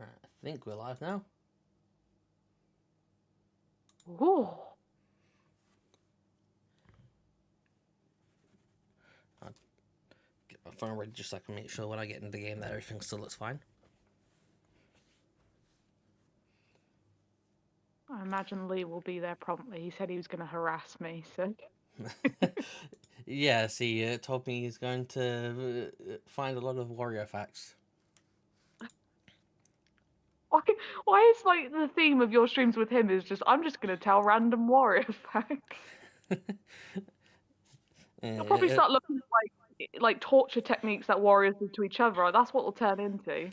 I think we're live now. Ooh. I'll get my phone ready just so I can make sure when I get into the game that everything still looks fine. I imagine Lee will be there promptly. He said he was going to harass me, so... Yes, he told me he's going to find a lot of Wario facts. Why is, like, the theme of your streams with him is just, I'm just going to tell random warrior facts? He'll probably start looking at, like torture techniques that warriors do to each other. That's what it'll turn into.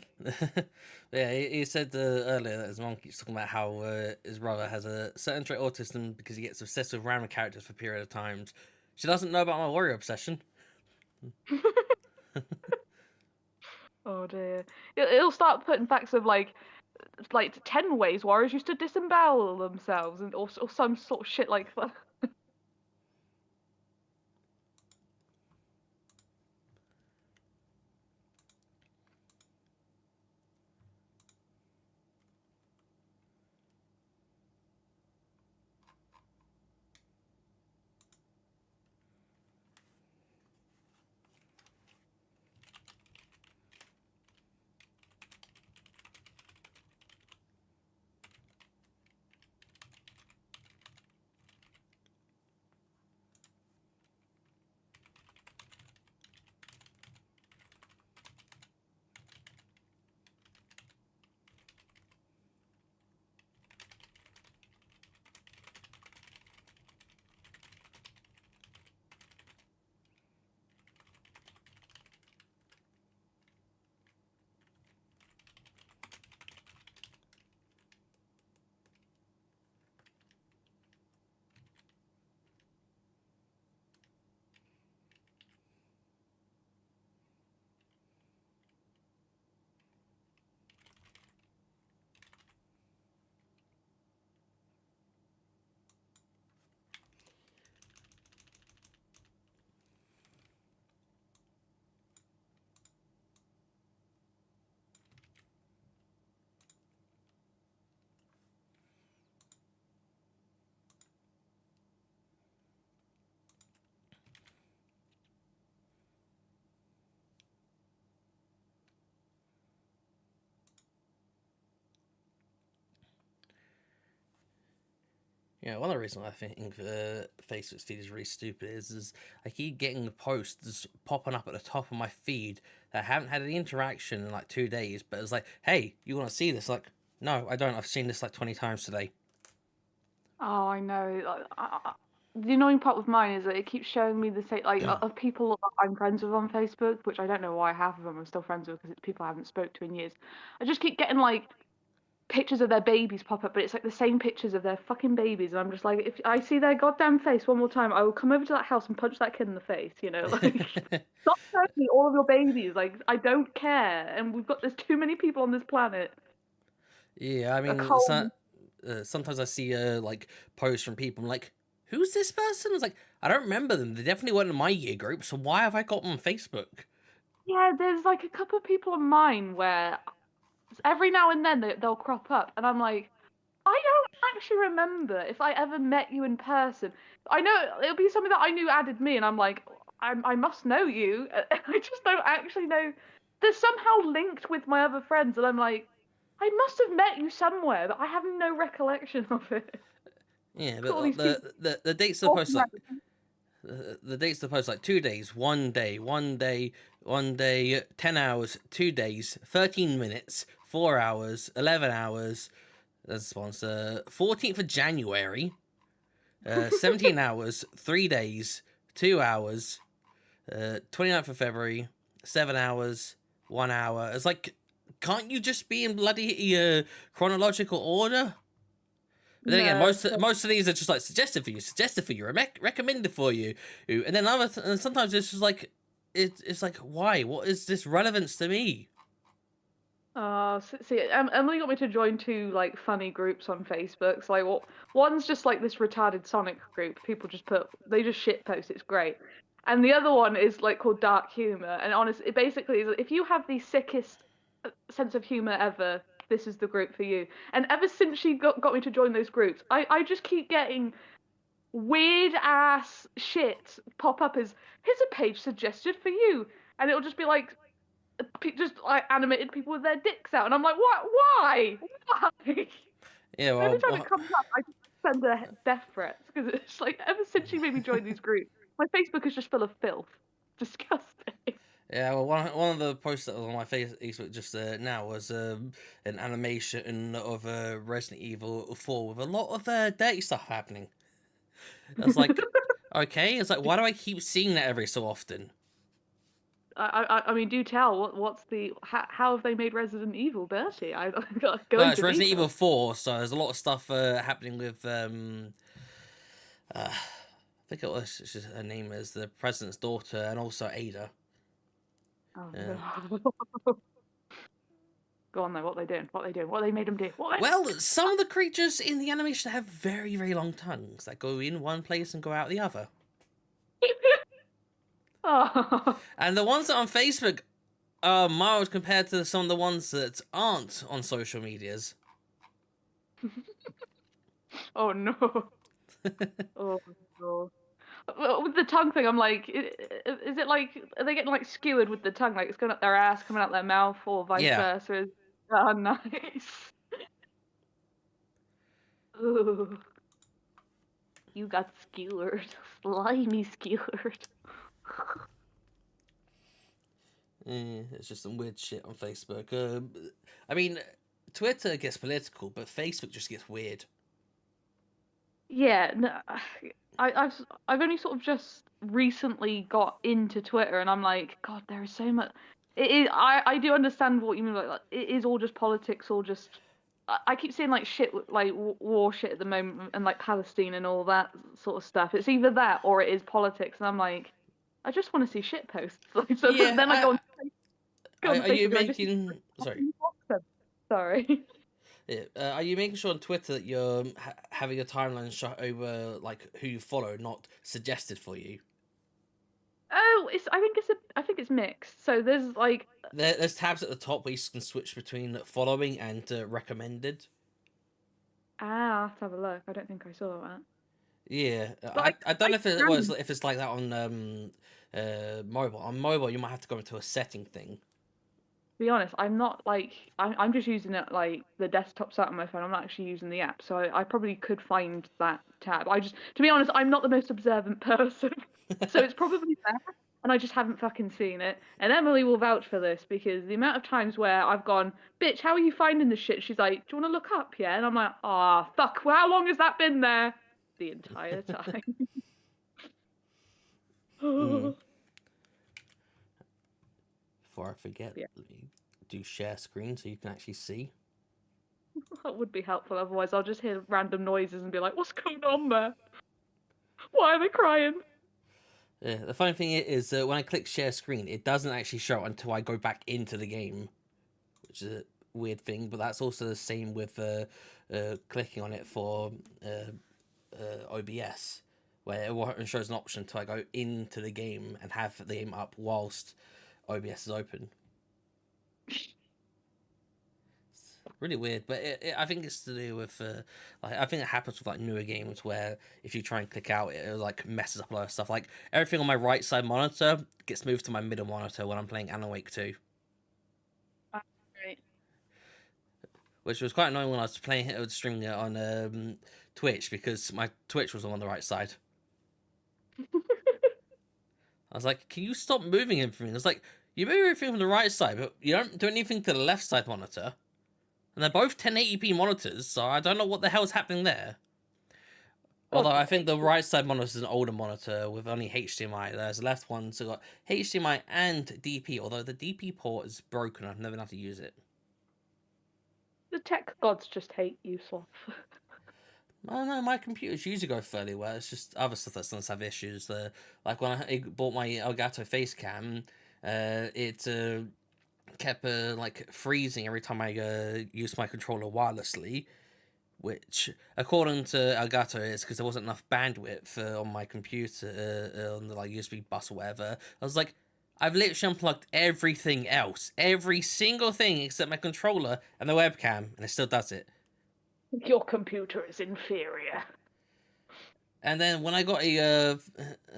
Yeah, he said earlier that his mom keeps talking about how his brother has a certain trait of autism because he gets obsessed with random characters for a period of times. She doesn't know about my Wario obsession. Oh dear. It'll start putting facts of like 10 ways warriors used to disembowel themselves and or some sort of shit like that. Yeah, one of the reasons I think Facebook feed is really stupid is I keep getting the posts popping up at the top of my feed that I haven't had any interaction in like 2 days, but it's like, hey, you want to see this? Like, no, I don't. I've seen this like 20 times today. Oh, I know. The annoying part with mine is that it keeps showing me the same, like, of people that I'm friends with on Facebook, which I don't know why half of them I'm still friends with because it's people I haven't spoke to in years. I just keep getting like pictures of their babies pop up, but it's like the same pictures of their fucking babies, and I'm just like, if I see their goddamn face one more time, I will come over to that house and punch that kid in the face. You know, like, stop showing me all of your babies. Like, I don't care, and there's too many people on this planet. Yeah, I A mean, cold. sometimes I see like posts from people. I'm like, who's this person? It's like I don't remember them. They definitely weren't in my year group. So why have I got them on Facebook? Yeah, there's like a couple of people of mine where every now and then they'll crop up, and I'm like, I don't actually remember if I ever met you in person. I know it'll be something that I knew added me, and I'm like, I must know you. I just don't actually know. They're somehow linked with my other friends, and I'm like, I must have met you somewhere, but I have no recollection of it. Yeah, Got all but these people. the dates of the post like the dates of the post like 2 days, 1 day, 1 day, 1 day, 10 hours, 2 days, 13 minutes, 4 hours, 11 hours. That's a sponsor. 14th of January, 17 hours, 3 days, 2 hours. 29th of February, 7 hours, 1 hour. It's like, can't you just be in bloody chronological order? But then again, No, most of these are just like suggested for you, recommended for you, and then and sometimes it's just like, it's like, why? What is this relevance to me? see, Emily got me to join two like funny groups on Facebook. So like, one's just like this retarded Sonic group. People they just shit post. It's great. And the other one is like called Dark Humor. And honestly, it basically is if you have the sickest sense of humor ever, this is the group for you. And ever since she got me to join those groups, I just keep getting weird ass shit pop up as here's a page suggested for you, and it'll just be like just like animated people with their dicks out, and I'm like, what? Why? Yeah, Every well, time it comes up, I just send her death threats because it's like ever since she made me join these groups, my Facebook is just full of filth. Disgusting. yeah, well, one of the posts that was on my Facebook just now was an animation of Resident Evil 4 with a lot of dirty stuff happening. I was like, okay, it's like, why do I keep seeing that every so often? I mean, do tell. What's the how have they made Resident Evil dirty? I got go Well, it's into Resident Evil detail. 4, so there's a lot of stuff happening with I think it was it's just her name is the president's daughter and also Ada. Oh Uh, no. Go on though. What they doing? What they doing? What they made them do? What? well, some of the creatures in the animation have very, very long tongues that go in one place and go out the other. Oh. And the ones that are on Facebook are mild compared to some of the ones that aren't on social medias. Oh no. Oh no. Well, with the tongue thing, I'm like, is it like, are they getting like skewered with the tongue? Like it's going up their ass, coming out their mouth, or vice Yeah. versa? Oh, nice. Ooh, you got skewered. Slimy skewered. It's just some weird shit on Facebook. I mean, Twitter gets political, but Facebook just gets weird. Yeah, no, I've only sort of just recently got into Twitter, and I'm like, God, there is so much. It is. I do understand what you mean. Like it is all just politics, all just. I keep seeing like shit, like war shit at the moment, and like Palestine and all that sort of stuff. It's either that or it is politics, and I'm like, I just want to see shit posts. Like, so Yeah, then I go on are you Facebook and I just making... Sorry. sorry. Yeah, are you making sure on Twitter that you're having your timeline shot over like who you follow, not suggested for you? Oh, I think it's mixed. So there's like There's tabs at the top where you can switch between following and recommended. I'll have to have a look. I don't think I saw that. Yeah, But I don't I know if it was can. if it's like that on mobile. On mobile, you might have to go into a setting thing. To be honest, I'm not like I'm just using it like the desktop site on my phone. I'm not actually using the app, so I probably could find that tab. I just, to be honest, I'm not the most observant person, so it's probably there, and I just haven't fucking seen it. And Emily will vouch for this because the amount of times where I've gone, "Bitch, how are you finding this shit?" She's like, "Do you want to look up?" Yeah, and I'm like, "Ah, fuck. Well, how long has that been there?" The entire time. Mm. Before I forget, Yeah. let me do share screen so you can actually see. That would be helpful. Otherwise, I'll just hear random noises and be like, "What's going on there? Why are they crying?" The funny thing is when I click share screen, it doesn't actually show until I go back into the game, which is a weird thing. But that's also the same with clicking on it for OBS, where it shows an option until I go into the game and have the game up whilst OBS is open. Really weird, but I think it's to do with like I think it happens with like newer games where if you try and click out, it like messes up a lot of stuff. Like everything on my right side monitor gets moved to my middle monitor when I'm playing Alan Wake 2, Right. which was quite annoying when I was playing it, streaming it on Twitch because my Twitch was on the right side. I was like, can you stop moving everything? It's like you move everything from the right side, but you don't do anything to the left side monitor. And they're both 1080p monitors, so I don't know what the hell's happening there. Although I think the right side monitor is an older monitor with only HDMI. There's the left one, so got HDMI and DP, although the DP port is broken. I've never been able to use it. The tech gods just hate you, Sloth. Oh no, my computers usually go fairly well. It's just other stuff that does have issues. Like when I bought my Elgato face cam, it kept like freezing every time I used my controller wirelessly, which according to Elgato is because there wasn't enough bandwidth on my computer on the like USB bus or whatever. I was like, I've literally unplugged everything else. Every single thing except my controller and the webcam, and it still does it. Your computer is inferior. And then when I got a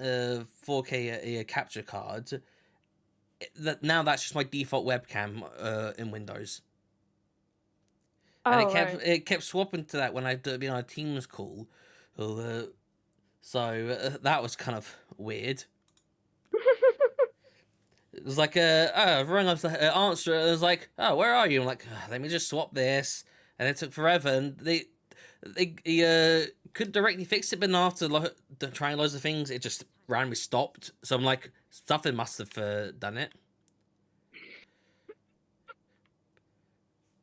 4K capture card, now that's just my default webcam in Windows. And Oh, right. it kept swapping to that when I'd been on a Teams call. So that was kind of weird. It was like, rang up the answer. It was like, oh, where are you? I'm like, let me just swap this. And it took forever. And they could directly fix it, but after trying loads of things, it just randomly stopped. So I'm like, something must have done it.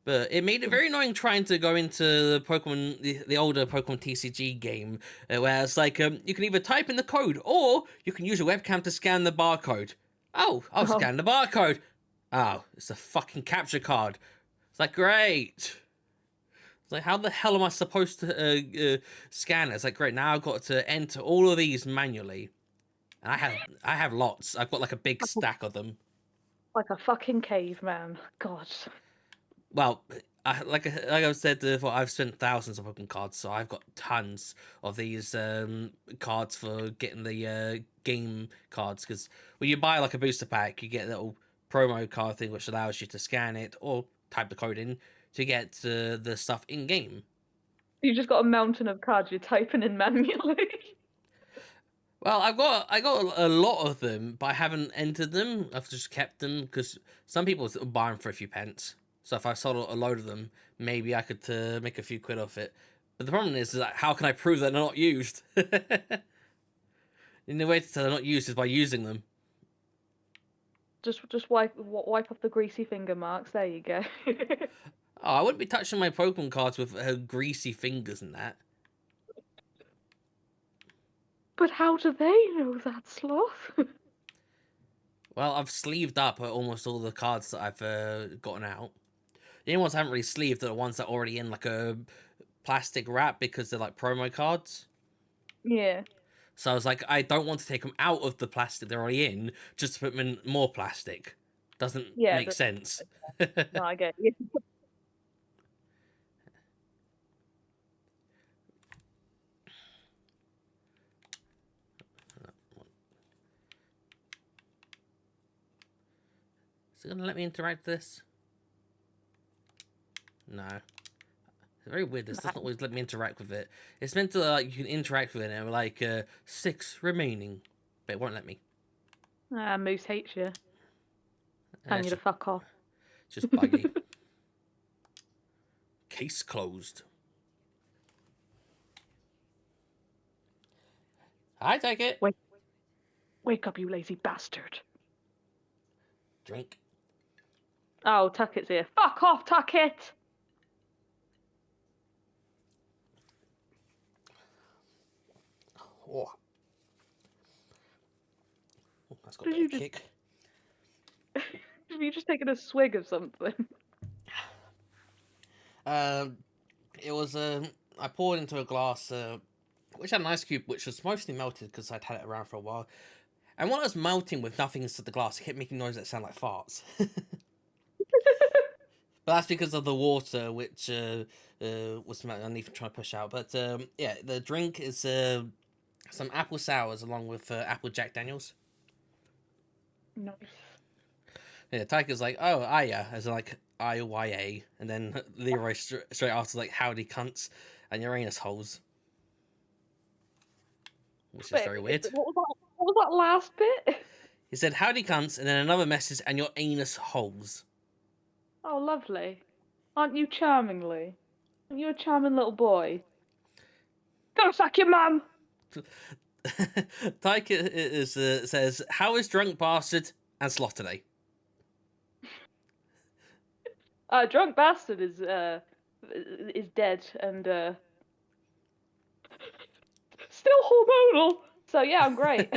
But it made it very annoying trying to go into the Pokemon, the older Pokemon TCG game, where it's like you can either type in the code or you can use your webcam to scan the barcode. Oh, I'll scan the barcode. Oh, it's a fucking capture card. It's like, great. It's like, how the hell am I supposed to scan it? It's like, great, now I've got to enter all of these manually. And I have lots. I've got like a big stack of them. Like a fucking caveman. God. Well, like I've said before, I've spent thousands of Pokemon cards, so I've got tons of these cards for getting the game cards. Because when you buy like a booster pack, you get a little promo card thing which allows you to scan it or type the code in to get the stuff in game. You've just got a mountain of cards you're typing in manually. Well, I got a lot of them, but I haven't entered them. I've just kept them because some people buy them for a few pence. So if I sold a load of them, maybe I could make a few quid off it. But the problem is that how can I prove that they're not used? And the way to tell they're not used is by using them. Just wipe off the greasy finger marks. There you go. Oh, I wouldn't be touching my Pokemon cards with greasy fingers and that. But how do they know that, Sloth? Well, I've sleeved up almost all the cards that I've gotten out. The only ones I haven't really sleeved are the ones that are already in like a plastic wrap because they're like promo cards. Yeah. So I was like, I don't want to take them out of the plastic they're already in, just to put them in more plastic. Doesn't make sense. No, I get you. Is it going to let me interact with this? No. It's very weird. This doesn't always let me interact with it. It's meant to, like, you can interact with it and like, 6 remaining. But it won't let me. Moose hates you. Telling you to fuck off. Just buggy. Case closed. I take it. Wake up, you lazy bastard. Drink. Oh, Tucket's here. Fuck off, Tucket! Oh. That's got a bit of kick. Have you just taken a swig of something? It was I poured into a glass which had an ice cube which was mostly melted because I'd had it around for a while. And when I was melting with nothing inside the glass, it kept making noises that sound like farts. But that's because of the water, which was I need to try to push out. But yeah, the drink is some apple sours along with apple Jack Daniels. Nice. Yeah, Tyker's like, oh, Aya, as in like IYA, and then Leroy straight after like, howdy cunts, and Uranus holes. Which is very weird. What was that last bit? He said, howdy cunts, and then another message, and your anus holes. Oh, lovely. Aren't you charmingly? Aren't you a charming little boy? Go suck your mum! Tyker says, how is drunk bastard and sloth today? Drunk bastard is dead and still hormonal. So yeah, I'm great.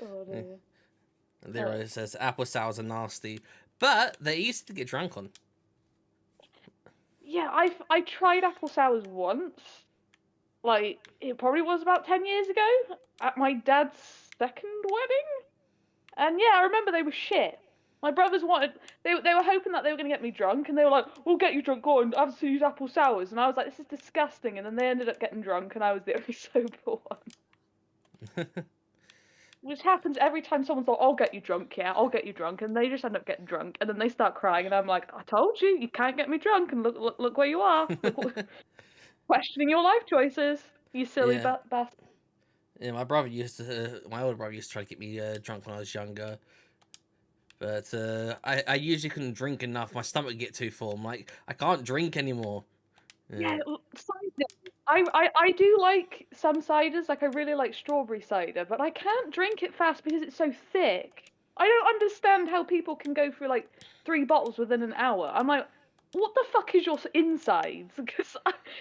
Oh dear. Leroy says apple sours are nasty, but they're easy to get drunk on. Yeah, I tried apple sours once. Like, it probably was about 10 years ago at my dad's second wedding. And yeah, I remember they were shit. My brothers wanted, they were hoping that they were going to get me drunk, and they were like, "We'll get you drunk, go on, have these apple sours." And I was like, "This is disgusting." And then they ended up getting drunk, and I was the only sober one. Which happens every time someone's like, "I'll get you drunk, yeah, I'll get you drunk," and they just end up getting drunk, and then they start crying, and I'm like, "I told you, you can't get me drunk, and look where you are, questioning your life choices, you silly Yeah. bastard." Yeah, my older brother used to try to get me drunk when I was younger, but I usually couldn't drink enough. My stomach would get too full. I'm like, I can't drink anymore. Yeah, Yeah. cider. I do like some ciders, like I really like strawberry cider, but I can't drink it fast because it's so thick. I don't understand how people can go through like 3 bottles within an hour. I'm like, what the fuck is your insides? Because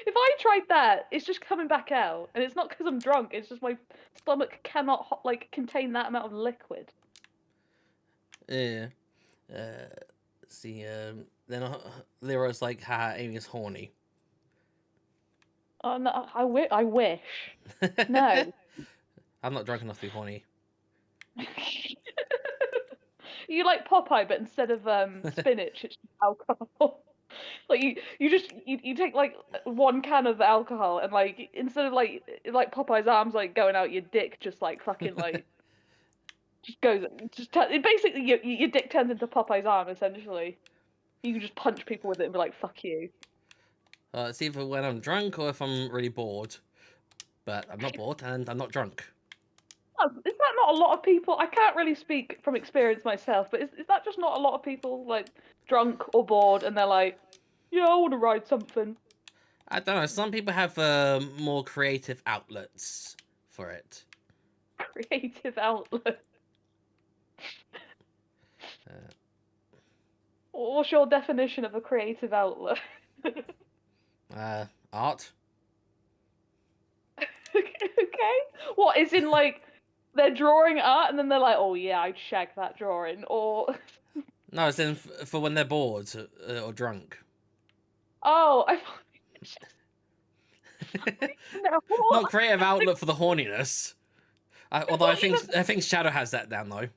if I tried that, it's just coming back out, and it's not because I'm drunk. It's just my stomach cannot like contain that amount of liquid. Yeah. See, then Leroy's like, "Ha, Amy's horny." Oh, no, I wish. No. I'm not drunk enough to be horny. You like Popeye, but instead of spinach, it's just alcohol. Like you take like 1 can of alcohol and like instead of like Popeye's arms like going out your dick just like fucking like just goes basically your dick turns into Popeye's arm essentially. You can just punch people with it and be like fuck you. It's either when I'm drunk or if I'm really bored. But I'm not bored and I'm not drunk. Oh, is that not a lot of people? I can't really speak from experience myself, but is that just not a lot of people like drunk or bored and they're like, yeah, I want to ride something. I don't know. Some people have more creative outlets for it. Creative outlet. Uh, What's your definition of a creative outlet? Art. Okay. What is in like they're drawing art and then they're like, oh yeah, I'd shag that drawing, or No, it's in for when they're bored or drunk. oh, I no. Not creative outlet for the horniness. Although What even? I think Shadow has that down though.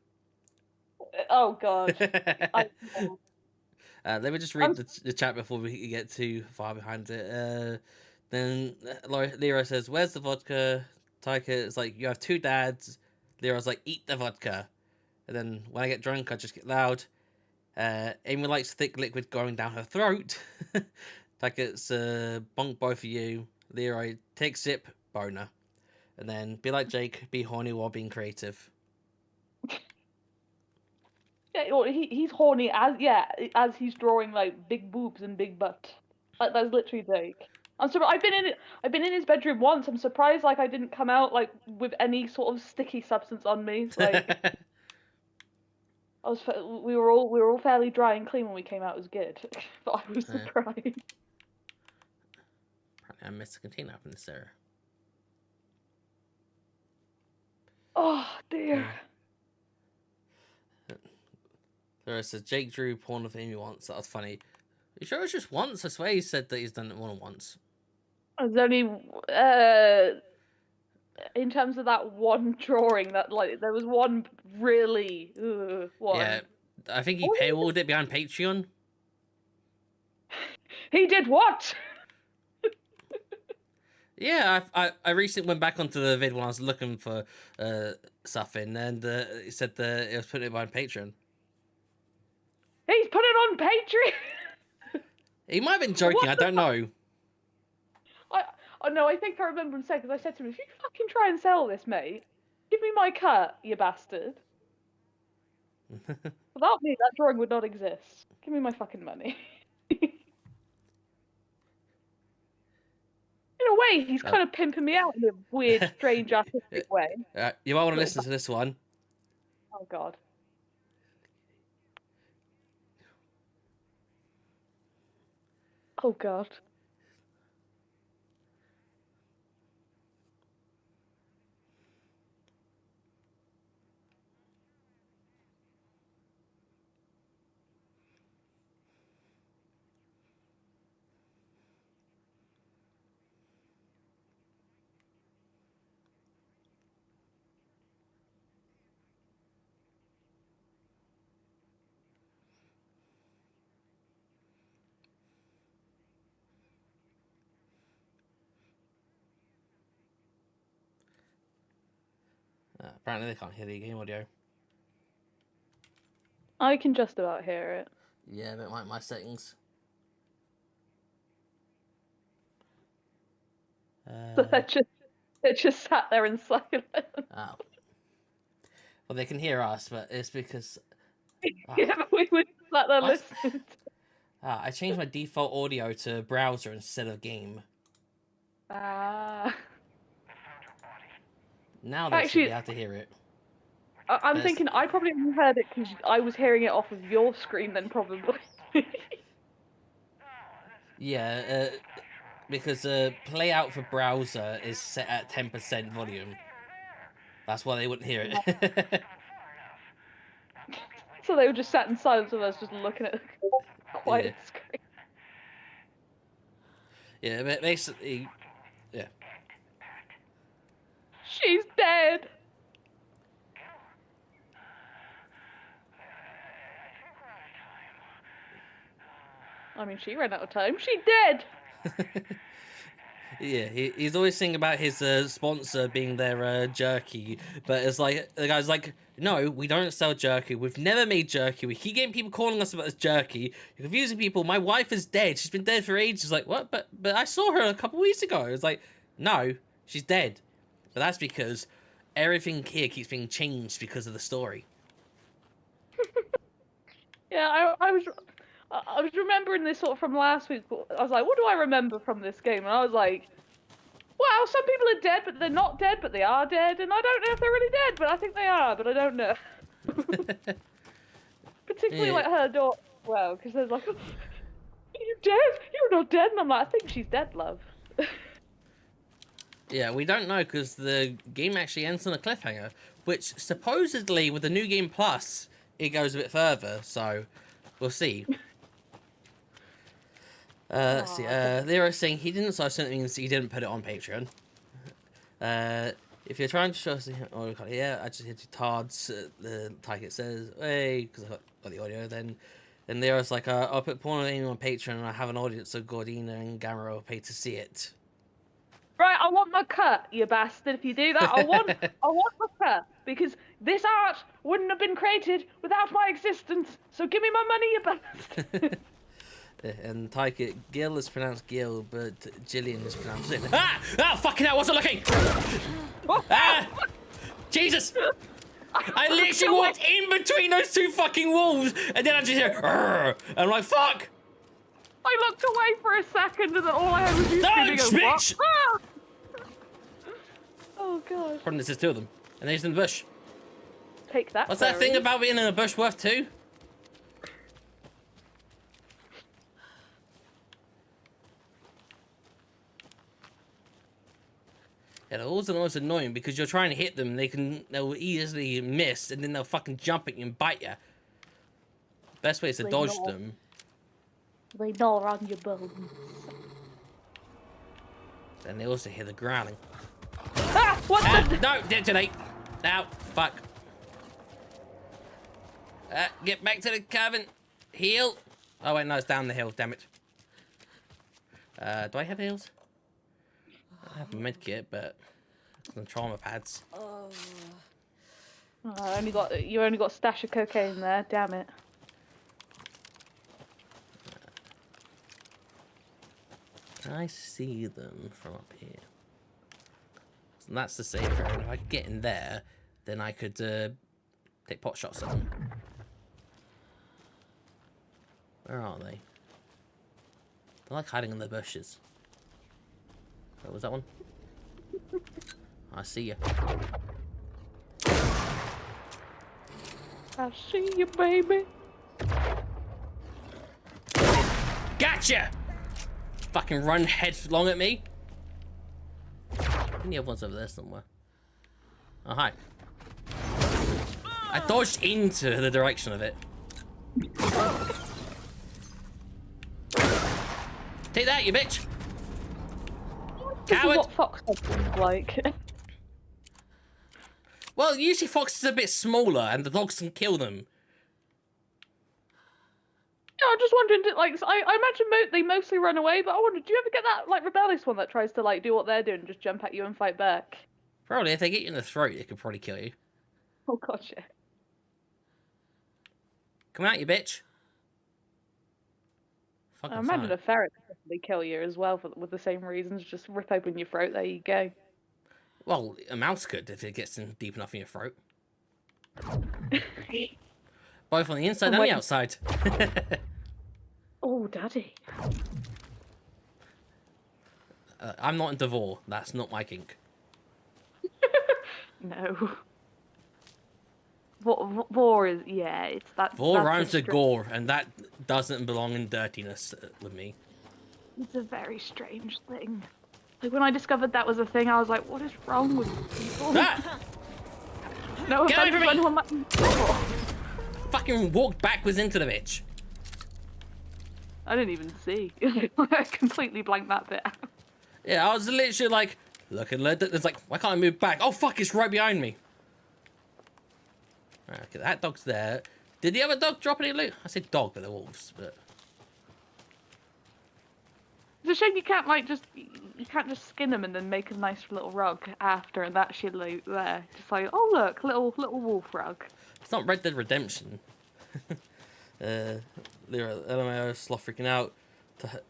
Oh god. I, Let me just I'm read the chat before we get too far behind it. Then Leroy says, "Where's the vodka?" Taika is like, "You have 2 dads." Leroy's like, "Eat the vodka." And then when I get drunk, I just get loud. Aimee likes thick liquid going down her throat. Like it's bonk both of you. Leroy, take sip, boner. And then be like Jake, be horny while being creative. yeah, well, he's horny as he's drawing like big boobs and big butt. Like that's literally Jake. I've been in his bedroom once. I'm surprised like I didn't come out like with any sort of sticky substance on me. Like we were all fairly dry and clean when we came out. It was good, but I was Apparently surprised. I missed a container up in this area. Oh dear. There says Jake drew porn of Aimee once. That was funny. You sure it was just once? I swear he said that he's done it more than once. There's only in terms of that one drawing that like there was one really one. Yeah, I think he What was paywalled it behind Patreon. he did what? Yeah, I recently went back onto the vid when I was looking for something, and it said that it was putting it behind Patreon. He's put it on Patreon. He might have been joking. I don't know. Oh no, I think I remember him saying because I said to him, "If you fucking try and sell this, mate, give me my cut, you bastard." Without me, that drawing would not exist. Give me my fucking money. In a way, he's kind of pimping me out in a weird, strange, artistic way. You might want to listen to this one. Oh god. Oh god. Apparently they can't hear the game audio. I can just about hear it. Yeah, but my settings. So they just sat there in silence. Oh. Well, they can hear us, but it's because... Yeah, but we would sat there What? listening. I changed my default audio to browser instead of game. Ah. Now they should be able to hear it. I'm thinking I probably only heard it because I was hearing it off of your screen then, probably. Yeah, because play out for browser is set at 10% volume. That's why they wouldn't hear it. So they were just sat in silence with us, just looking at a quiet screen. Yeah, but basically, yeah. She's dead! I mean, she ran out of time. She dead! Yeah, he's always saying about his sponsor being their jerky, but it's like, the guy's like, no, we don't sell jerky. We've never made jerky. We keep getting people calling us about this jerky. You're confusing people. My wife is dead. She's been dead for ages. Like, what? But I saw her a couple weeks ago. It's like, no, she's dead. But that's because everything here keeps being changed because of the story. Yeah, I was remembering this sort of from last week. I was like, what do I remember from this game? And I was like, well, some people are dead, but they're not dead, but they are dead. And I don't know if they're really dead, but I think they are, but I don't know. Particularly like her daughter as well, because there's like, are you dead? You're not dead. And I'm like, I think she's dead, love. Yeah, we don't know because the game actually ends on a cliffhanger, which supposedly with the New Game Plus, it goes a bit further, so we'll see. Let's see, Lero's saying he didn't, so I assume it means he didn't put it on Patreon. If you're trying to show us, oh, yeah, I just hit the tards, the target says, hey, because I got the audio, then Lero's like, I'll put porn on Patreon and I have an audience so Gordina and Gamera will pay to see it. Right, I want my cut, you bastard. If you do that, I want my cut. Because this art wouldn't have been created without my existence. So give me my money, you bastard. And Taika, Gil is pronounced Gil, but Jillian is pronounced Lynn. Ah! Ah, fucking hell, I wasn't looking! Ah! Jesus! I literally walked in between those two fucking walls, and then I just hear, and I'm like, fuck! I looked away for a second, and then all I heard was you screaming, bitch! Ah! Oh, God. Problem is, there's two of them, and they're just in the bush. Take that, What's that thing about being in a bush worth two? Yeah, they're also the most annoying because you're trying to hit them, they'll easily miss, and then they'll fucking jump at you and bite you. Best way is to dodge them. They gnaw on your bones. And they also hear the growling. Ah! What the? No, detonate! Now, fuck. Get back to the cabin. Heal. Oh wait, no, it's down the hill, damn it. Do I have heals? I have a medkit, but some trauma pads. Oh, you only got a stash of cocaine there. Damn it. I see them from up here. So that's the safe area. If I could get in there, then I could take pot shots at them. Where are they? They're like hiding in the bushes. Oh, was that one? I see you. I see you, baby. Gotcha! Fucking run headlong at me. And the other one's over there somewhere. Oh, hi. I dodged into the direction of it. Take that, you bitch! Coward! This is what fox is like. Well, usually foxes are a bit smaller and the dogs can kill them. Yeah, I'm just wondering, like, I imagine they mostly run away, but I wonder, do you ever get that, like, rebellious one that tries to, like, do what they're doing and just jump at you and fight back? Probably, if they get you in the throat, they could probably kill you. Oh gosh, yeah. Come out, you bitch. I Fucking imagine sorry. a ferret could probably kill you as well with the same reasons. Just rip open your throat. There you go. Well, a mouse could if it gets in deep enough in your throat. Both on the inside and the outside. Oh, daddy. I'm not into vor. That's not my kink. No. Vor is, yeah, Vor that's a rhymes with gore, and that doesn't belong in dirtiness with me. it's a very strange thing. Like when I discovered that was a thing, I was like, what is wrong with people? Ah! No Get away offense from to me! anyone like me. Fucking walked backwards into the bitch. I didn't even see. I completely blanked that bit out. Yeah, I was literally like, look at it. It's like, why can't I move back? Oh fuck, it's right behind me. Okay, that dog's there. Did the other dog drop any loot? I said dog, but they're wolves. But It's a shame you can't you can't just skin them and then make a nice little rug after, and that's your loot there. Just like, oh look, little wolf rug. it's not Red Dead Redemption. The LMAO sloth freaking out.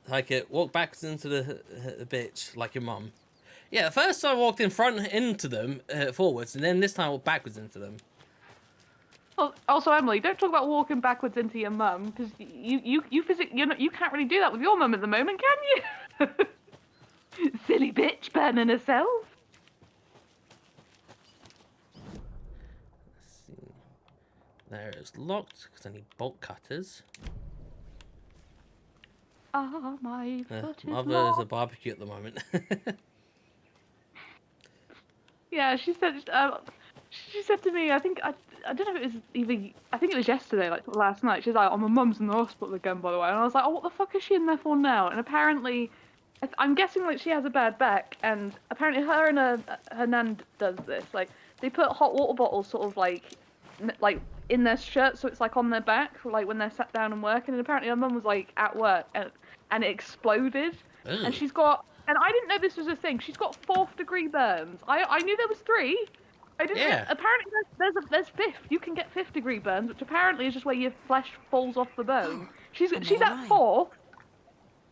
Like it, walk backwards into the bitch like your mum. Yeah, the first time I walked in front into them, forwards, and then this time I walked backwards into them. Oh, also, Emily, don't talk about walking backwards into your mum, because you can't really do that with your mum at the moment, can you? Silly bitch, burning herself. Let's see. There it's locked because I need bolt cutters. Ah, my foot is Mother's locked. a barbecue at the moment. Yeah, she said to me, I don't know if it was I think it was yesterday, like last night. She's like, "Oh, my mum's in the hospital again, by the way." And I was like, "Oh, what the fuck is she in there for now?" And apparently, I'm guessing like she has a bad back, and apparently her and her nan does this. Like they put hot water bottles sort of like in their shirt, so it's like on their back, like when they're sat down and working. And apparently her mum was like at work and it exploded, and she's got. And I didn't know this was a thing. She's got 4th degree burns. I knew there was 3. I didn't. Yeah. Apparently, there's 5th. You can get 5th degree burns, which apparently is just where your flesh falls off the bone. She's at 4th.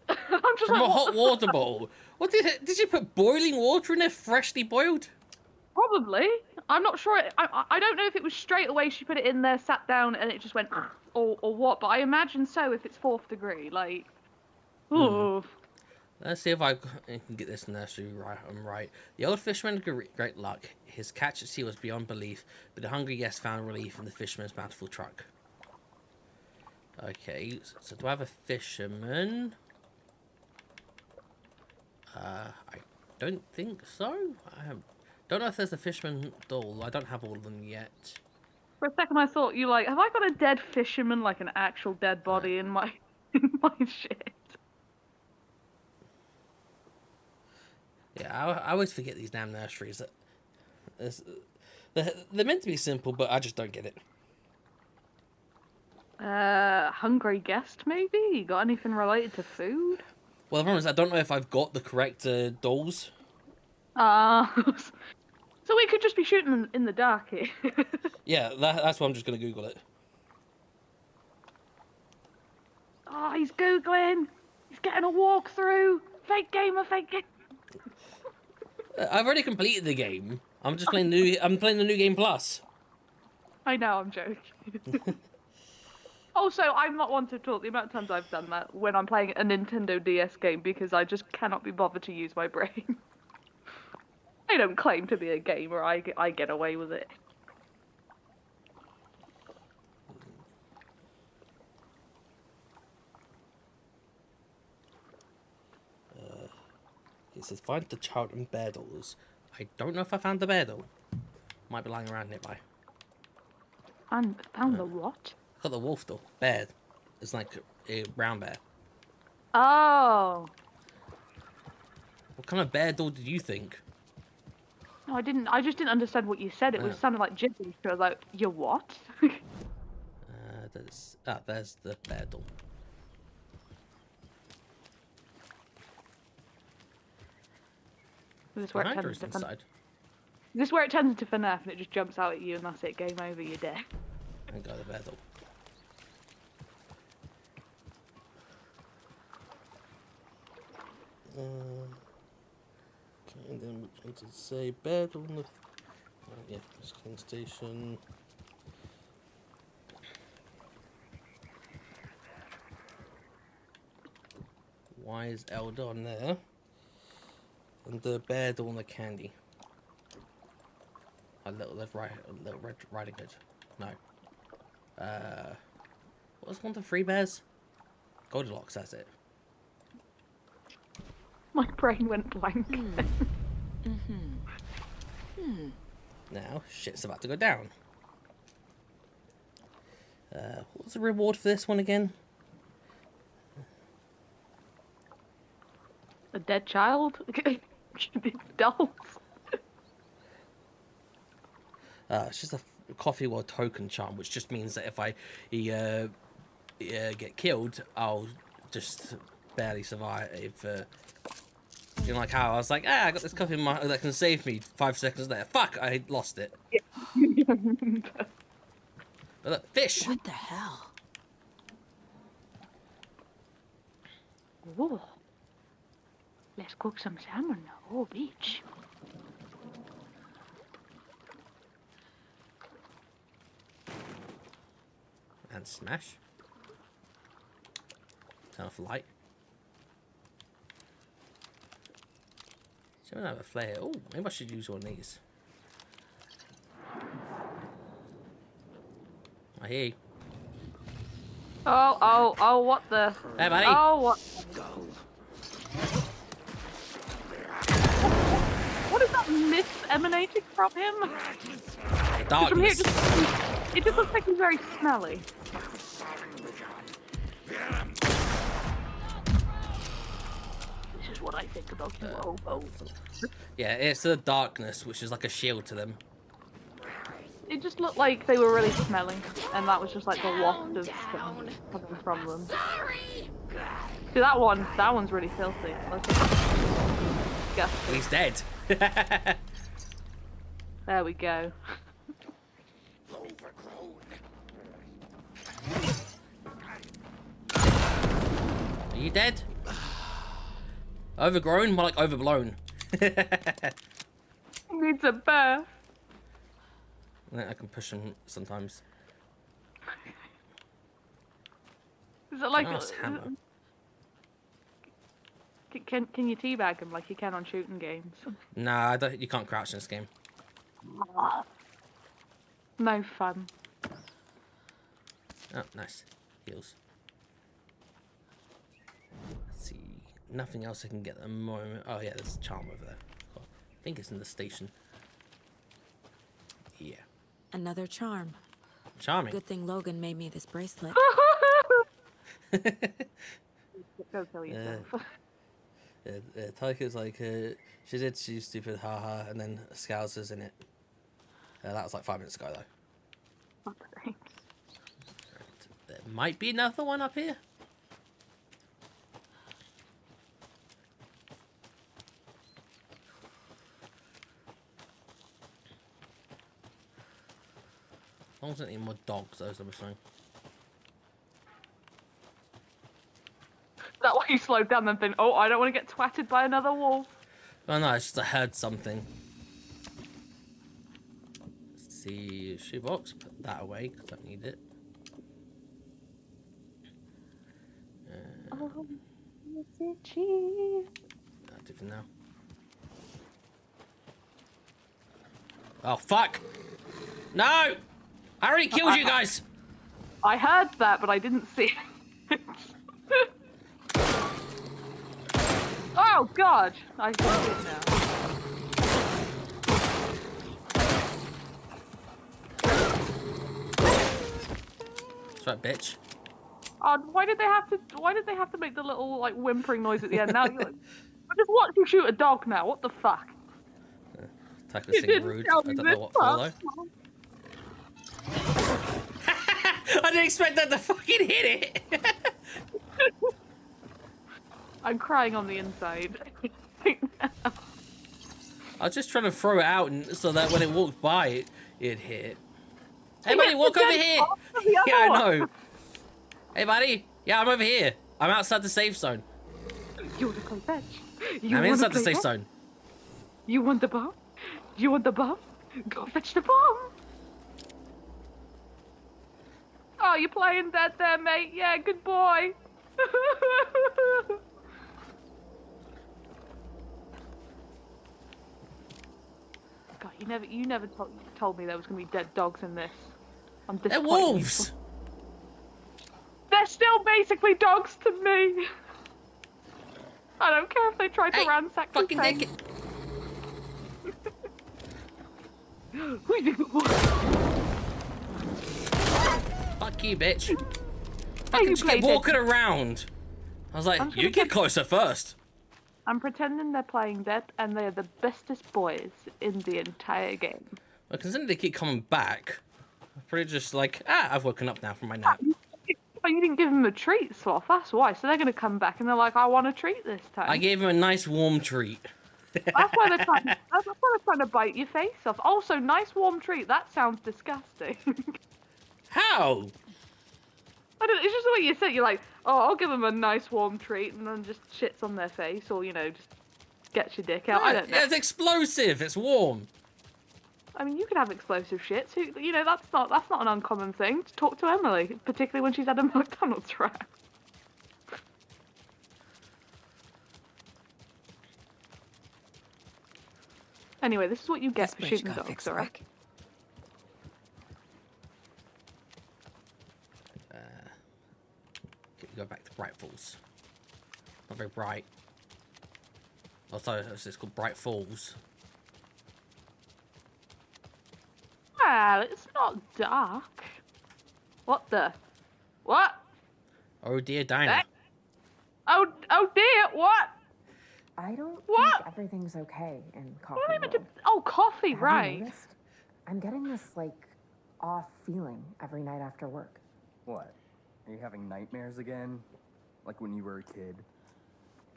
I'm just From like, a hot water bottle. What did you put boiling water in there, freshly boiled? Probably. I'm not sure. I don't know if it was straight away she put it in there, sat down, and it just went, or what. But I imagine so if it's 4th degree. Like, oh. Let's see if I can get this nursery right. I'm right. The old fisherman had great luck. His catch at sea was beyond belief, but the hungry guest found relief in the fisherman's bountiful truck. Okay, so do I have a fisherman? I don't think so. Don't know if there's a fisherman doll. I don't have all of them yet. For a second, I thought have I got a dead fisherman, like an actual dead body in my shit? Yeah, I always forget these damn nurseries. They're meant to be simple, but I just don't get it. Hungry guest, maybe? You got anything related to food? Well, the problem is I don't know if I've got the correct dolls. So we could just be shooting in the dark here. Yeah, that's why I'm just going to Google it. Oh, he's Googling. He's getting a walkthrough. Fake gamer, fake game. I've already completed the game. I'm just playing I'm playing the Newgame Plus. I know, I'm joking. Also, I'm not one to talk the amount of times I've done that when I'm playing a Nintendo DS game because I just cannot be bothered to use my brain. I don't claim to be a gamer, I get away with it. It says find the child and bear dolls. I don't know if I found the bear doll. Might be lying around nearby. And found the what? I got the wolf doll. Bear. It's like a brown bear. Oh. What kind of bear doll did you think? No, I just didn't understand what you said. It was sounded like gibberish. I was like, you what? There's the bear doll. This is where it Behind her tends is to inside. This is where it turns into FNAF and it just jumps out at you and that's it. Game over. You're dead. I got the battle. Okay, and then we're trying to say bed on the. Yeah, this clean station. Why is Elder on there? And the bed on the candy. A little red riding hood. No. What was one of the three bears? Goldilocks, that's it. My brain went blank. Now, shit's about to go down. What was the reward for this one again? A dead child? Dolls. It's just a coffee or token charm, which just means that if I get killed, I'll just barely survive. You know, like how I was like, I got this coffee that can save me 5 seconds later. Fuck, I lost it. Yeah. But look, fish! What the hell? Ooh. Let's cook some salmon now. Oh, beach. And smash. Turn off the light. Should have a flare. Oh, maybe I should use one of these. I hear you. Oh, what the? Hey, buddy. Oh, what? What is that mist emanating from him? From here, Darkness. it just looks like he's very smelly. This is what I think about you, hobo. Yeah, it's the darkness, which is like a shield to them. It just looked like they were really smelly, and that was just like the waft of coming from them. Sorry. See, that one's really filthy. Yeah. He's dead. There we go. Are you dead? Overgrown? More like overblown. Needs a bath. I can push him sometimes. Is it like Nice hammer. can you teabag him like you can on shooting games? Nah, you can't crouch in this game. No fun. Oh, nice. Heals. Let's see. Nothing else I can get at the moment. Oh yeah, there's a charm over there. I think it's in the station. Yeah. Another charm. Charming. Good thing Logan made me this bracelet. Go kill yourself. Tyker's like, she's stupid, haha, and then Scouser's in it. That was like 5 minutes ago, though. Thanks. There might be another one up here. As long as there's any more dogs, those are saying. Is that why you slowed down and think, oh, I don't want to get twatted by another wolf? Oh no, it's just I heard something. Let's see, shoebox, put that away because I don't need it. Oh, it's itchy. I'll do for now. Oh fuck! No! I already killed you guys! I heard that, but I didn't see it. Oh god! I see it now. That's right, bitch. Oh, why did they have to make the little like whimpering noise at the end? Now you're like, I just watched you shoot a dog now. What the fuck? Tyker's You saying didn't rude. tell I me don't this know what for part. though. I didn't expect that to fucking hit it. I'm crying on the inside. I was just trying to throw it out so that when it walked by, it'd hit. Hey, buddy, walk over here. Yeah, I know. Hey, buddy. Yeah, I'm over here. I'm outside the safe zone. You want to play fetch? I'm inside the safe zone. You want the bomb? You want the bomb? Go fetch the bomb. Oh, you're playing dead there, mate. Yeah, good boy. God, you never told me there was gonna be dead dogs in this. I'm disappointed. They're wolves. They're still basically dogs to me. I don't care if they try to ransack the fucking thing. dick. Fuck you, bitch. Fucking just kept walking around. I was like, you get closer first. I'm pretending they're playing dead, and they're the bestest boys in the entire game. Well, considering they keep coming back, I'm pretty just like, I've woken up now from my nap. But you didn't give them a treat, Sloth, that's why. So they're going to come back, and they're like, I want a treat this time. I gave him a nice warm treat. That's why they're trying to bite your face off. Also, nice warm treat. That sounds disgusting. How? I don't. It's just the way you say it. You're like, oh, I'll give them a nice warm treat, and then just shits on their face, or just gets your dick out. I don't know. Yeah, it's explosive. It's warm. I mean, you could have explosive shits. That's not an uncommon thing. To talk to Emily, particularly when she's had a McDonald's wrap. Anyway, this is what you get for shooting dogs, alright? Go back to Bright Falls. Not very bright. Also, it's called Bright Falls. Well, it's not dark. What the? What? Oh dear, Dinah. Oh dear, what? I don't What? think everything's okay in coffee. What am I meant to... world. Oh, coffee, Have you right. noticed? I'm getting this, off feeling every night after work. What? Are you having nightmares again? Like when you were a kid?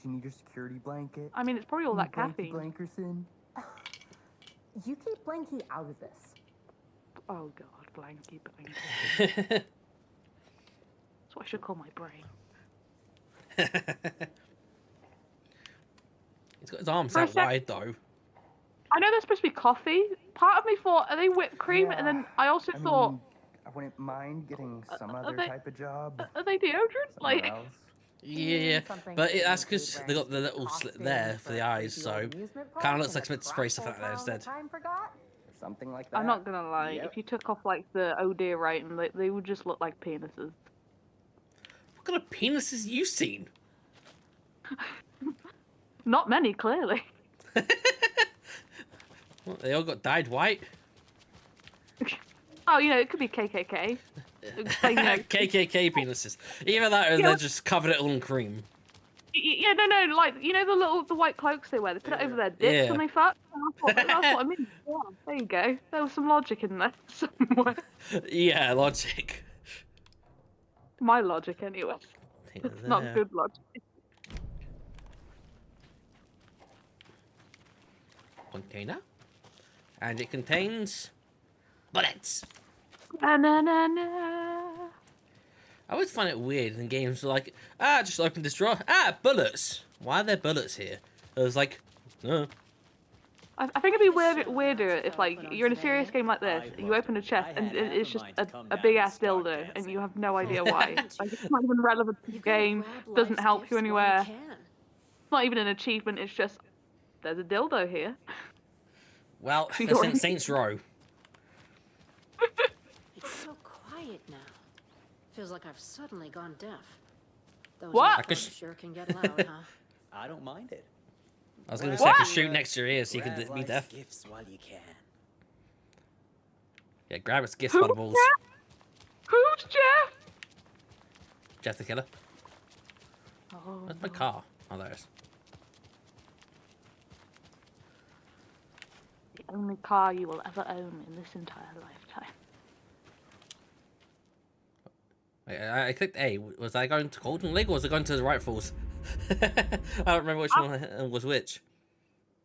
Do you need your security blanket? I mean, it's probably all that Blanky caffeine. Blankerson? You keep Blanky out of this. Oh, God, blanky. That's what I should call my brain. He's got his arms For a out sec- wide, though. I know they're supposed to be coffee. Part of me thought, are they whipped cream? Yeah, And then I also thought, I wouldn't mind getting some are other they- type of job. are they deodorant? Somewhere else. Yeah, Something but to that's include because they wearing got the little slit costumes there for the eyes, creepy so amusement kind of parks looks like and some meant to spray stuff out there crackle instead. town forgot. Something like that. I'm not gonna lie. Yep. If you took off the oh dear right, and they would just look like penises. What kind of penises you seen? Not many, clearly. Well, they all got dyed white. Oh, it could be KKK. KKK penises. Either that or they're just covered it all in cream. Yeah, no, like the white cloaks they wear. They put it over their dicks when they fuck. That's what I mean. Yeah, there you go. There was some logic in there somewhere. Yeah, logic. My logic, anyway. It's not good logic. Container, and it contains bullets. Na na na. I always find it weird in games like, just open this drawer. Bullets. Why are there bullets here? I was like, no. I think it'd be weirder if you're in a serious game like this, you open a chest and it's just a big ass dildo, and you have no idea why. It's not even relevant to the game. Doesn't help you anywhere. It's not even an achievement. It's just there's a dildo here. Well, that's in Saints Row. It's so quiet now. Feels like I've suddenly gone deaf. Those What? earphones sure can get loud, huh? I don't mind it. I was going to say I could shoot next to your ear so you could Grab be life's deaf. gifts while you can. Yeah, grab its gifts by the balls. Who's Jeff? Jeff the Killer. Oh, That's my car. Oh, there it is. the only car you will ever own in this entire lifetime. I clicked A. Was I going to Golden Lake or was I going to the Rifles? I don't remember which one was which.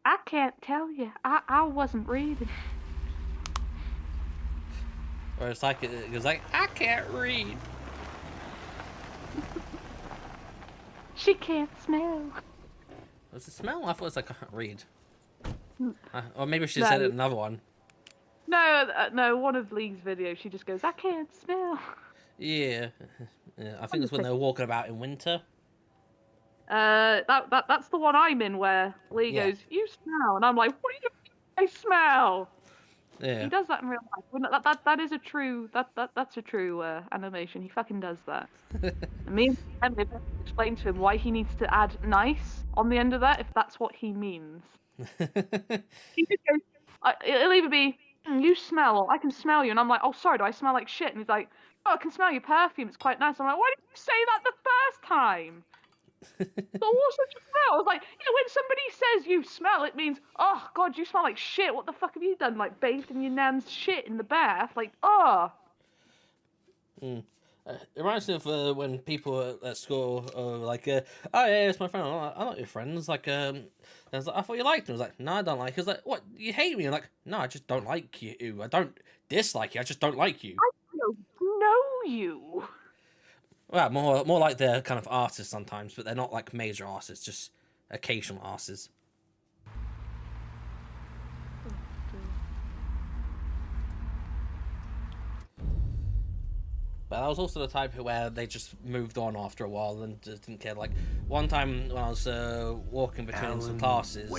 I can't tell you. I wasn't reading. Or it's like, it was like, I can't read. She can't smell. Does it smell? I thought it was like, I can't read. Or maybe she said it in another one. No, one of Lee's videos, she just goes, I can't smell. Yeah. Yeah, I think it's when they were walking about in winter. That's the one I'm in where Lee Yeah. goes, you smell, and I'm like, what do you mean I smell? Yeah. He does that in real life. Well, that is a true that's a true animation. He fucking does that. And me and Emily explained to him why he needs to add nice on the end of that if that's what he means. He just goes, it'll either be you smell or I can smell you, and I'm like, oh sorry, do I smell like shit? And he's like, oh, I can smell your perfume. It's quite nice. I'm like, why didn't you say that the first time? So what's such a smell? I was like, when somebody says you smell, it means, oh god, you smell like shit. What the fuck have you done? Like bathed in your nan's shit in the bath? Like, oh. It reminds me of when people at school are like, oh yeah, it's my friend. I'm not your friend. It's like, I was like, I thought you liked him. I was like, no, I don't like you. I was like, what? You hate me? I'm like, no, I just don't like you. I don't dislike you. I just don't like you. I don't know you. Well, more like they're kind of artists sometimes, but they're not like major artists, just occasional artists. But I was also the type where they just moved on after a while and just didn't care. Like, one time when I was walking between some classes,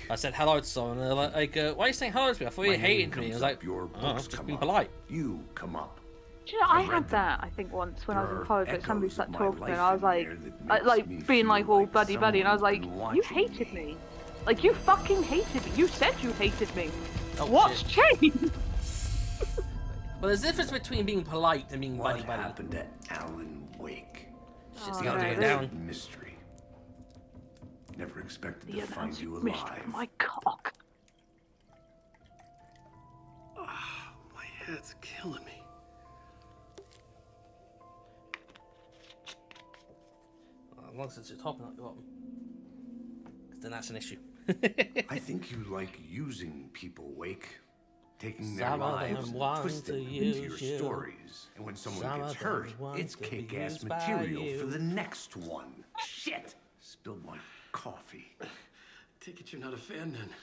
I said hello to someone, and they're like, why are you saying hello to me? I thought you hated me. I was like, oh, just being polite. You come up. Do you know, I had that, I think, once when I was in college, like, somebody started talking to me, and I was like being like all buddy-buddy, and I was like, you hated me. Like, you fucking hated me. You said you hated me. Oh, what's shit. changed? Well, there's a difference between being polite and being What buddy-buddy. happened to Alan Wake? Shit's Oh, gotta no, go down. Mystery. Never expected The to find you mystery alive. of my cock. My head's killing me. As long as it's your top and not your bottom. 'Cause then that's an issue. I think you like using people, Wake. Taking Some their of them lives want and twisting to them into your use you. stories. And when someone Some gets of them hurt, want it's to be kick-ass used by material you. for the next one. Shit! Spilled my coffee. Take it you're not a fan then,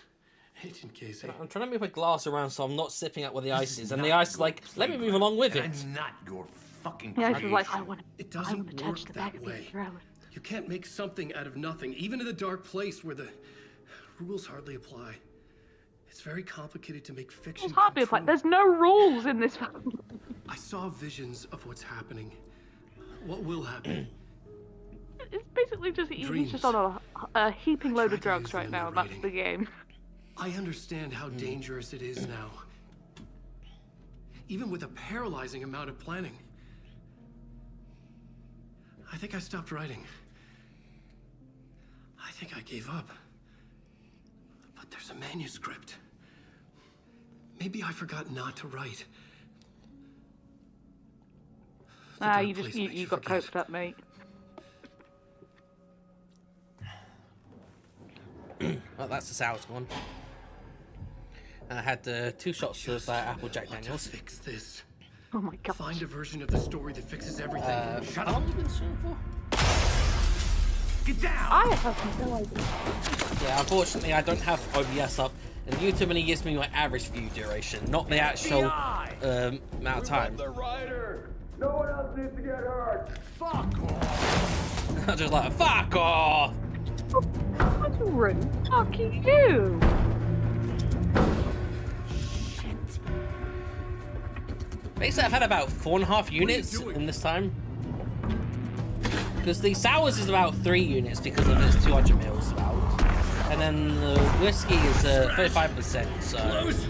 Agent Casey. I'm trying to move my glass around so I'm not sipping out where the ice is. And the not ice is like, your let me flavor, move along with and it. I'm not your fucking Yeah, she creation. was like, I want It to doesn't touch work the that back of your way. throat. You can't make something out of nothing, even in a dark place where the rules hardly apply. It's very complicated to make fiction. It's hardly come like true. there's no rules in this film. I saw visions of what's happening. What will happen? It's basically just he's Dreams. just on a heaping load tried of to drugs use them right in now, my and that's writing. the game. I understand how dangerous it is now. Even with a paralyzing amount of planning. I think I stopped writing. I think I gave up. But there's a manuscript. Maybe I forgot not to write. The dark You place makes you got forget. coked up, mate. Well, that's the sour's one. And I had 2 shots of Apple Jack Want to Daniels. fix this. Oh my god. Find a version of the story that fixes everything. How long have you been streaming for? Get down! I have no idea. Yeah, unfortunately, I don't have OBS up, and YouTube only gives me my average view duration, not the actual amount of time. The rider! No one else needs to get hurt! Fuck off! I'm just like, fuck off! That's rude. Fuck you. Basically, I've had about 4.5 units in this time. Because the sours is about 3 units because of its 200 mils about. And then the whiskey is 35%, so it's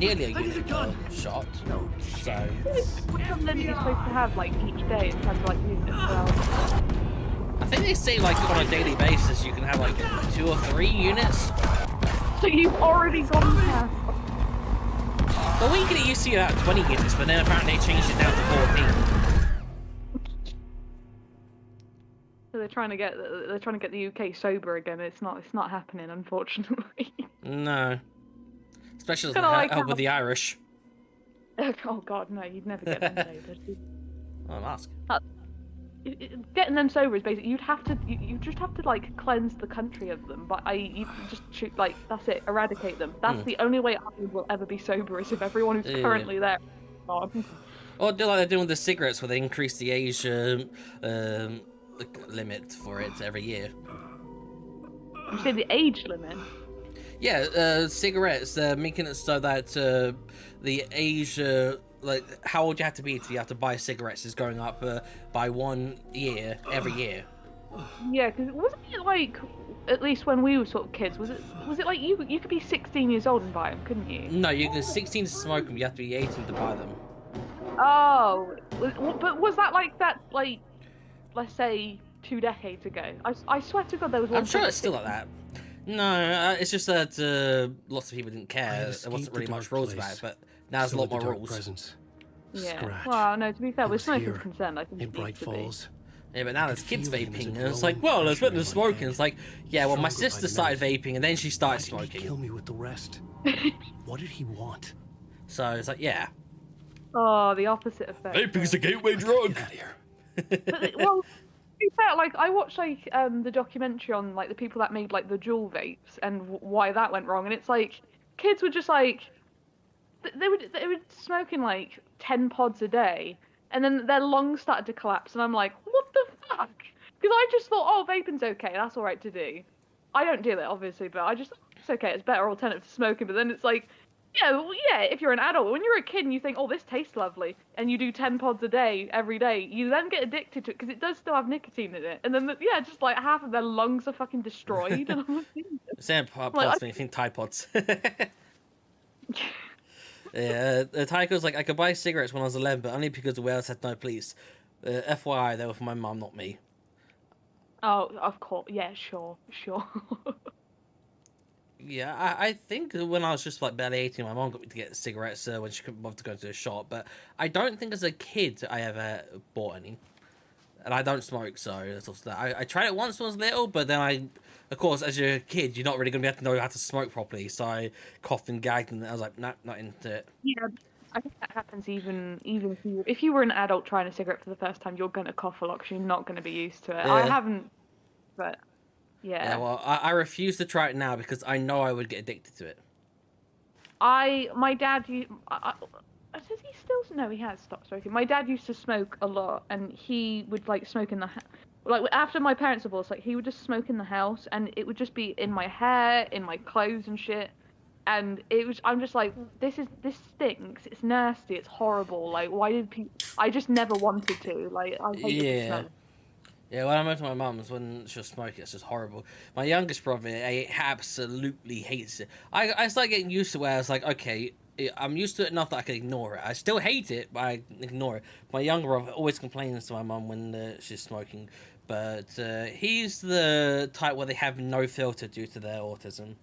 nearly a unit per shot. So Which one then are you supposed to have like each day in terms of like units as well? I think they say like on a daily basis you can have like 2 or 3 units. So you've already gone past. But weekly it used to be about 20 units, but then apparently they changed it down to 14. they're trying to get the UK sober again. It's not happening, unfortunately. No. Especially Kinda like with the Irish. Oh God, no! You'd never get them sober. I'm asking. Getting them sober is basically you just have to like cleanse the country of them. But you just shoot like that's it, eradicate them. That's the only way Ireland will ever be sober is if everyone who's currently there is gone. Or do like they're doing with the cigarettes, where they increase the age limit for it every year. You say the age limit? Yeah, cigarettes. Making it so that the age, like how old you have to be to buy cigarettes, is going up by 1 year every year. Yeah, because wasn't it like, at least when we were sort of kids, was it like you could be 16 years old and buy them, couldn't you? No, you can 16 to smoke them. You have to be 18 to buy them. Oh, but was that like that, like, let's say 2 decades ago? I swear to God there was one. I'm sure it's still like that. No, it's just that lots of people didn't care. There wasn't really much rules about it, but now there's a lot more rules. Presence. Yeah. Scratch. Well, no, to be fair, It with was smoking's here, concerned, I think in it Bright needs to be. Falls. Yeah, but now there's kids feel him as vaping, a and it's growing like, well, there's been pressure the in my smoking. head. It's like, yeah, well, my Stronger by sister the started minute. vaping, and then she started Why did he kill smoking. me with the rest? What did he want? So it's like, yeah. Oh, the opposite effect. Vaping's a gateway drug. Get out of here. Well, to be fair, like I watched like the documentary on like the people that made like the Juul vapes and why that went wrong, and it's like kids were just like they were smoking like 10 pods a day, and then their lungs started to collapse, and I'm like, what the fuck? Because I just thought, oh, vaping's okay, that's all right to do. I don't do it obviously, but I just thought it's okay, it's a better alternative to smoking. But then it's like, yeah, well, yeah, if you're an adult, when you're a kid and you think, oh, this tastes lovely, and you do 10 pods a day, every day, you then get addicted to it, because it does still have nicotine in it. And then, just like half of their lungs are fucking destroyed. And I'm like, Same pods Like, when you think Tide Pods. Yeah, Tycho's like, I could buy cigarettes when I was 11, but only because the warehouse said no, please. FYI, they were for my mum, not me. oh, of course, yeah, sure. Yeah, I think when I was just like barely 18, my mom got me to get cigarettes when she couldn't bother to go to the shop. But I don't think as a kid I ever bought any. And I don't smoke, so that's also that. I tried it once when I was little, but then of course, as you're a kid, you're not really going to be able to know how to smoke properly. So I coughed and gagged, and I was like, nah, not into it. Yeah, I think that happens even if you were an adult trying a cigarette for the first time, you're going to cough a lot because you're not going to be used to it. Yeah. I haven't, but yeah. Yeah, well, I refuse to try it now because I know I would get addicted to it. My dad, does he still? No, he has stopped smoking. My dad used to smoke a lot, and he would like smoke in the like after my parents' divorce, like he would just smoke in the house, and it would just be in my hair, in my clothes and shit. And I'm just like, this stinks. It's nasty. It's horrible. Like, why did people? I just never wanted to. Like, I hate the smell. Yeah, when I moved to my mum's, when she was smoking, it's just horrible. My youngest brother, he absolutely hates it. I started getting used to where I was like, okay, I'm used to it enough that I can ignore it. I still hate it, but I ignore it. My younger brother always complains to my mum when she's smoking, but he's the type where they have no filter due to their autism.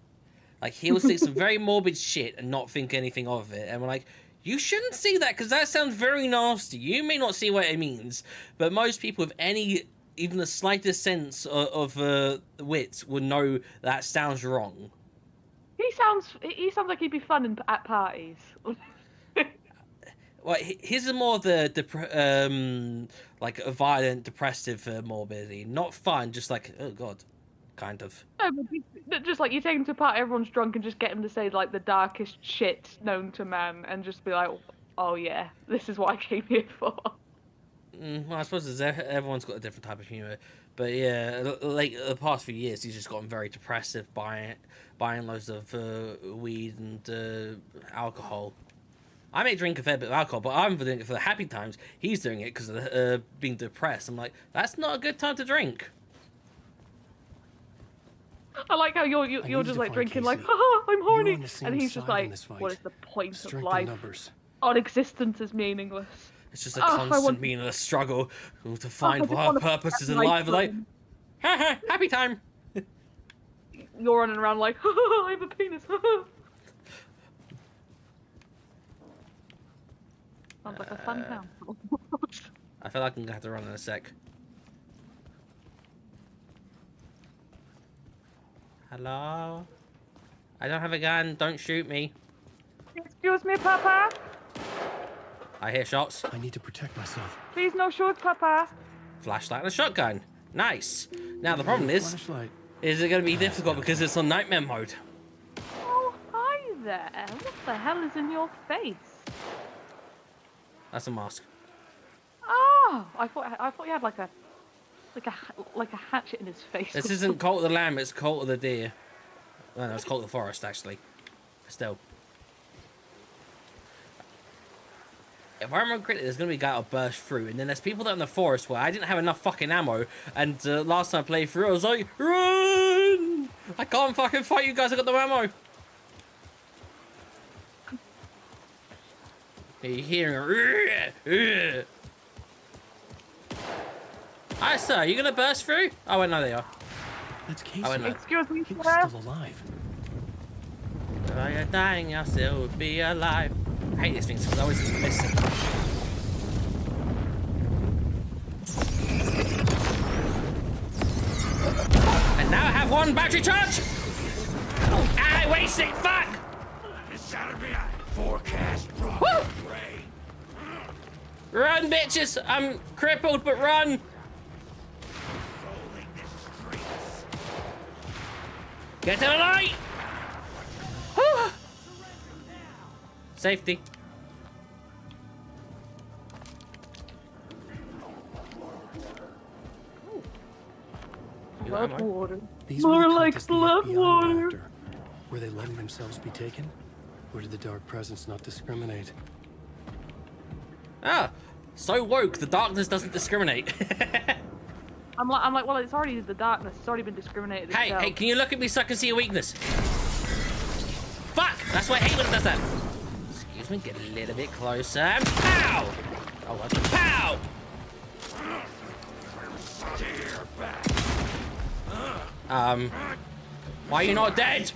Like, he'll see some very morbid shit and not think anything of it, and we're like, you shouldn't see that because that sounds very nasty. You may not see what it means, but most people with even the slightest sense of wit would know that sounds wrong. He sounds like he'd be fun at parties. Well, his is more the like a violent, depressive morbidity, not fun. Just like, oh god, kind of. No, but just like you take him to a party, everyone's drunk, and just get him to say like the darkest shit known to man, and just be like, oh yeah, this is what I came here for. Well, I suppose everyone's got a different type of humor, but yeah, like the past few years, he's just gotten very depressive, buying loads of weed and alcohol. I may drink a fair bit of alcohol, but I'm doing it for the happy times. He's doing it because of being depressed. I'm like, that's not a good time to drink. I like how you're just like drinking like, I'm horny, and he's just like, what is the point of life? Our existence is meaningless. It's just a constant meaningless struggle to find what our purpose is in life. Like, happy time. You're running around like, I have a penis. Sounds like a fun town. I feel like I'm gonna have to run in a sec. Hello? I don't have a gun. Don't shoot me. Excuse me, Papa. I hear shots. I need to protect myself. Please no shoot, Papa. Flashlight and a shotgun. Nice. Now the problem is Flashlight. it going to be difficult because it's on nightmare mode? Oh, hi there. What the hell is in your face? That's a mask. Oh, I thought you had like a hatchet in his face. This isn't Cult of the Lamb, it's Cult of the Deer. Well, no, it's Cult of the Forest, actually. Still. If I remember correctly, there's going to be a guy that'll burst through, and then there's people that are in the forest where I didn't have enough fucking ammo, and last time I played through, I was like, run! I can't fucking fight you guys, I got no ammo! You're hearing Hi, sir, you going to burst through? Oh, wait, no, they are. That's Casey. Oh, wait, no. Excuse me, He was sir. still alive. While you're dying, you'll still be alive. I hate these things because I always miss them. And now I have one battery charge! I wasted it! Fuck! Woo! Run, bitches! I'm crippled, but run! Get to the light! Whew. Safety. You got Blood ammo? water. These More were the like cultists the blood FBI water. went after. Were they letting themselves be taken? Or did the dark presence not discriminate? Ah, so woke. The darkness doesn't discriminate. I'm like, well, it's already the darkness. It's already been discriminated. Hey, itself. hey, can you look at me so I can see your weakness? Fuck! That's why I hate when it does that. Excuse me, get a little bit closer. Pow! Oh, what? Pow! Why are you not dead?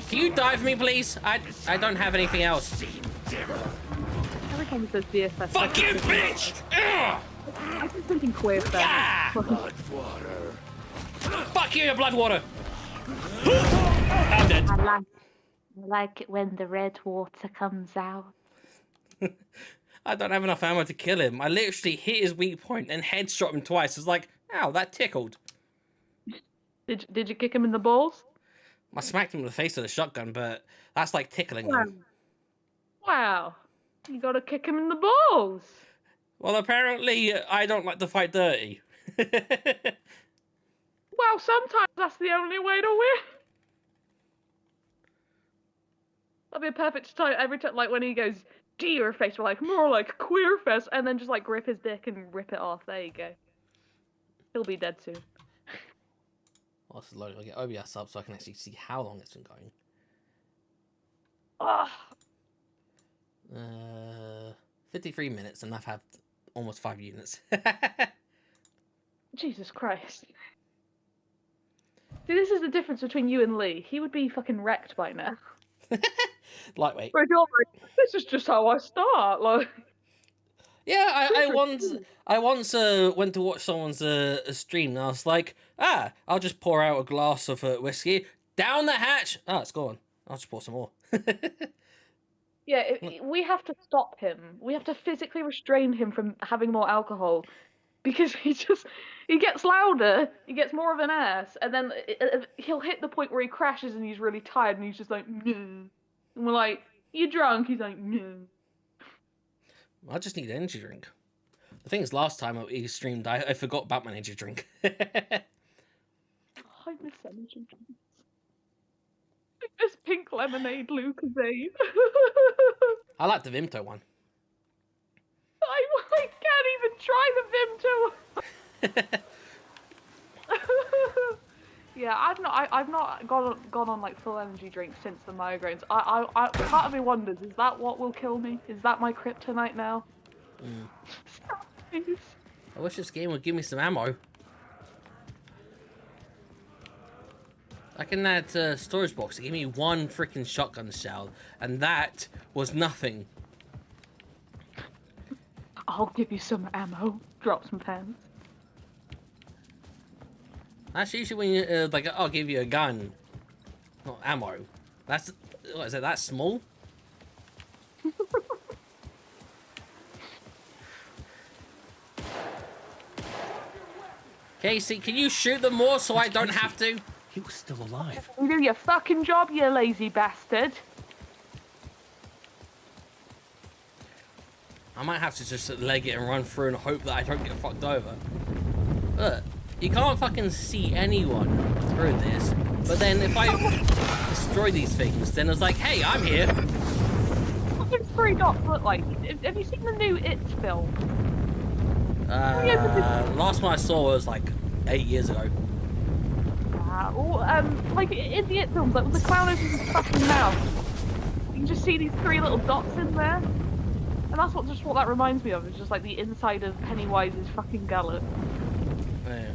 Can you die for me, please? I don't have anything else. Every time he says DFS. Fuck you, bitch! Ugh! I'm just thinking queer stuff. Ah! Fuck you, your blood water! I'm dead. I like it when the red water comes out. I don't have enough ammo to kill him. I literally hit his weak point and headshot him twice. It's like, ow, that tickled. Did you kick him in the balls? I smacked him in the face with a shotgun, but that's like tickling him. Wow. You gotta kick him in the balls. Well, apparently, I don't like to fight dirty. Well, sometimes that's the only way to win. That'd be a perfect time every time, like when he goes, deer face, we're like, more like queer face, and then just like grip his dick and rip it off. There you go. He'll be dead soon. Well, this is loading. I'll get OBS up so I can actually see how long it's been going. Ugh. 53 minutes, and I've had almost 5 units. Jesus Christ. See, this is the difference between you and Lee. He would be fucking wrecked by now. Lightweight. Whereas you're like, this is just how I start. Like, Yeah, I once went to watch someone's stream, and I was like, I'll just pour out a glass of whiskey down the hatch. Ah, it's gone. I'll just pour some more. yeah, we have to stop him. We have to physically restrain him from having more alcohol. Because he gets louder, he gets more of an ass, and then he'll hit the point where he crashes and he's really tired and he's just like, no. And we're like, you drunk? He's like, no. I just need an energy drink. The thing is, last time he streamed, I forgot about my energy drink. I miss energy drinks. I miss pink lemonade Lucozade. I like the Vimto one. I can't even try the Vimto. Yeah, I've not gone on like full energy drinks since the migraines. I part of me wonders, is that what will kill me? Is that my kryptonite now? Stop, please. I wish this game would give me some ammo. Like in that storage box, it gave me one freaking shotgun shell, and that was nothing. I'll give you some ammo. Drop some pens. That's usually when you, like, I'll give you a gun. Not ammo. That's, what is it, that small? Casey, can you shoot them more so I don't have to? He was still alive. You do your fucking job, you lazy bastard. I might have to just leg it and run through and hope that I don't get fucked over. Look, you can't fucking see anyone through this. But then if I destroy these things, then it's like, hey, I'm here. What does 3 dots look like? Have you seen the new It film? Last one I saw was like 8 years ago. Like in the It films, like when the clown opens his fucking mouth, you can just see these 3 little dots in there. And that's what that reminds me of. It's just like the inside of Pennywise's fucking gullet. Yeah.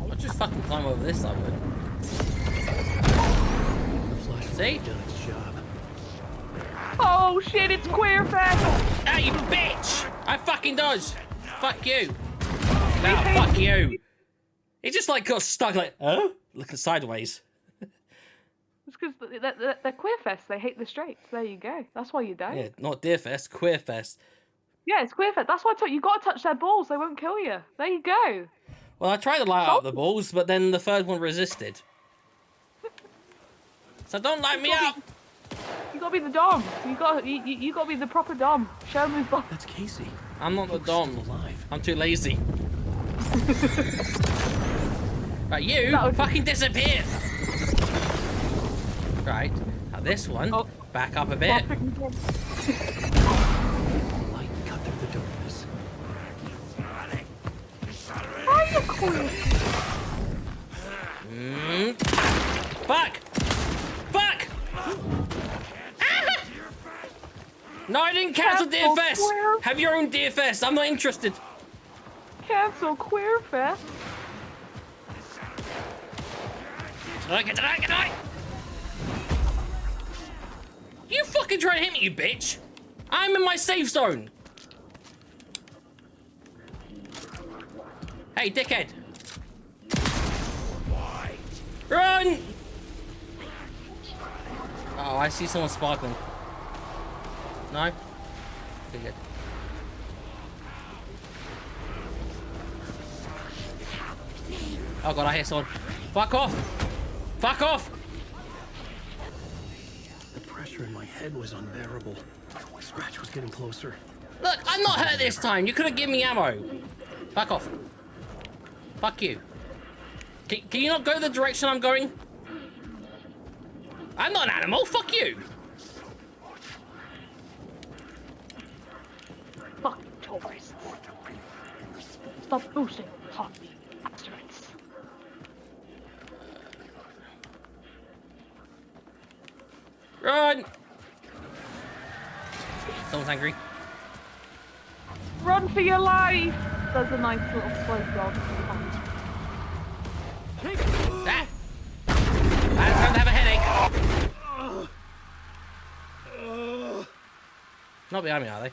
I'll just fucking climb over this side of it. See? Done its job. Oh shit, it's Queer Fest! Ah, you bitch! I fucking does! Fuck you! Now, fuck you! He just like got stuck like, oh? Looking sideways. It's because they're Queer Fest, they hate the straights. There you go. That's why you die. Yeah, not Deer Fest, Queer Fest. Yeah, it's Queer Fest. That's why I told you, you got to touch their balls, they won't kill you. There you go. Well, I tried to light up the balls, but then the third one resisted. So don't light me up! You gotta be the dom. You gotta be the proper dom. Show him his balls. That's Casey. I'm not the dom. Still alive. I'm too lazy. Right, you fucking disappear! Right, now this one, back up a bit. Light cut through the darkness. Fuck! Fuck! Ah! No, I didn't cancel Cancel DFS! Queer. Have your own DFS, I'm not interested. Cancel Queer Fest. Get I? You fucking try to hit me, you bitch! I'm in my safe zone! Hey, dickhead! Run! Oh, I see someone sparkling. No? Okay, good. Oh god, I hit someone. Fuck off! Fuck off! The pressure in my head was unbearable. Scratch was getting closer. Look, I'm not hurt this time. You could have given me ammo. Fuck off. Fuck you. Can you not go the direction I'm going? I'm not an animal. Fuck you. Fuck tourists. Stop boosting hockey bastards. Run. Someone's angry. Run for your life! There's a nice little slow dog. Ah. I'm trying to have a headache. Not behind me, are they?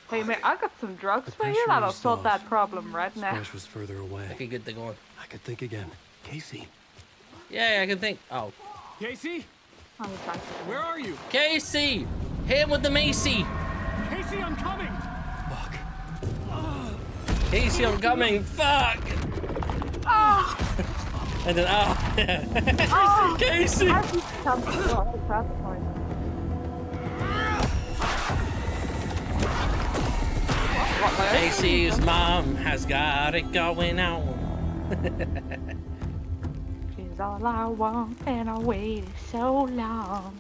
Hey mate, I got some drugs for you pressure that'll is sort off. that problem right now. Scratch was further away. Okay, good. They're going. I could think again. Casey. Yeah, I can think. Oh. Casey? I was like, Where are you? Casey! Hit him with the Macy! Casey, I'm coming! Fuck. Casey, I'm coming! Fuck! oh, And then, oh! oh, Casey! I just come to that's fine. Casey's mom has got it going on. She's all I want, and I waited so long.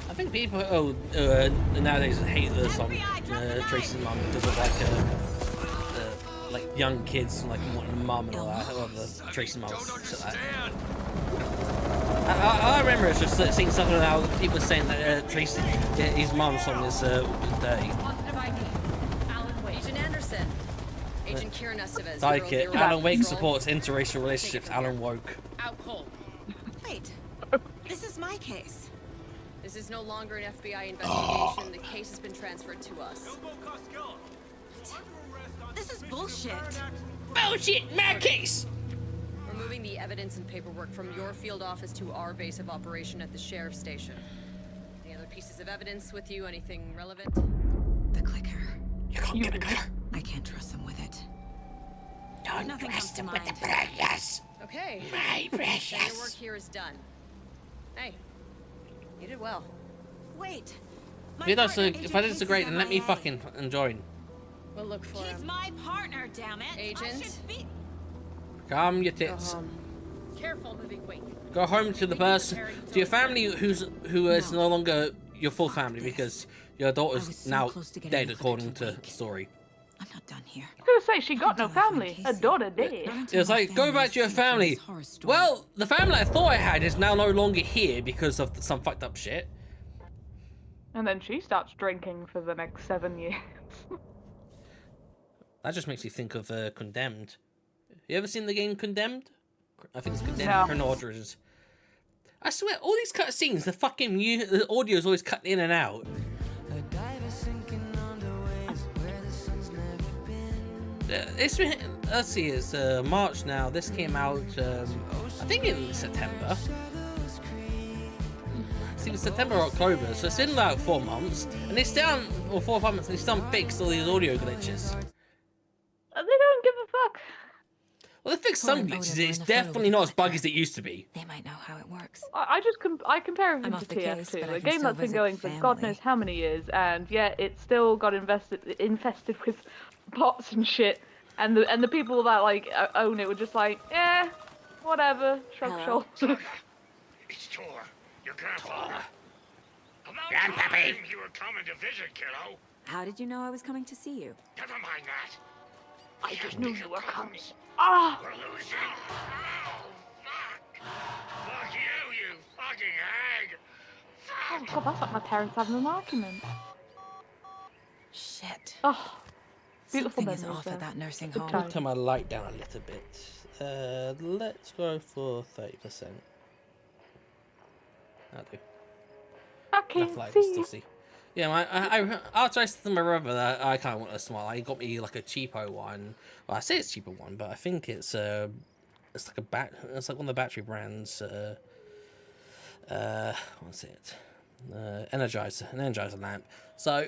I think people nowadays hate the song Tracy's mom because of like young kids like wanting mum and all that. I love the Tracy's mom shit like that. I remember it's just seeing something about people saying that Tracy, his mum's song is dirty. Positive ID. Agent Anderson. Agent Kieran Estevez. Like it. 001 Alan Wake Control. supports interracial relationships. Alan Woke. Out cold. Wait, this is my case. This is no longer an FBI investigation. The case has been transferred. transferred to us. This is bullshit. Bullshit, mad case! We're moving the evidence and paperwork from your field office to our base of operation at the sheriff's station. Any other pieces of evidence with you? Anything relevant? The clicker. You can't get a clicker. I can't trust them with it. Don't Nothing trust comes them to with the mind. precious. Okay. My Then precious. your work here is done. Hey, you did well. Wait. If I disagree, then let me fucking join. We'll look for He's him. my partner, damn it. Agent? Calm your Go tits. home. Careful moving weight. Go home to the person, to your family who is no longer your full family because your daughter's now dead according to the story. I'm not done here. I was gonna say she got no family. Her daughter did. It's like, go back to your family. Well, the family I thought I had is now no longer here because of some fucked up shit. And then she starts drinking for the next 7 years. That just makes me think of Condemned. You ever seen the game Condemned? I think it's Condemned No. Chronologies. I swear, all these cutscenes, the audio is always cut in and out. It's been, let's see, it's March now. This came out, I think in September. It's either September or October, so it's in about 4 months. And it's down, or 4 or 5 months, and it's done fixed all these audio glitches. They don't give a fuck. Well, they fixed some glitches. It's definitely not as buggy as it used to be. They might know how it works. I just I compare everything I'm to off the case, but TF2, I a can game still that's been visit going for God family. knows how many years, and yet it still got infested with bots and shit. And the people that like own it were just like, eh, whatever, shrug Hello? shoulders. It's Tor, your grandfather. About Grandpappy. time you were coming to visit, kiddo. How did you know I was coming to see you? Never mind that. I just knew you were coming. Comes. Ah! We're losing. Oh, fuck. Fuck you fucking hag. Oh Fuck. god, that's like my parents having an argument. Shit. Oh, beautiful Something is memories off there. at that nursing Good home. time. I'll turn my light down a little bit. Let's go for 30%. That'll do. I Enough can't light to still see. see. Yeah, after I said to my brother that I kind of want a small, he got me like a cheapo one. Well, I say it's a cheaper one, but I think it's like it's like one of the battery brands. What's it? An Energizer lamp. So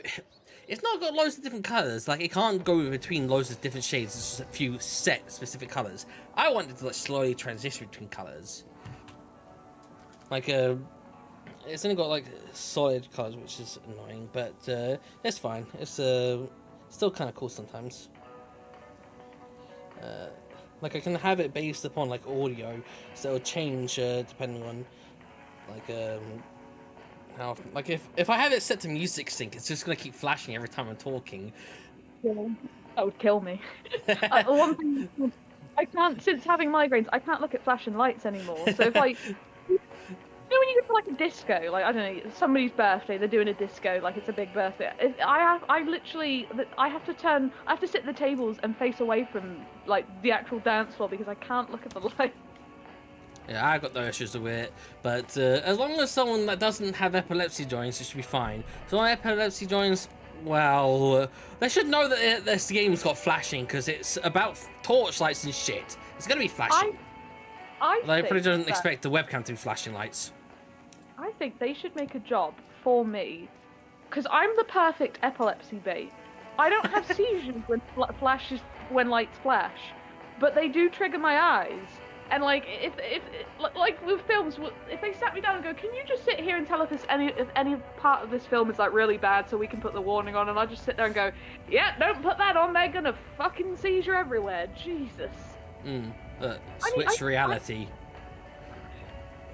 it's not got loads of different colors. Like it can't go between loads of different shades. It's just a few set specific colors. I wanted to like slowly transition between colors. Like it's only got like solid colors, which is annoying, but it's fine. It's still kind of cool sometimes. Like I can have it based upon like audio, so it'll change depending on like how often. Like if I have it set to music sync, it's just gonna keep flashing every time I'm talking. Yeah, that would kill me. One thing, I can't, since having migraines, I can't look at flashing lights anymore. So if like, you know when you go to like a disco, like I don't know, somebody's birthday, they're doing a disco, like it's a big birthday. I have to sit at the tables and face away from like the actual dance floor because I can't look at the light. Yeah, I got no issues with it, but as long as someone that doesn't have epilepsy joints, it should be fine. So on epilepsy joints, well, they should know that this game's got flashing because it's about torchlights and shit. It's gonna be flashing. They probably don't expect the webcam to be flashing lights. I think they should make a job for me, because I'm the perfect epilepsy bait. I don't have seizures when lights flash, but they do trigger my eyes. And like if like with films, if they sat me down and go, can you just sit here and tell us if any part of this film is like really bad so we can put the warning on, and I just sit there and go, yeah, don't put that on, they're gonna fucking seizure everywhere. Jesus. Switch reality.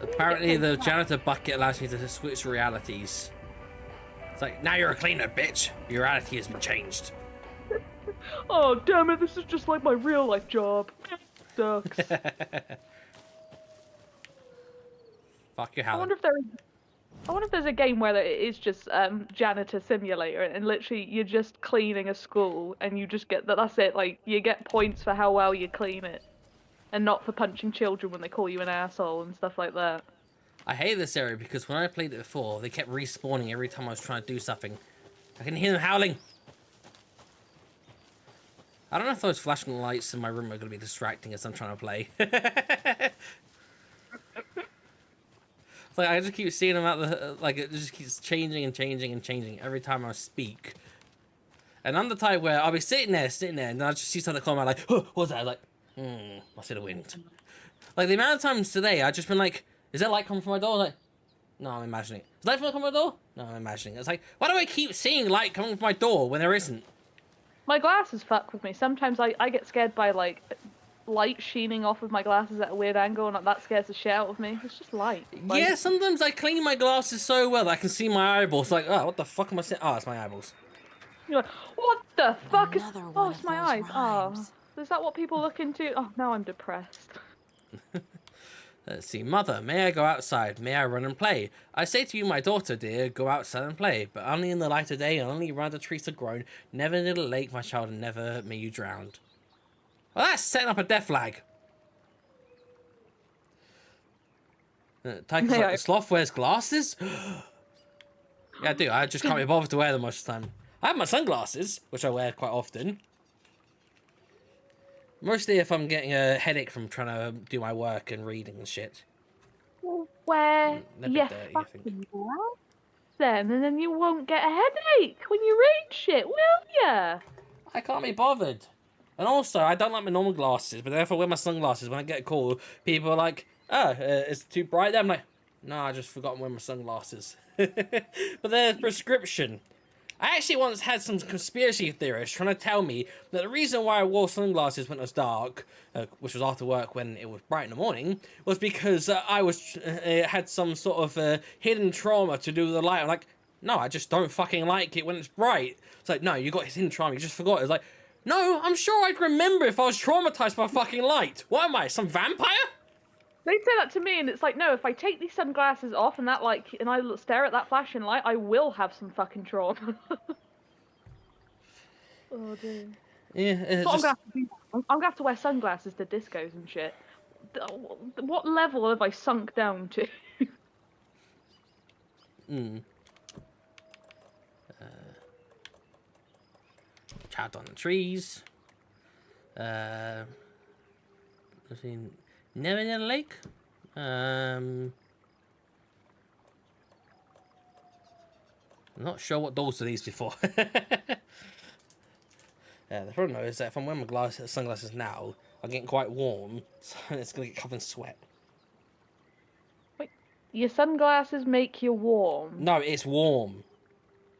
Apparently the janitor bucket allows me to switch realities. It's like, now you're a cleaner, bitch. Your reality has been changed. Oh damn it, this is just like my real life job. Sucks. Fuck your I Helen. wonder if there's a game where it is just janitor simulator, and literally you're just cleaning a school and you just get that's it, like you get points for how well you clean it and not for punching children when they call you an asshole and stuff like that. I hate this area because when I played it before, they kept respawning every time I was trying to do something. I can hear them howling. I don't know if those flashing lights in my room are going to be distracting as I'm trying to play. It's like I just keep seeing them at the like it just keeps changing and changing and changing every time I speak. And I'm the type where I'll be sitting there, and then I just see something come out like, oh, what's that? Like, must be the wind. Like the amount of times today I've just been like, is there light coming from my door? Like, no, I'm imagining it. Is light coming from my door? No, I'm imagining it. It's like, why do I keep seeing light coming from my door when there isn't? My glasses fuck with me. Sometimes I get scared by like light sheening off of my glasses at a weird angle, and that scares the shit out of me. It's just light. Like, yeah, sometimes I clean my glasses so well that I can see my eyeballs. Like, oh, what the fuck am I seeing? Oh, it's my eyeballs. you're like, what the fuck is? Another Oh, one it's of my those eyes. rhymes. Oh, is that what people look into? Oh, now I'm depressed. Let's see. Mother, may I go outside? May I run and play? I say to you, my daughter, dear, go outside and play, but only in the light of day, and only round the trees are grown. Never near the lake, my child, and never may you drown. Well, that's setting up a death flag. Tyker's like, the sloth wears glasses? Yeah, I do. I just can't be bothered to wear them most of the time. I have my sunglasses, which I wear quite often. Mostly if I'm getting a headache from trying to do my work and reading and shit. Well, wear your fucking glasses then, and then you won't get a headache when you read shit, will ya? I can't be bothered. And also, I don't like my normal glasses, but then if I wear my sunglasses, when I get a call, people are like, oh, it's too bright there. I'm like, no, I just forgot to wear my sunglasses. But they're prescription. I actually once had some conspiracy theorists trying to tell me that the reason why I wore sunglasses when it was dark, which was after work when it was bright in the morning, was because I had some sort of hidden trauma to do with the light. I'm like, no, I just don't fucking like it when it's bright. It's like, no, you got hidden trauma, you just forgot. It's like, no, I'm sure I'd remember if I was traumatized by fucking light. What am I, some vampire? They say that to me, and it's like, no, if I take these sunglasses off and that like, and I stare at that flashing light, I will have some fucking trauma. Oh dear. Yeah, I'm gonna have to wear sunglasses to discos and shit. What level have I sunk down to? Chat on the trees. I mean, never in a lake. I'm not sure what doors are these before. The problem though is that if I'm wearing my sunglasses now, I'm getting quite warm, so it's gonna get covered in sweat. Wait, your sunglasses make you warm? No, it's warm.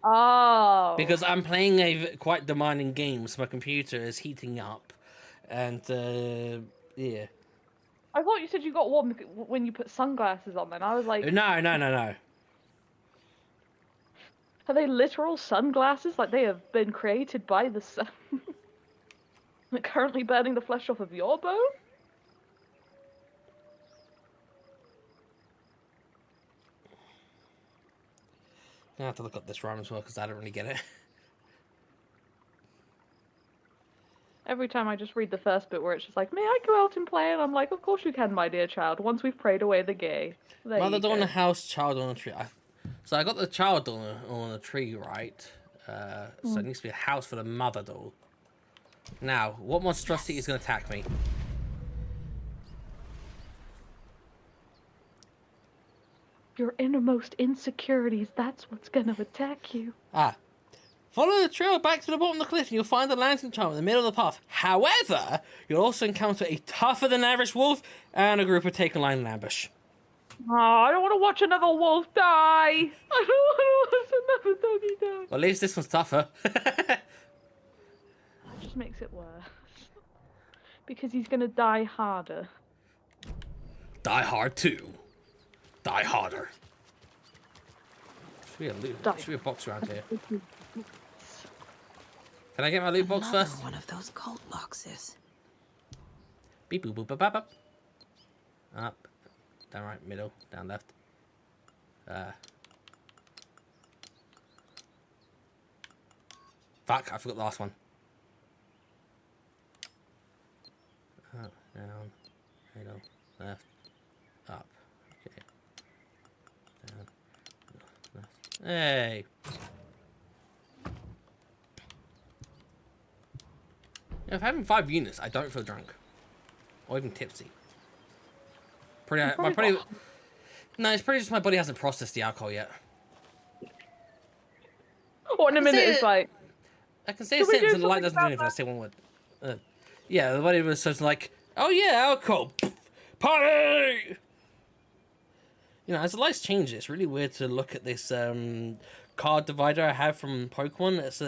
Oh. Because I'm playing a quite demanding game, so my computer is heating up, and yeah. I thought you said you got warm when you put sunglasses on. Then I was like, No. Are they literal sunglasses? Like they have been created by the sun? They're currently burning the flesh off of your bone? I have to look up this rhyme as well because I don't really get it. Every time I just read the first bit where it's just like, may I go out and play? And I'm like, of course you can, my dear child, once we've prayed away the gay. Mother door on the house, child on a tree. So I got the child on a tree, right? So it needs to be a house for the mother doll. Now, what monstrosity is going to attack me? Your innermost insecurities, that's what's going to attack you. Follow the trail back to the bottom of the cliff and you'll find the lantern charm in the middle of the path. However, you'll also encounter a tougher than average wolf and a group of taken line in ambush. Oh, I don't want to watch another wolf die. I don't want to watch another doggy die. Well, at least this one's tougher. That just makes it worse. Because he's going to die harder. Die hard too. Die harder. Should be a box around here. Can I get my loot box first? One of those cult boxes. Beep boop boop bop bop. Up. Down right, middle, down left. Fuck, I forgot the last one. Up, down, middle, left, up. Okay. Down, left. Hey! If having 5 units, I don't feel drunk. Or even tipsy. No, it's pretty just my body hasn't processed the alcohol yet. What in a minute it's like... I can say a sentence and the light doesn't do anything if I say one word. Yeah, the body was just like, oh yeah, alcohol. Party! You know, as the lights change, it's really weird to look at this card divider I have from Pokemon. It's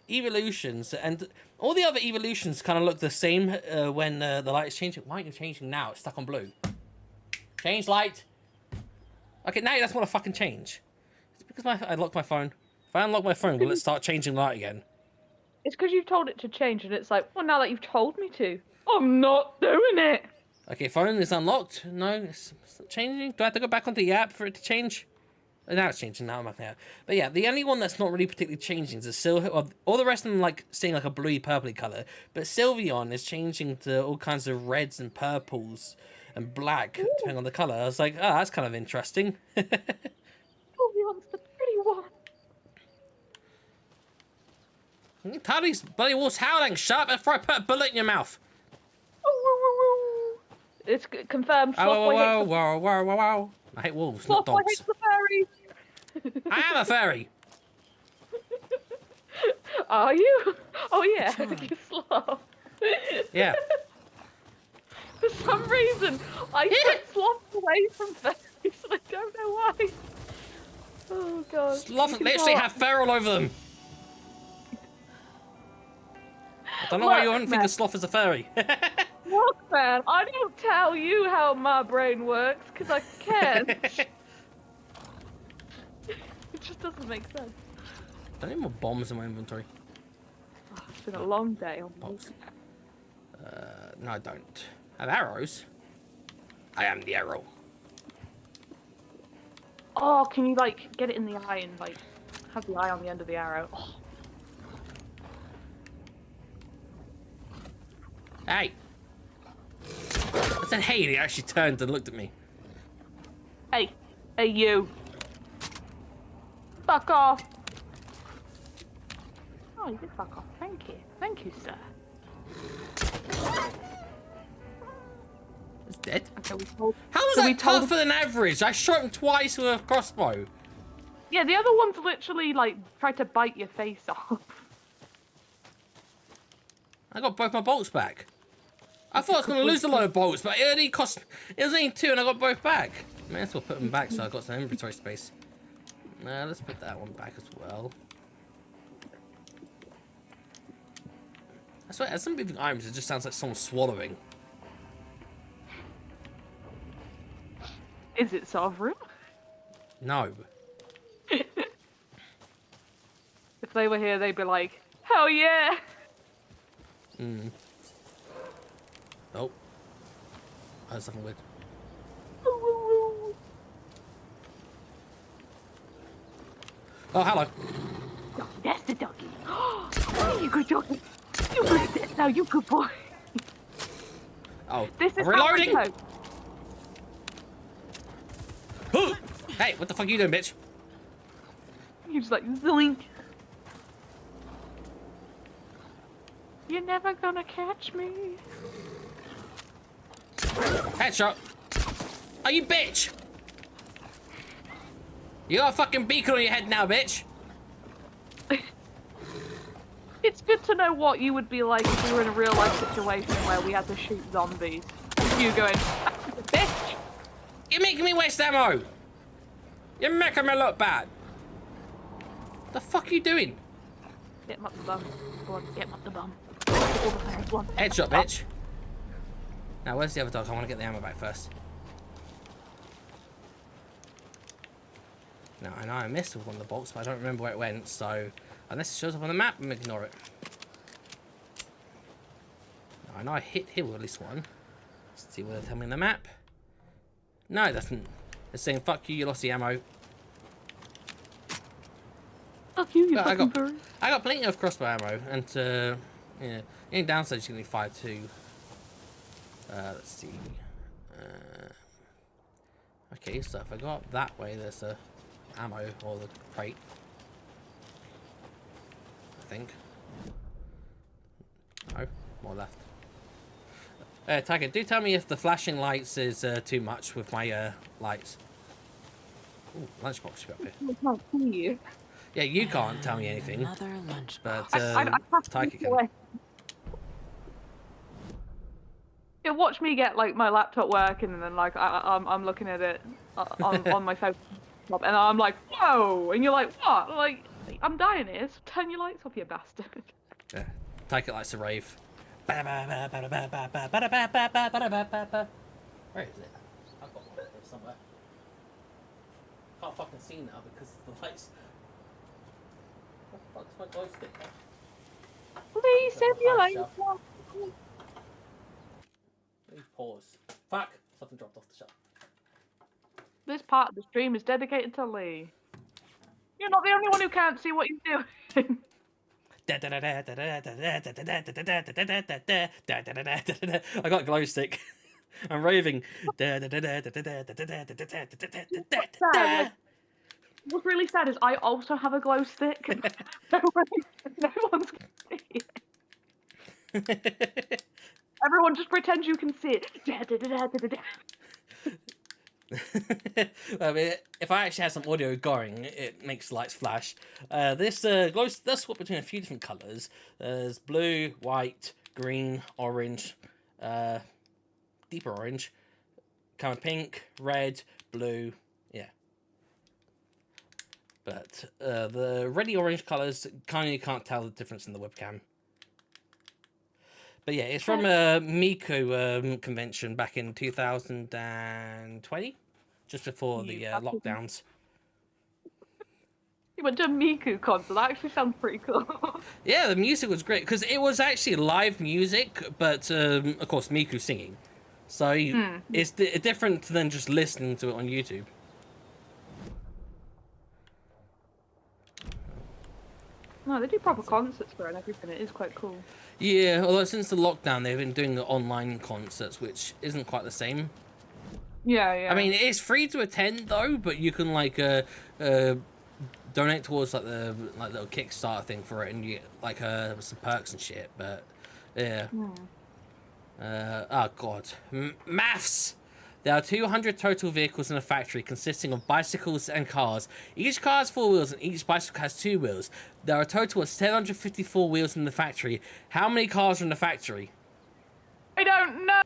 evolutions, and all the other evolutions kind of look the same when the light is changing. Why aren't you changing now? It's stuck on blue. Change light. Okay, now that's what I fucking change. It's because I locked my phone. If I unlock my phone, will it start changing light again? It's because you've told it to change, and it's like, well, now that you've told me to, I'm not doing it. Okay, phone is unlocked. No, it's not changing. Do I have to go back onto the app for it to change? Now it's changing. Now I'm back there. But yeah, the only one that's not really particularly changing is Sylveon. All the rest of them like seeing like a bluey purpley color, but Sylveon is changing to all kinds of reds and purples and black depending on the color. I was like, oh, that's kind of interesting. Sylveon's the pretty one. Taddy's bloody wolf's howling. Shut up before I put a bullet in your mouth. It's confirmed. Whoa. I hate wolves, not dogs. I hate the fairies. I am a fairy. Are you? Oh yeah, you sloth. Yeah. For some reason, I put sloths away from fairies, and I don't know why. Oh god. Sloths literally have fur all over them. I don't know why you wouldn't think a sloth is a furry. Look, man, I don't tell you how my brain works, because I can't. It just doesn't make sense. I need more bombs in my inventory. Oh, it's been a long day. No, I don't. I have arrows. I am the arrow. Oh, can you, like, get it in the eye and, like, have the eye on the end of the arrow? Oh. Hey! I said hey, and he actually turned and looked at me. Hey. Hey, you. Fuck off. Oh, you did fuck off. Thank you. Thank you, sir. It's dead. Okay, how is that tougher than average? I shot him twice with a crossbow. Yeah, the other one's literally, like, tried to bite your face off. I got both my bolts back. I thought I was going to lose a lot of bolts, but it was only 2 and I got both back. I may as well put them back so I got some inventory space. Let's put that one back as well. I swear, as some moving items, it just sounds like someone swallowing. Is it sovereign? No. If they were here, they'd be like, hell yeah! Hmm. Oh. That's something weird. Oh, hello. Oh, that's the doggy. Oh, you good doggy. You good at this now, you good boy. Oh, this is reloading! Hey, what the fuck are you doing, bitch? You're just like, zoink. You're never gonna catch me. Headshot. Oh, you bitch! You got a fucking beacon on your head now, bitch. It's good to know what you would be like if you were in a real life situation where we had to shoot zombies. You going, bitch! You're making me waste ammo! You're making me look bad! The fuck are you doing? Get him up the bum. Go on, get him up the bum. Headshot, bitch. Now, where's the other dog? I want to get the ammo back first. Now, I know I missed with one of the bolts, but I don't remember where it went, so unless it shows up on the map, I'm gonna ignore it. Now, I know I hit here with at least one. Let's see what they tell me on the map. No, it doesn't. It's saying, fuck you, you lost the ammo. Fuck you, you fucking furry. I got plenty of crossbow ammo, and yeah, in downside, you can only fire 2. Let's see. Okay, so if I go up that way, there's a ammo or the crate. I think. No. More left. Tiger, do tell me if the flashing lights is too much with my lights. Ooh, lunchbox should be up here. I can't see you. Yeah, you can't tell me anything. Another lunch. But I can't Tiger see can. away. Yeah, watch me get like my laptop working, and then like I'm looking at it on my phone, and I'm like, whoa, and you're like, what? Like, I'm dying here. So turn your lights off, you bastard. Yeah. Tiger likes to rave. Where is it? I've got one there somewhere. Can't fucking see now because of the lights. What the fuck's my glow stick? Please save your lights. Please pause. Fuck! Something dropped off the shelf. This part of the stream is dedicated to Lee. You're not the only one who can't see what you're doing. I got a glow stick. I'm raving. What's really sad is I also have a glow stick. No one's gonna see it. Everyone just pretends you can see it. I mean, if I actually had some audio going, it makes lights flash. This glow, let's swap between a few different colors. There's blue, white, green, orange, deeper orange, kind of pink, red, blue, yeah. But the reddy orange colors kind of can't tell the difference in the webcam. But yeah, it's from a Miku convention back in 2020, just before the lockdowns. You went to a Miku concert. That actually sounds pretty cool. Yeah, the music was great because it was actually live music, but of course Miku singing. So it's different than just listening to it on YouTube. No, they do proper concerts for it and everything. It is quite cool. Yeah, although since the lockdown, they've been doing the online concerts, which isn't quite the same. Yeah, yeah. I mean, it is free to attend though, but you can like donate towards like the little Kickstarter thing for it, and you get like some perks and shit. But yeah. Oh god, maths. There are 200 total vehicles in the factory consisting of bicycles and cars. Each car has 4 wheels and each bicycle has 2 wheels. There are a total of 754 wheels in the factory. How many cars are in the factory? I don't know.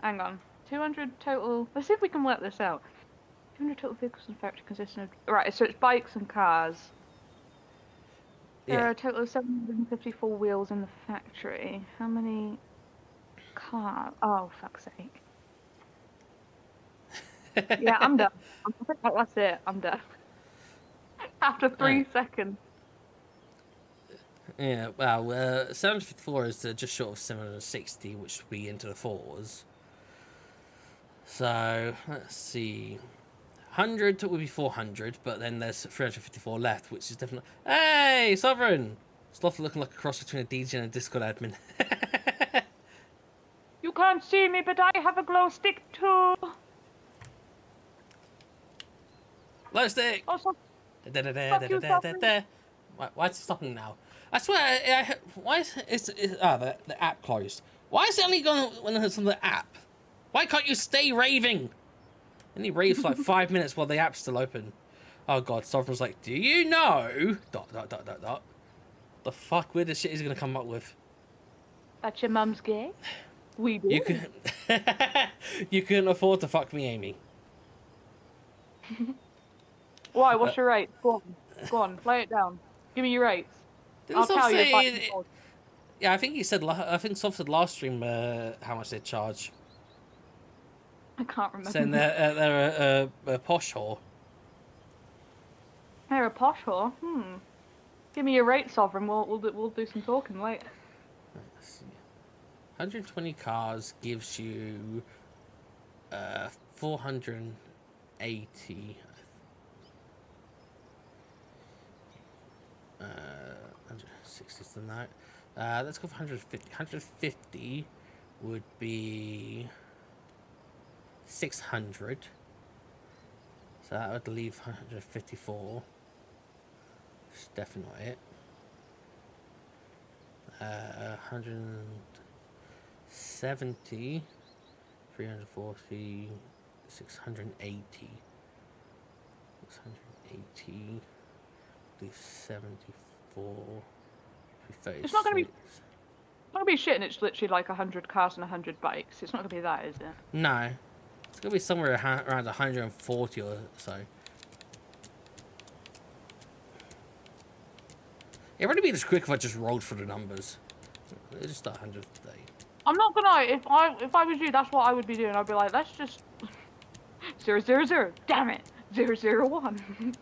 Hang on. 200 total. Let's see if we can work this out. 200 total vehicles in the factory consisting of... Right, so it's bikes and cars. There are a total of 754 wheels in the factory. How many cars? Oh, fuck's sake. Yeah, I'm done. That's it. I'm done. After 3 seconds. Yeah, well, 754 is just short of 760, which would be into the 4s. So, let's see. 100 would be 400, but then there's 354 left, which is definitely... Hey, Sovereign! Sloth looking like a cross between a DJ and a Discord admin. You can't see me, but I have a glow stick too. Glow stick! Also, Why is it stopping now? I swear, why is the app closed? Why is it only going when it's on the app? Why can't you stay raving? And he raves for like 5 minutes while the app's still open. Oh god, Sovereign's like, do you know? ... The fuck weird shit is gonna come up with? that your mum's gay? We do. You can you couldn't afford to fuck me, Aimee. Why? What's your rate? Go on, lay it down. Give me your rates. I'll tell you. Yeah, I think he said. I think Soft said last stream how much they charge. I can't remember. Saying they're a posh whore. They're a posh whore. Give me your rate, Sovereign. We'll do some talking later. Let's see. 120 cars gives you 480. 160 than that. Let's go for 150. 150 would be 600. So that would leave 154. It's definitely not it. 100. 70, 340, 680, 680, leave 74, It's not going to be shit, and it's literally like 100 cars and 100 bikes. It's not going to be that, is it? No. It's going to be somewhere around 140 or so. It would be just quick if I just rolled for the numbers. It's just 130. I'm not gonna. If I was you, that's what I would be doing. I'd be like, let's just 000. Damn it, 001.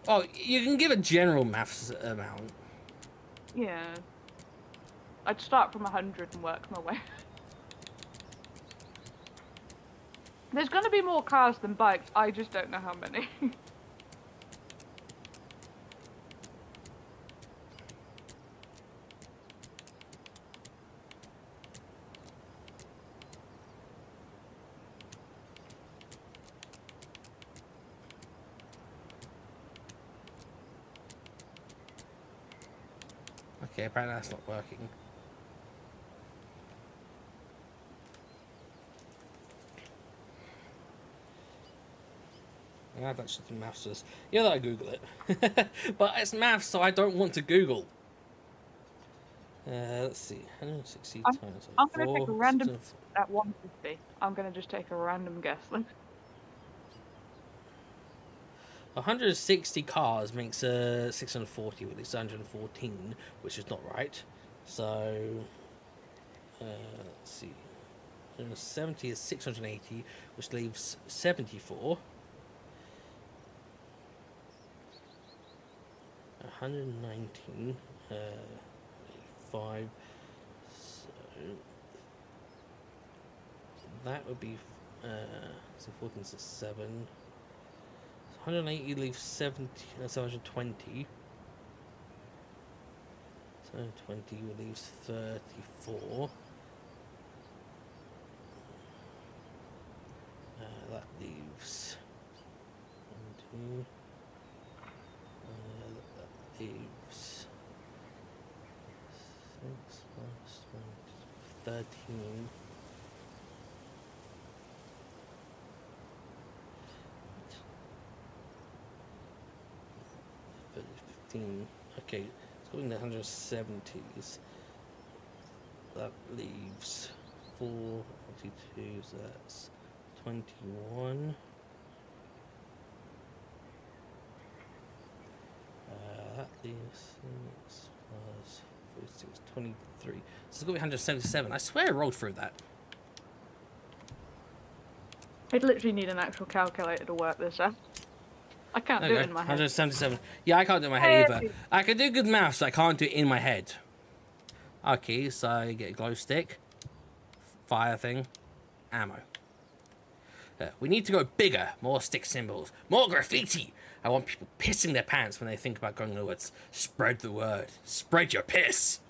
Oh, you can give a general maths amount. Yeah. I'd start from 100 and work my way. There's gonna be more cars than bikes. I just don't know how many. Okay, apparently that's not working. Yeah, that's just maths. Yeah, that I Google it. But it's maths, so I don't want to Google. Let's see. 160 times I'm going to take a 4, random at 150. I'm going to just take a random guess. 160 cars makes 640, with it's 114, which is not right. So, let's see. 70 is 680, which leaves 74. 119, 5. So that would be so 14 is 7. 180 leaves 720. 720 leaves 34. That leaves 1, 2. That leaves 6 plus 13. 15. Okay, let's go in the 170s. That leaves 4, 42, so that's 21. That leaves 6 plus 46, 23. So it's going to be 177. I swear I rolled through that. I'd literally need an actual calculator to work this out. I can't do it in my head. 177. Yeah, I can't do it in my head either. I can do good maths, I can't do it in my head. Okay, so I get a glow stick, fire thing, ammo. We need to go bigger, more stick symbols, more graffiti. I want people pissing their pants when they think about going to the woods. Spread the word. Spread your piss.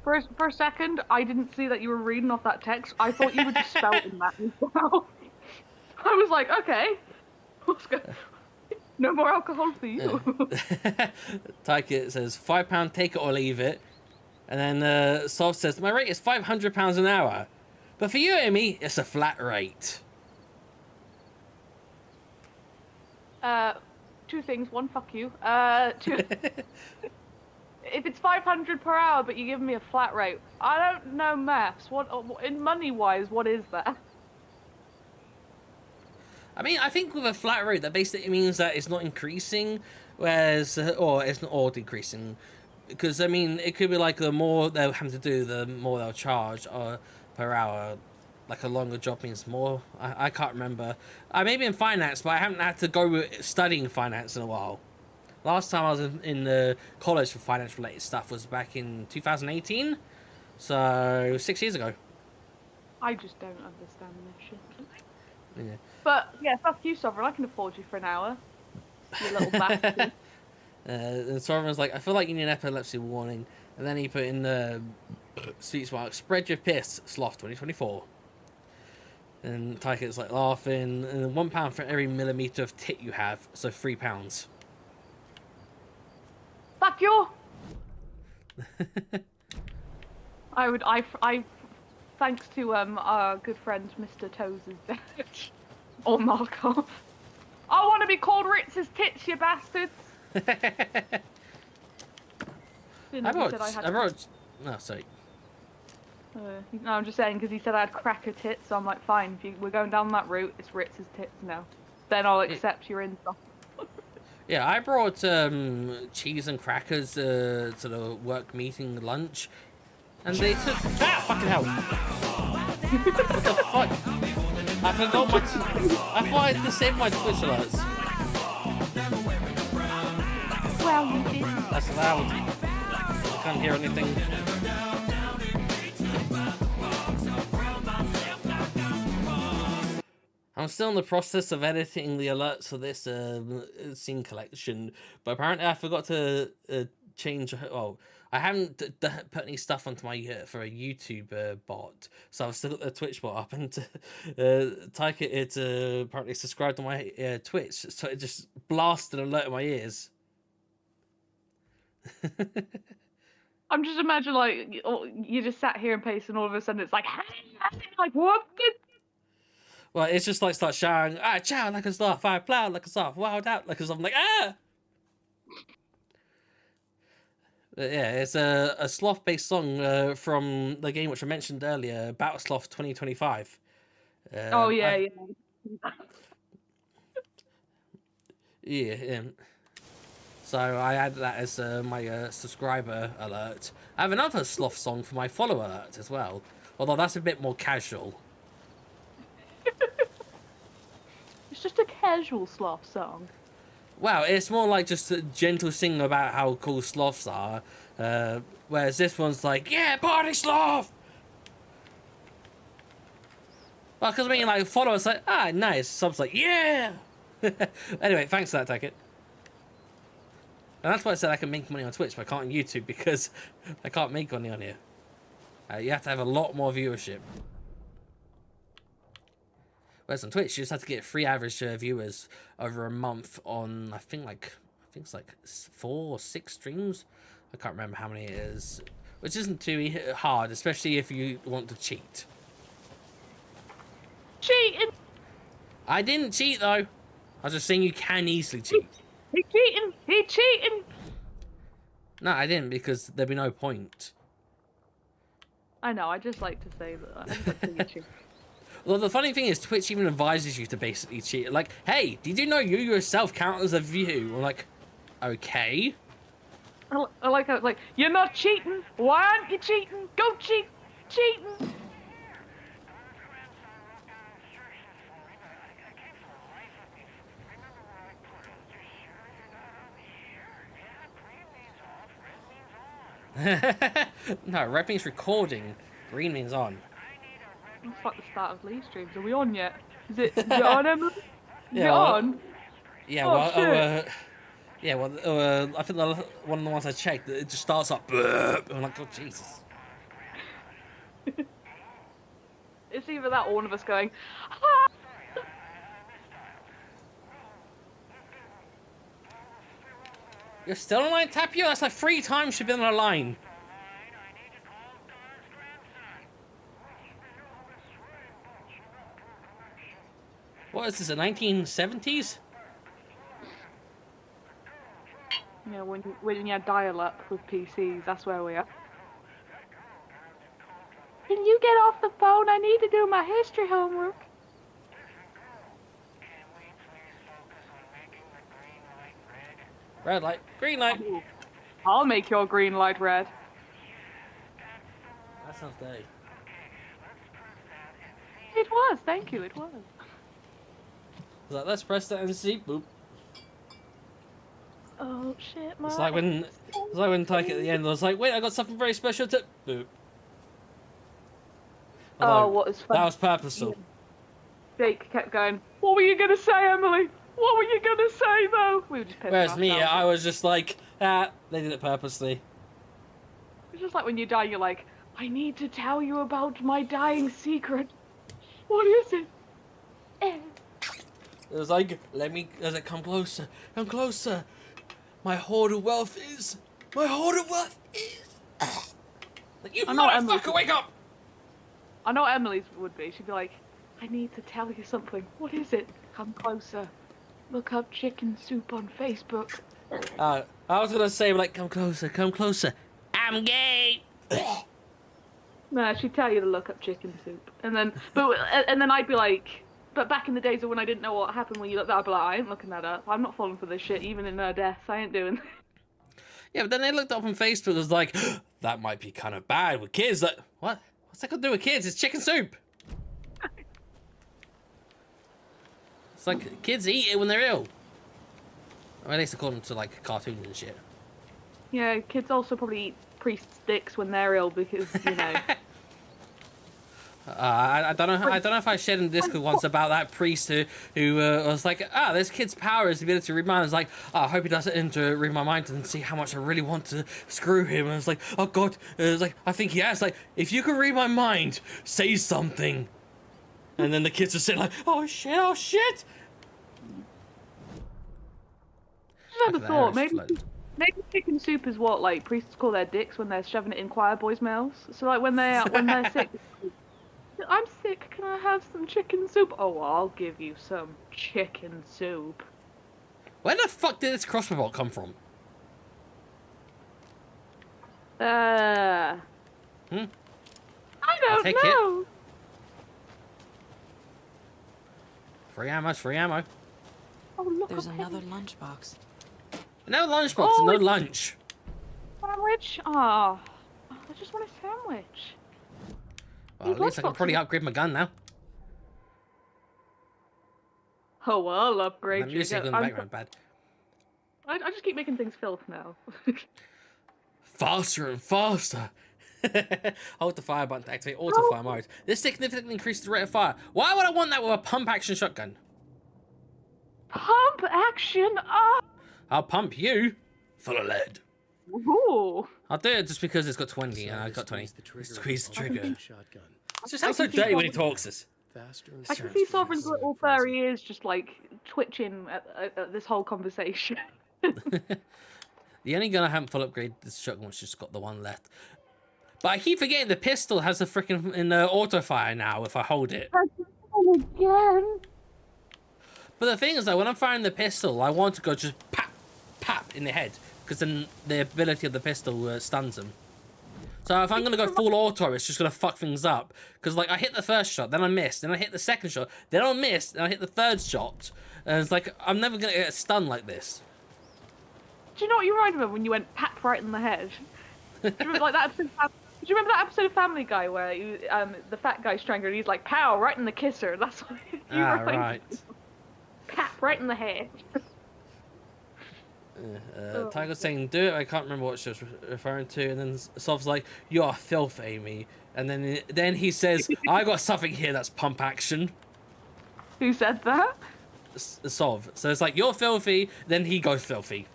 For a second, I didn't see that you were reading off that text. I thought you were just spelling that as well. I was like, okay. No more alcohol for you. Tyke says, £5, take it or leave it. And then Soft says, my rate is £500 an hour. But for you, Aimee, it's a flat rate. Two things. One, fuck you. Two, if it's 500 per hour, but you're giving me a flat rate, I don't know maths. What in money-wise, what is that? I mean, I think with a flat rate, that basically means that it's not increasing, whereas, or it's not all decreasing. Because, I mean, it could be like the more they'll have to do, the more they'll charge per hour. Like a longer job means more. I can't remember. I may be in finance, but I haven't had to go studying finance in a while. Last time I was in the college for finance-related stuff was back in 2018. So, 6 years ago. I just don't understand this shit. Yeah. But, yeah, fuck you, Sovereign. I can afford you for an hour. You little bastard. And Sovereign's like, I feel like you need an epilepsy warning. And then he put in the speech mark, spread your piss, Sloth 2024. And Tyke's like laughing. And £1 for every millimeter of tit you have, so £3. Fuck you! thanks to our good friend Mr. Toes is dead. Or Markov. I want to be called Ritz's tits, you bastards. I wrote. No, sorry. No, I'm just saying because he said I had cracker tits, so I'm like, fine. If we're going down that route, it's Ritz's tits now. Then I'll accept your insult. Yeah, I brought cheese and crackers to the work meeting lunch, and they took fucking hell. What the fuck? I forgot my. I thought I disabled my Twitch alerts. Well, you did. That's loud. I can't hear anything. I'm still in the process of editing the alerts for this scene collection, but apparently I forgot to change. Oh, I haven't put any stuff onto my for a YouTube bot, so I've still got the Twitch bot up, and Taika it apparently subscribed to my Twitch, so it just blasted an alert in my ears. I'm just imagining like you just sat here and paced, and all of a sudden it's like, hey, like what? Well, it's just like start shouting, chow like a sloth, I plow like a sloth, wild out like a sloth. I'm like, But yeah, it's a sloth-based song from the game which I mentioned earlier, Battle Sloth 2025. Oh yeah, yeah. So I added that as my subscriber alert. I have another sloth song for my follower alert as well, although that's a bit more casual. It's just a casual sloth song. Wow, it's more like just a gentle sing about how cool sloths are, whereas this one's like, yeah, party sloth! Well, because I mean, like, followers like, nice. Subs like, yeah! Anyway, thanks for that, Tackett. And that's why I said I can make money on Twitch, but I can't on YouTube, because I can't make money on here. You have to have a lot more viewership. Whereas on Twitch, you just have to get 3 average viewers over a month on, I think it's like 4 or 6 streams. I can't remember how many it is, which isn't too hard, especially if you want to cheat. Cheating! I didn't cheat though. I was just saying you can easily cheat. He cheating! He cheating! No, I didn't, because there'd be no point. I know. I just like to say that. I just like to say you cheat. Well, the funny thing is, Twitch even advises you to basically cheat. Like, hey, did you know you yourself count as a view? I'm like, okay. I like how it's like, you're not cheating. Why aren't you cheating? Go cheat. Cheating. No, red means recording. Green means on. It's like the start of Lee streams. Are we on yet? Is it on, Emily? Is Yeah, it well, on? Yeah, I think one of the ones I checked, it just starts up. Burp. I'm like, oh Jesus. It's either that or one of us going, ah! You're still online, Tapio? That's like 3 times you've been on a line. What is this, the 1970s? Yeah, when you had dial-up with PCs, that's where we are. Can you get off the phone? I need to do my history homework. Red light, green light. I'll make your green light red. That sounds dirty. It was, thank you, it was. It's like, let's press that and see. Boop. Oh shit, my... It's like when Tyke at the end was like, wait, I got something very special to... Boop. Although, what was funny? that was purposeful. Jake kept going, what were you going to say, Emily? What were you going to say, though? We were just pissing Whereas me, ourselves. I was just like, they did it purposely. It's just like when you die, you're like, I need to tell you about my dying secret. What is it? It was like, come closer, come closer. My hoard of wealth is, like, you motherfucker, wake up! I know Emily's would be. She'd be like, I need to tell you something. What is it? Come closer. Look up chicken soup on Facebook. I was gonna say like, come closer, come closer. I'm gay. No, she'd tell you to look up chicken soup, and then I'd be like, but back in the days of when I didn't know what happened when you looked that, I'd be like, I ain't looking that up. I'm not falling for this shit, even in her death. I ain't doing. Yeah, but then they looked up on Facebook. It was like, that might be kind of bad with kids. Like, what? What's that got to do with kids? It's chicken soup. It's like kids eat it when they're ill. I mean, at least according to like cartoons and shit. Yeah, kids also probably eat priest's dicks when they're ill because you know. I don't know if I shared in Discord once about that priest who was like, this kid's power is the ability to read minds. Like, I hope he doesn't enter read my mind and see how much I really want to screw him. And it's like, oh god, it's like I think he has. Like, if you can read my mind, say something. And then the kids are sitting like, oh shit, oh shit. I just had a thought. Maybe chicken soup is what like priests call their dicks when they're shoving it in choir boys' mouths. So like when they're sick. I'm sick, can I have some chicken soup? Oh, I'll give you some chicken soup. Where the fuck did this crossbow bolt come from? I don't take know. It. Free ammo, free ammo. Oh, look, there's another lunchbox. No lunchbox, no lunch. Sandwich? Oh, I just want a sandwich. Well, at least I can probably upgrade my gun now. Oh, well, I'll upgrade That you. music in the background bad. I just keep making things filth now. Faster and faster. Hold the fire button to activate auto-fire mode. This significantly increases the rate of fire. Why would I want that with a pump-action shotgun? Pump action? I'll pump you full of lead. Ooh. I'll do it just because it's got 20 and I got 20. Squeeze the trigger. Shotgun. It just sounds so dirty when he talks this. Faster I can see Sovereign's little furry ears just like twitching at this whole conversation. The only gun I haven't full upgraded this shotgun, which just got the one left. But I keep forgetting the pistol has a freaking auto fire now if I hold it. Again. But the thing is though, when I'm firing the pistol, I want to go just pap, pap in the head. Because then the ability of the pistol stuns them. So if I'm going to go full auto, it's just going to fuck things up. Because like I hit the first shot, then I missed, then I hit the second shot, then I missed, then I hit the third shot. And it's like, I'm never going to get stunned like this. Do you know what you reminded me of when you went pat right in the head? Do you remember like that episode? Do you remember that episode of Family Guy where you, the fat guy strangled, he's like, pow, right in the kisser. That's what you right. Pat right in the head. Tiger's saying, do it. I can't remember what she was referring to. And then Sov's like, you're filth, Aimee. And then he says, I got something here that's pump action. Who said that? Sov. So it's like, you're filthy. Then he goes filthy.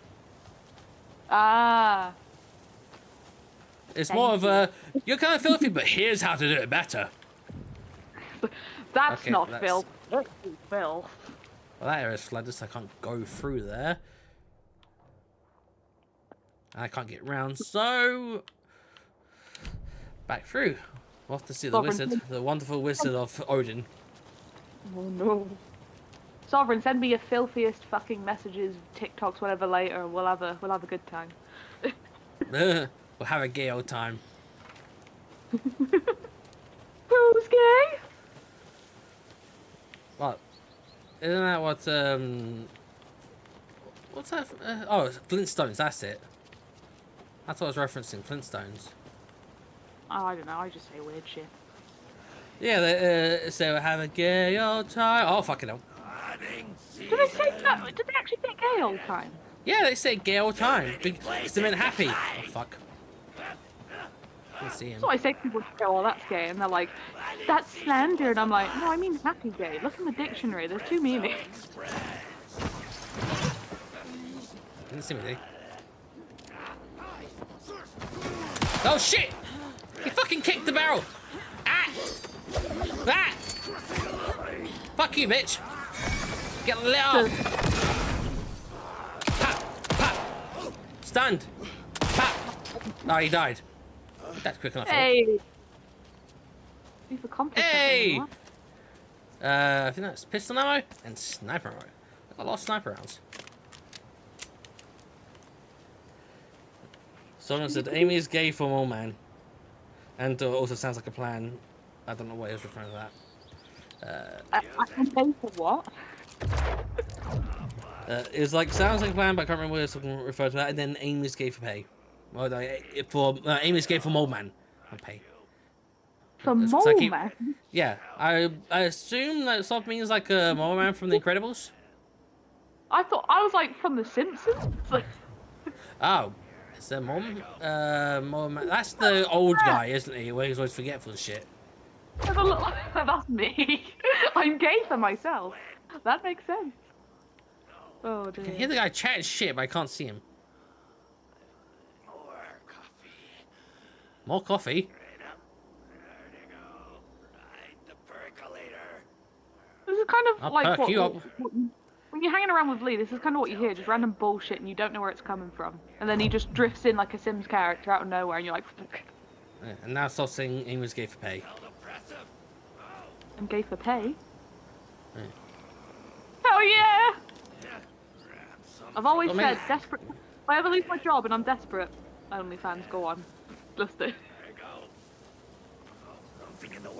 Ah. It's more of a, you're kind of filthy, but here's how to do it better. That's not filth. That's filth. Well, that area's flooded, so I can't go through there. I can't get round, so back through. We'll have to see the wizard, the wonderful wizard of Odin. Oh no. Sovereign, send me your filthiest fucking messages, TikToks, whatever later, and we'll have a good time. We'll have a gay old time. Who's gay? What? Isn't that what, what's that? Oh, Flintstones, that's it. That's what I was referencing, Flintstones. Oh, I don't know, I just say weird shit. Yeah, they say we'll have a gay old time. Oh, fucking hell. Did they say that? Did they actually say gay all the time? Yeah, they say gay all the time. Because they meant happy. Oh, fuck. Let's see him. So I say people go, oh, that's gay, and they're like, that's slander, and I'm like, no, I mean happy gay. Look in the dictionary, there's two meanings. Didn't see me, oh shit! He fucking kicked the barrel! Ah! Ah! Fuck you, bitch! Get lit up! Pap! Pap! Stunned! Pap! Oh, he died. That's quick enough. Hey! Super complex. Hey! I think that's pistol ammo and sniper ammo. I got a lot of sniper rounds. Someone said Aimee is gay for mole man. And also sounds like a plan. I don't know what he was referring to that. I'm gay for what? It was like, sounds like a plan, but I can't remember what it was referred to that. And then Aimee is gay for pay. Well, no, Aimee is gay for mole man. And pay. For mole man? Yeah, I assume that sort of means like a mole man from The Incredibles. I was like from The Simpsons. Like... Oh, is there mole man? That's the old guy, isn't he? Where he's always forgetful and shit. That's me. I'm gay for myself. That makes sense. Oh dear. I can hear the guy chatting shit, but I can't see him. More coffee? This is kind of I'll like perk you up. When you're hanging around with Lee, this is kind of what you hear, just random bullshit and you don't know where it's coming from. And then he just drifts in like a Sims character out of nowhere and you're like... Yeah, and now stop saying Amy's gay for pay. I'm gay for pay? Yeah. Hell yeah! I've always said, desperate... If I ever lose my job and I'm desperate, OnlyFans, go on. Let's do it.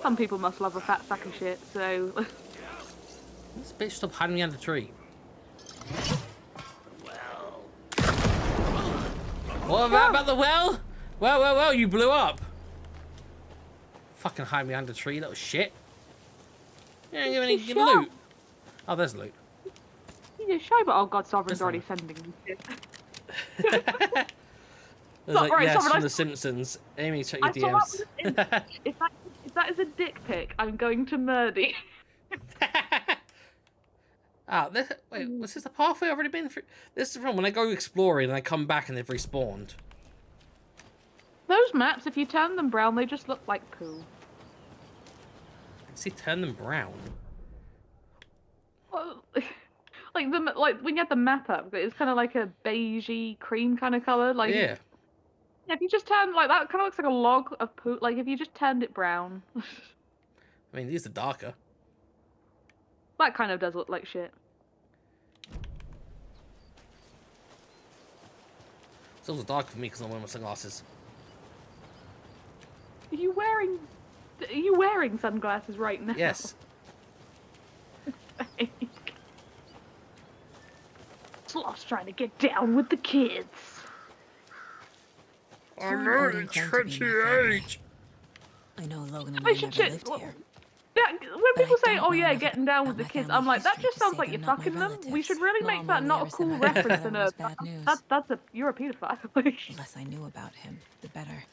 Some people must love a fat sack of shit, so... This bitch stop hiding behind the tree. What about the well? Well, you blew up. Fucking hide behind the tree, little shit. You don't give any loot. Oh, there's loot. You just shy, but oh god, Sovereign's already sending me shit. There's like, right, yes, from The Simpsons. Aimee, check your DMs. If that is a dick pic, I'm going to murder you. Wait, was this the pathway I've already been through? This is from when I go exploring and I come back and they've respawned. Those maps, if you turn them brown, they just look like poo. See, turn them brown. Well, like when you had the map up, it's kind of like a beigey cream kind of color. Like yeah. If you just turn like that, kind of looks like a log of poo. Like if you just turned it brown. I mean, these are darker. That kind of does look like shit. It's also dark for me because I'm wearing my sunglasses. Are you wearing sunglasses right now? Yes. Sloth's trying to get down with the kids. I'm only 28. I know Logan and I never lived here. When people say, "Oh yeah, getting down with the kids," I'm like, that just sounds like you're fucking them. We should really make that not a cool reference than a. You're a pedophile. The less I knew about him, the better.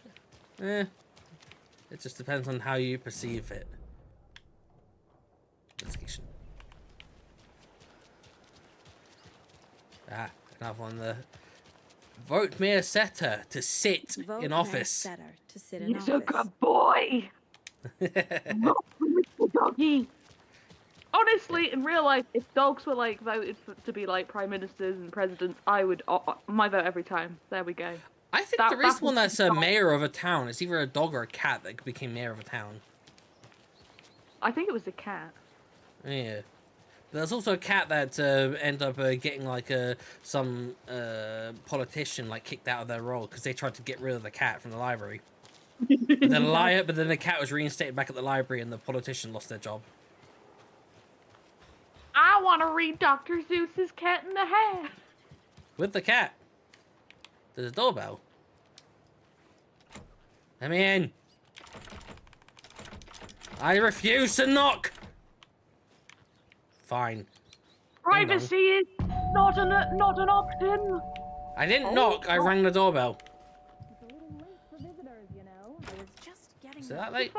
It just depends on how you perceive it. Investigation. Another one. The vote Mayor Setter to sit in office. He's a good boy. Doggy. Honestly, in real life, if dogs were like voted to be like prime ministers and presidents, I would my vote every time. There we go. I think there is one that's a mayor of a town. It's either a dog or a cat that became mayor of a town. I think it was a cat. Yeah. There's also a cat that ended up getting like some politician like kicked out of their role because they tried to get rid of the cat from the library. But then the cat was reinstated back at the library and the politician lost their job. I want to read Dr. Seuss's Cat in the Hat. With the cat. There's a doorbell. Let me in. I refuse to knock. Fine. Privacy is not an option. I didn't knock. I rang the doorbell. Is that late?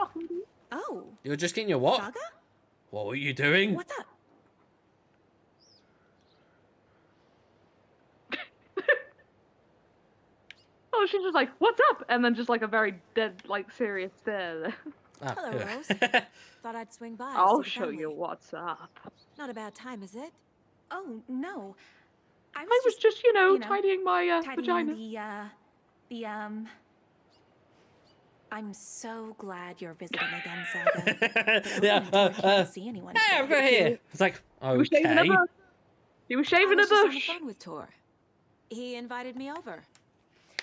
Oh. You were just getting your what? Saga? What were you doing? What's up? Oh, she's just like, "What's up?" And then just like a very dead, like serious stare. Oh, hello, yeah. Rose. Thought I'd swing by. I'll show you what's up. Not a bad time, is it? Oh no, I was just tidying my vagina. I'm so glad you're visiting again, Saga. But Yeah, I can't see anyone. Hey, I'm right here. It's like, He was shaving a okay. bush. He was I shaving a was just on the bush. phone with Tor. He invited me over.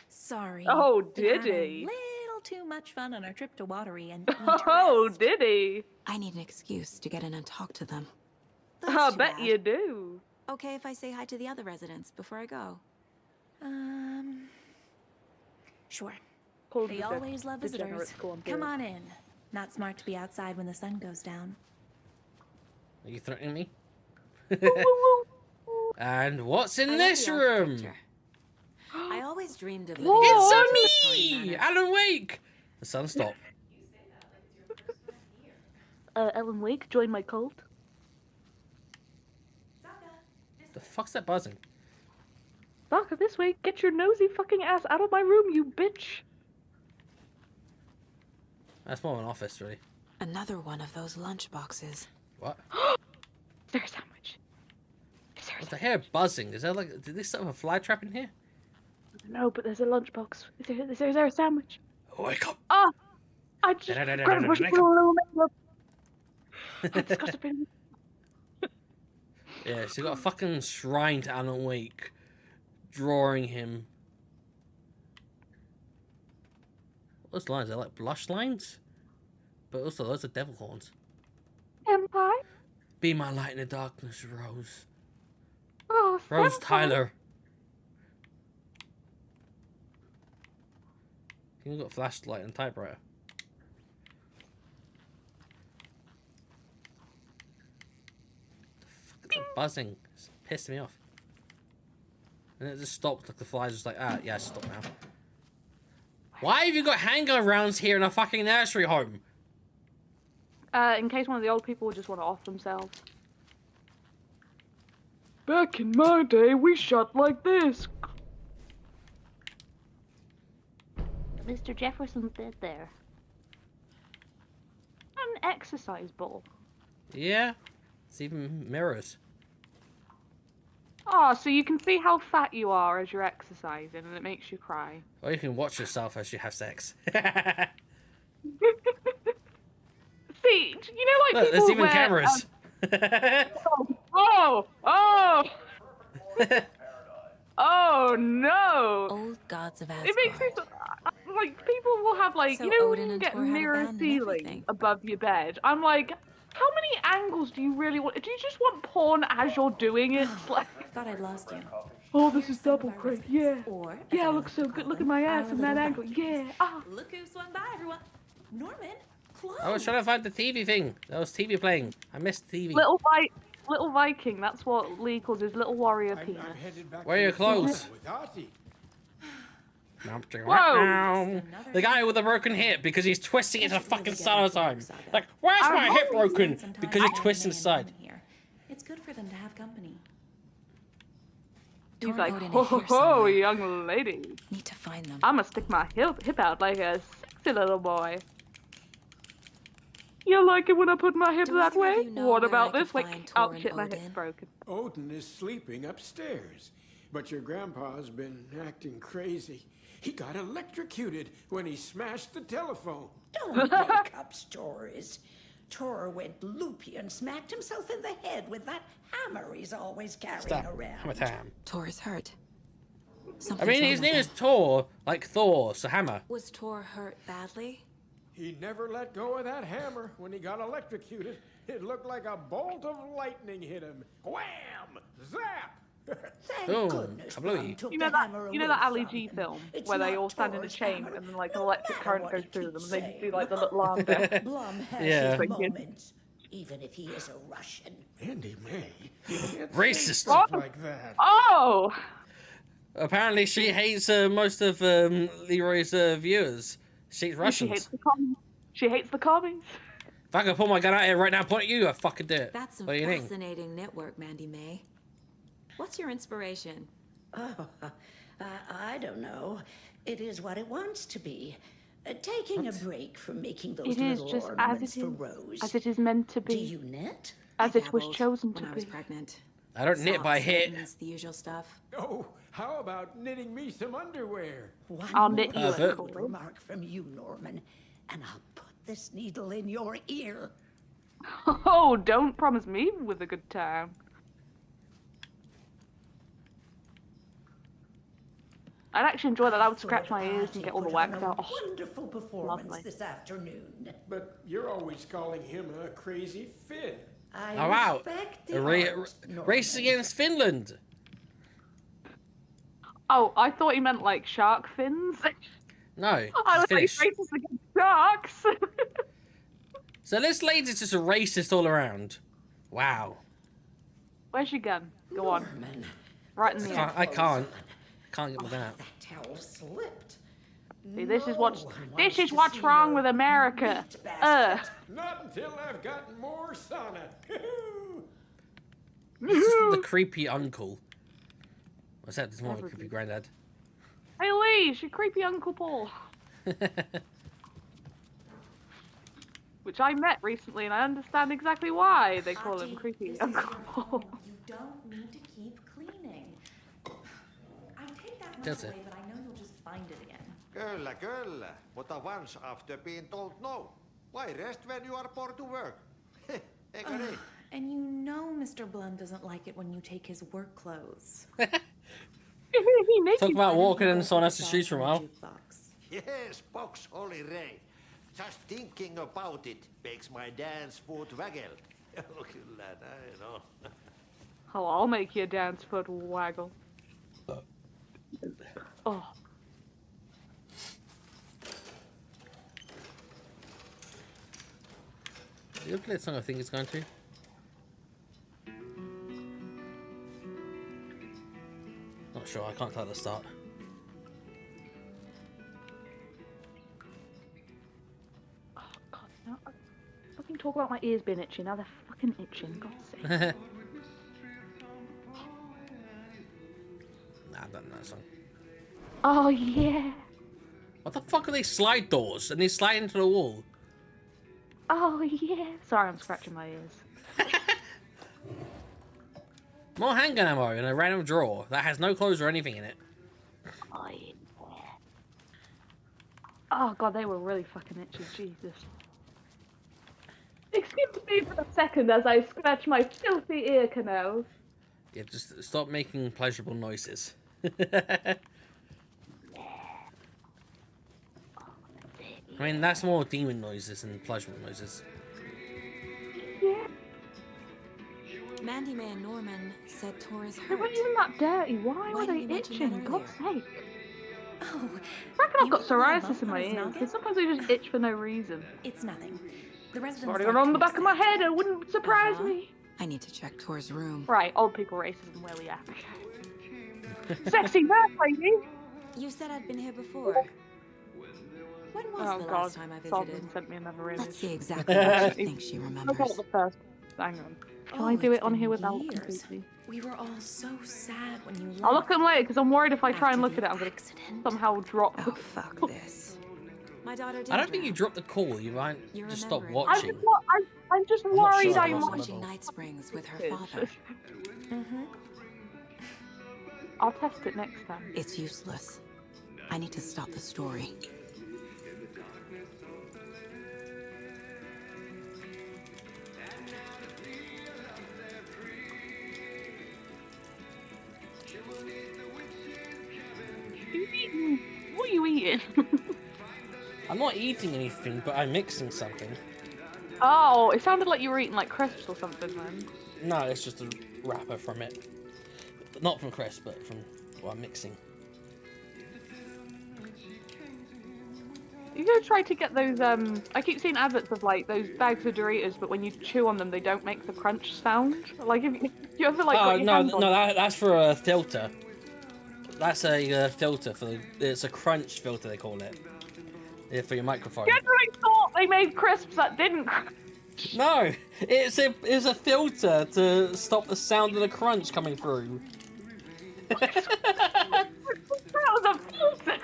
Sorry. Oh, We did had a he? little too much fun on our trip to Watery and need to Oh, rest. did he? I need an excuse to get in and talk to them. I That's too bet bad. you do. Okay if I say hi to the other residents before I go? Sure. Called They the always love degenerate visitors. school Come on in. Not smart to be outside when the sun goes down. Are you threatening me? And what's in this room? I always dreamed of Whoa, It's me, Alan Wake. The sun stopped. Ellen Wake, join my cult. The fuck's that buzzing? Saka, this way. Get your nosy fucking ass out of my room, you bitch. That's more of an office, really. Another one of those lunch boxes. What? Is there a sandwich? What's the hair buzzing? Is there like, did they set up a fly trap in here? No, but there's a lunchbox. Is there a sandwich? Wake up! Ah! I just grabbed a bush and put on a little makeup. I just got to bring. Yeah, she got a fucking shrine to Alan Wake, drawing him. Those lines, they're like blush lines, but also those are devil horns. Empire? Be my light in the darkness, Rose. Oh, Rose Senpai. Tyler. You got flashlight and typewriter. The fuck is that buzzing? It's pissed me off. And it just stopped, like the fly's just like, ah, yeah, stop now. Why have you got handgun rounds here in a fucking nursery home? In case one of the old people would just want to off themselves. Back in my day, we shot like this. Mr. Jefferson's dead there. An exercise ball. Yeah, it's even mirrors. Oh, so you can see how fat you are as you're exercising, and it makes you cry. Or you can watch yourself as you have sex. See, you know, like Look, people there's even wear, cameras. Oh no! Old gods of Asgard. It makes me like people will have like, So you know, Odin when you and get Thor had a mirror band and ceiling everything. above your bed. I'm like, how many angles do you really want? Do you just want porn as you're doing it? It's like, Thought I'd lost you. oh, this is double great. Yeah, Or, as yeah, I looks so like to good. call Look at them, my our ass in that little angle. back. Yeah. Ah. Look who swung by, everyone. Norman, close. I was trying to find the TV thing. There was TV playing. I missed TV. Little Viking. That's what Lee calls his little warrior penis. Where are your clothes? Whoa! The guy with a broken hip because he's twisting it a fucking side time. Like, where's my hip broken? Because you're twisting the side. It's good for them to have company. He's Torn like, Odin ho is ho here ho, somewhere. young lady. Need to find them. I'ma stick my hip out like a sexy little boy. You like it when I put my hip Do that either of way? you know What where about I this? could Like, find oh Tor and shit, my hip's Odin? broken. Odin is sleeping upstairs, but your grandpa's been acting crazy. He got electrocuted when he smashed the telephone. Don't make up stories. Tor went loopy and smacked himself in the head with that hammer he's always carrying Stop. around. Hammer time. Tor is hurt. I Something's mean, wrong his with name him. is Thor, like Thor, so hammer. Was Tor hurt badly? He never let go of that hammer when he got electrocuted. It looked like a bolt of lightning hit him. Wham! Zap! Thank Boom. goodness Kablooey. Mom took You know the that hammer you know away that Ali from G him. film It's where they not all stand in a Tor's chain hammer, and then like no electric matter current what goes he through them keeps and they do like the saying. little arm bit. Blum has Yeah. his Thank you. moments, even if he is a Russian. Andy May, you can't say Racist. stuff like that. Oh! Apparently, she hates most of Leroy's viewers. She's She Russians. hates the commies. She hates the commies. If I could pull my gun out here right now and point at you, I'd fucking do it. That's some What do you think? fascinating network, Mandy May. What's your inspiration? Oh, I don't know. It is what it wants to be. Taking a break from making those It is little just as ornaments it for is, Rose. as it is meant to Do be, you knit? as it was Dabbled chosen when to I was be. pregnant. I don't knit by Socks, hit. mittens, the usual stuff. Oh, How about knitting me some underwear? One I'll more knit you a good cool. remark from you, Norman, and I'll put this needle in your ear. Oh, don't promise me with a good time. I'd actually enjoy that. I would scratch my ears and get all the wax out. Oh, Wonderful performance lovely. this afternoon. But you're always calling him a crazy Finn. I Oh, wow. respect A the art, race Norman. against Finland. Oh, I thought he meant like shark fins. No, I it's was like, Finnish. racist against sharks. So this lady's just a racist all around. Wow. Where's your gun? Go on. Norman, Right in the air. I can't get my gun out. that towel slipped. See, this is what's No one this wants is to what's see wrong your with America. meat basket. Not until I've got more sauna. This is the creepy uncle. What's that? It's more of a creepy granddad. Hey Lee, it's your creepy Uncle Paul. Which I met recently, and I understand exactly why they call him creepy Uncle Paul. You don't need to keep cleaning. I take that Does much it? away, but I know you'll just find it again. Kyllä, kyllä. Mutta once after being told no. Why rest when you are poor to work? Eikö niin? And you know Mr. Blum doesn't like it when you take his work clothes. Talk about walking in someone else's shoes for a while. Yes, box holy Ray. Just thinking about it makes my dance foot waggle. Kyllä näin on. Oh, I'll make your dance foot waggle. Oh. You play the song I think it's going to. Not sure, I can't tell the start. Oh god, no. I fucking talk about my ears being itchy, now they're fucking itching, God's sake. Nah, I don't know that song. Oh yeah. What the fuck are these slide doors? And they slide into the wall. Oh yeah. Sorry, I'm scratching my ears. More handgun ammo in a random drawer that has no clothes or anything in it. Oh yeah. Oh god, they were really fucking itchy, Jesus. Excuse me for a second as I scratch my filthy ear canals. Yeah, just stop making pleasurable noises. I mean, that's more demon noises than pleasurable noises. Yeah. Mandy Man Norman said Tor's They hurt. weren't even that dirty. Why were Why they didn't you mention itching? that God's earlier? sake. Oh, I reckon I've you got mean the little psoriasis in bump my on his ears. noggin? Because sometimes they just itch for no reason. It's nothing. The residents Already like got on to the back of my accept head. It wouldn't surprise me. I need to check Tor's room. Right, old people racism where we at. Sexy nurse lady. You said I'd been here before. When was Oh the god, last time I visited? Solomon sent me another image. Let's see exactly what she thinks she Look remembers. at the first. Hang on. Can Oh, I do it's it on been here without years. completely? We were all so sad when you left. I'll look at them later because I'm worried if I try and After look at the it, I'm gonna accident. somehow drop. Oh, fuck this. My daughter I don't think you dropped the call. You might You just stop remember it. watching. I'm just I'm not worried sure I I was might. watching Night Springs with her father. I'll test it next time. It's useless. I need to stop the story. What are you eating? I'm not eating anything, but I'm mixing something. Oh, it sounded like you were eating like crisps or something, man. No, it's just a wrapper from it. Not from crisp, but from what I'm mixing. You gonna try to get those, I keep seeing adverts of like those bags of Doritos, but when you chew on them, they don't make the crunch sound. Like, if you ever like got your no, hands on no, that's for a filter. That's a filter for the. It's a crunch filter they call it. Yeah, for your microphone. Generally thought they made crisps that didn't crunch. No, it's a filter to stop the sound of the crunch coming through. That was a filter.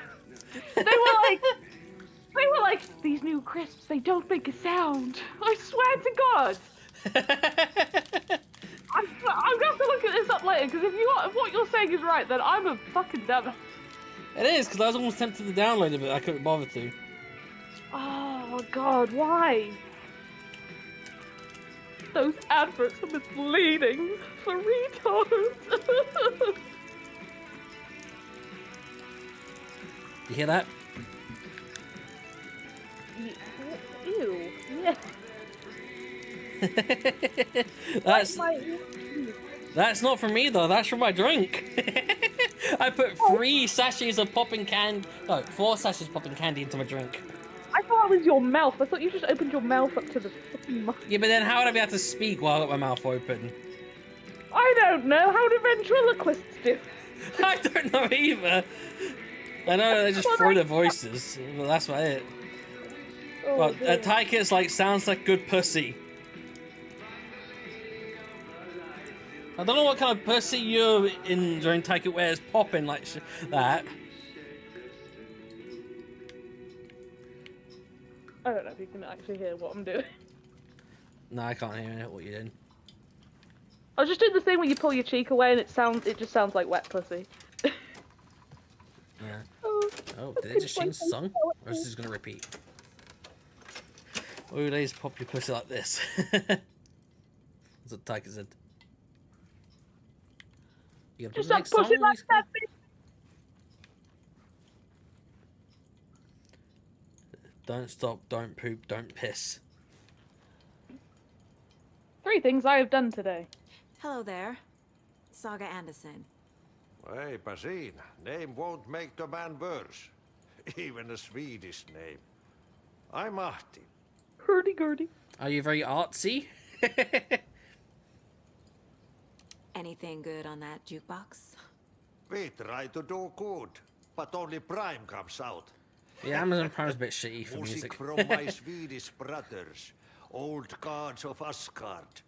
They were like, these new crisps, they don't make a sound. I swear to God. I'm gonna have to look at this up later because if what you're saying is right, then I'm a fucking dumbass. It is, because I was almost tempted to download it, but I couldn't bother to. Oh my god, why? Those adverts are misleading for retards. You hear that? Ew. Yeah. That's not from me though. That's from my drink. I put 3 sachets of popping candy. No, 4 sachets of popping candy into my drink. I thought it was your mouth. I thought you just opened your mouth up to the fucking mic. Yeah, but then how would I be able to speak while I got my mouth open? I don't know. How do ventriloquists do? I don't know either. I know they just throw their voices, but that's about it. Oh, Well, Tyke's like, sounds like good pussy. I don't know what kind of pussy you're in during Tyke wears popping like that. I don't know if you can actually hear what I'm doing. No, I can't hear what you're doing. I was just doing the thing where you pull your cheek away and it just sounds like wet pussy. Yeah. Oh, did it just change the song? Or is this gonna repeat? Oh, ladies, pop your pussy like this. That's what Tyke said. You Just stop pushing like that. Don't stop, don't poop, don't piss. 3 things I have done today. Hello there. Saga Anderson. Eipä siinä. Name won't make the man worse. Even a Swedish name. I'm Ahti. Hurdy-gurdy. Are you very artsy? Anything good on that jukebox? We try to do good, but only Prime comes out. Yeah, Amazon Prime's a bit shitty for Music music. from my Swedish brothers, old gods of Asgard,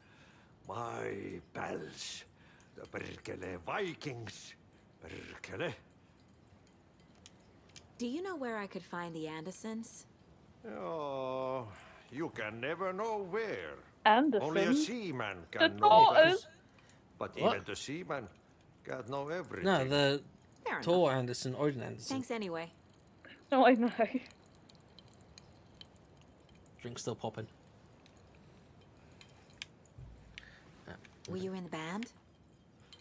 my pals, the Perkele Vikings. Perkele. Do you know where I could find the Andersons? Oh, you can never know where. Anderson? Only a seaman The can know daughters? this. But What? even the seaman can't know everything. No, the Fair Thor Anderson, Odin Anderson. Thanks anyway. No, I know. Drink's still popping. Were you in the band?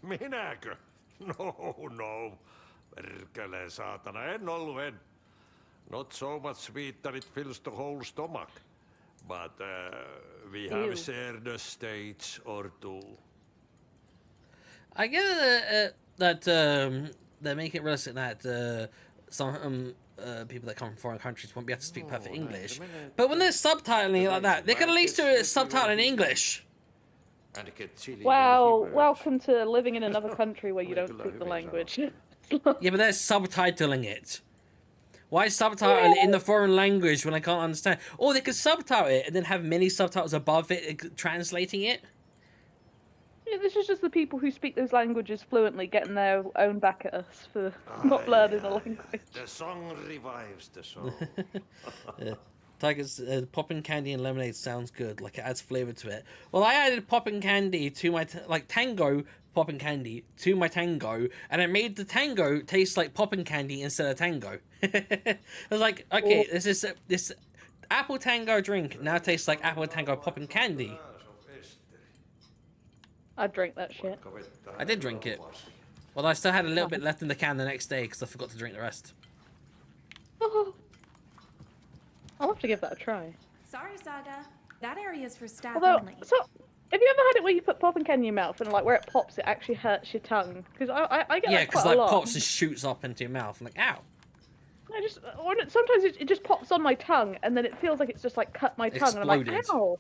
Minäkö? No. Perkele saatana, en ollut. Not so much sweet that it fills the whole stomach. But we have Ew. shared a stage or 2. I get that they make it realistic that some people that come from foreign countries won't be able to speak perfect English. But when they're subtitling it like that, they can at least do it subtitle in English. Well, welcome to living in another country where you don't speak the language. Yeah, but they're subtitling it. Why subtitle it in the foreign language when I can't understand? Or they could subtitle it and then have mini subtitles above it translating it. Yeah, this is just the people who speak those languages fluently getting their own back at us for not learning the language. The song revives the soul. Tiger's popping candy and lemonade sounds good, like it adds flavor to it. Well, I added popping candy to my tango popping candy to my tango, and it made the tango taste like popping candy instead of tango. I was like, okay, this apple tango drink now tastes like apple tango popping candy. I drank that shit. I did drink it. Well, I still had a little bit left in the can the next day because I forgot to drink the rest. I'll have to give that a try. Sorry, Saga. That area's for staff Although, only. so have you ever had it where you put popping candy in your mouth and like where it pops, it actually hurts your tongue? Because I get Yeah, that because quite a like lot. pops and shoots up into your mouth. I'm like, ow. Sometimes it just pops on my tongue and then it feels like it's just like cut my tongue and I'm like, Exploded. ow.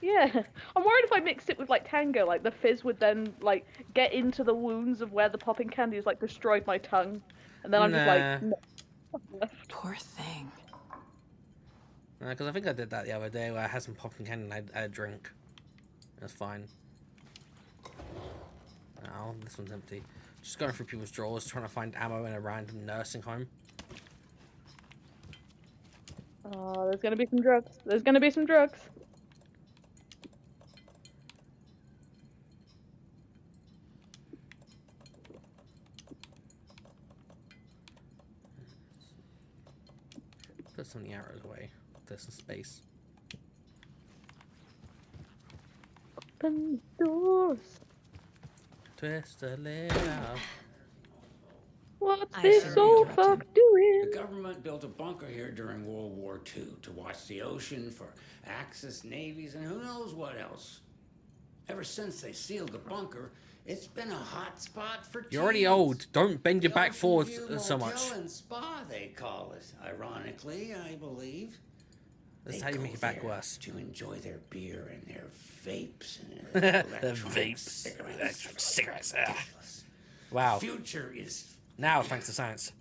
Yeah, I'm worried if I mixed it with like tango, like the fizz would then like get into the wounds of where the popping candy has like destroyed my tongue, and then I'm just like, no. Poor thing. Because I think I did that the other day where I had some popping candy and I had a drink. That's fine. Oh, this one's empty. Just going through people's drawers trying to find ammo in a random nursing home. Oh, there's gonna be some drugs. There's gonna be some drugs. some of the arrows away. There's some space. Open doors. Twist a little. What's this old fuck doing? The government built a bunker here during World War II to watch the ocean for Axis navies and who knows what else. Ever since they sealed the bunker, it's been a hot spot for You're already old. Don't bend your back forward so much. Motel and spa, they call it. Ironically, I believe. That's how you make your back worse. To enjoy their beer and their vapes and their electronic cigarettes. Wow. Future is now thanks to science.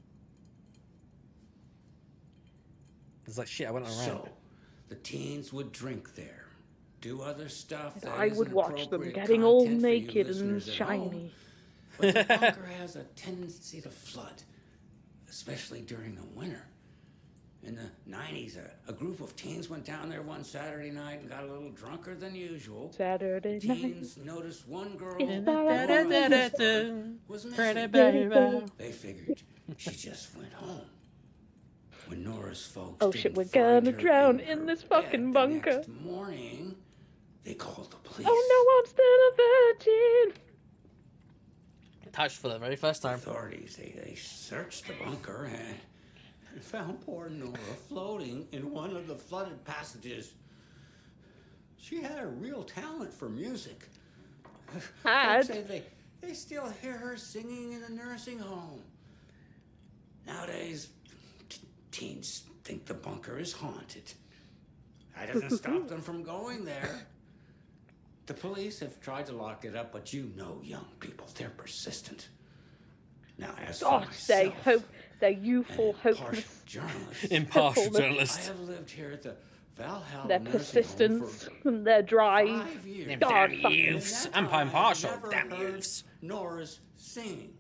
It's like shit. I went around. So, the teens would drink there, do other stuff. That I would isn't watch them appropriate getting all content for you naked and listeners at home. shiny. But the bunker has a tendency to flood, especially during the winter. In the 90s, a group of teens went down there one Saturday night and got a little drunker than usual. Saturday Teens noticed one girl was missing. They figured she just went home. When Nora's folks Oh shit, we're gonna drown in this fucking bunker. next morning, they called the police. Oh no, I'm still a virgin. Touched for the very first time. Authorities, they searched the bunker and found poor Nora floating in one of the flooded passages. She had a real talent for music. Folks say they still hear her singing in a nursing home. Nowadays, teens think the bunker is haunted. That doesn't stop them from going there. The police have tried to lock it up, but you know young people, they're persistent. Now, as for myself, they're youthful, hopeless journalists. Impartial journalists. I have lived here at the Valhalla their persistence and their drive. Damn youths. I'm impartial. Damn youths. Nora's singing.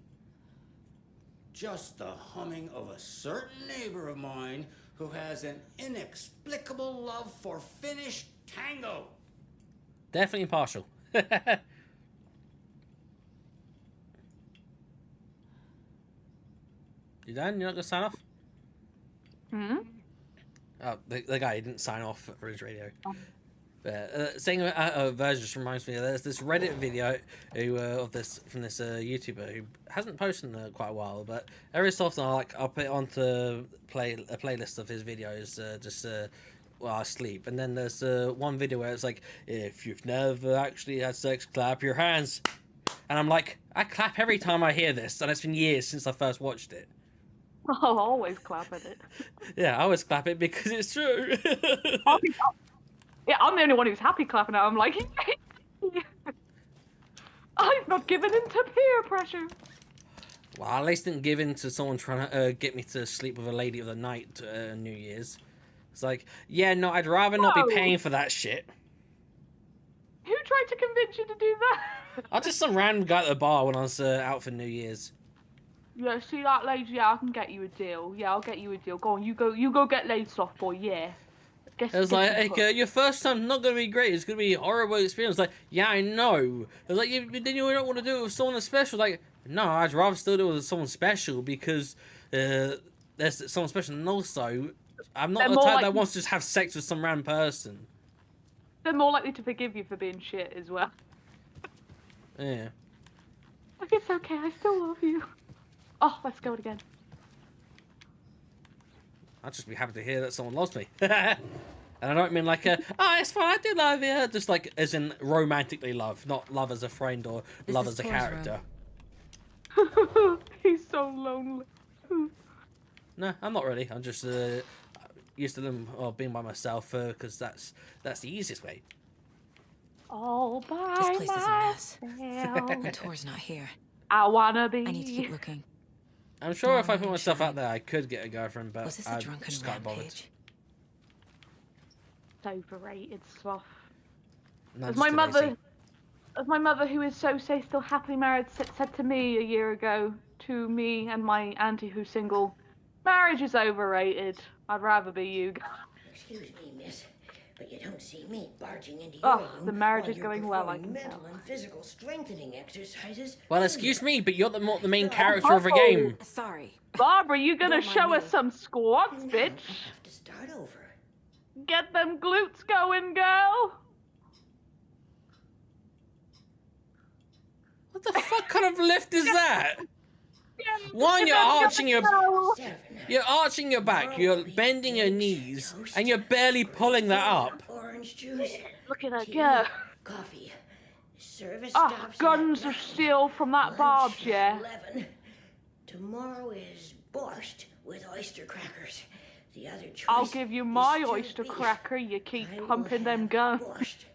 Just the humming of a certain neighbor of mine who has an inexplicable love for Finnish tango. Definitely impartial. You done? You're not gonna sign off? Oh, the guy didn't sign off for his radio. Saying version just reminds me. There's this Reddit video of this from this YouTuber who hasn't posted in quite a while, but every so often I'll put it onto a playlist of his videos while I sleep. And then there's one video where it's like, if you've never actually had sex, clap your hands. And I'm like, I clap every time I hear this, and it's been years since I first watched it. I'll always clap at it. Yeah, I always clap it because it's true. Yeah, I'm the only one who's happy clapping it. I'm like, I've not given in to peer pressure. Well, I at least didn't give in to someone trying to get me to sleep with a lady of the night New Year's. It's like, yeah, no, I'd rather not be paying for that shit. Who tried to convince you to do that? I just some random guy at the bar when I was out for New Year's. Yeah, see that lady? Yeah, I can get you a deal. Yeah, I'll get you a deal. Go on, you go get laid, soft boy. Yeah. It was like, your first time's not going to be great. It's going to be a horrible experience. Like, yeah, I know. It was like, then you don't want to do it with someone special. Like, no, I'd rather still do it with someone special because there's someone special. And also, I'm not the type that wants to just have sex with some random person. They're more likely to forgive you for being shit as well. Yeah. Like, it's okay. I still love you. Oh, let's go again. I'd just be happy to hear that someone loves me. And I don't mean like, it's fine, I do love you. Just like, as in romantically love, not love as a friend or love as a character. He's so lonely. No, I'm not really. I'm just used to them being by myself because that's the easiest way. All by This place myself. is a mess. And Tor's not here. I wanna be. I need to keep looking. I'm sure if I put myself out there, I could get a girlfriend, but Was this I a drunken just can't bother. rampage? It's overrated stuff. No, As just my mother, who is so still happily married, said to me a year ago, to me and my auntie who's single, marriage is overrated. I'd rather be you. Excuse me, miss. But you don't see me barging into Oh, your room the marriage while is you're going well, I performing can mental tell. and physical strengthening exercises. Well, excuse me, but you're the main character of a game. Sorry. Barbara, you gonna Don't mind show me. us some squats, bitch? Have to start over. Get them glutes going, girl. What the fuck kind of lift is that? One, you're arching you're arching your back, you're bending your knees, and you're barely pulling that up. Orange juice. Look at her go. Coffee. Service Oh, stops guns are still from that barbed, yeah. 11. Tomorrow is borscht with oyster crackers. The other choice. I'll give you my is oyster beef. cracker. You keep I will pumping them have guns. borscht.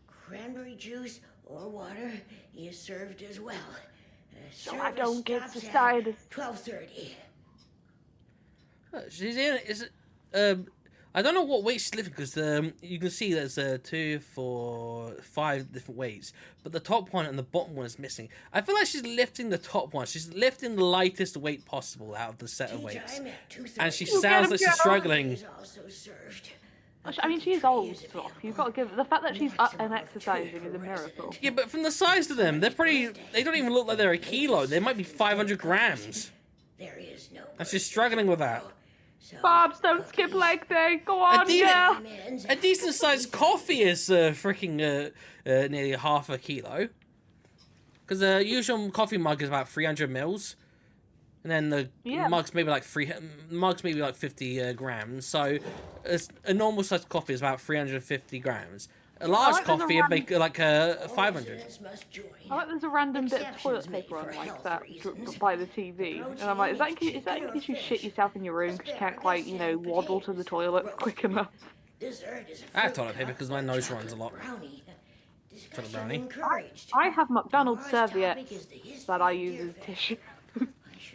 Cranberry juice or water is served as well. So I Service don't get stops at society. 12:30. She's in. I don't know what weight she's lifting because you can see there's 2, 4, 5 different weights, but the top one and the bottom one is missing. I feel like she's lifting the top one. She's lifting the lightest weight possible out of the set of weights, and she sounds like she's struggling. I mean, she is old stuff. You've got to give the fact that she's up and exercising is a miracle. Yeah, but from the size of them, they're pretty. They don't even look like they're a kilo. They might be 500 grams. There is no. And she's struggling with that. Barbs, don't skip leg day. Go on, girl. A decent sized coffee is freaking nearly half a kilo. Because the usual coffee mug is about 300 mils. And then the mug's maybe like 50 grams. So a normal sized coffee is about 350 grams. A large coffee would make like 500. I like there's a random bit of toilet paper on like that by the TV, and I'm like, is that in case you shit yourself in your room because you can't quite, waddle to the toilet quick enough? I have toilet paper because my nose runs a lot. Chocolate brownie. I have McDonald's serviettes that I use as tissue.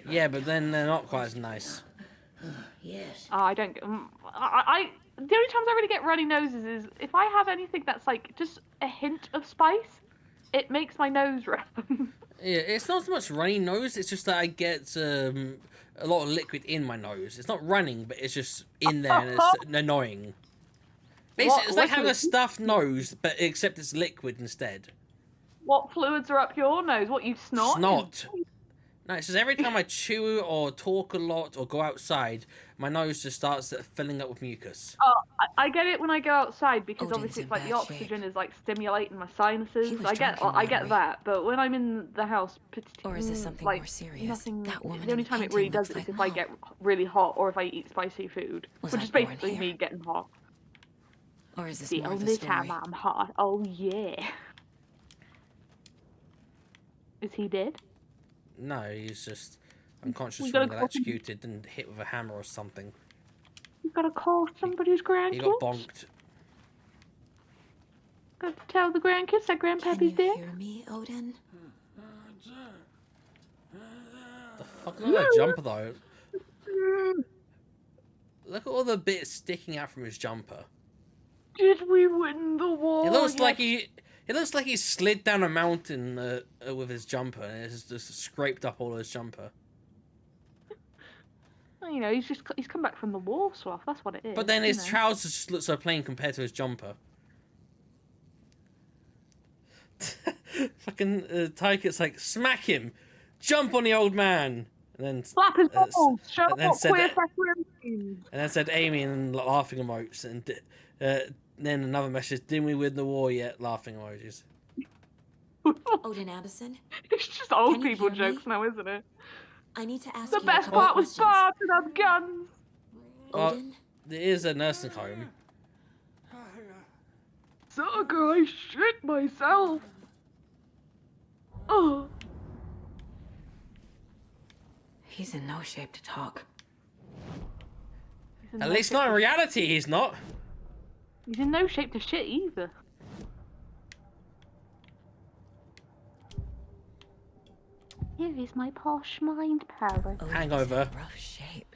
Yeah, but then they're not quite as nice. Yes. I don't. The only times I really get runny noses is if I have anything that's like just a hint of spice, it makes my nose run. Yeah, it's not so much runny nose. It's just that I get a lot of liquid in my nose. It's not running, but it's just in there and it's annoying. Basically, it's like having a stuffed nose, but except it's liquid instead. What fluids are up your nose? What, you snort? Snot. No, it's just every time I chew or talk a lot or go outside, my nose just starts filling up with mucus. Oh, I get it when I go outside because obviously it's like the oxygen is like stimulating my sinuses. I get that, but when I'm in the house, or is this something more serious? Nothing. That woman The only time it really does it is if I get really hot or if I eat spicy food, which is basically me getting hot. Or is this the more of only the story? time I'm hot? Oh yeah. Is he dead? No, he's just unconscious from being electrocuted and hit with a hammer or something. You gotta call somebody's grandkids. He got bonked. Got to tell the grandkids that Grandpappy's dead. Hear me, Odin? The fuck is that jumper though? Look at all the bits sticking out from his jumper. Did we win the war? It looks like he slid down a mountain with his jumper, and it's just scraped up all his jumper. You know, he's come back from the war, Swaff. That's what it is. But then his trousers just look so plain compared to his jumper. Fucking Tyket's like, smack him, jump on the old man, and then slap his balls. Show and then what said, queer and then said Aimee and laughing emotes, and then another message: didn't we win the war yet? Laughing emojis. Odin Addison? It's just old people jokes now, isn't it? I need to ask the you best part was barbs and have guns. Well, there is a nursing home. Sucker, I shit myself. Oh. He's in no shape to talk. At least not in reality, he's not. He's in no shape to shit either. Here is my posh mind palace. Hangover. Rough shape.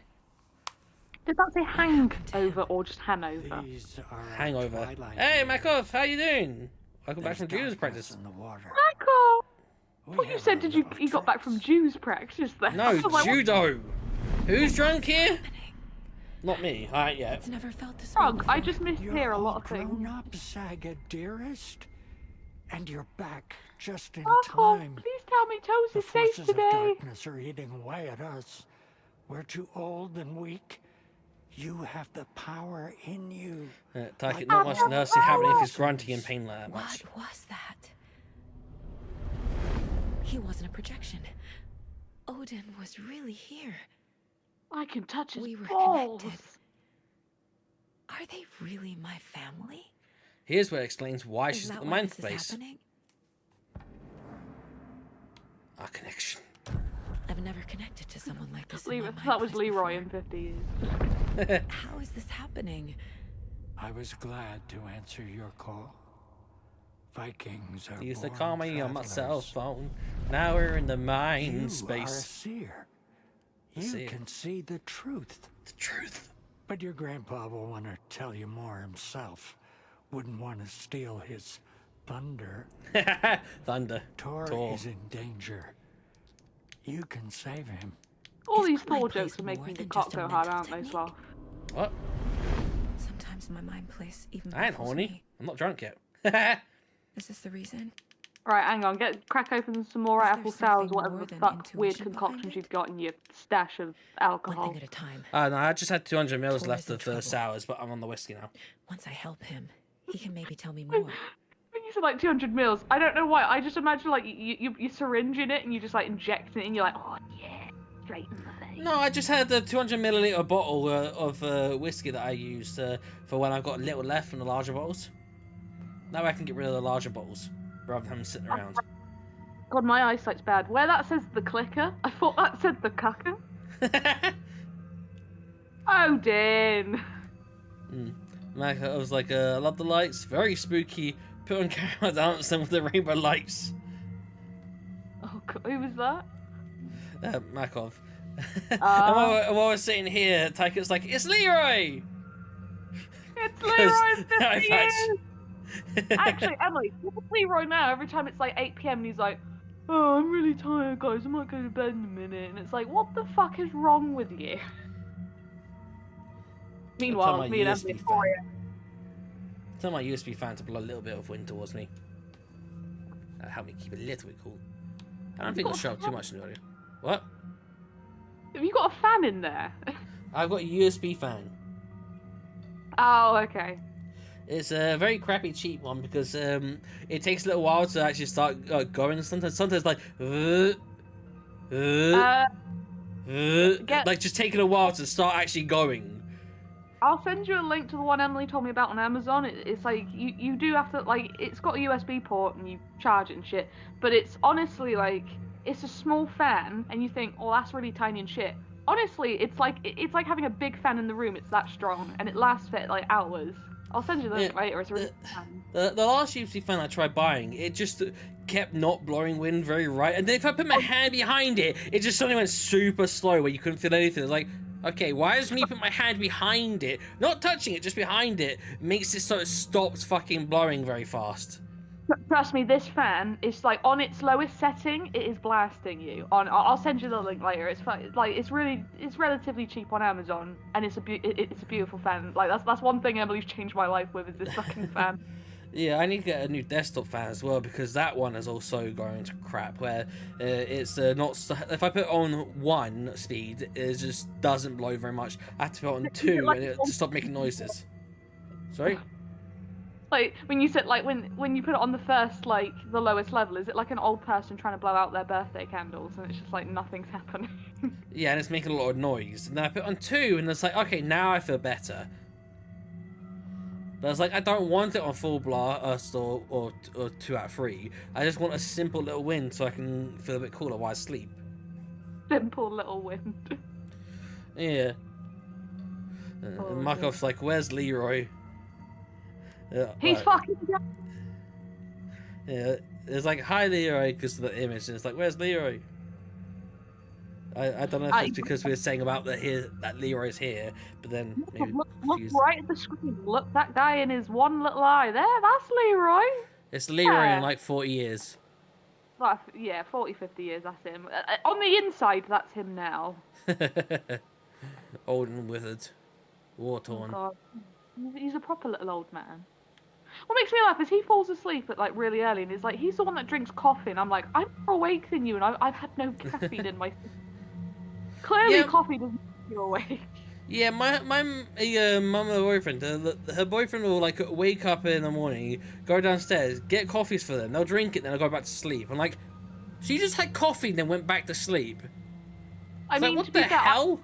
Did that say hangover or just Hanover? Hangover. Hey, Makov, how you doing? Welcome back from Jews practice. Michael! What you said? Did you got back from Jews practice then? No, judo. Who's drunk here? Not me. I ain't yet. It's never felt this way Frog, before. I just mishear a lot of grown things. up, Saga dearest, and you're back just in Uncle, time. please tell me Toes The is safe forces today. of darkness are eating away at us. We're too old and weak. You have the power in you. Tyke, not much nursing happening if he's grunting in pain like that much. What was that? He wasn't a projection. Odin was really here. I can touch his We were balls. connected. Are they really my family? Here's where it explains why Is she's that at the why mind this is place. happening? Our connection. I've never connected to someone like this. That was Leroy in 50 years. How is this happening? I was glad to answer your call. Vikings are Used to born call me on my travelers. cell phone. Now we're in the mind You are a space. seer. You Seer. can see the truth. The truth. But your grandpa will want to tell you more himself. Wouldn't want to steal his thunder. Thunder. Tor Tor. is in danger. You can save him. All Is these mind Thor plays jokes are more making the than cock just a go hard, mental aren't they, technique? Sloth? What? Sometimes my mind plays even I ain't baffles horny. me. I'm not drunk yet. Is this the reason? Right, hang on. Crack open some more Is there apple sours, something whatever more the than fuck weird intuition behind concoctions it? you've got in your stash of One alcohol. thing at a time. No, I just had 200 mils Tor left is in of trouble. sours, but I'm on the whiskey now. Once I help him, he can maybe tell me more. When you said like 200 mils, I don't know why. I just imagine like you syringe in it and you just like inject it and you're like, oh yeah, straight in the face. No, I just had a 200 milliliter bottle of whiskey that I used for when I've got a little left from the larger bottles. Now I can get rid of the larger bottles rather than them sitting around. God, my eyesight's bad. Where that says the clicker, I thought that said the cucker. Odin. Like, I was like, I love the lights, very spooky. Put on camera dancing with the rainbow lights. Oh God, who was that? Makov. And while I was sitting here, Tyke's like, it's Leroy! It's Leroy 50 Eye patch. years. Actually, Emily, look at Leroy now. Every time it's like 8 p.m. and he's like, oh, I'm really tired, guys. I might go to bed in a minute. And it's like, what the fuck is wrong with you? Meanwhile, my me and USB Emily fan. are Tell my USB fan to blow a little bit of wind towards me. That'll help me keep it a little bit cool. I don't think it'll show up too much in the audio. What? Have you got a fan in there? I've got a USB fan. Oh, okay. It's a very crappy, cheap one because it takes a little while to actually start going. Sometimes like, like just taking a while to start actually going. I'll send you a link to the one Emily told me about on Amazon. It's like, you do have to, like, it's got a USB port and you charge it and shit. But it's honestly like, it's a small fan and you think, oh, that's really tiny and shit. Honestly, it's like having a big fan in the room. It's that strong and it lasts for like hours. I'll send you the link later. It's really The last USB fan I tried buying, it just kept not blowing wind very right. And then if I put my hand behind it, it just suddenly went super slow where you couldn't feel anything. It's like, okay, why does me put my hand behind it, not touching it, just behind it, makes it so it stops fucking blowing very fast. Trust me, this fan is like on its lowest setting, it is blasting you. I'll send you the link later. It's like it's relatively cheap on Amazon, and it's a beautiful fan. Like that's one thing Emily's changed my life with is this fucking fan. Yeah, I need to get a new desktop fan as well because that one is also going to crap. Where it's not. If I put it on 1 speed, it just doesn't blow very much. I have to put it on 2 and it just stop making noises. Sorry. Like when you said like when you put it on the first like the lowest level, is it like an old person trying to blow out their birthday candles and it's just like nothing's happening? Yeah, and it's making a lot of noise. And then I put it on 2 and it's like, okay, now I feel better. But it's like, I don't want it on full blast or 2 out of 3. I just want a simple little wind so I can feel a bit cooler while I sleep. Simple little wind. Yeah. And Markov's like, where's Leroy? He's fucking. Yeah, it's like, hi Leroy, because of the image, and it's like, where's Leroy? I don't know if it's because we were saying about that Leroy's here, but then maybe Look right at the screen. Look, that guy in his one little eye there. That's Leroy. It's Leroy Yeah. in like 40 years. Well, yeah, 40, 50 years. That's him. On the inside, that's him now. Old and withered. war Oh torn. God, he's a proper little old man. What makes me laugh is he falls asleep at like really early, and he's the one that drinks coffee, and I'm like, I'm more awake than you, and I've had no caffeine in my system. Clearly, Yeah. coffee doesn't make you awake. Yeah, my mum and boyfriend, her boyfriend will like wake up in the morning, go downstairs, get coffees for them, they'll drink it, then they'll go back to sleep. I'm like, so you just had coffee and then went back to sleep? I It's mean, like, what to the be fair, hell?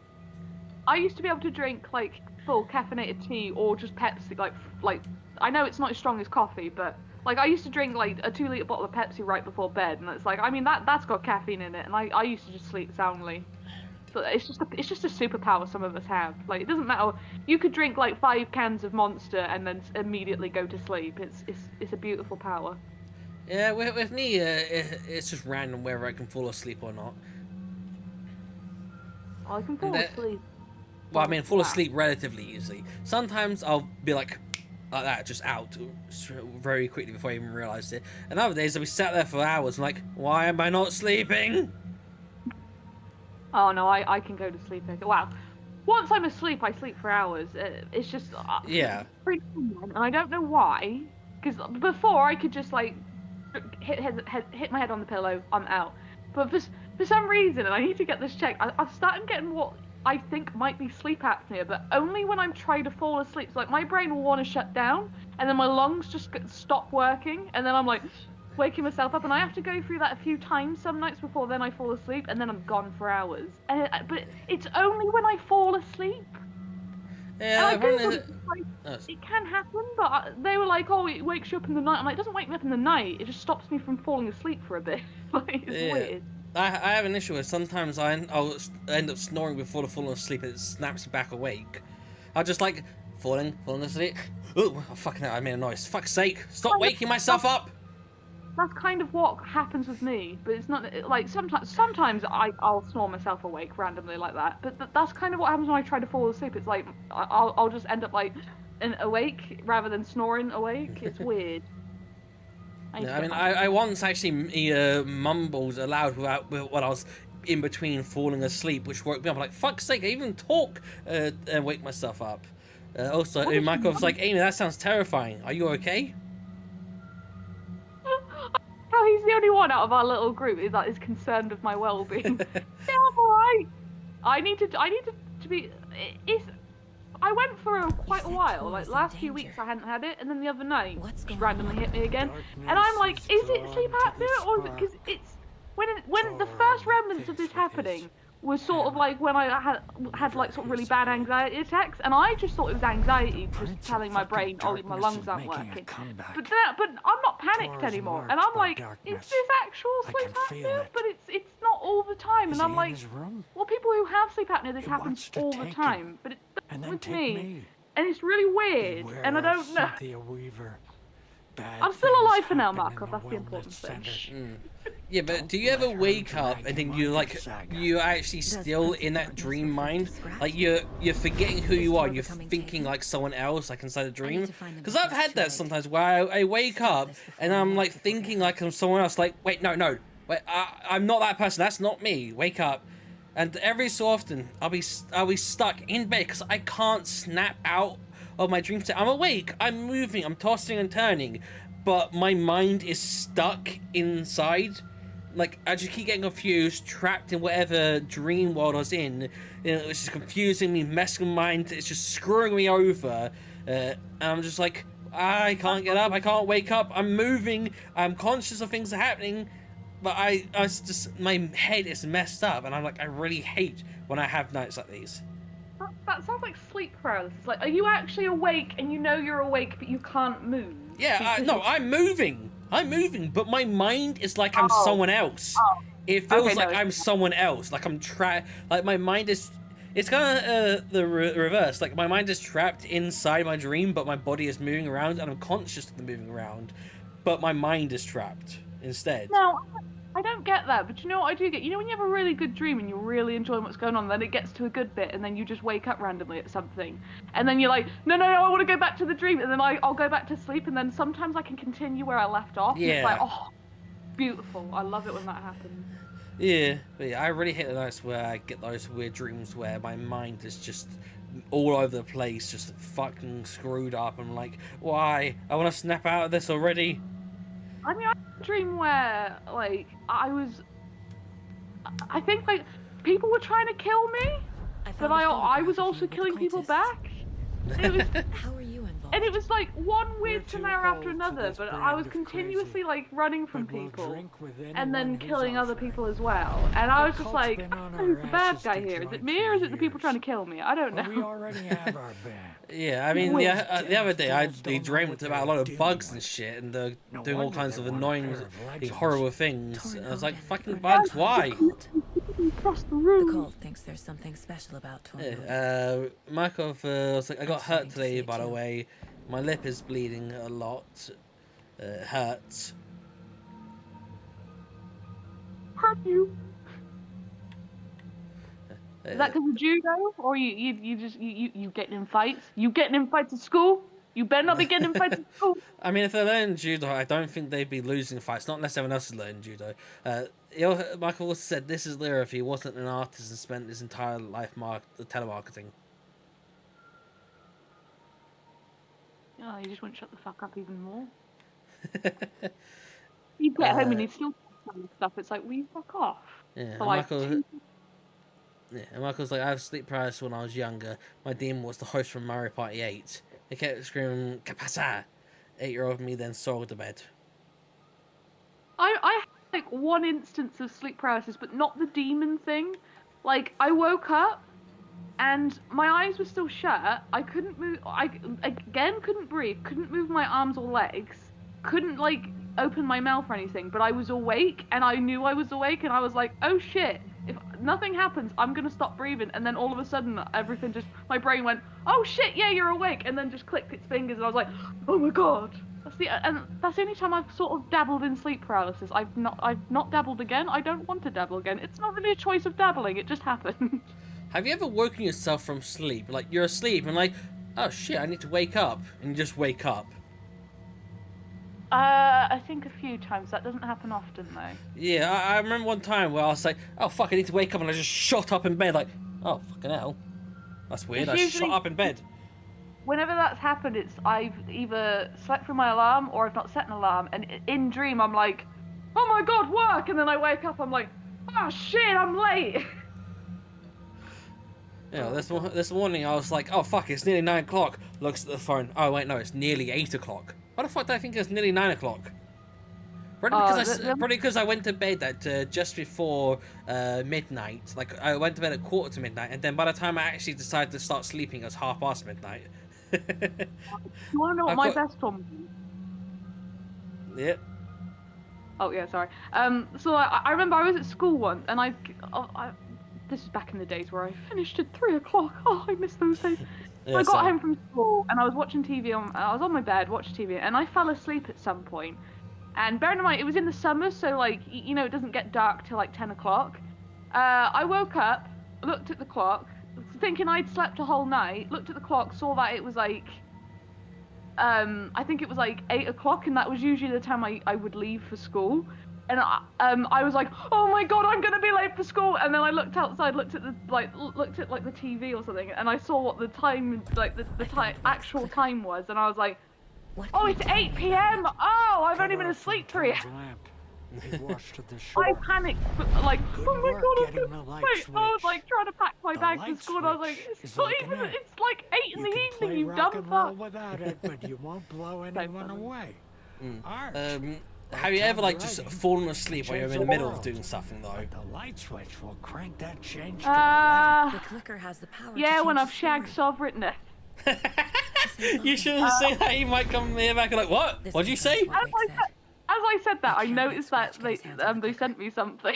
I used to be able to drink like full caffeinated tea or just Pepsi. Like I know it's not as strong as coffee, but like I used to drink like a 2 liter bottle of Pepsi right before bed, and it's like I mean that's got caffeine in it, and I used to just sleep soundly. But it's just a superpower some of us have. Like it doesn't matter. You could drink like 5 cans of Monster and then immediately go to sleep. It's a beautiful power. Yeah, with me, it's just random whether I can fall asleep or not. I can fall asleep. Well, I mean, fall asleep relatively easily. Sometimes I'll be like that, just out very quickly before I even realise it. And other days I'll be sat there for hours and like, why am I not sleeping? Oh no, I can go to sleep. Wow. Once I'm asleep, I sleep for hours. It's just yeah. And I don't know why. Because before I could just like hit my head on the pillow, I'm out. But for some reason, and I need to get this checked, I've started getting what I think might be sleep apnea, but only when I'm trying to fall asleep. So like my brain will want to shut down, and then my lungs just stop working, and then I'm like waking myself up, and I have to go through that a few times some nights before then I fall asleep, and then I'm gone for hours. But it's only when I fall asleep. Yeah, it can happen, but they were like, "Oh, it wakes you up in the night." I'm like, "It doesn't wake me up in the night. It just stops me from falling asleep for a bit." Like, it's weird. I have an issue with sometimes I'll end up snoring before falling asleep, and it snaps me back awake. I'll just like falling asleep. Oh, fucking hell, I made a noise. Fuck's sake! Stop waking myself up. That's kind of what happens with me, but it's not like sometimes I'll snore myself awake randomly like that. But that's kind of what happens when I try to fall asleep. It's like I'll just end up like awake rather than snoring awake. It's weird. I once actually mumbled aloud when I was in between falling asleep, which woke me up. I'm like, fuck's sake, I even talk and wake myself up. Also, Markov's like, Aimee, that sounds terrifying. Are you okay? Oh, he's the only one out of our little group that is concerned with my well-being. Yeah, I'm alright. I need to be. I went for quite a while. Like last few weeks, I hadn't had it, and then the other night, it randomly hit me again. And I'm like, is it sleep apnea, or is it because it's when the first remnants of this happening was sort of like when I had like sort of really bad anxiety attacks, and I just thought it was anxiety, just telling my brain, oh, my lungs aren't working. But I'm not panicked anymore, and I'm like, is this actual sleep apnea? But it's not all the time, and I'm like, well, people who have sleep apnea, this happens all the time, but it doesn't with me, and it's really weird, and I don't know. I'm still alive for now, Markov. That's the important thing. Yeah, but do you ever wake up and then you're actually still in that dream mind? Like you're forgetting who you are. You're thinking like someone else, like inside a dream. Because I've had that sometimes where I wake up and I'm like thinking like I'm someone else. Like wait, no, wait, I'm not that person. That's not me. Wake up. And every so often I'll be stuck in bed because I can't snap out of my dream state. I'm awake. I'm moving. I'm tossing and turning, but my mind is stuck inside. Like, I just keep getting confused, trapped in whatever dream world I was in. You know, it's just confusing me, messing with my mind. It's just screwing me over. And I'm just like, I can't get up. I can't wake up. I'm moving. I'm conscious of things that are happening. But my head is messed up. And I'm like, I really hate when I have nights like these. That sounds like sleep paralysis. Like, are you actually awake and you know you're awake but you can't move? Yeah, no, I'm moving. I'm moving, but my mind is like I'm someone else. It feels like I'm someone else. Like I'm like my mind is. It's kind of the reverse. Like my mind is trapped inside my dream, but my body is moving around, and I'm conscious of the moving around, but my mind is trapped instead. No, I don't get that. But you know what I do get? You know when you have a really good dream and you're really enjoying what's going on, then it gets to a good bit, and then you just wake up randomly at something, and then you're like, no, I want to go back to the dream, and then I'll go back to sleep, and then sometimes I can continue where I left off. Yeah. And it's like, oh, beautiful. I love it when that happens. Yeah, but yeah, I really hate the nights where I get those weird dreams where my mind is just all over the place, just fucking screwed up. I'm like, why? I want to snap out of this already. I mean, I had a dream where, like, I think, like, people were trying to kill me, but I was also killing people back. It was, How are you involved? and it was like one weird scenario after another, but I was continuously like running from people and then killing other people as well. And I was just like, who's the bad guy here? Is it me or is it the people trying to kill me? I don't know. We already have our band. Yeah, I mean, the other day I dreamt about a lot of bugs and shit, and doing all kinds of annoying, horrible things. And I was like, fucking bugs, why? The cult thinks there's something special about Thumnail. Yeah, Michael was like, I got hurt today, by the way. My lip is bleeding a lot. It hurts. Hurt you? Is that because of judo, or you getting in fights? You getting in fights at school? You better not be getting in fights at school. I mean, if they're learning judo, I don't think they'd be losing fights. Not unless everyone else is learning judo. Michael also said, "This is Lyra if he wasn't an artist and spent his entire life telemarketing." Oh, you just wouldn't shut the fuck up even more. You get home and he's still talking stuff. It's like, will you fuck off? Yeah, For like and Michael's like, I have sleep paralysis when I was younger. My demon was the host from Mario Party 8. They kept screaming, "Kapasa!" 8-year-old me then soared to bed. I had like one instance of sleep paralysis, but not the demon thing. Like, I woke up and my eyes were still shut. I couldn't move. I again couldn't breathe. Couldn't move my arms or legs. Couldn't like open my mouth or anything. But I was awake, and I knew I was awake, and I was like, oh shit. If nothing happens, I'm gonna stop breathing. And then all of a sudden, everything just, my brain went, oh shit, yeah, you're awake, and then just clicked its fingers, and I was like, oh my god. That's the only time I've sort of dabbled in sleep paralysis. I've not dabbled again. I don't want to dabble again. It's not really a choice of dabbling. It just happened. Have you ever woken yourself from sleep? Like, you're asleep and like, oh shit, I need to wake up, and you just wake up. I think a few times. That doesn't happen often though. Yeah, I remember one time where I was like, oh fuck, I need to wake up, and I just shot up in bed like, oh fucking hell. That's weird, I shot up in bed. Whenever that's happened, it's I've either slept through my alarm or I've not set an alarm, and in dream I'm like, oh my god, work, and then I wake up, I'm like, oh shit, I'm late. Yeah, this morning I was like, oh fuck, it's nearly 9 o'clock. Looks at the phone, oh wait, no, it's nearly 8 o'clock. Why the fuck did I think it's nearly 9 o'clock? Probably because I went to bed at just before midnight. Like, I went to bed at 1:45, and then by the time I actually decided to start sleeping, it was 1:30 midnight. You want to know what my best one was? Yeah. Oh yeah, sorry. So I remember I was at school once, and I this is back in the days where I finished at 3 o'clock. Oh, I miss those days. So I got home from school, and I was watching TV. I was on my bed watching TV, and I fell asleep at some point. And bearing in mind, it was in the summer, so like, you know, it doesn't get dark till like 10 o'clock. I woke up, looked at the clock, thinking I'd slept a whole night, looked at the clock, saw that it was like, I think it was like 8 o'clock, and that was usually the time I would leave for school. And I was like, oh my god, I'm gonna be late for school. And then I looked outside, looked at the TV or something, and I saw what the time, like the actual time was, and I was like, oh, it's 8 p.m. Oh, I've only been asleep 3 hours. I panicked, like, oh my god, I'm gonna wait. I was like trying to pack my bag for school, and I was like, it's not even, it's like 8 in the evening, you dumb fuck. Without it, but you won't blow anyone away. Have you ever like just fallen asleep while you're in the middle of doing something though? The light switch will crank that change to the clicker has the power. Yeah, when I've shagged Sovereign. You shouldn't say that. He might come here back and like, what? What'd you say? As I said that, I noticed that they sent me something.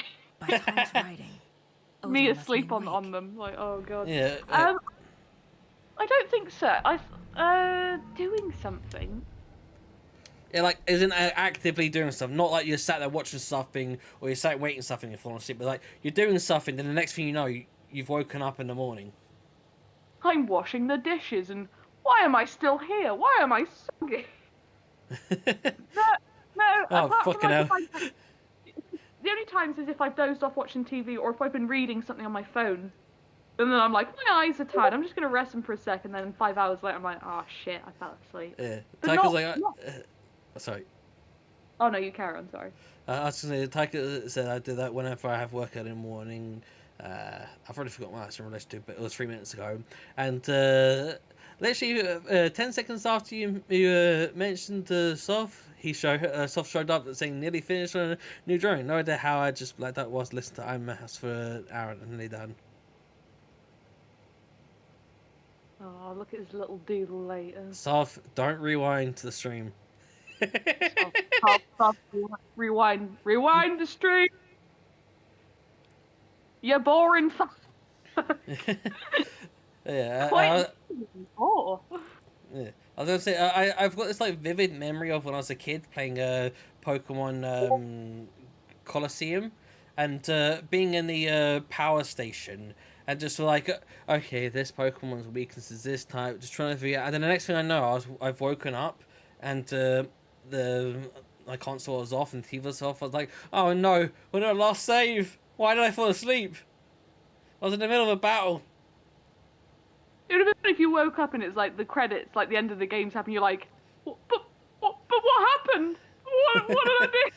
Me asleep on them. Like, oh god. Yeah. I don't think so. Doing something. Yeah, like, isn't actively doing stuff. Not like you're sat there watching something, or you're sat waiting something and you're falling asleep, but like, you're doing something, then the next thing you know, you've woken up in the morning. I'm washing the dishes, and why am I still here? Why am I soggy? No. Oh, fucking hell. The only times is if I've dozed off watching TV, or if I've been reading something on my phone. And then I'm like, my eyes are tired. I'm just gonna rest them for a second. Then 5 hours later, I'm like, oh shit, I fell asleep. Yeah, But Taika's not, like, not... sorry. Oh no, you carry on. Sorry. I was gonna say, Taika said I do that whenever I have work out in the morning. I've already forgotten what that's in relation to, but it was 3 minutes ago. And literally 10 seconds after you mentioned Soph, Soph showed up saying nearly finished on a new drawing. No idea how I just like that was listened to Aimee for an hour and nearly done. Oh, look at his little doodle later. Soph, don't rewind to the stream. Stop, rewind the stream. You're boring. Yeah. Yeah. I was gonna say I've got this like vivid memory of when I was a kid playing Pokemon Colosseum, and being in the power station and just like, okay, this Pokemon's weakness is this type, just trying to figure out. And then the next thing I know, I've woken up and my console was off and the TV was off. I was like, oh no, we're not last save. Why did I fall asleep? I was in the middle of a battle. It would have been if you woke up and it's like the credits, like the end of the game's happening. You're like, but what happened? What did I do?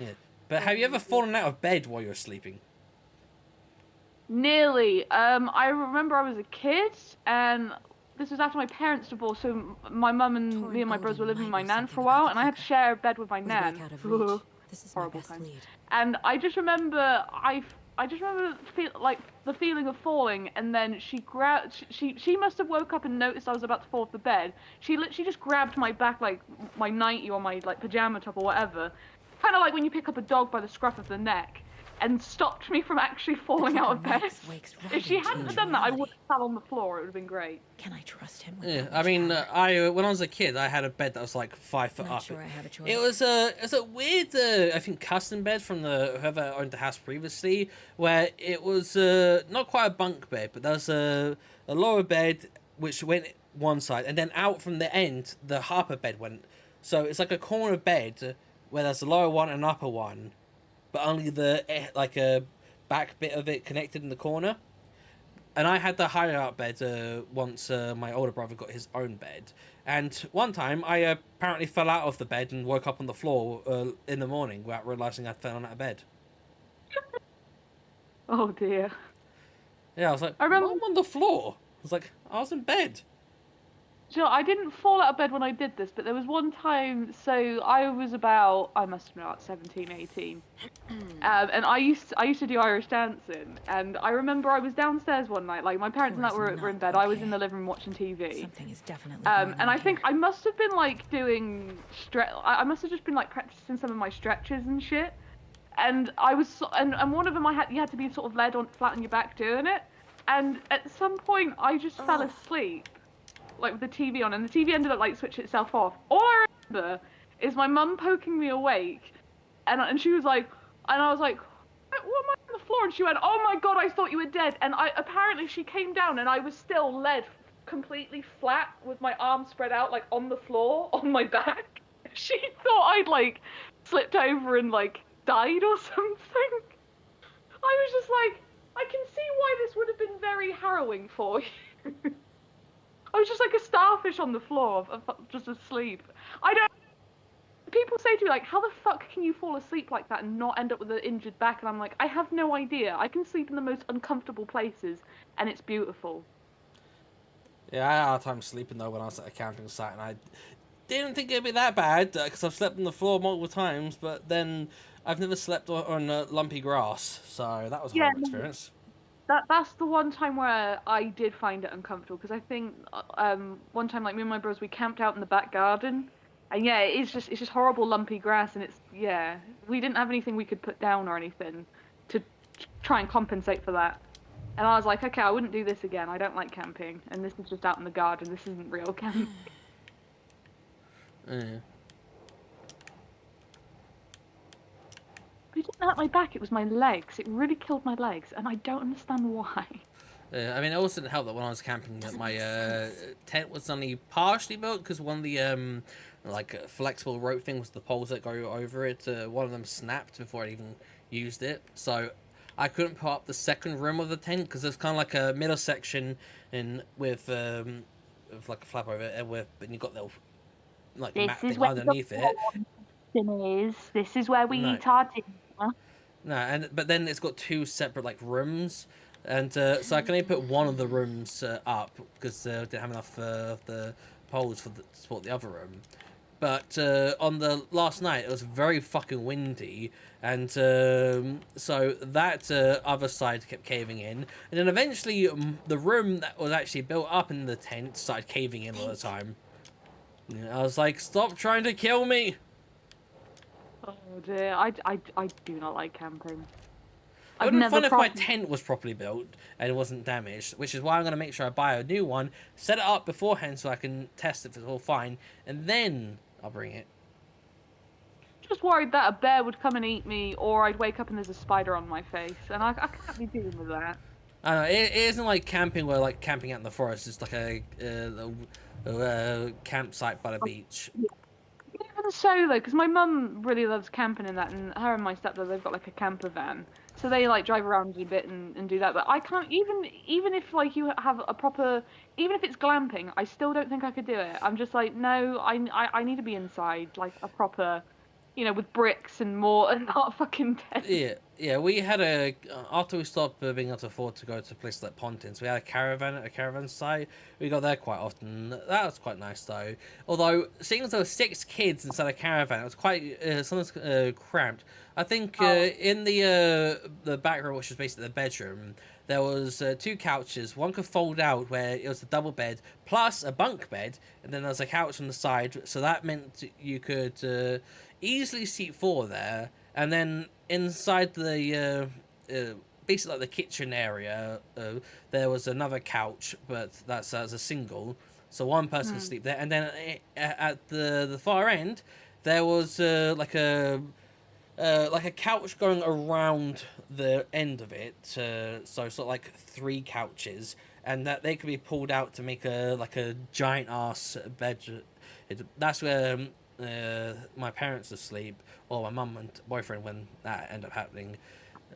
Yeah. But have you ever fallen out of bed while you're sleeping? Nearly. I remember I was a kid, and this was after my parents' divorce. So my mum and me and my brothers were living with my nan for a while, and I had to share a bed with my nan. This is horrible my best lead. And I just remember the feeling of falling, and then she must have woke up and noticed I was about to fall off the bed. She just grabbed my back, like my nightie or my like pajama top or whatever, kind of like when you pick up a dog by the scruff of the neck, and stopped me from actually falling out of bed. If she hadn't done that, I would have fell on the floor. It would have been great. Can I trust him? Yeah, I mean, when I was a kid, I had a bed that was like 5 foot up. Sure I have a choice. It was a weird, I think, custom bed from whoever owned the house previously, where it was not quite a bunk bed, but there was a lower bed which went one side, and then out from the end, the upper bed went. So it's like a corner bed where there's a lower one and an upper one, but only the like a back bit of it connected in the corner. And I had the higher up bed once my older brother got his own bed. And one time I apparently fell out of the bed and woke up on the floor in the morning without realising I'd fallen out of bed. Oh dear. Yeah, I was like, I'm on the floor. I was like, I was in bed. Do you know, I didn't fall out of bed when I did this, but there was one time, so I was about, I must have been about 17, 18. And I used to do Irish dancing, and I remember I was downstairs one night, like my parents and that were in bed, I was in the living room watching TV. Something is definitely and I think I must have been like doing, I must have just been like practicing some of my stretches and shit. And I was, and one of them you had to be sort of led on flat on your back doing it. And at some point I just fell asleep, like with the TV on, and the TV ended up like switching itself off. All I remember is my mum poking me awake, and she was like, and I was like, what am I on the floor? And she went, oh my god, I thought you were dead. And apparently she came down and I was still led completely flat with my arms spread out like on the floor on my back. She thought I'd like slipped over and like died or something. I was just like, I can see why this would have been very harrowing for you. I was just like a starfish on the floor, just asleep. People say to me, like, how the fuck can you fall asleep like that and not end up with an injured back? And I'm like, I have no idea. I can sleep in the most uncomfortable places, and it's beautiful. Yeah, I had a hard time sleeping, though, when I was at a camping site, and I didn't think it'd be that bad, because I've slept on the floor multiple times, but then I've never slept on lumpy grass, so that was a horrible experience. That's the one time where I did find it uncomfortable, because I think one time, like, me and my brothers, we camped out in the back garden, and yeah, it's just horrible lumpy grass, and we didn't have anything we could put down or anything to try and compensate for that. And I was like, okay, I wouldn't do this again. I don't like camping, and this is just out in the garden. This isn't real camping. Yeah. But it didn't hurt my back, it was my legs. It really killed my legs, and I don't understand why. I mean, it also didn't help that when I was camping that my tent was only partially built, because one of the like flexible rope things, the poles that go over it, one of them snapped before I even used it. So I couldn't put up the second room of the tent because there's kind of like a middle section with like a flap over it, and you got little like This mat is thing where underneath it. This is where we No. eat our dinner. No, but then it's got two separate like rooms, and so I can only put one of the rooms up because I didn't have enough of the poles to support the other room. But on the last night, it was very fucking windy, and so that other side kept caving in, and then eventually the room that was actually built up in the tent started caving in all the time. And I was like, "Stop trying to kill me!" Oh dear, I do not like camping. It would have been fun if my tent was properly built and it wasn't damaged, which is why I'm going to make sure I buy a new one, set it up beforehand so I can test if it's all fine, and then I'll bring it. Just worried that a bear would come and eat me, or I'd wake up and there's a spider on my face, and I can't be dealing with that. I know, it isn't like camping where like camping out in the forest. It's like a campsite by the beach. Even so though, because my mum really loves camping in that, and her and my stepdad, they've got like a camper van. So they like drive around a bit and do that, but I can't even if like you have a proper, even if it's glamping, I still don't think I could do it. I'm just like, no, I need to be inside, like a proper, you know, with bricks and more and not fucking tent. Yeah. We had after we stopped being able to afford to go to places like Pontins, we had a caravan site. We got there quite often. That was quite nice though. Although seeing as there were 6 kids inside a caravan, it was quite sometimes cramped. I think in the back room, which was basically the bedroom, there was 2 couches. One could fold out where it was a double bed plus a bunk bed, and then there was a couch on the side. So that meant you could easily seat 4 there. And then inside the basically like the kitchen area, there was another couch, but that's as a single, so one person could sleep there. And then at the far end, there was like a couch going around the end of it, so sort of like 3 couches, and that they could be pulled out to make a giant ass bed. That's where my parents asleep, or my mum and boyfriend when that ended up happening.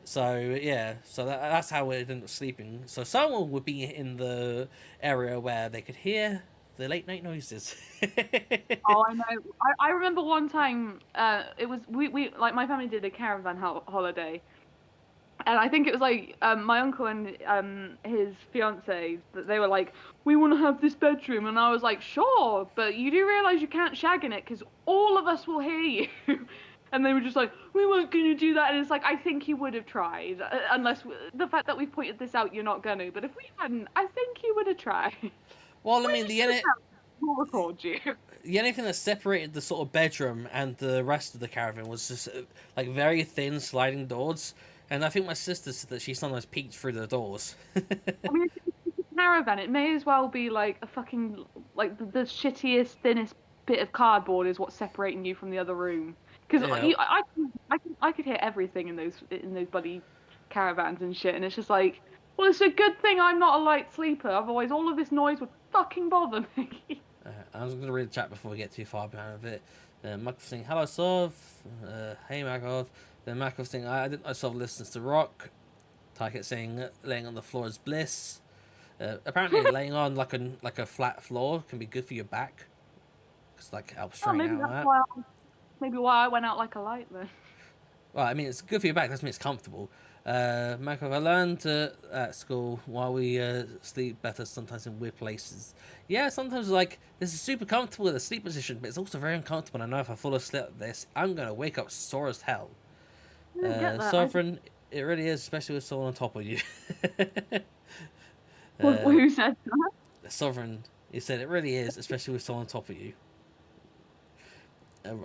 So yeah, so that's how we ended up sleeping. So someone would be in the area where they could hear the late night noises. Oh, I know. I remember one time, it was we like my family did a caravan holiday, and I think it was like my uncle and his fiance, that they were like, we want to have this bedroom, and I was like, sure, but you do realise you can't shag in it because all of us will hear you. And they were just like, we weren't going to do that. And it's like, I think you would have tried, unless the fact that we've pointed this out, you're not going to. But if we hadn't, I think you would have tried. Well, I mean, we'll record you. The only thing that separated the sort of bedroom and the rest of the caravan was just like very thin sliding doors. And I think my sister said that she sometimes peeked through the doors. I mean, it's a caravan. It may as well be like a fucking, like the shittiest, thinnest bit of cardboard is what's separating you from the other room. Because I could hear everything in those bloody caravans and shit, and it's just like, well, it's a good thing I'm not a light sleeper. Otherwise, all of this noise would fucking bother me. I was going to read the chat before we get too far behind of it. Makov saying, hello, Sov. Hey, Makov. Then Makov saying, I didn't know Sov listens to rock. Tyket saying, laying on the floor is bliss. Apparently, laying on like a flat floor can be good for your back. It's like helps straighten out that. Maybe why I went out like a light then. Well, I mean, it's good for your back. Doesn't mean it's comfortable. Makov, I learned at school while we sleep better sometimes in weird places. Yeah, sometimes like this is super comfortable in the sleep position, but it's also very uncomfortable. And I know if I fall asleep like this, I'm gonna wake up sore as hell. Sovereign, it really is, especially with someone on top of you. Who said that? Sovereign, he said it really is, especially with someone on top of you.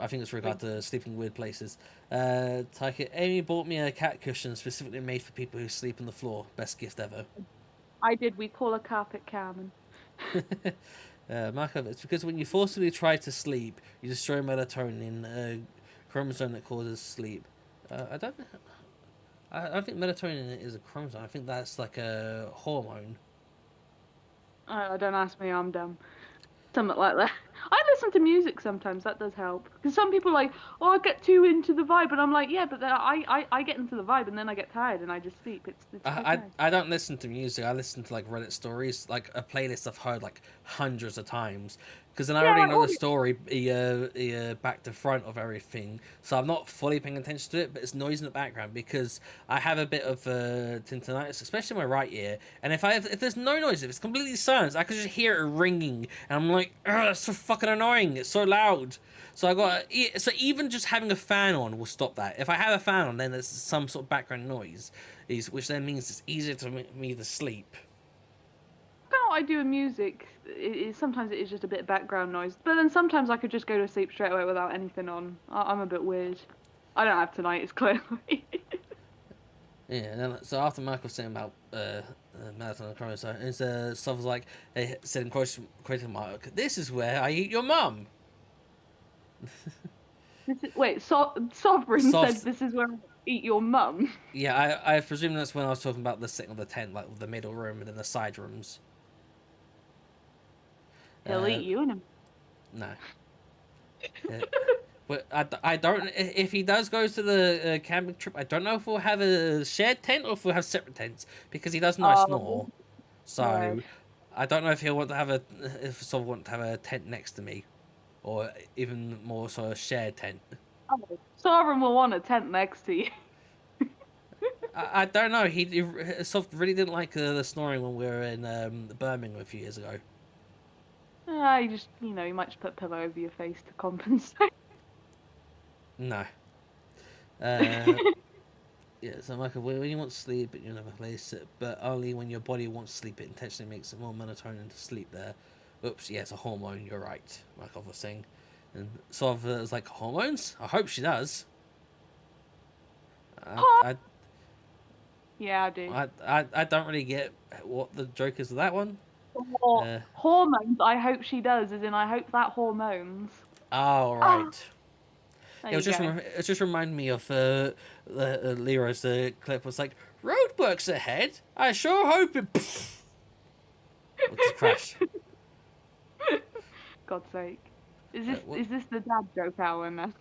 I think it's regard to sleeping in weird places. Taika, Amy bought me a cat cushion specifically made for people who sleep on the floor. Best gift ever. I did. We call a carpet Carmen. Markov, it's because when you forcibly try to sleep, you destroy melatonin, a chromosome that causes sleep. I don't think melatonin is a chromosome. I think that's like a hormone. Don't ask me. I'm dumb. Something like that. I listen to music sometimes. That does help. Because some people are like, oh, I get too into the vibe, and I'm like, yeah, but then I get into the vibe, and then I get tired, and I just sleep. It's okay. I don't listen to music. I listen to like Reddit stories, like a playlist I've heard like hundreds of times. Because then I already know the story, back to front of everything, so I'm not fully paying attention to it. But it's noise in the background because I have a bit of tinnitus, especially in my right ear. And if there's no noise, if it's completely silent, I can just hear it ringing, and I'm like, ugh, it's so fucking annoying. It's so loud. So so even just having a fan on will stop that. If I have a fan on, then there's some sort of background noise, which then means it's easier to me to sleep. What I do in music is sometimes it is just a bit of background noise, but then sometimes I could just go to sleep straight away without anything on. I'm a bit weird. I don't have tinnitus, clearly. Yeah, and then, so after Michael saying about Marathon and Chrono, stuff was like, they said in question mark, this is where I eat your mum. Wait, Sovereign says this is where I eat your mum? Yeah, I presume that's when I was talking about the setting of the tent, like the middle room and then the side rooms. He'll eat you in him. No. But I don't. If he does go to the camping trip, I don't know if we'll have a shared tent or if we'll have separate tents because he does not snore. So right. I don't know if he'll want to have if someone want to have a tent next to me, or even more so a shared tent. Oh, Sovereign will want a tent next to you. I don't know. He Soft really didn't like the snoring when we were in Birmingham a few years ago. You just, you might just put a pillow over your face to compensate. No. Yeah, so Michael, when you want to sleep, you never place it, but only when your body wants to sleep, it intentionally makes it more melatonin to sleep there. Oops, yeah, it's a hormone, you're right, Michael was saying. And sort of it's like, hormones? I hope she does. Yeah, I do. I don't really get what the joke is with that one. Hormones, I hope she does, as in I hope that hormones. Oh, right. It just reminded me of Leroy's clip was like, roadworks ahead? I sure hope it... Crash. God's sake. Is this the dad joke hour now?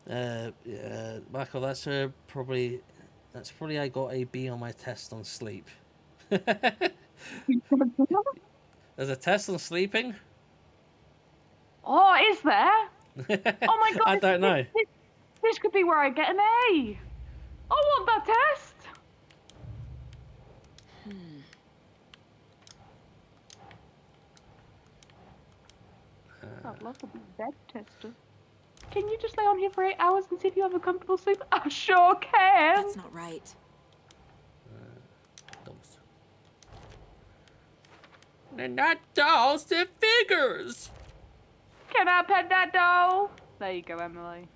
Yeah, Michael, that's probably I got a B on my test on sleep. There's a test on sleeping? Oh, is there? Oh my god! I don't know. This could be where I get an A. I want that test. I'd love to be a bed tester. Can you just lay on here for 8 hours and see if you have a comfortable sleep? I sure can. That's not right. They're not dolls, they're figures. Can I pet that doll? There you go, Emily.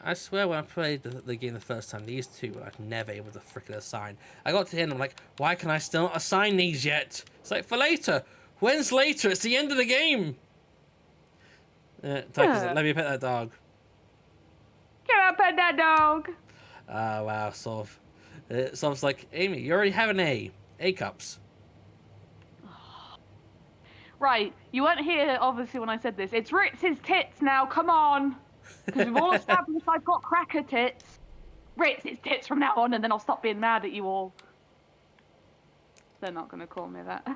I swear when I played the game the first time, these two were like never able to frickin' assign. I got to the end, I'm like, why can I still not assign these yet? It's like, for later. When's later? It's the end of the game. Let me pet that dog. Can I pet that dog? Ah, wow, Sov. Sov's like, Aimee, you already have an A. A cups. Right, you weren't here, obviously, when I said this. It's Ritz's tits now, come on. Because we've all established I've got cracker tits. Ritz's tits from now on, and then I'll stop being mad at you all. They're not going to call me that.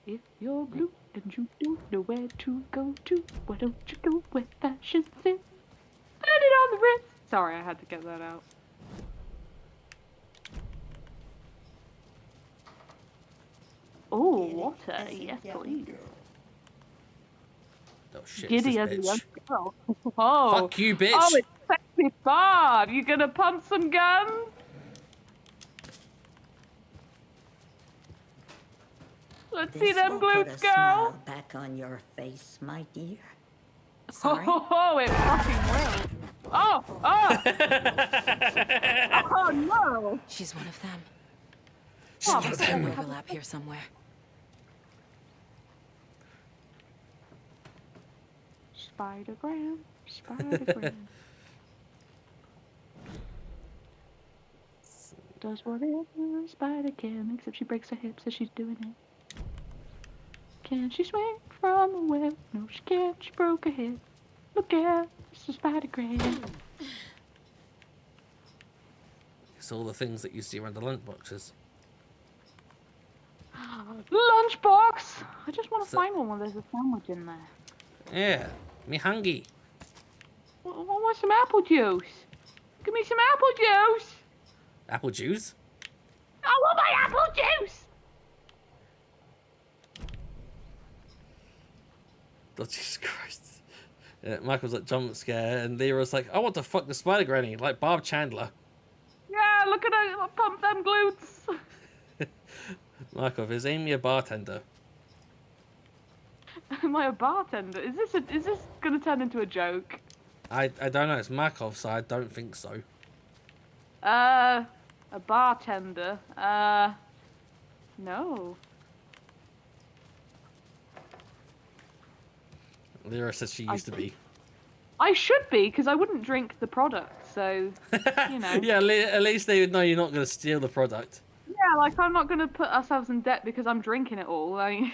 If you're blue and you don't know where to go to, why don't you go where fashion sits? Put it on the Ritz. Sorry, I had to get that out. Oh, water. Yes, please. Oh shit, Giddy as a young girl. Oh. Fuck you, bitch. Oh, it's sexy Bob. You gonna pump some guns? Let's see them glutes go. Smile back on your face, my dear. Sorry? Oh, it fucking will. Oh, oh. Oh, no. She's one of them. She's one of There's them. an overlap here somewhere. Spider-Gram, Spider-Gram. Does whatever a spider can, except she breaks her hips as she's doing it. Can she swing from the web? No, she can't. She broke her hip. Look at it's a Spider-Gram. It's all the things that you see around the lunchboxes. Lunchbox! I just want to find one where there's a sandwich in there. Yeah, me hungry. I want some apple juice. Give me some apple juice. Apple juice? I want my apple juice. Oh, Jesus Christ. Yeah, Michael's like jump scare, and Lyra's like, I want to fuck the spider granny, like Bob Chandler. Yeah, look at her pump them glutes. Michael, is Aimee a bartender? Am I a bartender? Is this gonna turn into a joke? I don't know. It's Markov, so I don't think so. A bartender. No. Lyra says she used to be. I should be, because I wouldn't drink the product, so, you know. Yeah, at least they would know you're not going to steal the product. Yeah, like, I'm not going to put ourselves in debt because I'm drinking it all, like...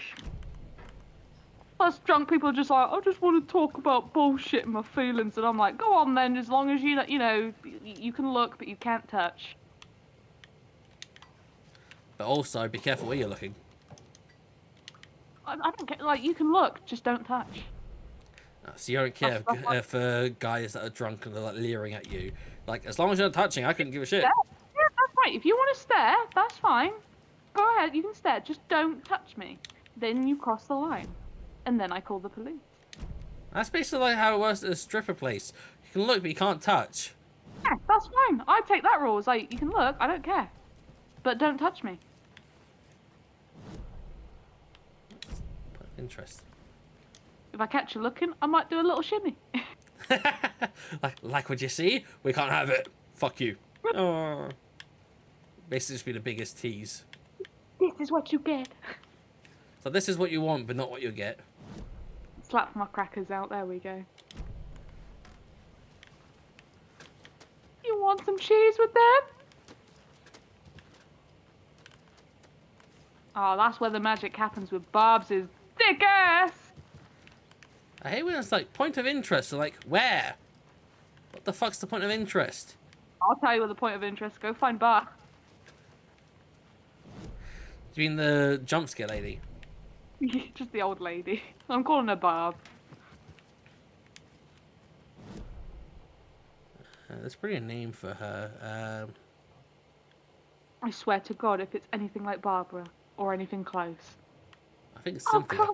Plus, drunk people are just like, I just want to talk about bullshit and my feelings, and I'm like, go on then, as long as you know, you can look, but you can't touch. But also, be careful where you're looking. I don't care, like, you can look, just don't touch. So you don't care if guys that are drunk and they're like leering at you. Like, as long as you're not touching, I couldn't give a shit. Yeah, that's right. If you want to stare, that's fine. Go ahead, you can stare. Just don't touch me. Then you cross the line. And then I call the police. That's basically like how it works at a stripper place. You can look, but you can't touch. Yeah, that's fine. I take that rule. It's like, you can look, I don't care. But don't touch me. Interesting. If I catch you looking, I might do a little shimmy. like what you see? We can't have it. Fuck you. Oh. Basically just be the biggest tease. This is what you get. So this is what you want, but not what you get. Slap my crackers out. There we go. You want some cheese with them? Oh, that's where the magic happens with Barb's thick ass. I hate when it's like, point of interest. So like, where? What the fuck's the point of interest? I'll tell you what the point of interest. Go find Barb. Do you mean the jump scare lady? Just the old lady. I'm calling her Barb. There's probably a name for her. I swear to God, if it's anything like Barbara or anything close. I think it's Cynthia.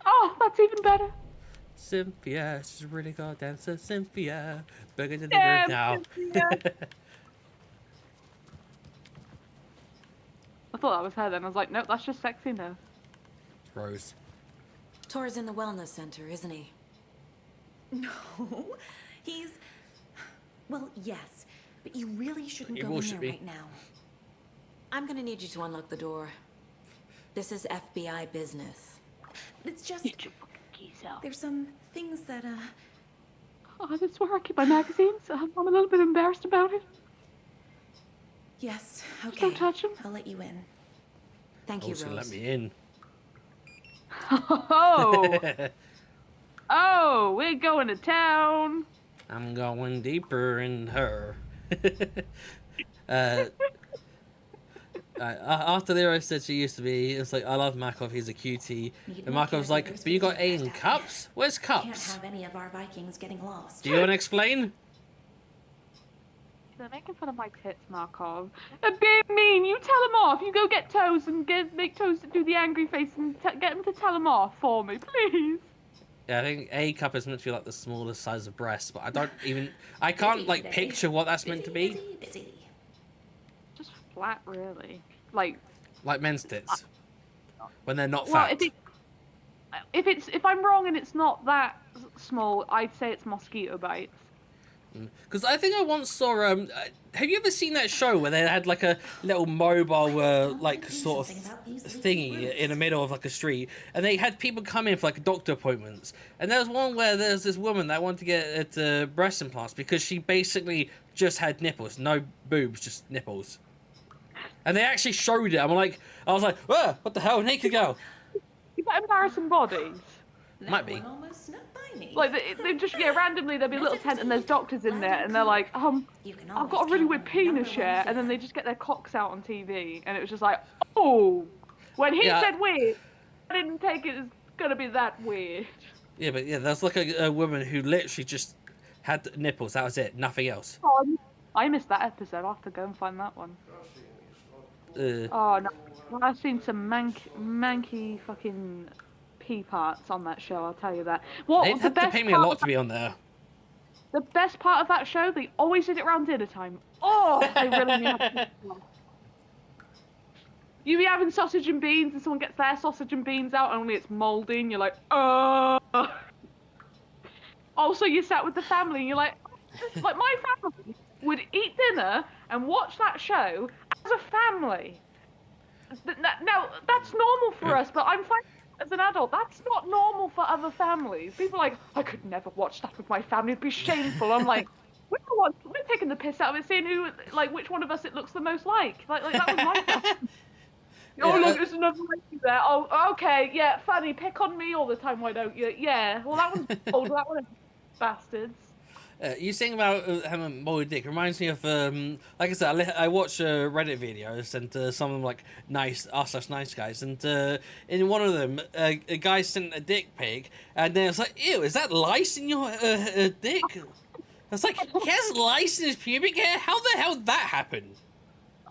Oh, that's even better. Cynthia, she's a really good dancer. Cynthia, bigger than the earth now. I thought that was her then. I was like, nope, that's just sexy now. Rose. Tor's in the wellness center, isn't he? No, he's... Well, yes, but you really shouldn't go in there right now. I'm gonna need you to unlock the door. This is FBI business. It's just... There's some things that, Oh, that's where I keep my magazines. I'm a little bit embarrassed about it. Yes, okay. Don't touch them. I'll let you in. Thank you, Also, Rose. let me in. Oh! Oh, we're going to town. I'm going deeper in her. After Lyra said she used to be, it's like, I love Markov, he's a cutie. And Markov's like, but you got A in cups? Where's Can't cups? have any of our Vikings getting lost. Do you want to explain? They're making fun of my tits, Markov. They're being mean. You tell them off. You go get Toes and make Toes do the angry face and get him to tell them off for me, please. Yeah, I think A cup is meant to be like the smallest size of breast, but I can't like picture what that's meant to be. Just flat, really. Like men's tits. When they're not well, fat. if I'm wrong and it's not that small, I'd say it's mosquito bites. Because I think I once saw. Have you ever seen that show where they had like a little mobile, like sort of thingy in the middle of like a street, and they had people come in for like doctor appointments, and there was one where there's this woman that wanted to get breast implants because she basically just had nipples, no boobs, just nipples, and they actually showed it. I was like, "Whoa, what the hell, naked girl?" Is that embarrassing bodies? Might be. Almost snuck by me. Like they just randomly there'll be a little tent and there's doctors in there and they're like, I've got a really weird penis share, and then they just get their cocks out on TV, and it was just like, oh, when he said weird, I didn't take it as gonna be that weird. Yeah, but there's like a woman who literally just had nipples. That was it, nothing else. Oh, I missed that episode. I'll have to go and find that one. Oh no, I've seen some manky fucking pea parts on that show. I'll tell you that. They'd have to pay me a lot to be on there. The best part of that show, they always did it around dinner time. Oh, they really knew how to do it. You be having sausage and beans, and someone gets their sausage and beans out, and only it's mouldy, and you're like, oh. Also, you sat with the family, and you're like my family would eat dinner and watch that show as a family. Now, that's normal for us, but I'm fine as an adult. That's not normal for other families. People are like, I could never watch that with my family. It'd be shameful. I'm like, we're taking the piss out of it, seeing who, which one of us it looks the most like. Like that was my question. Oh, look, there's another lady there. Oh, okay, yeah, funny. Pick on me all the time, why don't you? Yeah, well, that one's old. That one, bastards. You saying about having a moldy dick reminds me of, like I said, I watch Reddit videos, and some of them like nice guys, and in one of them, a guy sent a dick pic, and then it's like, ew, is that lice in your dick? It's like, he has lice in his pubic hair? How the hell did that happen?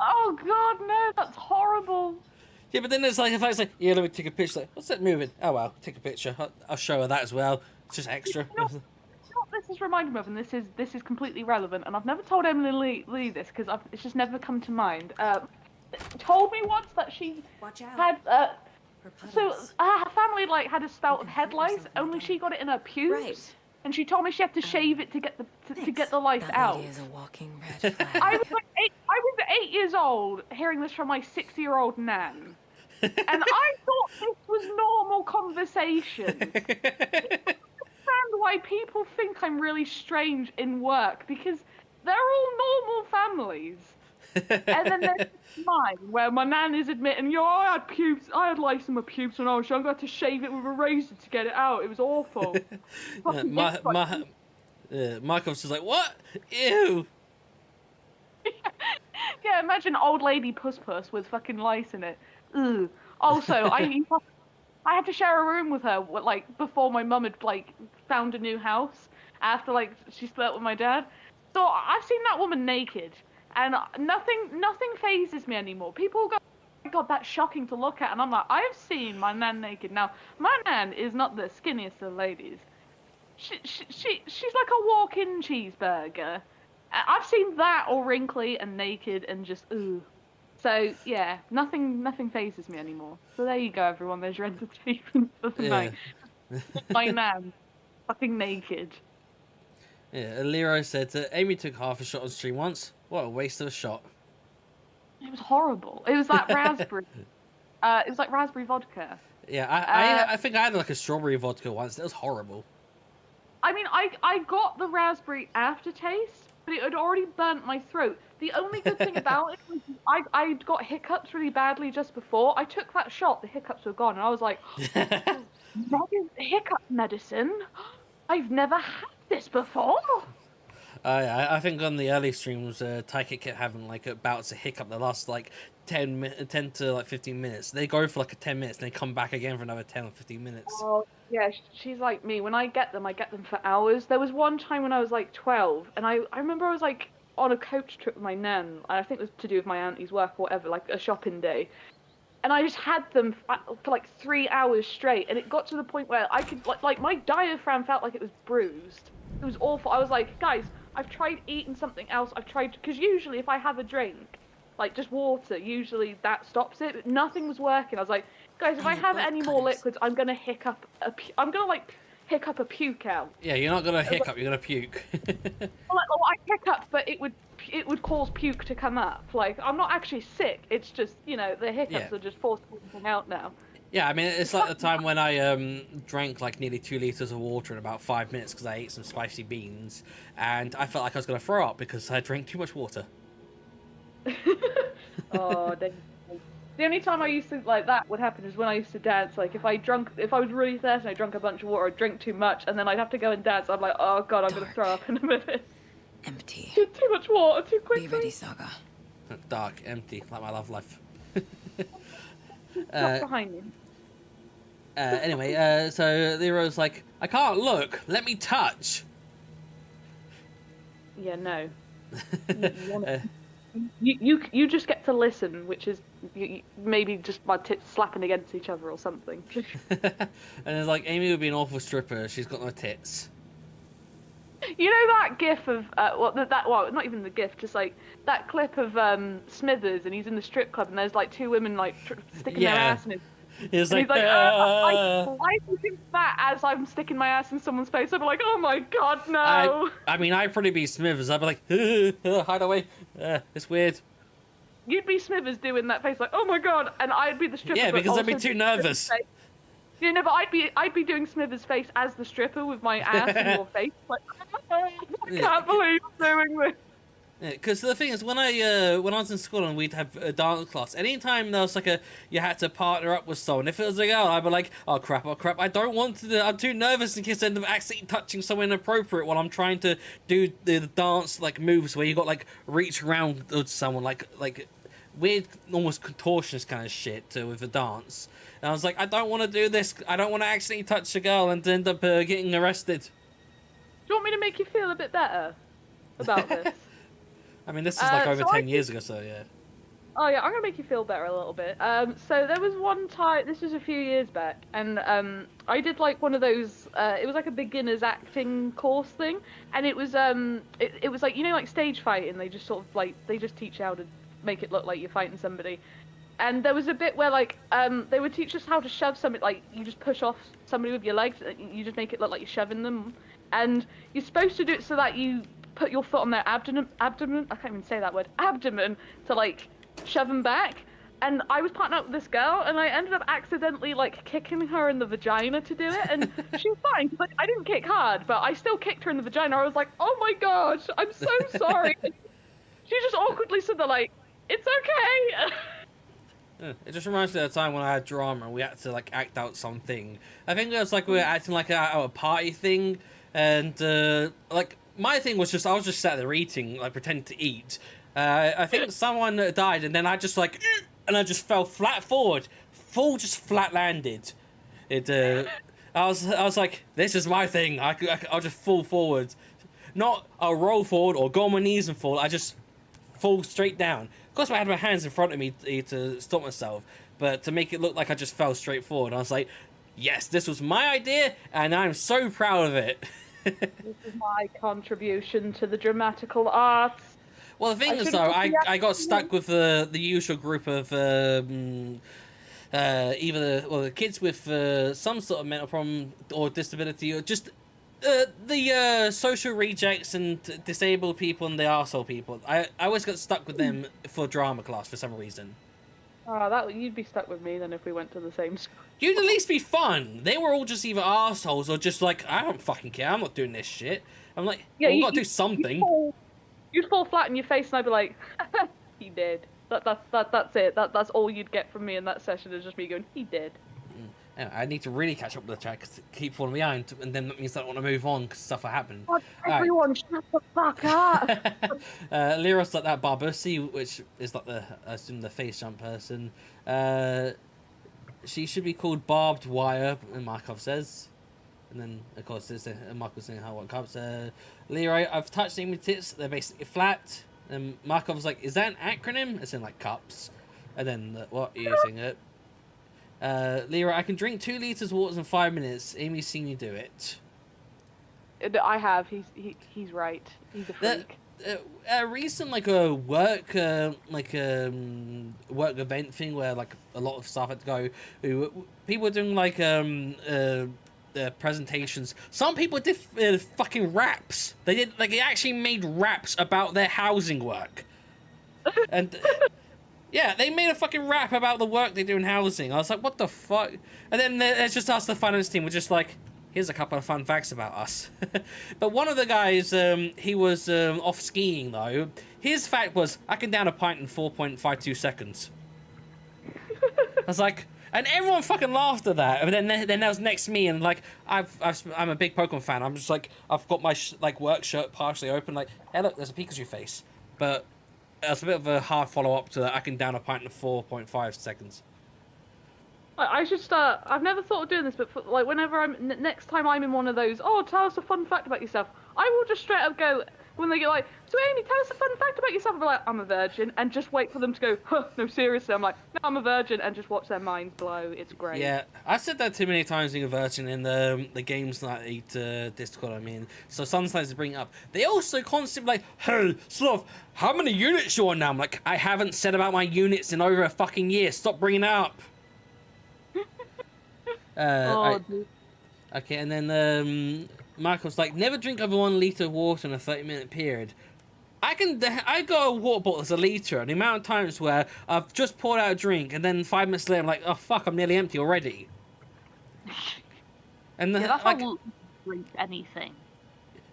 Oh god, no, that's horrible. Yeah, but then it's like, if I was like, yeah, let me take a picture, like, what's that moving? Oh well, take a picture. I'll show her that as well. It's just extra. You know what this is reminding me of, and this is completely relevant, and I've never told Emily Lee this because it's just never come to mind. Told me once that she had so her family had a spout of head lice, only she got it in her pubes, and she told me she had to shave it to get the lice out. Is a walking red flag. I was 8 years old hearing this from my 6-year-old nan, and I thought this was normal conversation. Why people think I'm really strange in work, because they're all normal families. And then there's mine, where my nan is admitting, I had lice in my pubes when I was young. I had to shave it with a razor to get it out. It was awful. Markov's just like, what? Ew. Yeah, imagine old lady puss with fucking lice in it. Ugh. Also, I had to share a room with her, before my mum had, found a new house, after, she split up with my dad. So I've seen that woman naked, and nothing phases me anymore. People go, oh my god, that's shocking to look at, and I'm like, I've seen my nan naked. Now, my nan is not the skinniest of ladies. She's like a walk-in cheeseburger. I've seen that all wrinkly and naked and just, ooh. So, yeah, nothing phases me anymore. So there you go, everyone. There's your entertainment for the night. My nan, fucking naked. Yeah, Leroy said Aimee took half a shot on stream once. What a waste of a shot. It was horrible. It was that raspberry. It was like raspberry vodka. Yeah, I think I had a strawberry vodka once. That was horrible. I mean, I got the raspberry aftertaste, but it had already burnt my throat. The only good thing about it was I got hiccups really badly just before. I took that shot, the hiccups were gone, and I was like, that is hiccup medicine? I've never had this before. I think on the early streams, Taika kept having bouts of hiccup that last 10 to 15 minutes. They go for 10 minutes, and they come back again for another 10 or 15 minutes. Oh, yeah, she's like me. When I get them for hours. There was one time when I was 12, and I remember I was on a coach trip with my nan, and I think it was to do with my auntie's work or whatever, a shopping day. And I just had them for 3 hours straight, and it got to the point where I could, my diaphragm felt like it was bruised. It was awful. I was like, guys, I've tried eating something else. Because usually if I have a drink, just water, usually that stops it. But nothing was working. I was like, guys, if I have any more liquids, I'm going to hiccup. I'm going to hiccup a puke out. Yeah, you're not gonna hiccup. You're gonna puke. Well, I hiccup, but it would cause puke to come up. Like, I'm not actually sick. It's just, the hiccups Yeah. are just forcing something out now. Yeah, I mean, it's like the time when I drank like nearly 2 liters of water in about 5 minutes because I ate some spicy beans, and I felt like I was gonna throw up because I drank too much water. Oh, the only time I used to like that would happen is when I used to dance. Like if I was really thirsty and I drank a bunch of water, I'd drink too much, and then I'd have to go and dance. I'm like, oh god, I'm gonna throw up in a minute. Empty. Too much water too quickly. Be ready, Saga. Dark, empty, like my love life. Not behind me. Anyway, so Leroy's like, I can't look. Let me touch. Yeah, no. You just get to listen, which is maybe just my tits slapping against each other or something. And it's like, Aimee would be an awful stripper. She's got no tits. You know that gif of not even the gif, just like that clip of Smithers, and he's in the strip club, and there's like two women like sticking their ass in his. He's like, I think that as I'm sticking my ass in someone's face, I'd be like, oh my god, no. I mean, I'd probably be Smithers. I'd be like, hide away. It's weird. You'd be Smithers doing that face, like, oh my god, and I'd be the stripper. Yeah, because I'd be too nervous. Yeah, no, but I'd be doing Smithers' face as the stripper with my ass in your face, like, I can't believe I'm doing this. Yeah, because the thing is, when I was in school and we'd have a dance class, anytime there was like you had to partner up with someone, if it was a girl, I'd be like, oh crap, I don't want to do, I'm too nervous in case I end up accidentally touching someone inappropriate while I'm trying to do the dance like moves where you got like reach around with someone like weird, almost contortionist kind of shit with a dance. And I was like, I don't want to do this. I don't want to accidentally touch a girl and end up getting arrested. Do you want me to make you feel a bit better about this? I mean, this is like over 10 years ago, so yeah. Oh yeah, I'm gonna make you feel better a little bit. So there was one time, this was a few years back, and I did like one of those. It was like a beginner's acting course thing, and it was it was like, like stage fighting. They just sort of like they just teach you how to make it look like you're fighting somebody. And there was a bit where like they would teach us how to shove somebody, like you just push off somebody with your legs, you just make it look like you're shoving them, and you're supposed to do it so that you put your foot on their abdomen, I can't even say that word, abdomen, to like shove them back. And I was partnered up with this girl, and I ended up accidentally like kicking her in the vagina to do it, and she was fine, because like, I didn't kick hard, but I still kicked her in the vagina. I was like, oh my gosh, I'm so sorry. She just awkwardly said that, like, it's okay. It just reminds me of the time when I had drama and we had to like act out something. I think it was like we were acting like a party thing, and like my thing was just I was just sat there eating, like pretending to eat. I think someone died, and then I just like, and I just fell flat forward, just flat landed. I was like, this is my thing. I'll just fall forward, not I'll roll forward or go on my knees and fall. I just fall straight down. Of course, I had my hands in front of me to stop myself, but to make it look like I just fell straight forward. I was like, yes, this was my idea, and I'm so proud of it. This is my contribution to the dramatical arts. Well, the thing is, though, I got stuck with the usual group of either the kids with some sort of mental problem or disability, or just the social rejects and disabled people and the arsehole people. I always got stuck with them for drama class for some reason. Oh, you'd be stuck with me then if we went to the same school. You'd at least be fun. They were all just either assholes or just like, I don't fucking care, I'm not doing this shit. I'm like, yeah, well, we gotta do something. You'd fall flat in your face and I'd be like, he did. That's it. That's all you'd get from me in that session, is just me going, he did. I need to really catch up with the chat because keep falling behind, and then that means I don't want to move on because stuff are happening. God, everyone, shut the fuck up! Lyra's like that Barbusi, which is like I assume the face jump person. She should be called Barbed Wire, and Markov says. And then, of course, there's Markov saying how what comes. Leroy, I've touched Aimee tits, they're basically flat. And Markov's like, is that an acronym? It's in like cups. And then, what are you using it? Leroy, I can drink 2 liters of water in 5 minutes. Aimee's seen you do it. I have. He's right. He's a freak. A recent a work work event thing where like a lot of staff had to go. People were doing like presentations. Some people did fucking raps. They actually made raps about their housing work. And yeah, they made a fucking rap about the work they do in housing. I was like, what the fuck? And then it's just us, the finance team, were just like, here's a couple of fun facts about us. But one of the guys, he was off skiing though. His fact was, I can down a pint in 4.52 seconds. I was like, and everyone fucking laughed at that. But then that was next to me, and like, I'm a big Pokemon fan. I'm just like, I've got my work shirt partially open, like, hey look, there's a Pikachu face. But it's a bit of a hard follow-up to that. I can down a pint in 4.5 seconds. I should start. I've never thought of doing this, but like whenever next time I'm in one of those, oh, tell us a fun fact about yourself. I will just straight up go when they get like, so Amy, tell us a fun fact about yourself. I'll be like, I'm a virgin, and just wait for them to go, huh, no, seriously. I'm like, no, I'm a virgin, and just watch their minds blow. It's great. Yeah, I've said that too many times being a virgin in the games that I eat Discord. I mean, so sometimes they bring it up. They also constantly like, hey, Sloth, how many units you on now? I'm like, I haven't said about my units in over a fucking year. Stop bringing it up. Okay, and then Michael's like, never drink over 1 liter of water in a 30-minute period. I got a water bottle that's a liter, and the amount of times where I've just poured out a drink, and then 5 minutes later I'm like, oh fuck, I'm nearly empty already. And then, that's like, how drink anything.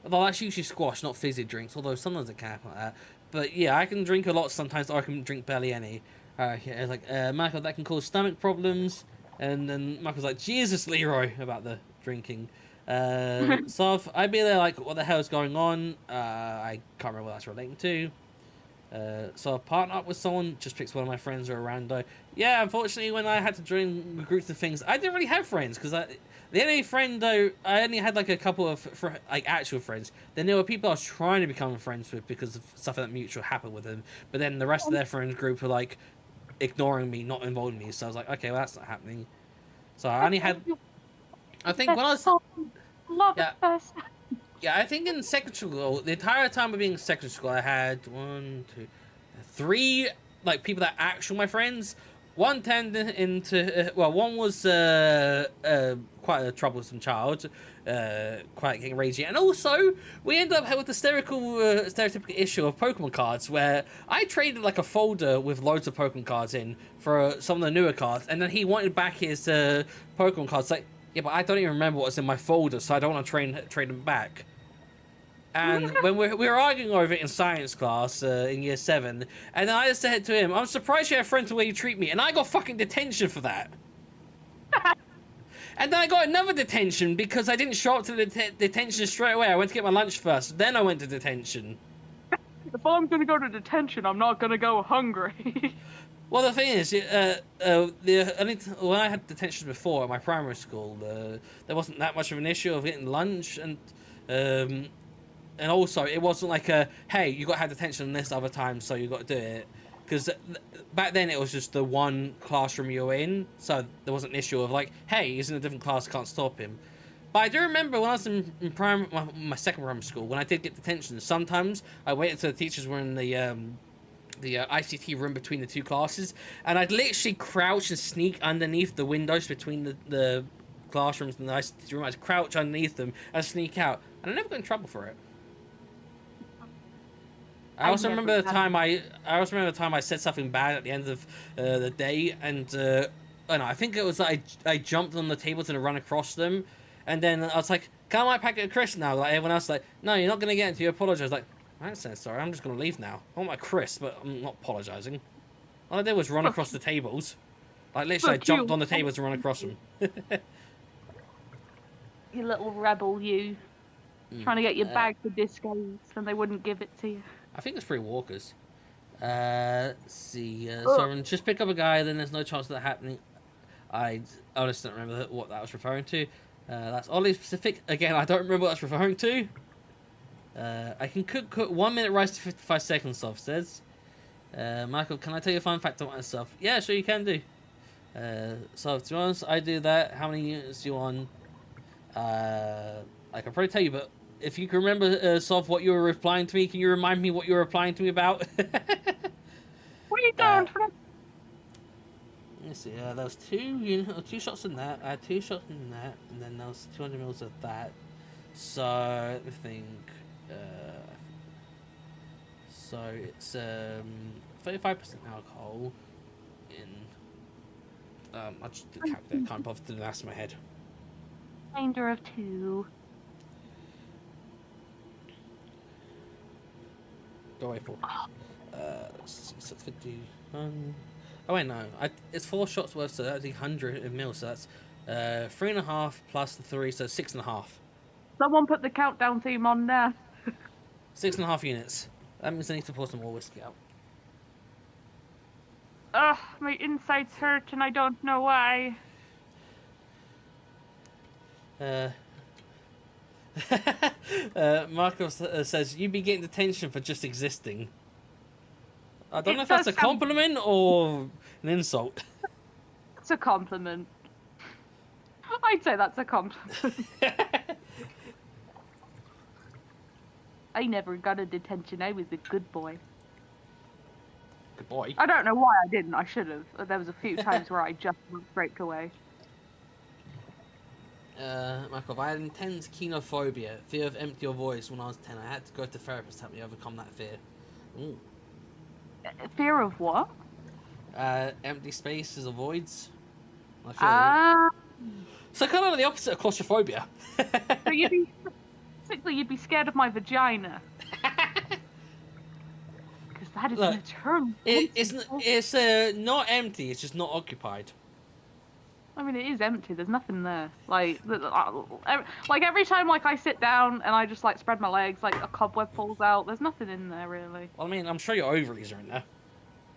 Well, that's usually squash, not fizzy drinks, although sometimes it can happen like that. But yeah, I can drink a lot sometimes, or I can drink barely any. Yeah, it's like, Michael, that can cause stomach problems. And then Michael's like, Jesus, Leroy, about the drinking. So I'd be there like, what the hell is going on? I can't remember what that's relating to. So I partner up with someone, just picks one of my friends or a rando. Yeah, unfortunately, when I had to join groups of things, I didn't really have friends, because the only friend, though, I only had like a couple of like actual friends. Then there were people I was trying to become friends with because of stuff that mutual happened with them. But then the rest of their friends group were like ignoring me, not involving me. So I was like, okay, well, that's not happening. So I only had, I think when I was, yeah, I think in secondary school, the entire time of being in secondary school, I had 1, 2, 3 like people that actually my friends. One turned into, well, one was quite a troublesome child, quite getting ragey, and also we ended up with the stereotypical issue of Pokemon cards, where I traded like a folder with loads of Pokemon cards in for some of the newer cards, and then he wanted back his Pokemon cards. Like, yeah, but I don't even remember what's in my folder, so I don't want to trade them back. And when we were arguing over it in science class in year 7, and then I just said to him, I'm surprised you have friends the way you treat me, and I got fucking detention for that. And then I got another detention because I didn't show up to the detention straight away. I went to get my lunch first, then I went to detention. If I'm gonna go to detention, I'm not gonna go hungry. Well, the thing is, when I had detention before at my primary school, there wasn't that much of an issue of getting lunch, and also, it wasn't like a, hey, you got to have detention this other time, so you got to do it. Because back then, it was just the one classroom you were in, so there wasn't an issue of like, hey, he's in a different class, can't stop him. But I do remember when I was in my second primary school, when I did get detention, sometimes I waited until the teachers were in the ICT room between the 2 classes, and I'd literally crouch and sneak underneath the windows between the classrooms and the ICT room. I'd crouch underneath them and sneak out, and I never got in trouble for it. I also remember the time I said something bad at the end of the day, and I think it was like I jumped on the tables and run across them, and then I was like, "Can I pack it a crisp now?" Like everyone else, like, "No, you're not gonna get into. You apologize." Like, I didn't say sorry. I'm just gonna leave now. I want my crisp, but I'm not apologizing. All I did was run across the tables. Like literally, I jumped on the tables and run across them. You little rebel, you. Trying to get your bag for discos, and they wouldn't give it to you. I think it's 3 walkers. Let's see. So just pick up a guy, then there's no chance of that happening. I honestly don't remember what that was referring to. That's oddly specific. Again, I don't remember what that's referring to. I can cook 1 minute rice to 55 seconds, Soft says. Michael, can I tell you a fun fact about myself? Yeah, sure you can do. So to be honest, I do that. How many units you on? I can probably tell you, but if you can remember, Soft, what you were replying to me, can you remind me what you were replying to me about? What are you doing? let's see. There was two shots in that. I had 2 shots in that, and then there was 200 mils of that. So let me think. So it's 35% alcohol in. I just did calculate. Can't bother to do the maths in my head. Remainder of 2. Go away for. 650. Oh wait, no. It's 4 shots worth, so that's 100 mils. So that's 3.5 plus the 3, so 6.5. Someone put the countdown theme on there. 6.5 units. That means I need to pour some more whiskey out. Ugh, my insides hurt and I don't know why. Marco says, "You be getting detention for just existing." I don't know if that's a compliment or an insult. It's a compliment. I'd say that's a compliment. I never got a detention. I was a good boy. Good boy? I don't know why I didn't. I should have. There was a few times where I just break away. Michael, I had intense kenophobia, fear of empty or voice when I was 10. I had to go to therapist to help me overcome that fear. Ooh. Fear of what? Empty spaces or voids. So kind of the opposite of claustrophobia. So you'd be scared of my vagina. Because that is an eternal. It's not empty. It's just not occupied. I mean, it is empty. There's nothing there. Like every time I sit down and I just spread my legs, a cobweb falls out. There's nothing in there really. Well, I mean, I'm sure your ovaries are in there.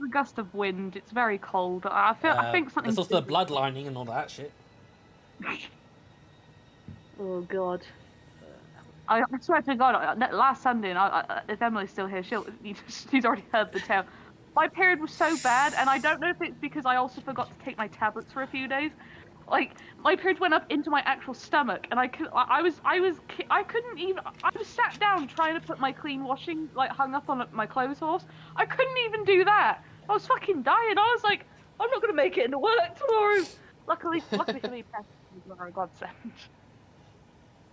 A gust of wind. It's very cold. I think something. There's also the blood lining and all that shit. Oh God. I swear to God, last Sunday, and if Emily's still here, she's already heard the tale. My period was so bad, and I don't know if it's because I also forgot to take my tablets for a few days. My period went up into my actual stomach, and I was sat down trying to put my clean washing hung up on my clothes horse. I couldn't even do that. I was fucking dying. I was like, I'm not gonna make it into work tomorrow. Luckily for me, pets were a godsend.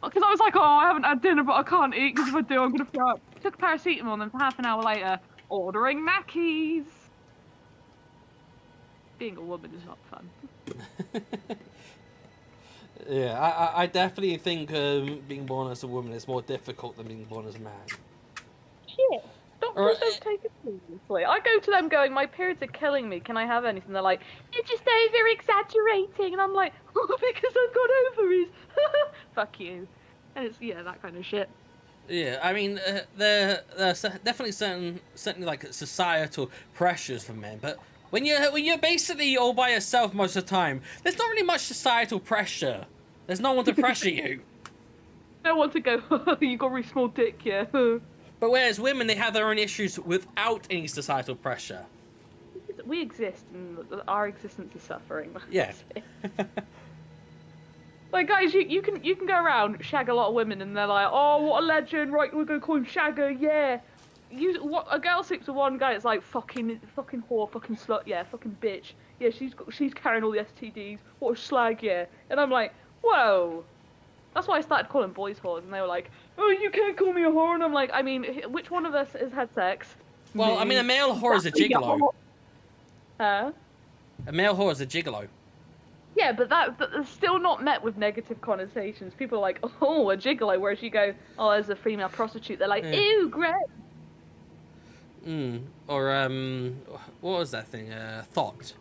Because I was like, oh, I haven't had dinner, but I can't eat, because if I do, I'm going to throw up. Took paracetamol, and then half an hour later, ordering Mackies. Being a woman is not fun. Yeah, I definitely think being born as a woman is more difficult than being born as a man. Shit. Doctors don't take it seriously. I go to them going, my periods are killing me, can I have anything? They're like, you're just over-exaggerating. And I'm like, oh, because I've got ovaries. Fuck you. And it's, that kind of shit. Yeah, I mean, there's definitely certainly societal pressures for men, but when you're basically all by yourself most of the time, there's not really much societal pressure. There's no one to pressure you. No one to go, you got a really small dick, yeah. But whereas women, they have their own issues without any societal pressure. We exist, and our existence is suffering. Yeah. Guys, you can go around, shag a lot of women, and they're like, oh, what a legend, right, we're gonna call him Shagger, yeah. A girl sleeps with one guy, it's like, fucking whore, fucking slut, yeah, fucking bitch. Yeah, she's carrying all the STDs, what a slag, yeah. And I'm like, whoa. That's why I started calling boys whores, and they were like, oh, you can't call me a whore, and I'm like, I mean, which one of us has had sex? Well, I mean, a male whore is a gigolo. Huh? A male whore is a gigolo. Yeah, but that's still not met with negative connotations. People are like, oh, a gigolo, whereas you go, oh, there's a female prostitute. They're like, ew, great. Or, what was that thing? Thought.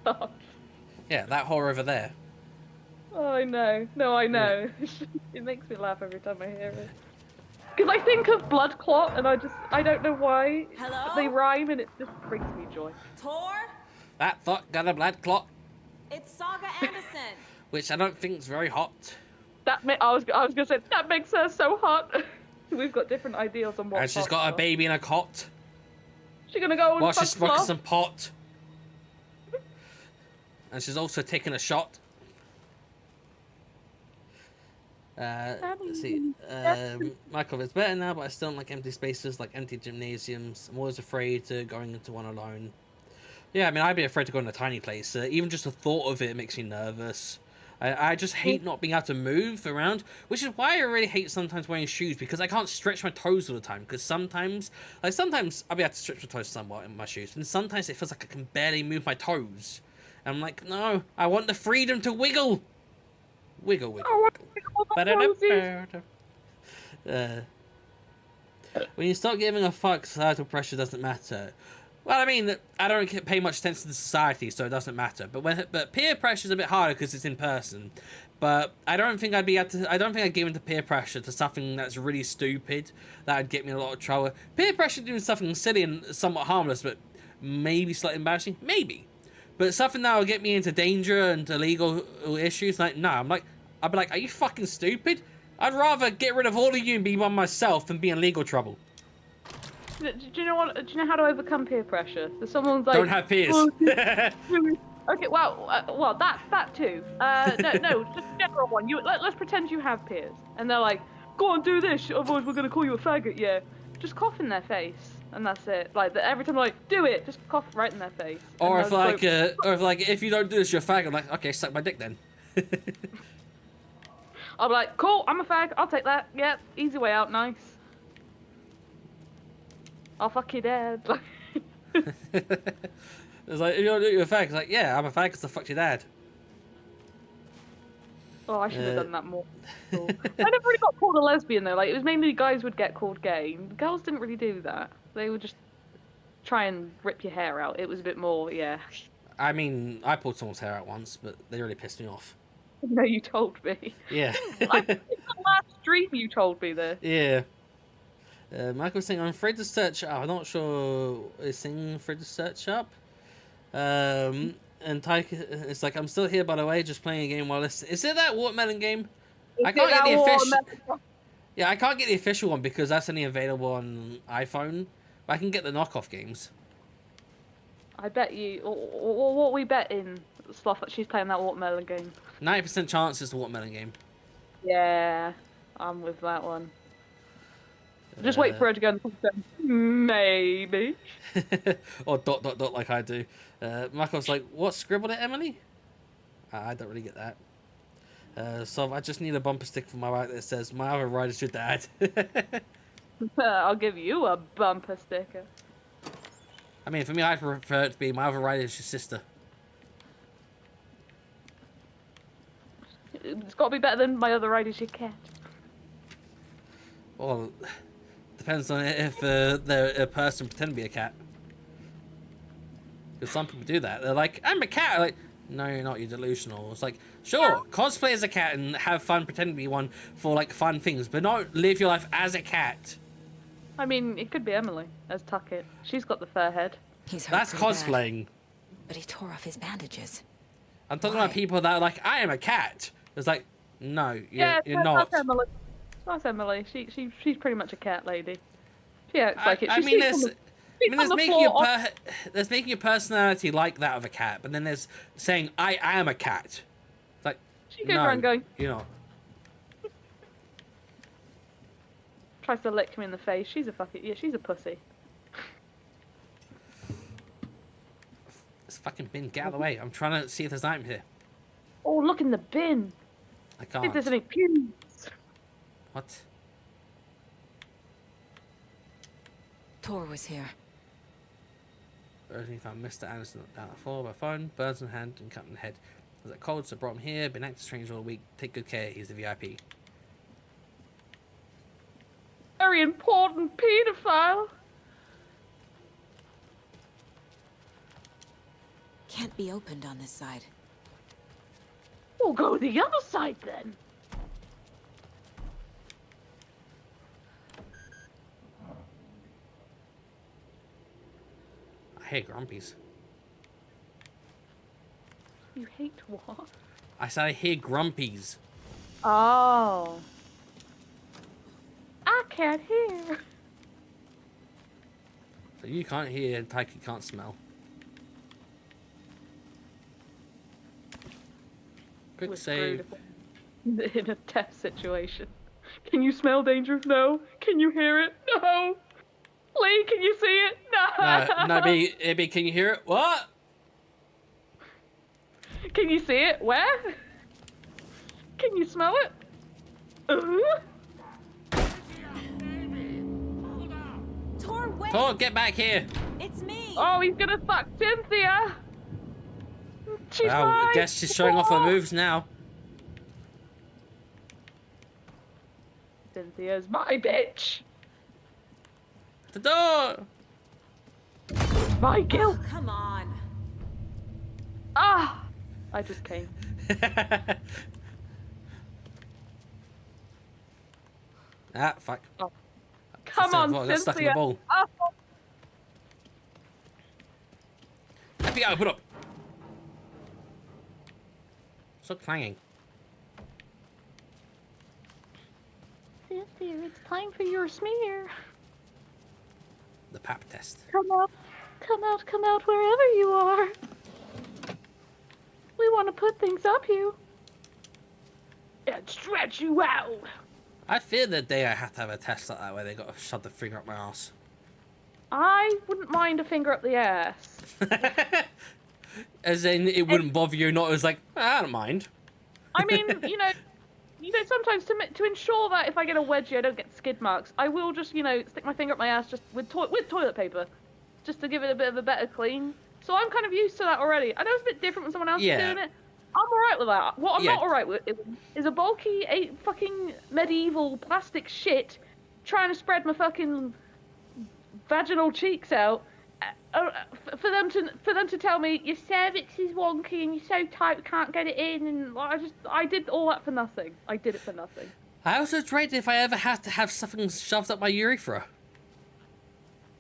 Thought. Yeah, that whore over there. Oh, I know. No, I know. Yeah. It makes me laugh every time I hear it. Because I think of blood clot, and I don't know why. Hello? They rhyme, and it just brings me joy. Tor? That thought got a blood clot. It's Saga Anderson. Which I don't think is very hot. I was gonna say, that makes her so hot. We've got different ideals on what. And she's got a baby in a cot. She's gonna go and while she's smoking sloth. some pot. And she's also taking a shot. Let's see. Michael, it's better now, but I still don't like empty spaces, like empty gymnasiums. I'm always afraid to going into one alone. Yeah, I mean, I'd be afraid to go in a tiny place. Even just the thought of it makes me nervous. I just hate not being able to move around, which is why I really hate sometimes wearing shoes, because I can't stretch my toes all the time. Because sometimes I'll be able to stretch my toes somewhat in my shoes, and sometimes it feels like I can barely move my toes. And I'm like, no, I want the freedom to wiggle. Wiggle, wiggle, wiggle. When you stop giving a fuck, societal pressure doesn't matter. Well, I mean, I don't pay much attention to society, so it doesn't matter. But peer pressure is a bit harder because it's in person. But I don't think I'd be able to. I don't think I'd give into peer pressure to something that's really stupid that would get me in a lot of trouble. Peer pressure doing something silly and somewhat harmless, but maybe slightly embarrassing, maybe. But something that will get me into danger and illegal issues, like no, I'd be like, are you fucking stupid? I'd rather get rid of all of you and be by myself than be in legal trouble. Do you know what? Do you know how to overcome peer pressure? So someone's like, don't have peers. Okay, well, that too. No, just a general one. Let's pretend you have peers, and they're like, go on, do this, otherwise we're gonna call you a faggot. Yeah, just cough in their face, and that's it. Like every time, like, do it, just cough right in their face. Or if you don't do this, you're a faggot. I'm like, okay, suck my dick then. I'll be like, cool, I'm a fag. I'll take that. Yep, easy way out. Nice. I'll fuck your dad. It's like, if you don't do it, you're a fag. It's like, yeah, I'm a fag because I fucked your dad. Oh, I should have done that more. Cool. I never really got called a lesbian though. Like, it was mainly guys would get called gay. Girls didn't really do that. They would just try and rip your hair out. It was a bit more, yeah. I mean, I pulled someone's hair out once, but they really pissed me off. No, you told me. Yeah. Like, in the last stream you told me this. Yeah. Michael's saying, I'm afraid to search up. I'm not sure is saying afraid to search up. And Tyke, it's like, I'm still here, by the way, just playing a game while listening. Is it that watermelon game? I can't get the official. Yeah, I can't get the official one because that's only available on iPhone. But I can get the knockoff games. I bet you. What we bet in stuff that she's playing that watermelon game. 90% chance it's the watermelon game. Yeah, I'm with that one. Just wait for her to go and maybe. Or ... like I do. Michael's like, what, scribbled it, Emily? I don't really get that. So I just need a bumper sticker for my bike that says, my other rider's your dad. I'll give you a bumper sticker. I mean, for me, I prefer it to be my other rider's your sister. It's got to be better than my other rider's your cat. Well, depends on if they're a person pretend to be a cat. Because some people do that. They're like, I'm a cat. Like, no, you're not. You're delusional. It's like, sure, cosplay as a cat and have fun pretending to be one for like fun things, but not live your life as a cat. I mean, it could be Emily as Tucket. She's got the fair head. That's cosplaying. Bad, but he tore off his bandages. I'm talking about people that are like, I am a cat. It's like, no, you're not. That's Emily. That's Emily. She's pretty much a cat lady. She acts like it. I mean, there's making your personality like that of a cat, but then there's saying I am a cat. It's like, she goes around going, you're not. Tries to lick me in the face. She's a she's a pussy. This fucking bin, get out of the way. I'm trying to see if there's an item here. Oh, look in the bin. I can't. See if there's any pubes. What? Tor was here. Everything found Mr. Anderson down the floor by phone, burns in hand and cut in the head. Was it cold, so brought him here. Been acting strange all week. Take good care. He's the VIP. Very important pedophile. Can't be opened on this side. We'll go the other side then. I hate grumpies. You hate what? I said I hate grumpies. Oh. I can't hear. So you can't hear and Taiki can't smell. Quick save. In a test situation. Can you smell danger? No. Can you hear it? No. Lee, can you see it? No. No, B, can you hear it? What? Can you see it? Where? Can you smell it? Tor, wait! Tor, get back here! It's me! Oh, he's gonna fuck Cynthia! She's Well, I mine! guess she's showing off her moves now. Cynthia's my bitch! The door! My guilt! Oh, come on. Ah! I just came. Ah, fuck. Oh. Come on, I got stuck in the Cynthia! ball. Oh. FBI, put up! Stop clanging. Cynthia, it's time for your smear. The pap test. Come out, wherever you are. We want to put things up you. And stretch you out. I fear the day I have to have a test like that where they got to shove the finger up my ass. I wouldn't mind a finger up the ass. As in, it wouldn't bother you, not as like, I don't mind. I mean, you know, sometimes to ensure that if I get a wedgie, I don't get skid marks, I will just, stick my finger up my ass just with toilet paper, just to give it a bit of a better clean. So I'm kind of used to that already. I know it's a bit different when someone else is doing it. I'm alright with that. What I'm not alright with is a bulky, fucking medieval plastic shit trying to spread my fucking vaginal cheeks out. For them to tell me your cervix is wonky and you're so tight we can't get it in, and I did all that for nothing. I did it for nothing. I also dread if I ever have to have something shoved up my urethra.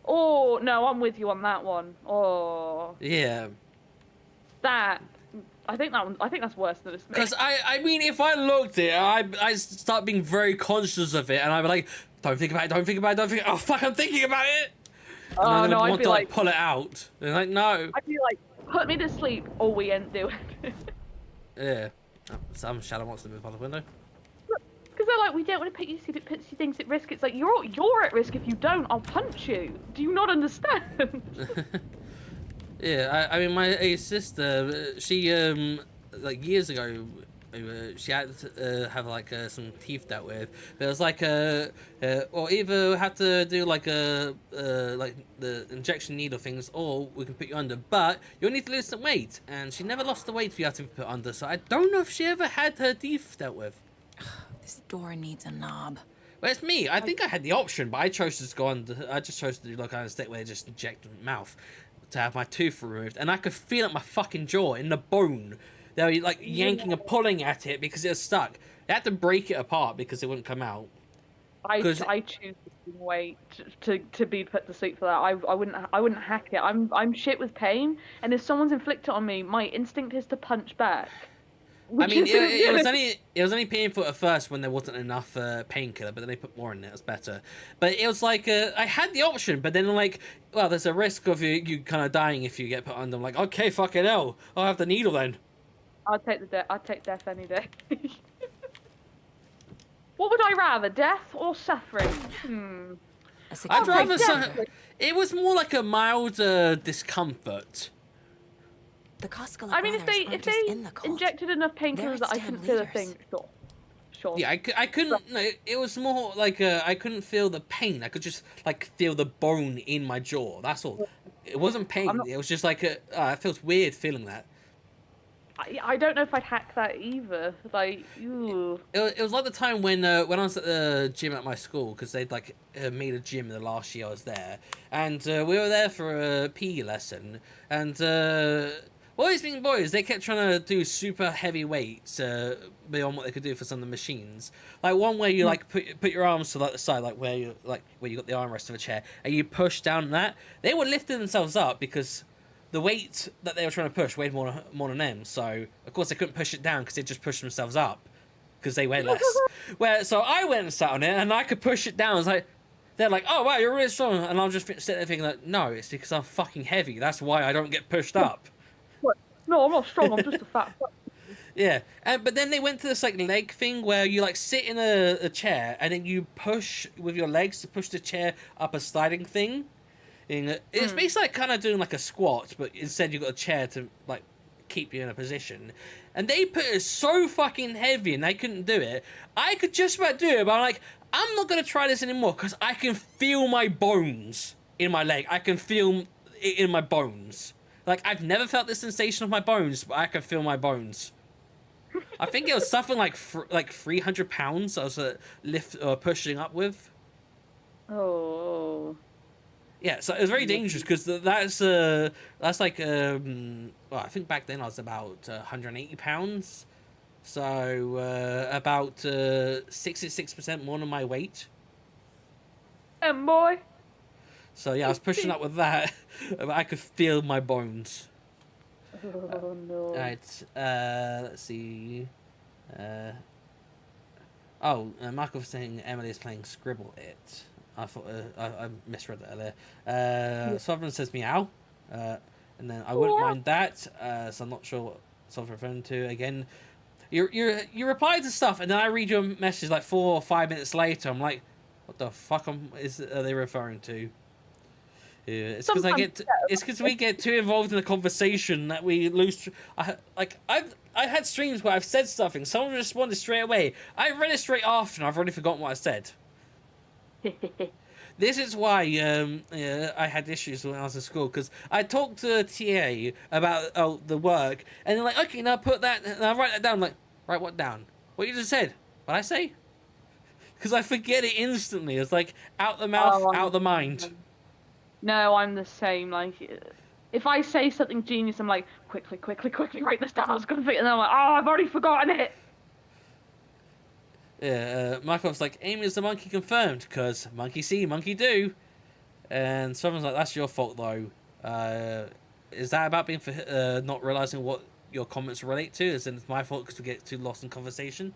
Oh no, I'm with you on that one. Oh yeah, that. I think that's worse than a snake. Because I mean, if I looked at it, I start being very conscious of it, and I'd be like, don't think about it, don't think about it, don't think. Oh fuck, I'm thinking about it. And Oh no, I'd like pull it out. And like, no. I'd be like, put me to sleep, or we ain't doing it. Yeah. Oh, some shadow wants to move out the window. Because they're like, we don't want to put you things at risk. It's like, you're at risk if you don't. I'll punch you. Do you not understand? Yeah, I mean, my sister, she like years ago, she had to have like some teeth dealt with. But it was like or either have to do like like the injection needle things, or we can put you under. But you'll need to lose some weight, and she never lost the weight to be able to be put under. So I don't know if she ever had her teeth dealt with. This door needs a knob. Well, it's me. I think I had the option, but I chose to just go on. I just chose to do like kind of stick where they just inject the mouth to have my tooth removed, and I could feel it in my fucking jaw, in the bone. They were like yanking and pulling at it because it was stuck. They had to break it apart because it wouldn't come out. I choose to wait to be put to sleep for that. I wouldn't hack it. I'm shit with pain, and if someone's inflicted on me, my instinct is to punch back. I mean, it was only painful at first when there wasn't enough painkiller, but then they put more in it. It was better. But it was like I had the option, but then like, well, there's a risk of you kind of dying if you get put under. I'm like, okay, fucking hell, I'll have the needle then. I'd take death any day. What would I rather, death or suffering? I'd rather it was more like a mild discomfort. The Koskela I mean, if they injected enough painkillers that I couldn't feel a thing, sure. Yeah, I couldn't. No, it was more like I couldn't feel the pain. I could just like feel the bone in my jaw. That's all. It wasn't pain. It was just like it feels weird feeling that. I don't know if I'd hack that either. Like, ooh. It was like the time when I was at the gym at my school, because they'd like made a gym the last year I was there, and we were there for a PE lesson, and boys being boys, they kept trying to do super heavy weights beyond what they could do for some of the machines. Like one where you like put your arms to like the side, like where you got the armrest of a chair, and you push down that. They were lifting themselves up because the weight that they were trying to push weighed more than them. So of course they couldn't push it down because they just pushed themselves up because they weigh less. So I went and sat on it, and I could push it down. I was like, they're like, oh wow, you're really strong, and I'm just sitting there thinking like, no, it's because I'm fucking heavy. That's why I don't get pushed up. No, I'm not strong. I'm just a fat fuck. Yeah, but then they went to this like leg thing where you like sit in a chair and then you push with your legs to push the chair up a sliding thing. It's basically like kind of doing like a squat, but instead you've got a chair to like keep you in a position. And they put it so fucking heavy and they couldn't do it. I could just about do it, but I'm like, I'm not going to try this anymore because I can feel my bones in my leg. I can feel it in my bones. Like, I've never felt the sensation of my bones, but I can feel my bones. I think it was something like 300 pounds I was pushing up with. Oh. Yeah, so it was very dangerous because that's like well, I think back then I was about 180 pounds, so about 66% more than my weight. And boy. So yeah, I was pushing up with that, but I could feel my bones. Oh no. All right, let's see. Michael was saying Emily is playing Scribble It. I thought I misread that earlier. Sovereign says meow, and then I wouldn't mind that. So I'm not sure what Sovereign referring to. Again, you reply to stuff, and then I read your message like 4 or 5 minutes later. I'm like, what the fuck are they referring to? Yeah, it's because we get too involved in the conversation that we lose. I've had streams where I've said something, someone responded straight away. I read it straight after, and I've already forgotten what I said. This is why I had issues when I was in school, because I talked to a TA about the work, and they're like, okay, now put that, and I write that down. I'm like, write what down? What you just said? What I say? Because I forget it instantly. It's like out the mouth, out the mind. No, I'm the same. Like, if I say something genius, I'm like, quickly, write this down. I was gonna think, and then I'm like, oh, I've already forgotten it. Yeah, Markov's like, Aimee is the monkey confirmed, because monkey see, monkey do. And someone's like, that's your fault, though. Is that about being not realising what your comments relate to? Is it my fault because we get too lost in conversation?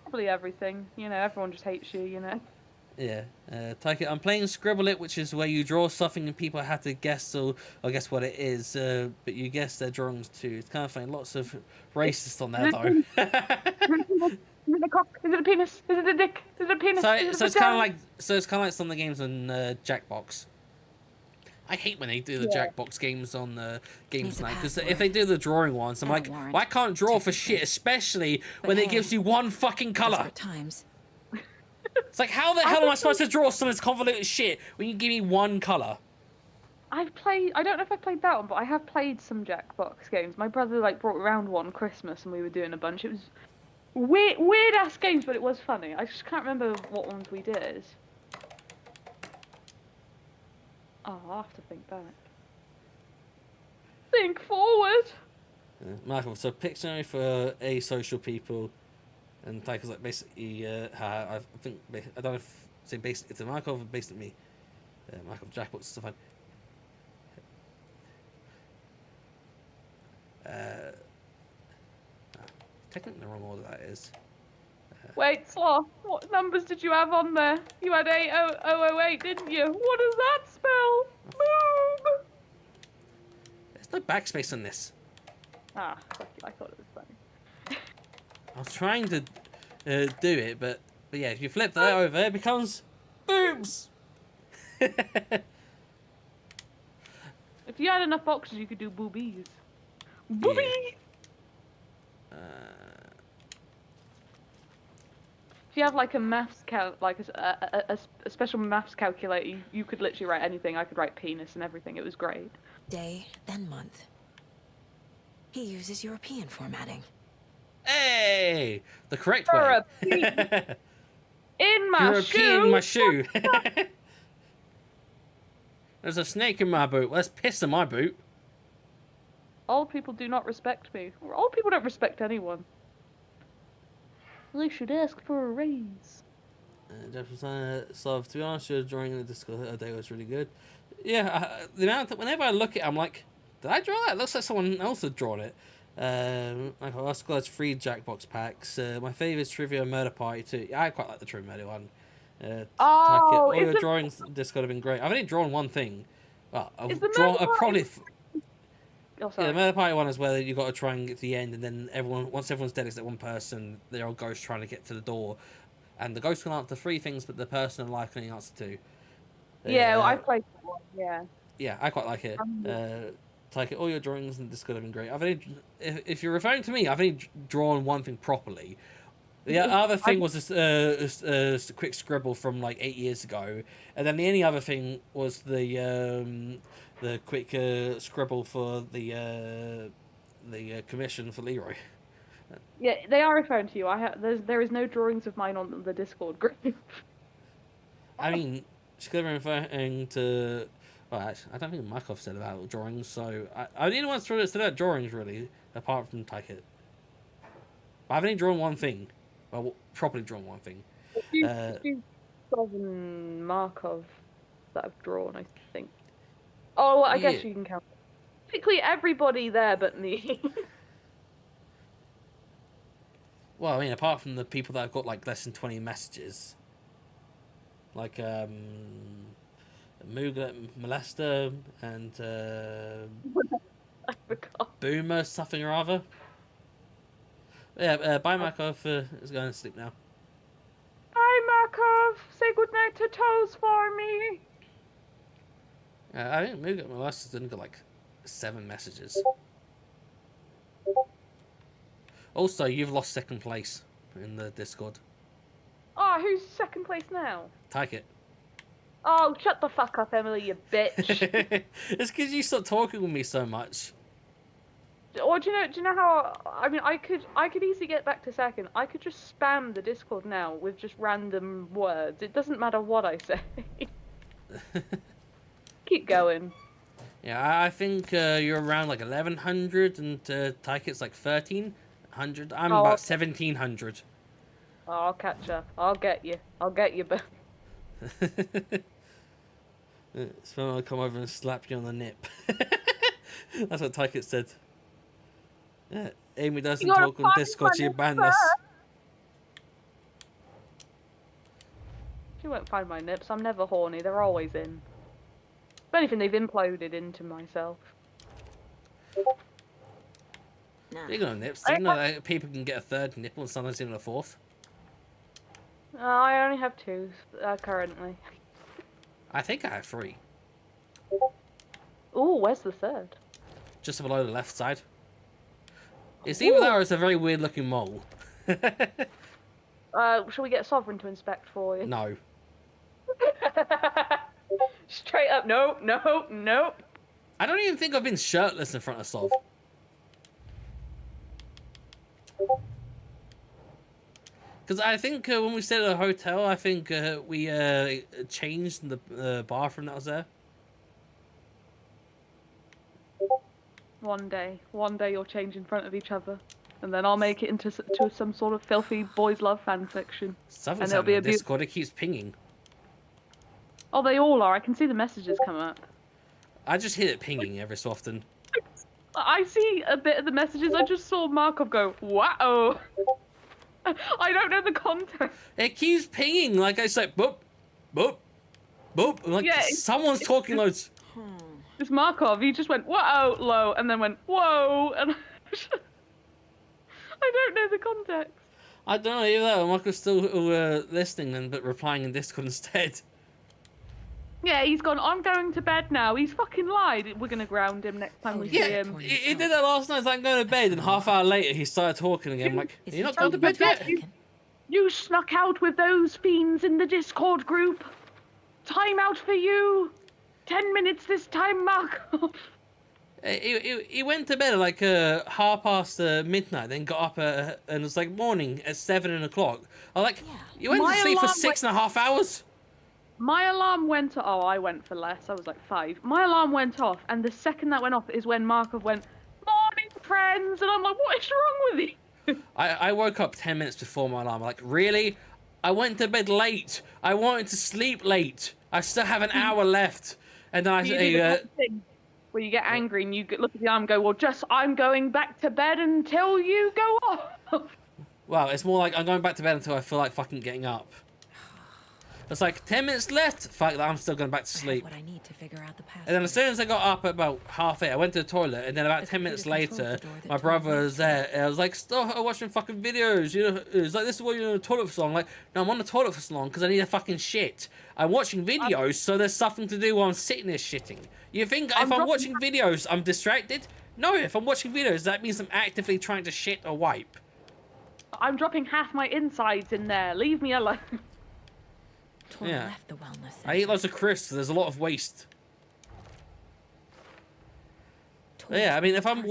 Probably everything. You know, everyone just hates you, you know. Yeah. Take it. I'm playing Scribble It, which is where you draw something and people have to guess or guess what it is, but you guess their drawings too. It's kind of funny. Lots of racist on there, though. Is it a cock? Is it a penis? Is it a dick? Is it a penis? So it's kind of like some of the games on Jackbox. I hate when they do the Jackbox games on Games Night, because if they do the drawing ones, I'm like, well, I can't draw for shit, especially when it gives you one fucking color. It's like, how the hell am I supposed to draw some of this convoluted shit when you give me one color? I don't know if I played that one, but I have played some Jackbox games. My brother brought around one Christmas, and we were doing a bunch. It was weird ass games, but it was funny. I just can't remember what ones we did. Oh, I'll have to think back. Think forward. Michael, so Pictionary for asocial people, and Tyker's like basically, I think I don't know if say based it's a Michael or based on me. Michael Jackbox is so fine. Technically the wrong order that is. Wait, Sloth, what numbers did you have on there? You had 80008, didn't you? What does that spell? Move! There's no backspace on this. Ah, I thought it was funny. I was trying to do it, but yeah, if you flip that over, it becomes boobs. If you had enough boxes, you could do boobies. Boobies! Yeah. If you have a maths a special maths calculator, you could literally write anything. I could write penis and everything. It was great. Day, then month. He uses European formatting. Hey, the correct way. In my European in my shoe. There's a snake in my boot. Let's piss in my boot. Old people do not respect me. Old people don't respect anyone. They should ask for a raise. So, to be honest, your drawing in the Discord day was really good. Yeah, the amount that whenever I look at it, I'm like, did I draw that? It looks like someone else had drawn it. Like I also got 3 Jackbox packs. My favourite is Trivia Murder Party too. Yeah, I quite like the True Murder one. All your drawings in Discord have been great. I've only drawn one thing. Well, I've probably. Oh, yeah, the Murder Party one is where you got to try and get to the end, and then once everyone's dead except one person, they're all ghosts trying to get to the door, and the ghost can answer 3 things, but the person in life can only answer 2. Yeah, well, I played that one. Yeah. Yeah, I quite like it. Like, all your drawings in Discord have been great. I've only, if you're referring to me, I've only drawn one thing properly. The other thing was a quick scribble from like 8 years ago, and then the only other thing was the quick scribble for the commission for Leroy. Yeah, they are referring to you. There is no drawings of mine on the Discord group. I mean, she could have been referring to. Well, actually, I don't think Markov said about drawings, so I didn't want to say about drawings really, apart from Tyket. But I've only drawn one thing. Well, properly drawn one thing. Markov that I've drawn, I think. Oh, I guess you can count. Basically, everybody there but me. Well, I mean, apart from the people that have got like less than 20 messages, like Moogle, Molester, and I forgot. Boomer something or other. Yeah, bye Markov is going to sleep now. Bye, Markov. Say goodnight to Toes for me. I think Moogle and Molester's only got like 7 messages. Also, you've lost 2nd place in the Discord. Oh, who's 2nd place now? Tyket. Oh, shut the fuck up, Emily, you bitch. It's because you stopped talking with me so much. Or do you know how? I mean, I could easily get back to 2nd. I could just spam the Discord now with just random words. It doesn't matter what I say. Keep going. Yeah, I think you're around like 1100 and Tyket's like 1300. I'm about 1700. Oh, I'll catch up. I'll get you. I'll get you, but. Someone will come over and slap you on the nip. That's what Tyket said. Yeah, Aimee doesn't talk on Discord, she banned us. She won't find my nips. I'm never horny. They're always in. If anything, they've imploded into myself. Speaking of nips, do you know that people can get a 3rd nipple and sometimes even a 4th? I only have 2 currently. I think I have 3. Ooh, where's the 3rd? Just below the left side. It's either that or it's a very weird looking mole. Shall we get Sovereign to inspect for you? No. Straight up, no. I don't even think I've been shirtless in front of Sov. Because I think when we stayed at the hotel, I think we changed the bathroom that was there. One day you'll change in front of each other, and then I'll make it into to some sort of filthy boys love fan fiction. Something's and it'll be a Discord. It keeps pinging. Oh, they all are. I can see the messages come up. I just hear it pinging every so often. I see a bit of the messages. I just saw Markov go, wow. I don't know the context. It keeps pinging. Like I said, boop, boop, boop. Like yeah, someone's talking loads. It's Markov. He just went, whoa, low, and then went, whoa. And I don't know the context. I don't know either. Markov's still listening and but replying in Discord instead. Yeah, he's gone, I'm going to bed now. He's fucking lied. We're going to ground him next time we see him. He did that last night. He's like, going to bed. And half hour later, he started talking again. I'm like, you're not going to bed yet? You snuck out with those fiends in the Discord group. Time out for you. 10 minutes this time, Markov. He went to bed at like midnight, midnight, then got up and it was like morning at 7 o'clock. I'm like, you went to sleep for 6.5 hours? My alarm went off. Oh, I went for less. I was like 5. My alarm went off, and the second that went off is when Markov went, morning, friends, and I'm like, what is wrong with you? I woke up 10 minutes before my alarm. I'm like, really? I went to bed late. I wanted to sleep late. I still have an hour left. And then I say, where you get angry and you look at the alarm and go, well, I'm going back to bed until you go off. Well, it's more like I'm going back to bed until I feel like fucking getting up. It's like 10 minutes left. Fuck that, I'm still going back to sleep. What I need to figure out the password. And then as soon as I got up at about 8:30, I went to the toilet, and then about 10 minutes later, my brother was there, and I was like, stop watching fucking videos, you know, it's like, this is why you're on the toilet for so long. Like, no, I'm on the toilet for so long because I need a fucking shit. I'm watching videos, so there's something to do while I'm sitting there shitting. You think if I'm watching videos, I'm distracted? No, if I'm watching videos, that means I'm actively trying to shit or wipe. I'm dropping half my insides in there. Leave me alone. Yeah. Left the wellness I eat lots of crisps, so there's a lot of waste. Yeah, I mean, if I'm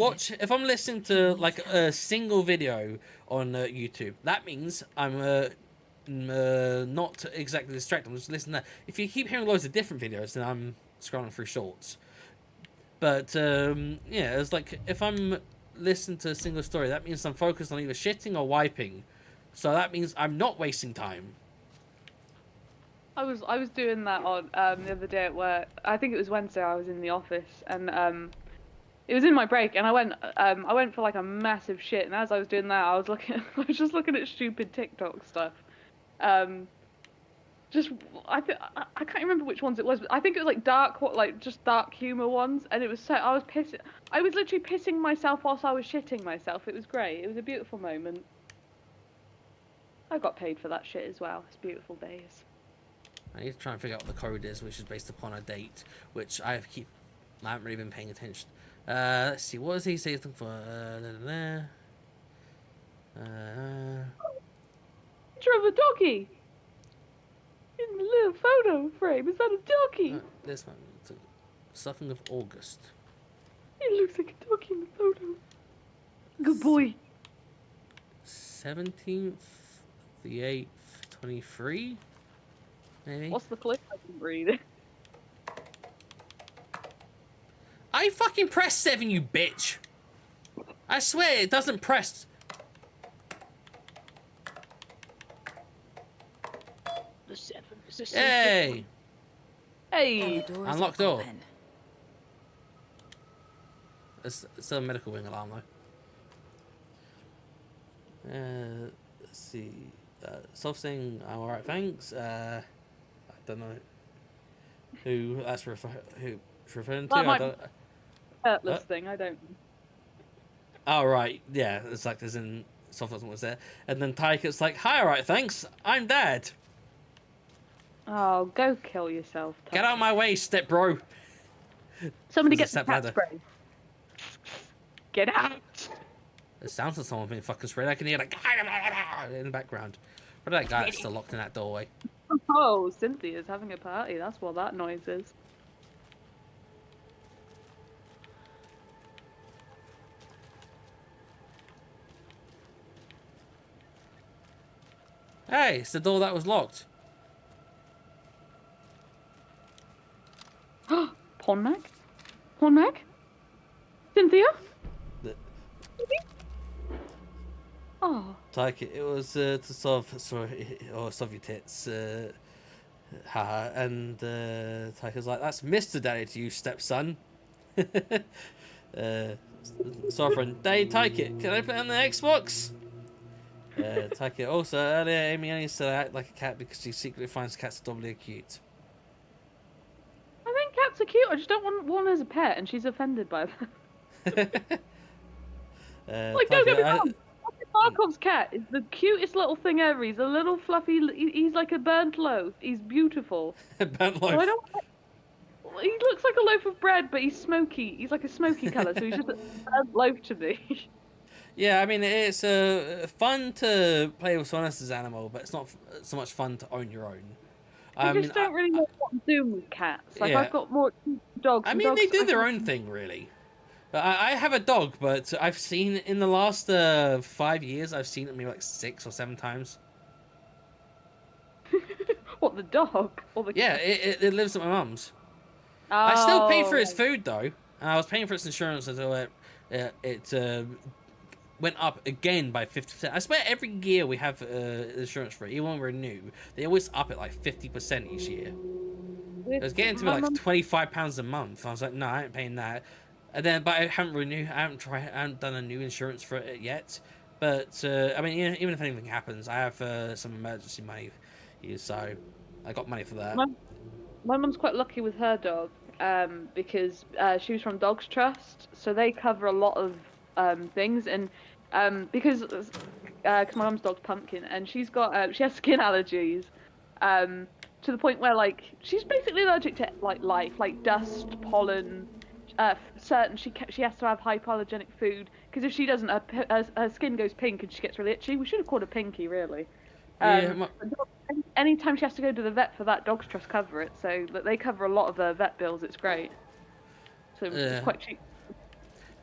listening to like a single video on YouTube, that means I'm not exactly distracted. I'm just listening to that. If you keep hearing loads of different videos, then I'm scrolling through shorts. But yeah, it's like if I'm listening to a single story, that means I'm focused on either shitting or wiping. So that means I'm not wasting time. I was doing that on the other day at work. I think it was Wednesday. I was in the office, and it was in my break, and I went for like a massive shit. And as I was doing that, I was just looking at stupid TikTok stuff. I can't remember which ones it was, but I think it was like just dark humor ones. And it was I was literally pissing myself whilst I was shitting myself. It was great. It was a beautiful moment. I got paid for that shit as well. It's beautiful days. I need to try and figure out what the code is, which is based upon a date, which I haven't really been paying attention. Let's see, what does he say for? Picture of a doggy in the little photo frame. Is that a doggy? This one, something of August. It looks like a doggy in the photo. Good boy. 17th, the 8th, 23. Maybe. What's the flip? I can read. I fucking pressed 7, you bitch. I swear it doesn't press. The 7. Is this Hey. Hey. Unlock door. It's a medical wing alarm though. Let's see. Soft saying, I'm alright, thanks. I don't know who that's referring to. I don't. Shirtless thing. I don't. Oh right, yeah. It's like there's in Soft was there, and then Tyke's like, "Hi, alright, thanks. I'm Dad." Oh, go kill yourself. Tucker. Get out of my way, step bro. Somebody get the cat spray. Get out. It sounds like someone being fucking sprayed. I can hear like in the background. But that guy's still locked in that doorway. Oh, Cynthia's having a party. That's what that noise is. Hey, it's the door that was locked. Porn mag? Porn mag? Cynthia? Oh. Tyke, it was to solve your tits. Haha. And Tyke's like, that's Mr. Daddy to you, stepson. Sovereign, Daddy, Tyke, can I play on the Xbox? Tyke, also, earlier Aimee only said I act like a cat because she secretly finds cats doubly cute. I think cats are cute, I just don't want one as a pet, and she's offended by that. Like, don't get me wrong. Markov's cat is the cutest little thing ever. He's a little fluffy. He's like a burnt loaf. He's beautiful. Burnt loaf. He looks like a loaf of bread, but he's smoky. He's like a smoky colour, so he's just a burnt loaf to me. Yeah, I mean, it's fun to play with someone else's animal, but it's not so much fun to own your own. I just don't really know what I'm doing with cats. Like, yeah. I've got more dogs. I mean, they do their own thing, really. I have a dog, but I've seen in the last 5 years, I've seen it maybe like 6 or 7 times. What, the dog? Or the yeah, it lives at my mum's. Oh. I still pay for its food, though. And I was paying for its insurance until it went up again by 50%. I swear every year we have insurance for it, even when we're new. They always up it like 50% each year. It was getting to be like £25 a month. I was like, no, I ain't paying that. And then, but I haven't renewed. I haven't done a new insurance for it yet. But I mean, even if anything happens, I have some emergency money. So I got money for that. My mum's quite lucky with her dog, because she was from Dogs Trust, so they cover a lot of things, and because my mum's dog's Pumpkin, and she has skin allergies, to the point where like she's basically allergic to like dust, pollen, certain she has to have hypoallergenic food, because if she doesn't, her skin goes pink and she gets really itchy. We should have called her Pinky, really. Yeah, Anytime she has to go to the vet for that, Dogs Trust cover it, so that they cover a lot of the vet bills. It's great. So it's quite cheap.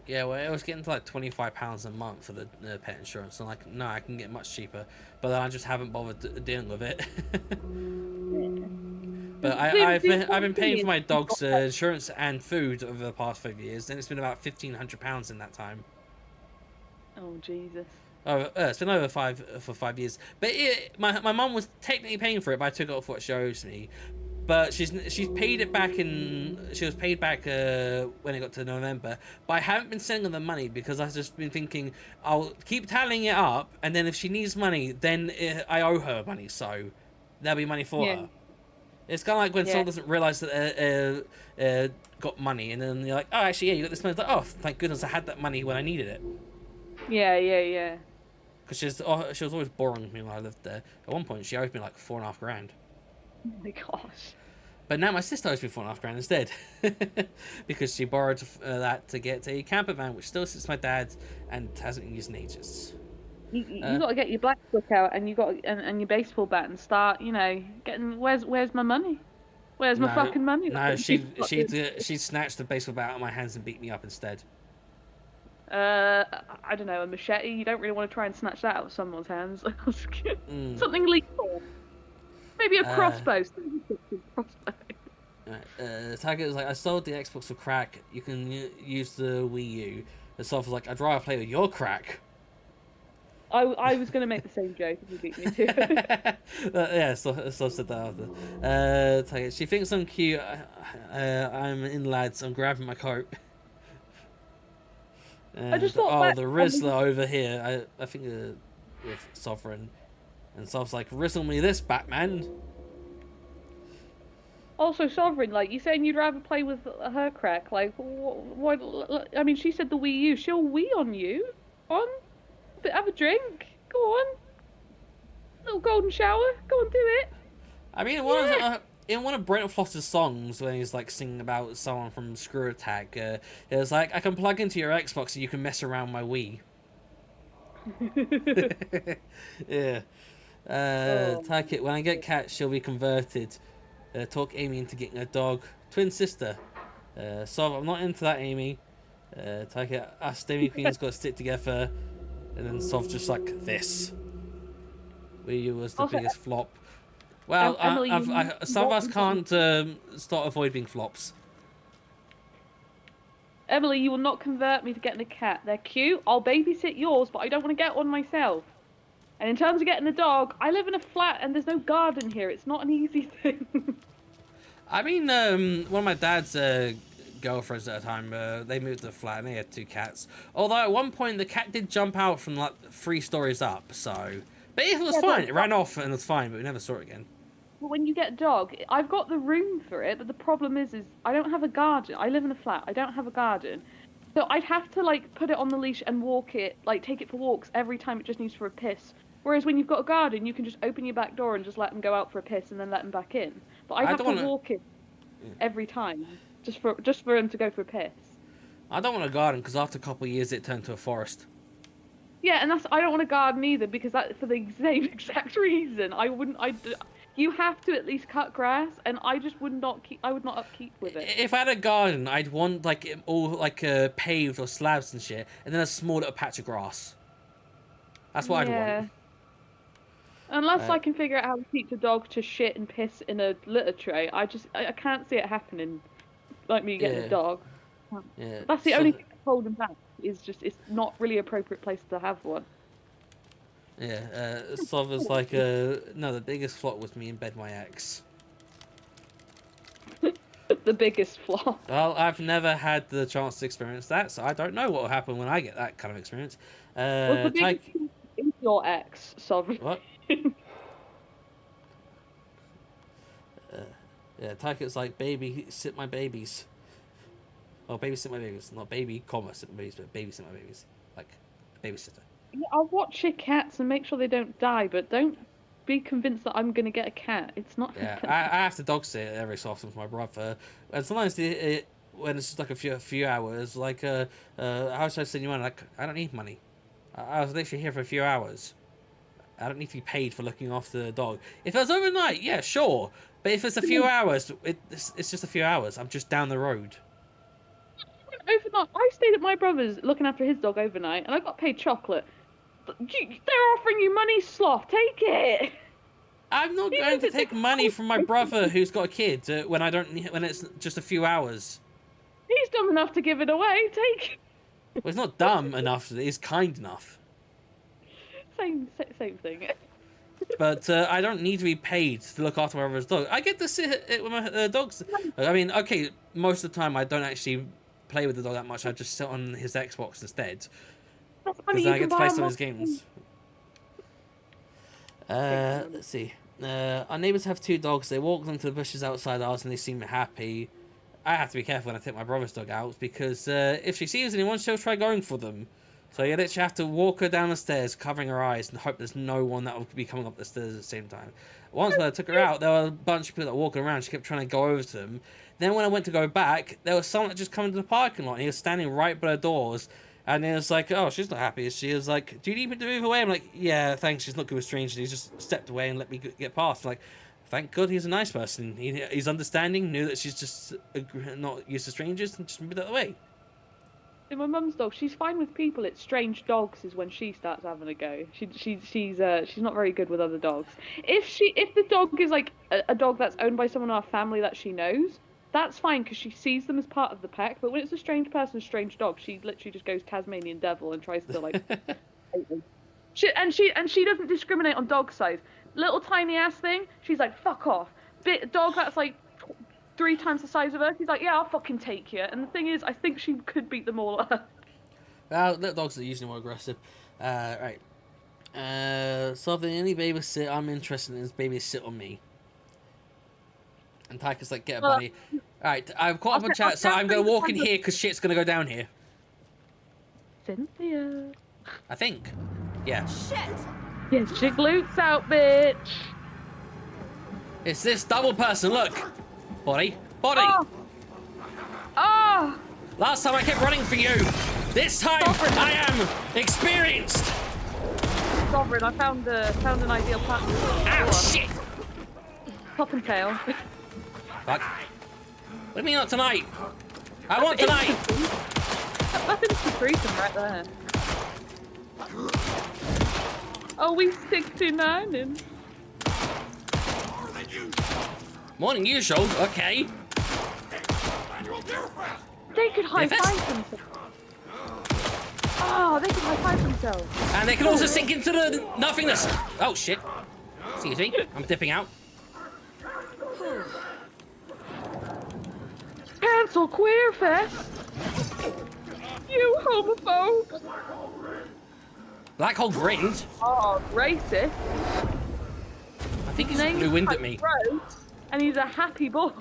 Yeah, well, it was getting to like £25 a month for the pet insurance. I'm like, no, I can get much cheaper, but then I just haven't bothered dealing with it. But I've been paying for my dog's insurance and food over the past 5 years, and it's been about £1,500 in that time. Oh Jesus. Oh, it's been over 5 years. But my mum was technically paying for it, but I took it off what she owes me. But she's paid it back she was paid back when it got to November. But I haven't been sending her the money because I've just been thinking I'll keep tallying it up, and then if she needs money, then I owe her money, so there'll be money for her. It's kind of like when someone doesn't realise that got money, and then you're like, oh, actually, yeah, you got this money. It's like, oh, thank goodness I had that money when I needed it. Yeah. Because she was always borrowing me when I lived there. At one point, she owed me like $4.5 grand. Oh my gosh. But now my sister owes me $4.5 grand instead. Because she borrowed that to get a camper van, which still sits my dad's and hasn't been used in ages. You got to get your black book out, and you got and your baseball bat, and start, getting where's my money? Where's my fucking money? No, she snatched the baseball bat out of my hands and beat me up instead. I don't know, a machete. You don't really want to try and snatch that out of someone's hands. Something lethal. Maybe a crossbow. Tiger was like, I sold the Xbox for crack. You can use the Wii U. And Soph was like, I'd rather play with your crack. I was going to make the same joke if you beat me to. Yeah, Soph said that after. Tiger, she thinks I'm cute. I'm in, lads. I'm grabbing my coat. And, I just thought the Rizzler over here. I think with Sovereign. And Soph's like, rizzle me this, Batman. Also, Sovereign, like, you saying you'd rather play with her crack? Like, what? I mean, she said the Wii U. She'll Wii on you. Go on. Have a drink. Go on. Little golden shower. Go on, do it. I mean, in one of Brent Foster's songs, when he's like singing about someone from Screw Attack, it was like, I can plug into your Xbox and you can mess around my Wii. Yeah. Take it. When I get cat, she'll be converted. Talk Aimee into getting a dog. Twin sister. So I'm not into that, Aimee. Take it. Us Demi Queen's got to stick together. And then Sov just like this. Wii U was the biggest flop. Well, Emily, some of us can't avoid being flops. Emily, you will not convert me to getting a cat. They're cute. I'll babysit yours, but I don't want to get one myself. And in terms of getting a dog, I live in a flat and there's no garden here. It's not an easy thing. I mean, one of my dad's girlfriends at a time, they moved to the flat and they had 2 cats. Although at one point the cat did jump out from like 3 stories up, so... But it was fine. It ran off and it was fine, but we never saw it again. Well, when you get a dog, I've got the room for it, but the problem is I don't have a garden. I live in a flat. I don't have a garden. So I'd have to, like, put it on the leash and walk it, like, take it for walks every time it just needs for a piss. Whereas when you've got a garden, you can just open your back door and just let them go out for a piss and then let them back in. But I have to walk it every time, just for him to go for a piss. I don't want a garden because after a couple of years it turned to a forest. Yeah, and I don't want a garden either because that for the same exact reason. You have to at least cut grass, and I would not upkeep with it. If I had a garden, I'd want like it all like paved or slabs and shit, and then a small little patch of grass. That's what I'd want. Unless I can figure out how to teach a dog to shit and piss in a litter tray, I can't see it happening. Like me getting a dog. Yeah. That's the only thing that's holding back. Is just it's not really appropriate place to have one. Yeah, Sov was like, no, the biggest flop was me in bed my ex. The biggest flop. Well, I've never had the chance to experience that, so I don't know what will happen when I get that kind of experience. The biggest is your ex, Sov. What? Yeah, Taika's like, baby, sit my babies. Oh, babysit my babies. Not baby, comma, sit my babies, but babysit my babies. Like, a babysitter. Yeah, I'll watch your cats and make sure they don't die, but don't be convinced that I'm gonna get a cat. It's not Yeah, happening. I have to dog sit every so often for my brother. And sometimes when it's just like a few hours, like, how should I send you money? Like, I don't need money. I was literally here for a few hours. I don't need to be paid for looking after the dog. If it was overnight, yeah, sure. But if it's a few hours, it's just a few hours. I'm just down the road. Overnight, I stayed at my brother's looking after his dog overnight, and I got paid chocolate. They're offering you money, sloth. Take it. I'm not going to take money from my brother who's got a kid when it's just a few hours. He's dumb enough to give it away. Take it. Well, he's not dumb enough. He's kind enough. Same thing. But I don't need to be paid to look after my brother's dog. I get to sit with my dogs. I mean, okay, most of the time I don't actually play with the dog that much. I just sit on his Xbox instead. Because I get to play some of his games. Let's see. Our neighbours have 2 dogs. They walk into the bushes outside ours and they seem happy. I have to be careful when I take my brother's dog out because if she sees anyone, she'll try going for them. So you literally have to walk her down the stairs, covering her eyes, and hope there's no one that will be coming up the stairs at the same time. Once when I took her out, there were a bunch of people that were walking around. She kept trying to go over to them. Then when I went to go back, there was someone that just come into the parking lot, and he was standing right by the doors. And he was like, oh, she's not happy. She was like, do you need me to move away? I'm like, yeah, thanks. She's not good with strangers. And he just stepped away and let me get past. Like, thank God he's a nice person. He's understanding, knew that she's just not used to strangers, and just moved out of the way. My mum's dog, she's fine with people. It's strange dogs is when she starts having a go. She's not very good with other dogs. If the dog is like a dog that's owned by someone in our family that she knows, that's fine because she sees them as part of the pack. But when it's a strange person, strange dog, she literally just goes Tasmanian devil and tries to like. She doesn't discriminate on dog size. Little tiny ass thing, she's like fuck off. Bit dog that's like 3 times the size of her, she's like, yeah, I'll fucking take you. And the thing is, I think she could beat them all up. Well, little dogs are usually more aggressive. Right. So if any babysit I'm interested in is babysit on me. And Taika's like, get a buddy. Alright, I've caught up on chat, so I'm going to walk in here because shit's going to go down here. Cynthia. I think. Yeah. Shit! Get your glutes out, bitch! It's this double person, look! Body. Oh. Oh. Last time I kept running for you. This time I am experienced. Sovereign, I found an ideal platform. Ow, shit! Top and tail. Fuck. Let me not tonight. I want tonight. That's instant threesome right there. Oh, we 69 and. More than usual, okay. They could high five themselves. Oh, they could high five themselves. And they can also sink into the nothingness. Oh shit. Excuse me, I'm dipping out. Cancel Queer Fest. You homophobes. Black Hole grinned. Oh, racist. I think he's blue wind at me. And he's a happy boy.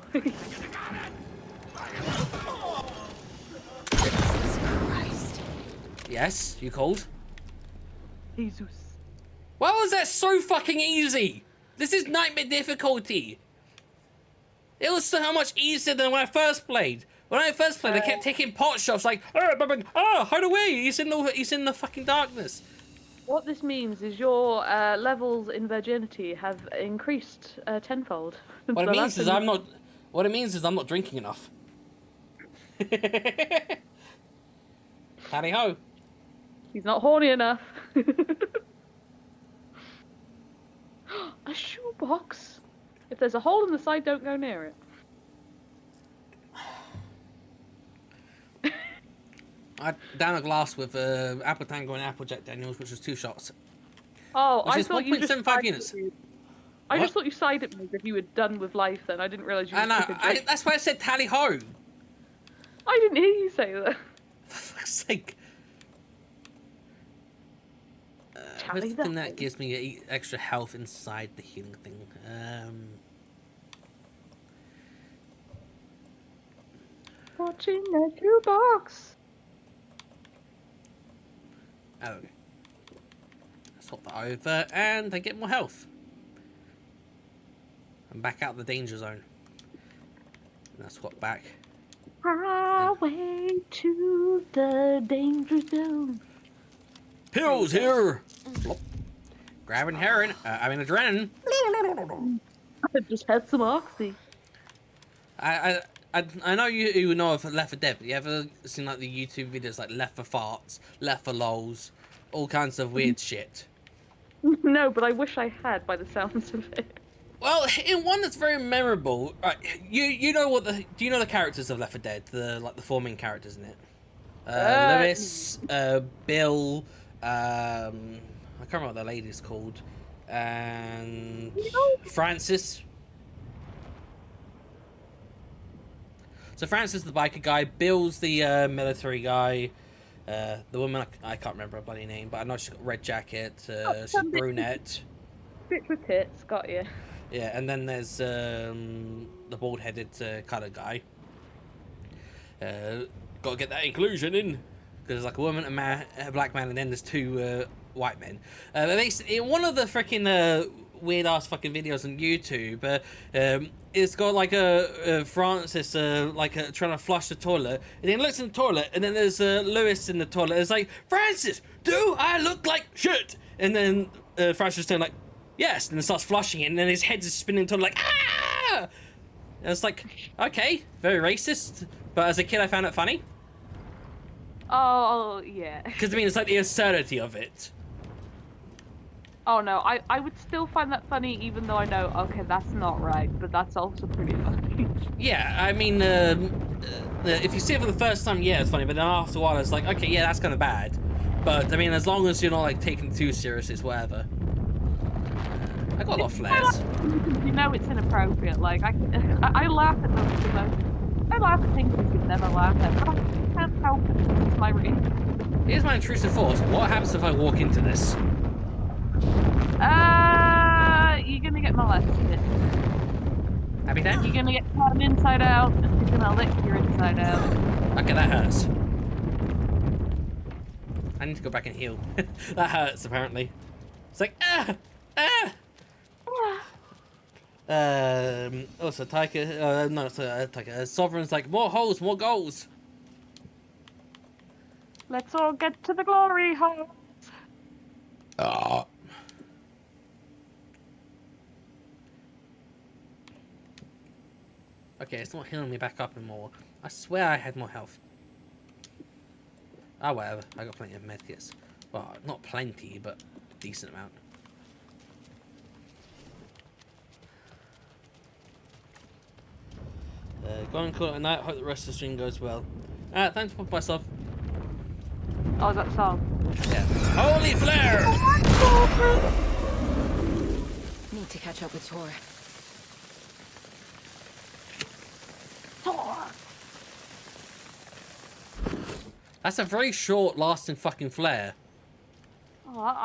Yes, you called? Jesus. Why was that so fucking easy? This is nightmare difficulty. It was so much easier than when I first played. When I first played, I kept taking pot shots like, hide away, he's in the fucking darkness. What this means is your levels in virginity have increased tenfold. What it means is I'm not drinking enough. Tally ho. He's not horny enough. A shoebox. If there's a hole in the side, don't go near it. I down a glass with apple tango and apple Jack Daniels, which was 2 shots. Oh, which I is thought you just 1.75 units. I just thought you sided at me as if you were done with life. Then I didn't realise you. That's why I said tally ho. I didn't hear you say that. For fuck's sake. What's the thing that gives me extra health inside the healing thing? touching a jukebox. Oh. Swap that over, and I get more health. I'm back out of the danger zone. And I swap back. Highway to the danger zone. Pills here! Flop. Grabbing heroin. Adrenaline. I just had some oxy. I know you know of Left 4 Dead, but you ever seen like the YouTube videos like Left 4 Farts, Left 4 Lols, all kinds of weird shit? No, but I wish I had by the sounds of it. Well, in one that's very memorable, right, you know what do you know the characters of Left 4 Dead? The four main characters in it. Lewis, Bill, I can't remember what the lady's called, and Francis. So Francis the biker guy, Bill's the military guy, the woman I can't remember her bloody name, but I know she's got a red jacket. She's brunette. Bitch with tits, got you. Yeah, and then there's the bald-headed colored guy. Got to get that inclusion in, because there's like a woman, a black man, and then there's two white men. In one of the freaking weird ass fucking videos on YouTube, it's got like a Francis trying to flush the toilet, and then looks in the toilet, and then there's Lewis in the toilet. It's like, Francis, do I look like shit? And then Francis turns like, yes, and then starts flushing it, and then his head is spinning in the toilet like, ah! And it's like, okay, very racist, but as a kid I found it funny. Oh, yeah. Because I mean, it's like the absurdity of it. Oh no, I would still find that funny even though I know, okay, that's not right, but that's also pretty funny. Yeah, I mean, if you see it for the first time, yeah, it's funny, but then after a while it's like, okay, yeah, that's kind of bad. But, I mean, as long as you're not, like, taking it too serious, it's whatever. I got a lot of flares. You know it's inappropriate, like, I laugh at them because I laugh at things you should never laugh at, but I can't help it, it's my reason. Here's my intrusive thoughts. What happens if I walk into this? You're gonna get molested. Happy then? You're gonna get turned inside out, and you're gonna lick your inside out. Okay, that hurts. I need to go back and heal. That hurts, apparently. It's like, also, Taika, no, sorry, Taika, Sovereign's like, more holes, more goals. Let's all get to the glory holes. Okay, it's not healing me back up anymore. I swear I had more health. Ah, whatever. I got plenty of medkits. Well, not plenty, but a decent amount. Go and call it a night. Hope the rest of the stream goes well. Thanks for myself. Oh, is that song? Yeah. Holy flare! Need to catch up with Tor. That's a very short lasting fucking flare.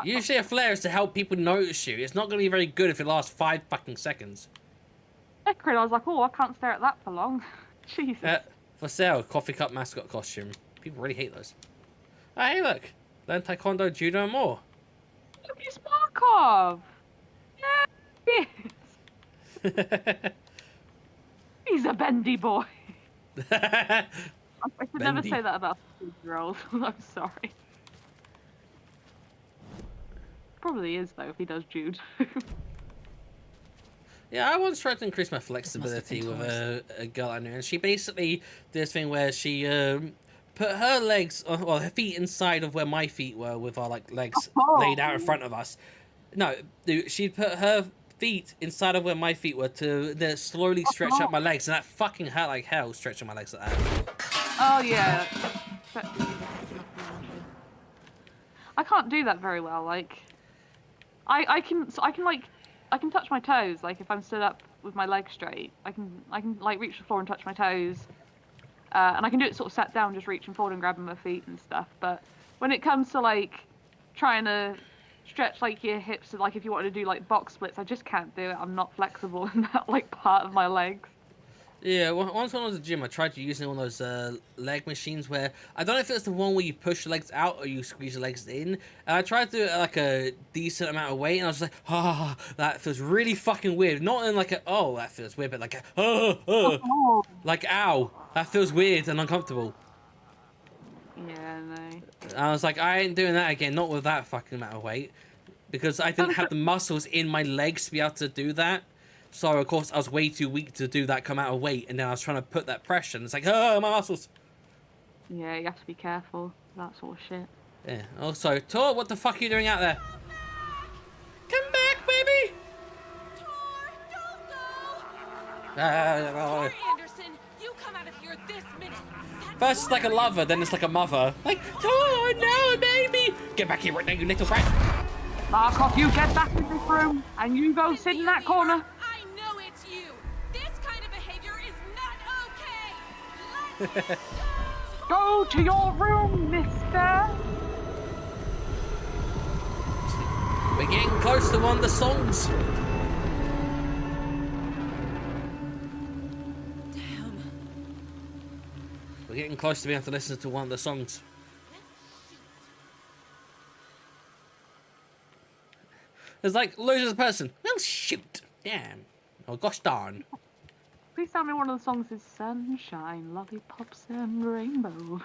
Usually a flare is to help people notice you. It's not going to be very good if it lasts 5 fucking seconds. I was like, oh, I can't stare at that for long. Jesus. For sale, coffee cup mascot costume. People really hate those. Oh, hey, look. Learn taekwondo, judo, and more. Look, it's Markov. Yeah, he is. He's a bendy boy. I should never say that about a 2-year-old. I'm sorry. Probably is, though, if he does judo. Yeah, I once tried to increase my flexibility with a girl I knew, and she basically did this thing where she put her legs, well, her feet inside of where my feet were, with our like legs laid out in front of us. No, she'd put her feet inside of where my feet were to then slowly stretch out my legs, and that fucking hurt like hell, stretching my legs like that. Oh yeah. I can't do that very well. Like, I can touch my toes. Like if I'm stood up with my legs straight, I can like reach the floor and touch my toes, and I can do it sort of sat down, just reaching forward and grabbing my feet and stuff. But when it comes to like trying to stretch like your hips, like if you want to do like box splits, I just can't do it. I'm not flexible in that like part of my legs. Yeah, once when I was at the gym, I tried to use one of those leg machines where I don't know if it's the one where you push your legs out or you squeeze your legs in. And I tried to do it at like a decent amount of weight, and I was like, oh, that feels really fucking weird. Not in like a oh, that feels weird, but like a like ow, that feels weird and uncomfortable. Yeah, no. And I was like, I ain't doing that again, not with that fucking amount of weight, because I didn't have the muscles in my legs to be able to do that. So, of course, I was way too weak to do that come out of weight, and then I was trying to put that pressure, and it's like, oh, my muscles. Yeah, you have to be careful. That sort of shit. Yeah. Also, Tor, what the fuck are you doing out there? Come back, baby! Tor Anderson, you come out of here this minute. First it's like a lover, then it's like a mother. Like, Tor, no, baby! Get back here right now, you little brat! Markov, you get back in this room, and you go sit in that corner. I know it's you. This kind of behavior is not okay. Go to your room, mister. We're getting close to one of the songs. Damn. We're getting close to being able to listen to one of the songs. It's like, loses a person. Well, shoot. Damn. Oh, gosh darn. Please tell me one of the songs is Sunshine, Lollipops and Rainbows.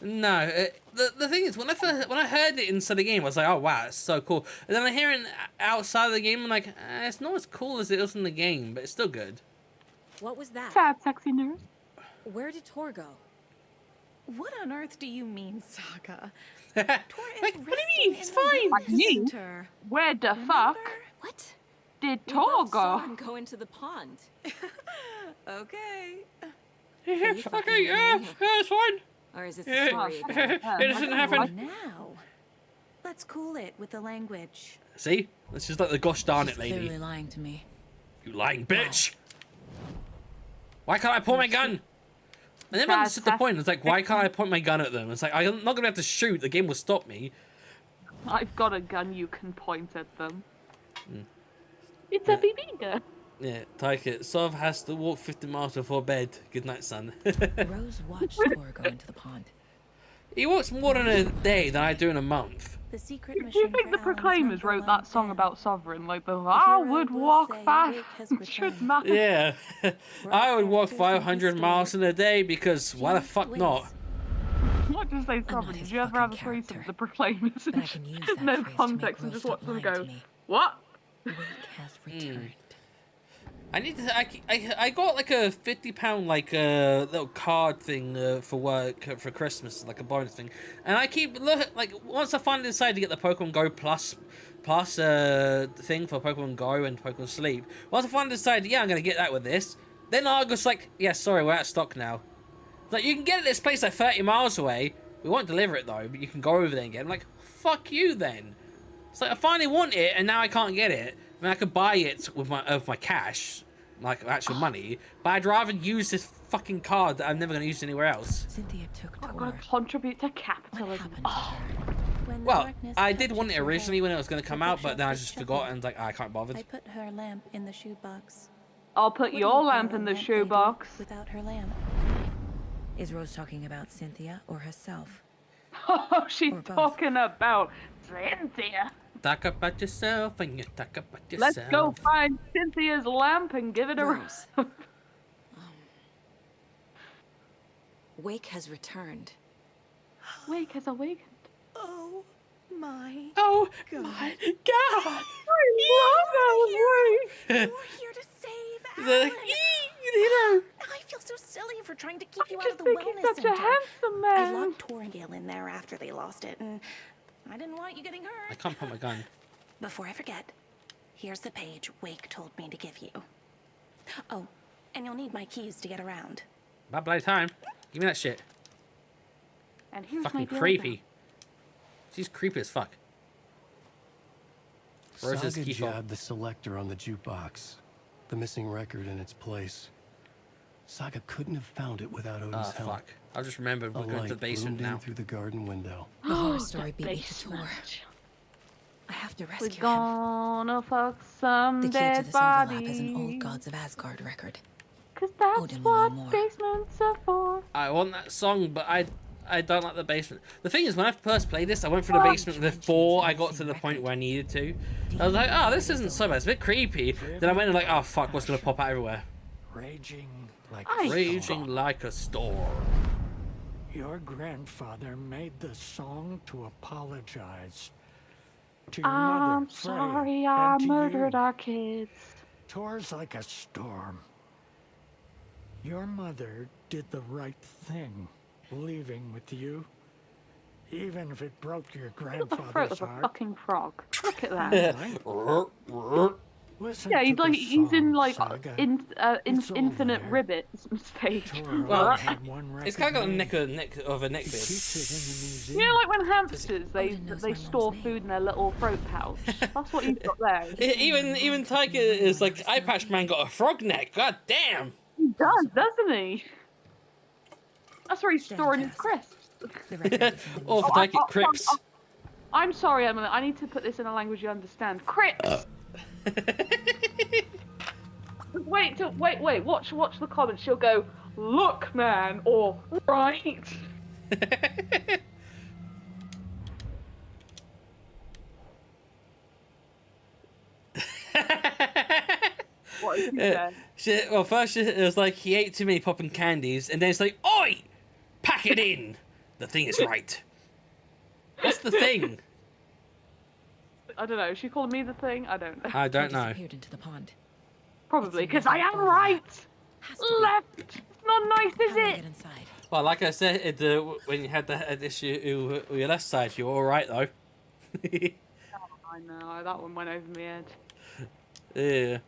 No, the thing is, when I heard it inside the game, I was like, oh wow, it's so cool. And then I hear it outside of the game, I'm like, it's not as cool as it was in the game, but it's still good. What was that? Sad, sexy nurse. Where did Tor go? What on earth do you mean, Saga? Tor is what do you mean? He's fine. I mean, where the fuck what? did We Tor both saw go? him go into the pond. Okay. Okay, yeah, it's fine. Or is this Yeah, a story again? it doesn't happen. Now, let's cool it with the language. See? This is like the gosh darn it lady. Clearly lying to me. You lying bitch! Why can't I point my gun? I never understood the point. It's like, why can't I point my gun at them? It's like, I'm not gonna have to shoot. The game will stop me. I've got a gun you can point at them. Mm. It's a BB gun. Yeah, take it. Sov has to walk 50 miles before bed. Good night, son. Rose watched Tor go into the pond. He walks more in a day than I do in a month. The secret Do you mission think the for Alan's Proclaimers wrote that song about Sovereign? Like the I would will walk say fast. Wake has Should matter. Yeah. I would walk 500 miles in a day because why the fuck not? What does say Sovereign? Did you ever have a threesome with the Proclaimers? But I can use that No phrase to context make and just Rose watch them stop lying go, to me. what? Wake has returned. I need to. I got like a £50 like little card thing for work for Christmas, like a bonus thing, and I keep like once I finally decided to get the Pokemon Go plus thing for Pokemon Go and Pokemon Sleep. Once I finally decided, yeah, I'm gonna get that with this, then I was like, yeah, sorry, we're out of stock now. Like you can get it at this place like 30 miles away. We won't deliver it though, but you can go over there and get it. I'm like, fuck you then. It's like I finally want it and now I can't get it. I mean, I could buy it with my cash, like actual money, but I'd rather use this fucking card that I'm never going to use anywhere else. Cynthia took I'm Tor. gonna contribute to capitalism. When the Well, darkness I did touches want it her originally head, when it was going to come the out, but then I bookshelf just is forgot shuffled. and like, I can't bother. I put her lamp in the shoebox. I'll put What do your you lamp call in a the lamp lady shoebox. Without her lamp. Is Rose talking about Cynthia or herself? Oh, she's talking about Cynthia. Talk about yourself and you talk about yourself. Let's go find Cynthia's lamp and give it a Rose. Wake has returned. Wake has awakened. Oh my Oh God. my God! I You're here to save The- Alan. you know. I feel so silly for trying to keep you out of the think he's wellness such center. a handsome I man. locked Torringale in there after they lost it, and I didn't want you getting hurt. I can't put my gun. Before I forget, here's the page Wake told me to give you. Oh, and you'll need my keys to get around. About bloody time. Give me that shit. And here's Fucking my doorbell. creepy. She's creepy as fuck. Rose's Saga key fob. jabbed the selector on the jukebox. The missing record in its place. Saga couldn't have found it without Odin's Ah, help. fuck. I just remembered A we're going to the light basement bloomed in now. through the garden window. The horror story beat me to Basement. Tor. I have to We're rescue him. gonna fuck some The key to dead this overlap is an body. old Gods of Asgard record. 'Cause That's what basements are for. I want that song, but I don't like the basement. The thing is, when I first played this, I went through the basement before I got to the point where I needed to. I was like, oh, this isn't so bad. It's a bit creepy. Then I went and like, oh fuck, what's gonna pop out everywhere? Raging like a storm. Your grandfather made the song to apologize to your I'm mother, Freya, sorry I and to murdered you. our kids. Tours like a storm. Your mother did the right thing, leaving with you, even if it broke your Look at the throat grandfather's of a heart. fucking frog. Look at that. Listen Yeah, to he's like the he's in song, like Saga. infinite there. ribbits stage. Well, it's kind of got a neck of a neck bit. You know, like when hamsters they store food in their little throat pouch. That's what he's got there. Even Tiger is like, Eye Patch Man got a frog neck. God damn. He does, doesn't he? That's where he's storing his crisps. Or for Tiger, Crips. I'm sorry, Emily. I need to put this in a language you understand. Crips. Wait. Watch the comments. She'll go, "Look, man," or "Right." What is he saying? Well, first it was like he ate too many popping candies, and then it's like, "Oi, pack it in. The thing is right." What's the thing? I don't know. Is she calling me the thing? I don't know. I don't know. Disappeared into the pond. Probably because I am right. Left. It's not nice, is it? Well, like I said, when you had that issue with your left side, you were all right though. I know that one went over my head. Yeah.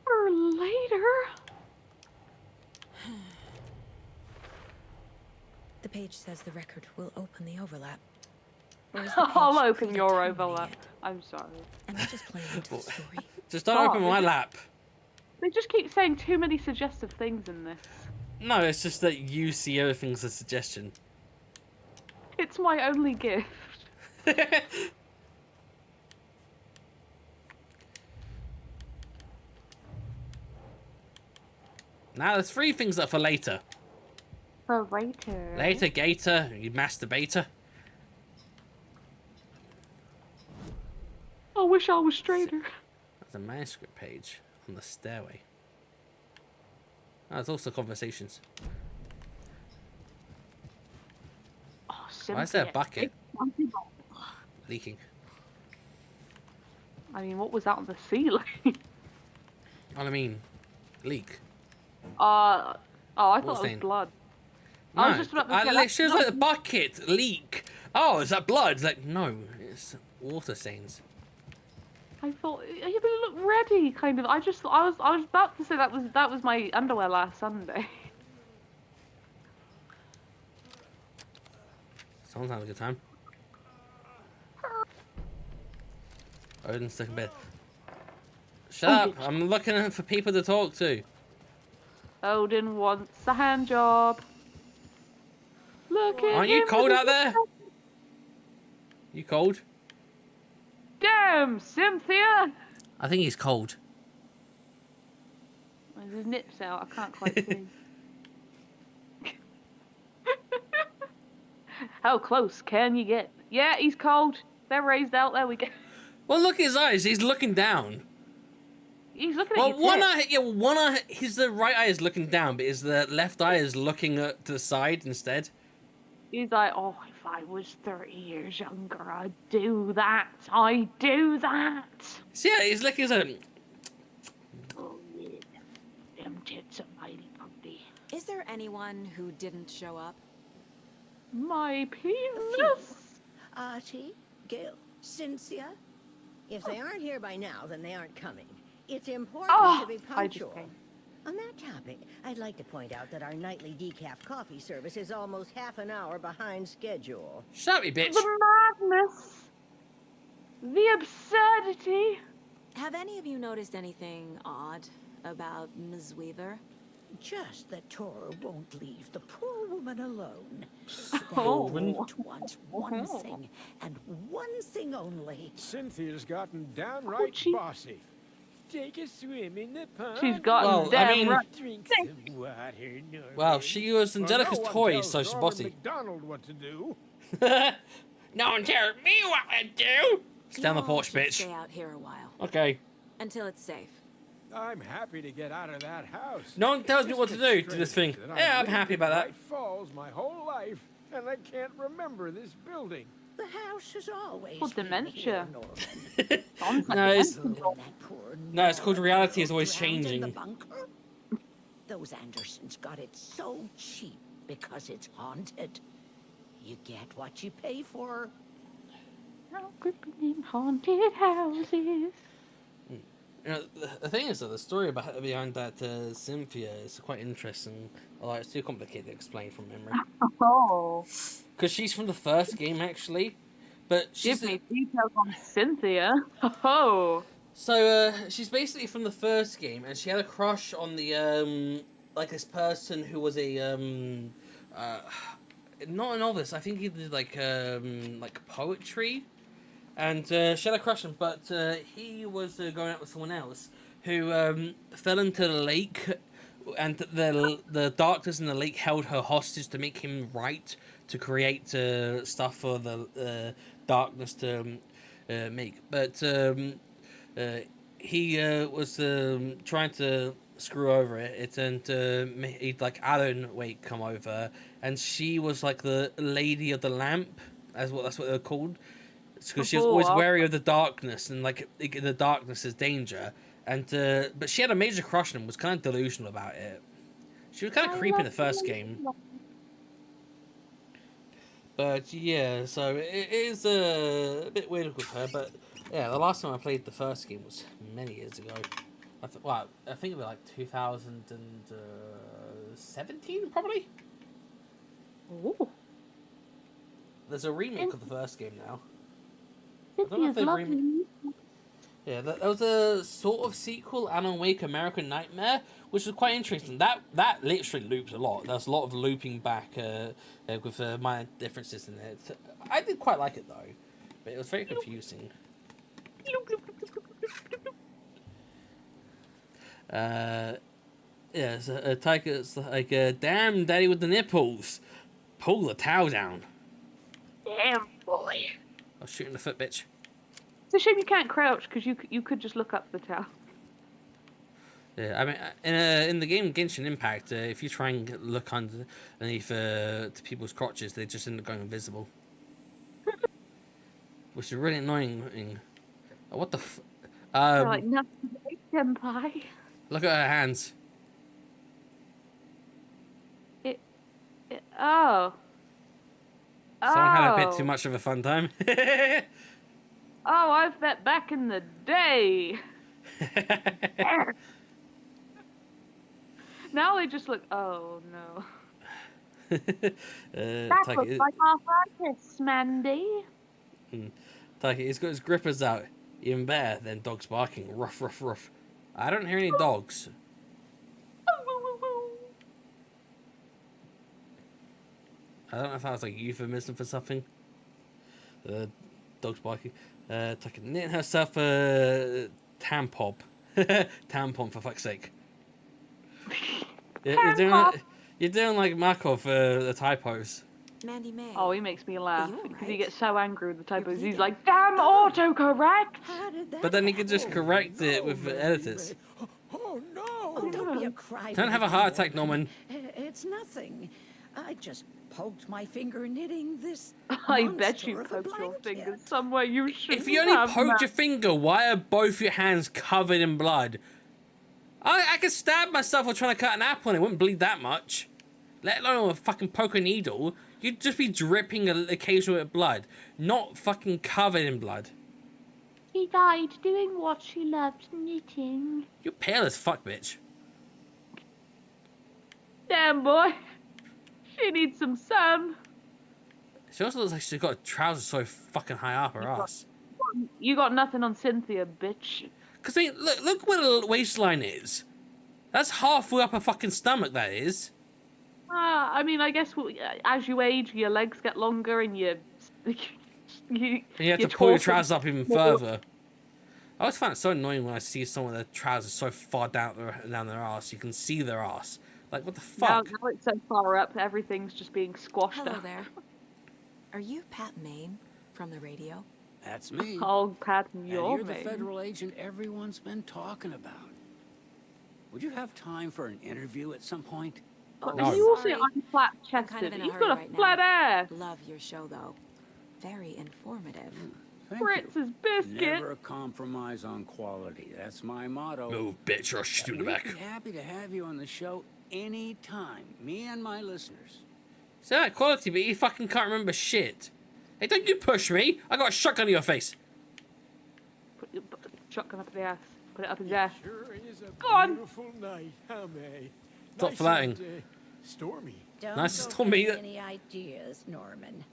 For later. The page says the record will open the overlap. I'll open your overlap. I'm sorry. Am I just playing into the story? Just don't open my lap. They just keep saying too many suggestive things in this. No, it's just that you see everything as a suggestion. It's my only gift. Now there's 3 things that are for later. For later. Later, Gator, you masturbator. I wish I was straighter. There's a manuscript page on the stairway. Oh, there's also conversations. Oh, why is there a bucket leaking? I mean, what was that on the ceiling? Well, I mean, leak. I thought Water it was stain. blood. No, I was just about to say she was like, the bucket leak. Oh, is that blood? It's like, no, it's water stains. I thought, yeah, but it looked ready, kind of. I was about to say that was my underwear last Sunday. Someone's having a good time. Odin's stuck in bed. Shut up! I'm looking for people to talk to. Odin wants a hand job. Look at Aren't you him cold with out there? You cold? Damn, Cynthia! I think he's cold. There's his nips out. I can't quite see. How close can you get? Yeah, he's cold. They're raised out. There we go. Well, look at his eyes. He's looking down. He's looking Well, at your one eye. His the right eye is looking down, but his the left eye is looking to the side instead. He's like, oh, if I was 30 years younger, I'd do that. I'd do that. So yeah, he's looking at him. Oh, yeah. Them tits are mighty pumpy. Is there anyone who didn't show up? My penis. Archie, Gil, Cynthia. If they aren't here by now, then they aren't coming. It's important to be punctual. On that topic, I'd like to point out that our nightly decaf coffee service is almost half an hour behind schedule. Shut up, you bitch. The madness. The absurdity. Have any of you noticed anything odd about Ms. Weaver? Just that Tor won't leave the poor woman alone. Oh. That wants one thing, and one thing only. Cynthia's gotten downright bossy. Take a swim in the pond. She's gotten damn right. Drink some water, Norman. Well, she was Angelica's no one toy, tells so she's Norman bossy. McDonald what to do. No one tells me what to do. Stay on the porch, Should bitch. Stay out here a while. Okay. Until it's safe. I'm happy to get out of that house. No one tells me what to do to this thing. That Yeah, I'm lived happy in about that. Bright Falls my whole life, and I can't remember this building. The house has always Well, been dementia. here, Norman. No, it's No, it's called reality is always drowned in the changing. bunker? Those Andersons got it so cheap because it's haunted. You get what you pay for. Now creeping in haunted houses. You know, the thing is, though, the story behind that Cynthia is quite interesting. Although it's too complicated to explain from memory. Oh. Because she's from the first game, actually. But she's Give me details on Cynthia. Oh. So, she's basically from the first game, and she had a crush on the, like, this person who was a, not a novelist, I think he did, like poetry, and, she had a crush on him, but, he was going out with someone else, who, fell into the lake, and the darkness in the lake held her hostage to make him write, to create, stuff for the, darkness to, make, but, he was trying to screw over it, and he'd like Alan Wake come over, and she was like the Lady of the Lamp, that's what they're called, because she was always wary of the darkness, and like the darkness is danger, and but she had a major crush on him, was kind of delusional about it. She was kind of creepy in the first game. But yeah, so it is a bit weird with her, but yeah, the last time I played the first game was many years ago. I think it was like 2017, probably. Ooh. There's a remake of the first game now. Cynthia's lovely. Yeah, there was a sort of sequel, Alan Wake American Nightmare, which was quite interesting. That literally loops a lot. There's a lot of looping back with minor differences in it. I did quite like it though, but it was very confusing. Yeah, so Tiger's like, damn, daddy with the nipples. Pull the towel down. Damn, boy. I was shooting the foot, bitch. It's a shame you can't crouch, because you could just look up the towel. Yeah, I mean, in the game Genshin Impact, if you try and look underneath to people's crotches, they just end up going invisible. Which is really annoying. Oh, what the like, nothing, senpai. Look at her hands. Oh. Someone had a bit too much of a fun time. Oh, I've bet back in the day. Now they just look. Oh no. That looks like arthritis, Mandy. Taki, he's got his grippers out. Even better than dogs barking. Ruff, ruff, ruff. I don't hear any dogs. I don't know if that was like euphemism for something. Dogs barking. Taki knitting herself a tampon. Tampon, for fuck's sake. You're doing like Markov, the typos. Mandy May. Oh, he makes me laugh because he gets so angry with the typos. He's bleeding. like, "Damn autocorrect!" But then he could just correct it with editors. Oh no! Don't be a crybaby. Don't have a heart attack, Norman. It's nothing. I just poked my finger knitting this. I bet you poked your fingers somewhere you shouldn't. If you only have, poked man. your finger, why are both your hands covered in blood? I could stab myself while trying to cut an apple and it wouldn't bleed that much. Let alone a fucking poke a needle. You'd just be dripping occasionally with blood, not fucking covered in blood. She died doing what she loved, knitting. You're pale as fuck, bitch. Damn, boy. She needs some sun. She also looks like she's got trousers so fucking high up her ass. You got nothing on Cynthia, bitch. Because, I mean, look where the waistline is. That's halfway up a fucking stomach, that is. I mean, I guess as you age, your legs get longer and you have to pull your trousers up even further. I always find it so annoying when I see someone with their trousers so far down their ass, you can see their ass. Like, what the fuck? Now it's so far up, everything's just being squashed Hello out. there. Are you Pat Maine from the radio? That's me. Oh, Pat, you're the federal agent everyone's been talking about. Would you have time for an interview at some point? Oh, no. You also I'm flat chested. You've got a flat ass. Love your show though. Very informative. Fritz's biscuit. Never compromise on quality. That's my motto. Move, bitch, or I'll shoot you in the back. We'd be happy to have you on the show anytime. Me and my listeners. Say that quality, but you fucking can't remember shit. Hey, don't you push me. I got a shotgun in your face. Put your shotgun up the ass. Put it up his ass. Sure is a Go on. beautiful night, Aimee. Stop flirting. Stormy. Don't Nice go stormy. getting any ideas, Norman.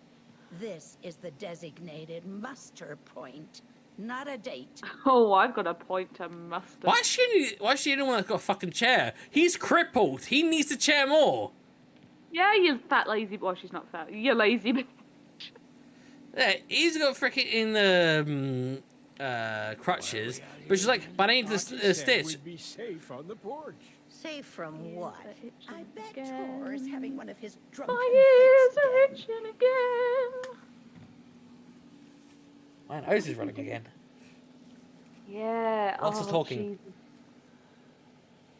This is the designated muster point, not a date. Oh, I've got a point to muster. Why is she the only one that's got a fucking chair? He's crippled. He needs the chair more. Yeah, you fat lazy. Well, she's not fat. You're lazy. Bitch. Yeah, he's got freaking crutches, but she's like, but I need the stitch. We'd be safe on the porch. Safe from what? I bet Tor is having one of his drunken My ears fits are again. itching again. My nose is running again. Yeah. Lots of talking. Jesus.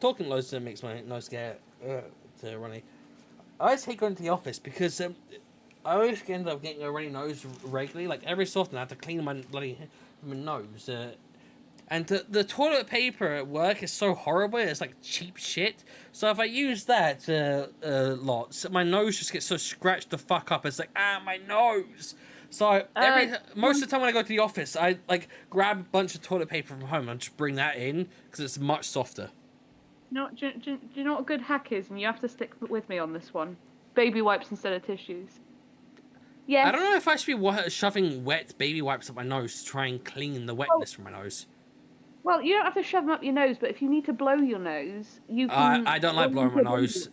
Talking loads makes my nose get runny. I always hate going to the office because I always end up getting a runny nose regularly. Like every so often I have to clean my bloody nose. And the toilet paper at work is so horrible. It's like cheap shit. So if I use that lots, my nose just gets so scratched the fuck up. It's like, my nose. So most of the time when I go to the office, I like grab a bunch of toilet paper from home and just bring that in because it's much softer. Do you know what a good hack is? And you have to stick with me on this one. Baby wipes instead of tissues. Yes. I don't know if I should be shoving wet baby wipes up my nose to try and clean the wetness from my nose. Well, you don't have to shove them up your nose, but if you need to blow your nose, you can... I don't like blowing my nose.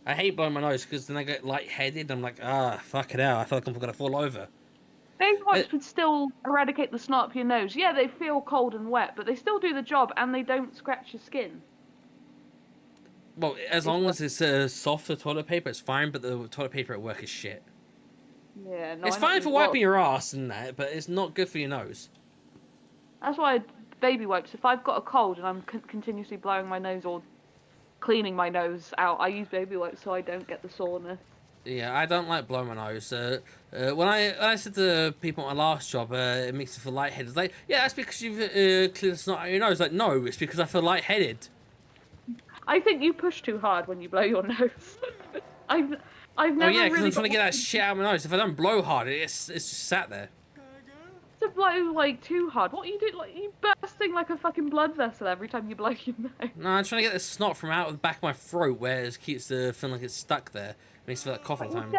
I hate blowing my nose because then I get lightheaded. I'm like, fuck it out. I feel like I'm going to fall over. Baby wipes would still eradicate the snot up your nose. Yeah, they feel cold and wet, but they still do the job, and they don't scratch your skin. Well, as long as it's softer toilet paper, it's fine, but the toilet paper at work is shit. Yeah, no, it's fine for wiping your ass and that, but it's not good for your nose. That's why baby wipes, if I've got a cold and I'm continuously blowing my nose or cleaning my nose out, I use baby wipes so I don't get the soreness. Yeah, I don't like blowing my nose. When I said to people at my last job, it makes me feel lightheaded. It's like, yeah, that's because you've cleared the snot out of your nose. Like, no, it's because I feel lightheaded. I think you push too hard when you blow your nose. I've never yeah, because really I'm trying to get that shit out of my nose. If I don't blow hard, it's just sat there. To blow like too hard. What you do? Like you bursting like a fucking blood vessel every time you blow your nose. No, I'm trying to get the snot from out of the back of my throat where it keeps feeling like it's stuck there. It makes me feel like cough all the time.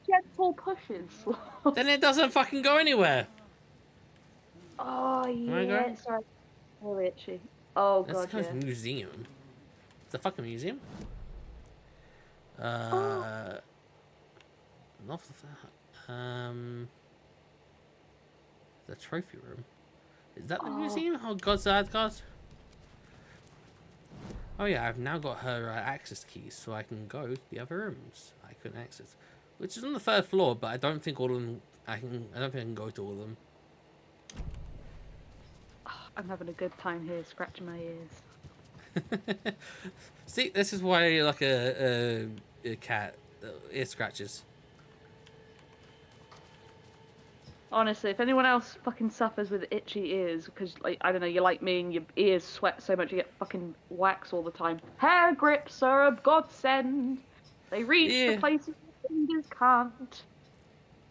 Gentle pushes. Then it doesn't fucking go anywhere. Oh yeah, sorry. Oh itchy. Oh god. That's kind of museum. It's a fucking museum. Not the trophy room. Is that the museum? Oh, God's God. Oh yeah, I've now got her access keys, so I can go to the other rooms I couldn't access, which is on the 3rd floor. But I don't think all of them. I don't think I can go to all of them. I'm having a good time here, scratching my ears. See, this is why you're like a cat. Ear scratches. Honestly, if anyone else fucking suffers with itchy ears, because, like, I don't know, you're like me and your ears sweat so much you get fucking wax all the time. Hair grips are a godsend. They reach the places your fingers can't.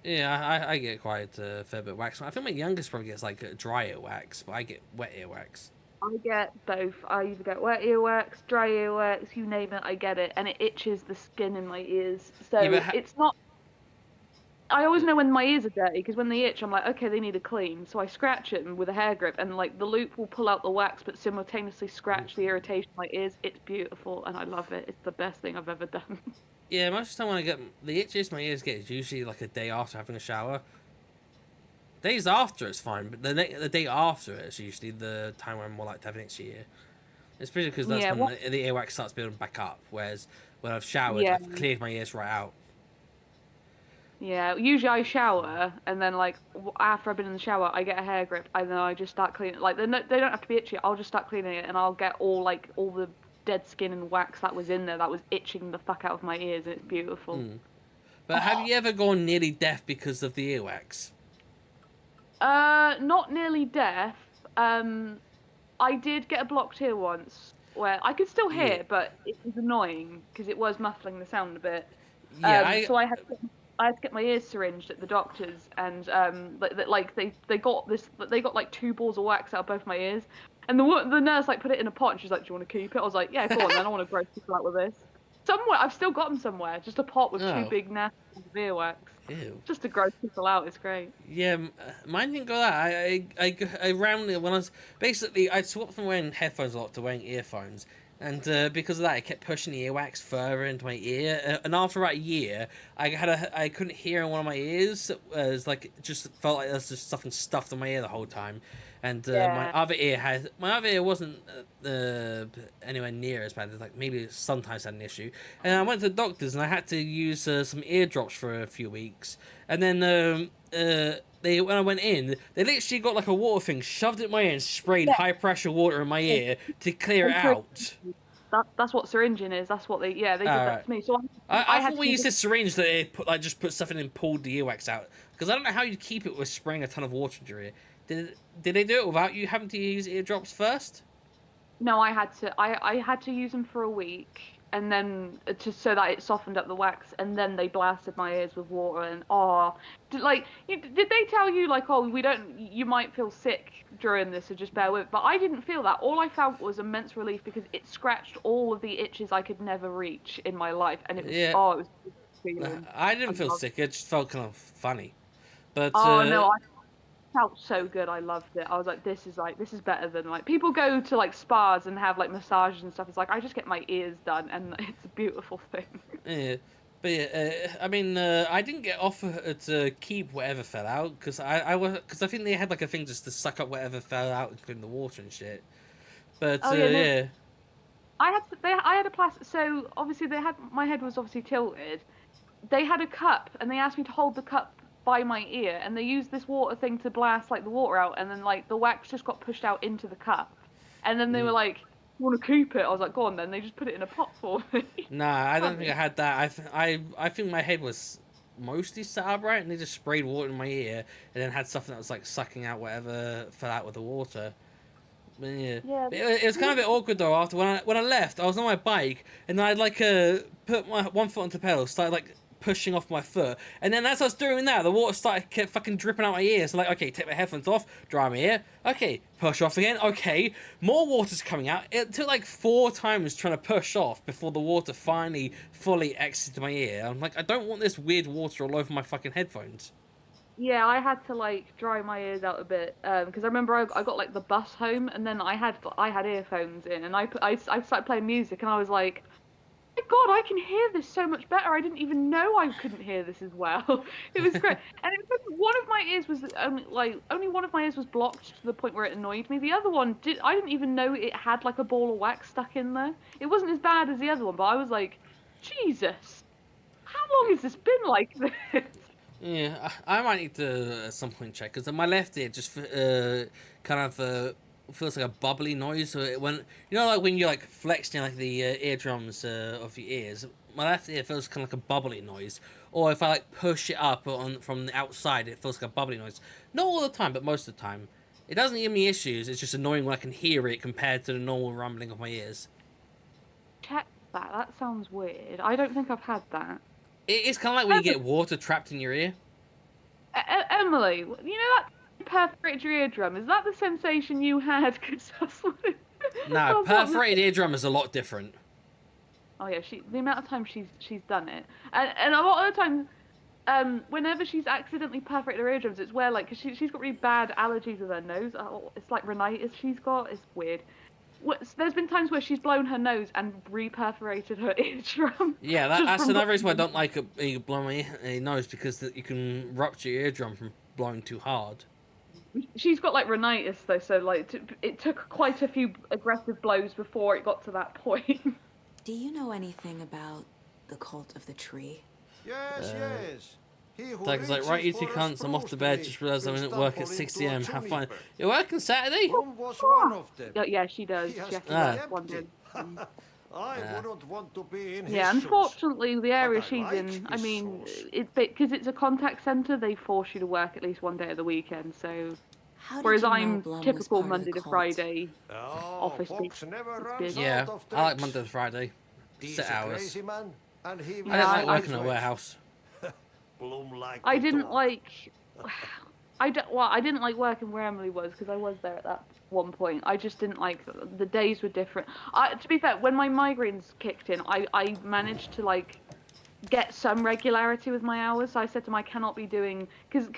Yeah, I get quite a fair bit of wax. I think my youngest probably gets like dry earwax, but I get wet earwax. I get both. I either get wet earwax, dry earwax, you name it, I get it. And it itches the skin in my ears. So Yeah, it's not... I always know when my ears are dirty because when they itch, I'm like, okay, they need a clean. So I scratch them with a hair grip, and like the loop will pull out the wax, but simultaneously scratch the irritation in my ears. It's beautiful, and I love it. It's the best thing I've ever done. Yeah, most of the time when I get the itches my ears get is usually like a day after having a shower. Days after it's fine, but the day after it's usually the time when I'm more like to have an itchy ear. It's pretty because that's when the earwax starts building back up. Whereas when I've showered, I've cleared my ears right out. Yeah, usually I shower, and then like after I've been in the shower, I get a hair grip, and then I just start cleaning. Like they don't have to be itchy. I'll just start cleaning it, and I'll get all the dead skin and wax that was in there that was itching the fuck out of my ears, and it's beautiful. But have you ever gone nearly deaf because of the earwax? Not nearly deaf. I did get a blocked ear once where I could still hear, but it was annoying because it was muffling the sound a bit. Yeah, so I had to get my ears syringed at the doctor's, and they got like 2 balls of wax out of both my ears, and the nurse like put it in a pot, and she's like, "Do you want to keep it?" I was like, "Yeah, go on then. I want to gross people out with this." Somewhere I've still got them somewhere, just a pot with 2 big nasty balls of earwax. Ew. Just to gross people out. It's great. Yeah, mine didn't go that. I roundly when I was basically I swapped from wearing headphones a lot to wearing earphones, and because of that, I kept pushing the earwax further into my ear. And after about a year, I couldn't hear in one of my ears. It was like it just felt like there was just something stuffed in my ear the whole time. And my other ear wasn't anywhere near as bad. Like maybe sometimes had an issue. And I went to the doctors and I had to use some eardrops for a few weeks. And then when I went in, they literally got like a water thing, shoved it in my ear and sprayed high pressure water in my ear to clear it out. That's what syringing is. That's what they did that to me. So I thought when you said syringe that it just put stuff in and pulled the earwax out, because I don't know how you keep it with spraying a ton of water into your ear. Did they do it without you having to use eardrops first? No, I had to. I had to use them for a week, and then just so that it softened up the wax, and then they blasted my ears with water. And did they tell you like, oh, you might feel sick during this, so just bear with it? But I didn't feel that. All I felt was immense relief because it scratched all of the itches I could never reach in my life, and it was it was feeling. I didn't feel sick. It just felt kind of funny. But no. I felt so good. I loved it. I was like, this is better than like people go to like spas and have like massages and stuff. It's like I just get my ears done, and it's a beautiful thing. Yeah, but I mean, I didn't get offered to keep whatever fell out because I think they had like a thing just to suck up whatever fell out, including the water and shit. But I had a plastic. So obviously my head was obviously tilted. They had a cup, and they asked me to hold the cup by my ear, and they used this water thing to blast like the water out, and then like the wax just got pushed out into the cup, and then they were like, "You want to keep it?" I was like, "Go on then." They just put it in a pot for me. Nah, I don't think I had that. I think my head was mostly set up right, and they just sprayed water in my ear, and then had something that was like sucking out whatever fell out with the water. But yeah. It was kind of a bit awkward though. After when I left, I was on my bike, and I'd like put my one foot onto the pedal, started like pushing off my foot, and then as I was doing that, the water kept fucking dripping out my ears. So like, okay, take my headphones off, dry my ear, okay, push off again, okay, more water's coming out. It took like 4 times trying to push off before the water finally fully exited my ear. I'm like, I don't want this weird water all over my fucking headphones. Yeah, I had to like dry my ears out a bit because I remember I got like the bus home, and then I had earphones in, and I started playing music, and I was like, my God, I can hear this so much better. I didn't even know I couldn't hear this as well. It was great. And it was, one of my ears was only one of my ears was blocked to the point where it annoyed me. The other one I didn't even know it had like a ball of wax stuck in there. It wasn't as bad as the other one, but I was like, Jesus, how long has this been like this? Yeah, I might need to at some point check, because my left ear just kind of feels like a bubbly noise. So when like when you're like flexing like the eardrums of your ears, my left ear feels kind of like a bubbly noise. Or if I like push it up from the outside, it feels like a bubbly noise. Not all the time, but most of the time. It doesn't give me issues. It's just annoying when I can hear it compared to the normal rumbling of my ears. Check that. That sounds weird. I don't think I've had that. It's kind of like when you get water trapped in your ear. Emily, you know that perforated your eardrum? Is that the sensation you had? No, perforated eardrum is a lot different. Oh yeah, the amount of times she's done it, and a lot of the time, whenever she's accidentally perforated her eardrums, it's where like, cause she's got really bad allergies with her nose. It's like rhinitis she's got. It's weird. There's been times where she's blown her nose and re-perforated her eardrum. Yeah, that's another reason why I don't like blowing my nose, because you can rupture your eardrum from blowing too hard. She's got like rhinitis though, so like it took quite a few aggressive blows before it got to that point. Do you know anything about the cult of the tree? Yes, yes. Doug's like, right, you two cunts, I'm off to bed. Just realised I'm in at work at 6 AM. Have fun. You're working Saturday? Was one of them. Yeah, she does. She has to work one day. I wouldn't want to be in his Yeah, unfortunately, the area but I she's like in, I his mean, sauce. it's because it's a contact centre, they force you to work at least one day of the weekend, so... Whereas you know I'm Blum was typical part of Monday the to cult? Friday office. Yeah, I like Monday to Friday. Set hours. Crazy man, and he I didn't like working in a was- warehouse. Bloom like I the didn't dog. like... I didn't like working where Emily was, because I was there at that one point. I just didn't like... The days were different. To be fair, when my migraines kicked in, I managed to, like, get some regularity with my hours. So I said to him, I cannot be doing... Because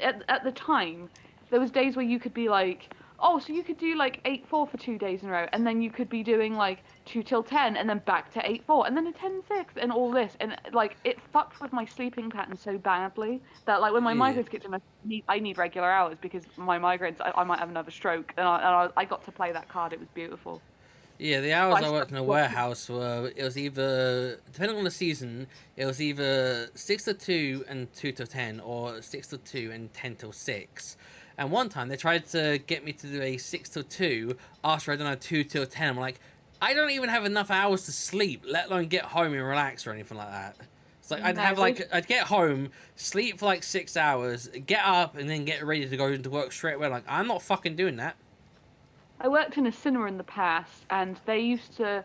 at the time, there was days where you could be like... Oh, so you could do like 8-4 for 2 days in a row, and then you could be doing like 2 till 10, and then back to 8-4, and then a 10-6, and all this, and like it fucked with my sleeping pattern so badly that like when my migraines kicked in, I need regular hours, because my migraines, I might have another stroke, and I got to play that card. It was beautiful. Yeah, the hours I worked in a warehouse were, it was either, depending on the season, it was either 6 to 2 and 2 to 10, or 6 to 2 and 10 till 6. And one time they tried to get me to do a 6 till 2 after I'd done a 2 till 10. I'm like, I don't even have enough hours to sleep, let alone get home and relax or anything like that. It's like I'd get home, sleep for like 6 hours, get up, and then get ready to go into work straight away. Like, I'm not fucking doing that. I worked in a cinema in the past, and they used to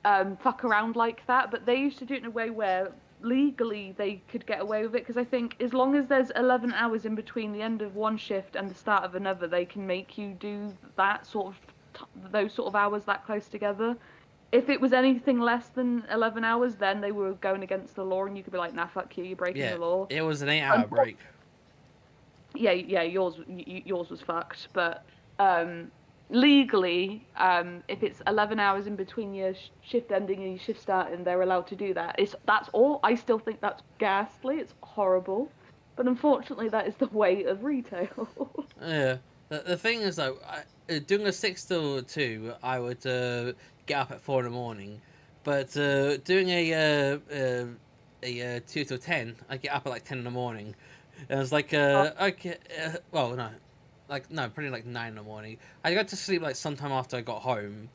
fuck around like that, but they used to do it in a way where legally they could get away with it, because I think as long as there's 11 hours in between the end of one shift and the start of another, they can make you do that sort of those sort of hours that close together. If it was anything less than 11 hours, then they were going against the law, and you could be like, nah, fuck you, you're breaking the law. It was an 8-hour break. Yeah, yours was fucked, but legally, if it's 11 hours in between your shift ending and your shift starting, they're allowed to do that. That's all. I still think that's ghastly. It's horrible, but unfortunately, that is the way of retail. Yeah. The thing is, though, doing a 6 till 2, I would get up at 4 in the morning, but doing a 2 till 10, I get up at like 10 in the morning. And it's like, okay, well, no. Probably like 9 in the morning. I got to sleep like sometime after I got home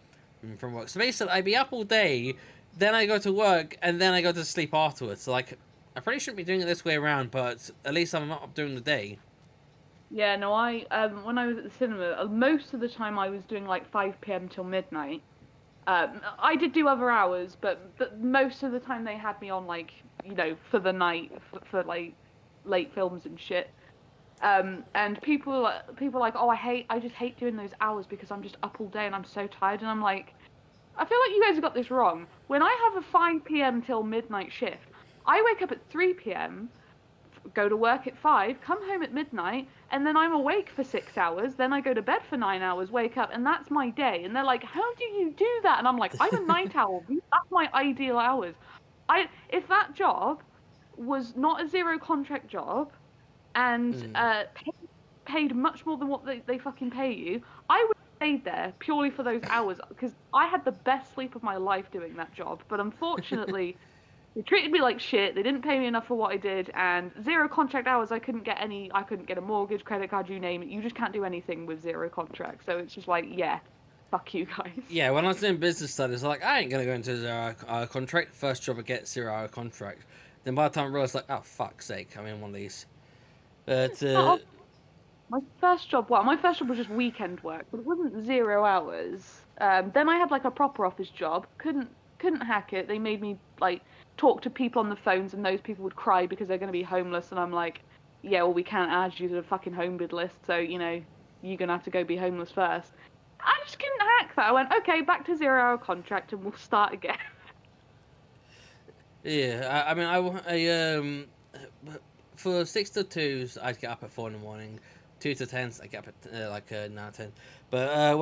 from work. So basically, I'd be up all day, then I go to work, and then I go to sleep afterwards. So like, I probably shouldn't be doing it this way around, but at least I'm not up during the day. Yeah, no, when I was at the cinema, most of the time I was doing like 5 p.m. till midnight. I did do other hours, but most of the time they had me on like, you know, for the night, for like late films and shit. And people are like, oh, I just hate doing those hours because I'm just up all day and I'm so tired. And I'm like, I feel like you guys have got this wrong. When I have a 5 p.m. till midnight shift, I wake up at 3 p.m., go to work at 5, come home at midnight, and then I'm awake for 6 hours. Then I go to bed for 9 hours, wake up, and that's my day. And they're like, how do you do that? And I'm like, I'm a night owl. That's my ideal hours. If that job was not a zero contract job, and paid much more than what they fucking pay you, I would have stayed there purely for those hours, because I had the best sleep of my life doing that job. But unfortunately, they treated me like shit. They didn't pay me enough for what I did, and zero contract hours, I couldn't get a mortgage, credit card, you name it. You just can't do anything with zero contract. So it's just like, yeah, fuck you guys. Yeah, when I was doing business studies, like, I ain't gonna go into a 0 hour contract. First job I get, 0 hour contract. Then by the time I realized, like, oh, fuck's sake, I'm in one of these. But my first job was just weekend work, but it wasn't 0 hours. Then I had like a proper office job. Couldn't hack it. They made me like talk to people on the phones, and those people would cry because they're going to be homeless, and I'm like, yeah, well, we can't add you to the fucking home bid list, so you know, you're gonna have to go be homeless first. I just couldn't hack that. I went, okay, back to 0 hour contract, and we'll start again. Yeah, I mean, for 6 to 2s, I'd get up at 4 in the morning. 2 to 10s, I get up at like 9 10. But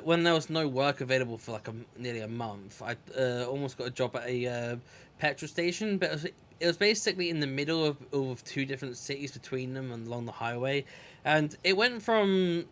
when there was no work available for like nearly a month, I almost got a job at a petrol station. But it was basically in the middle of two different cities between them and along the highway, and it went from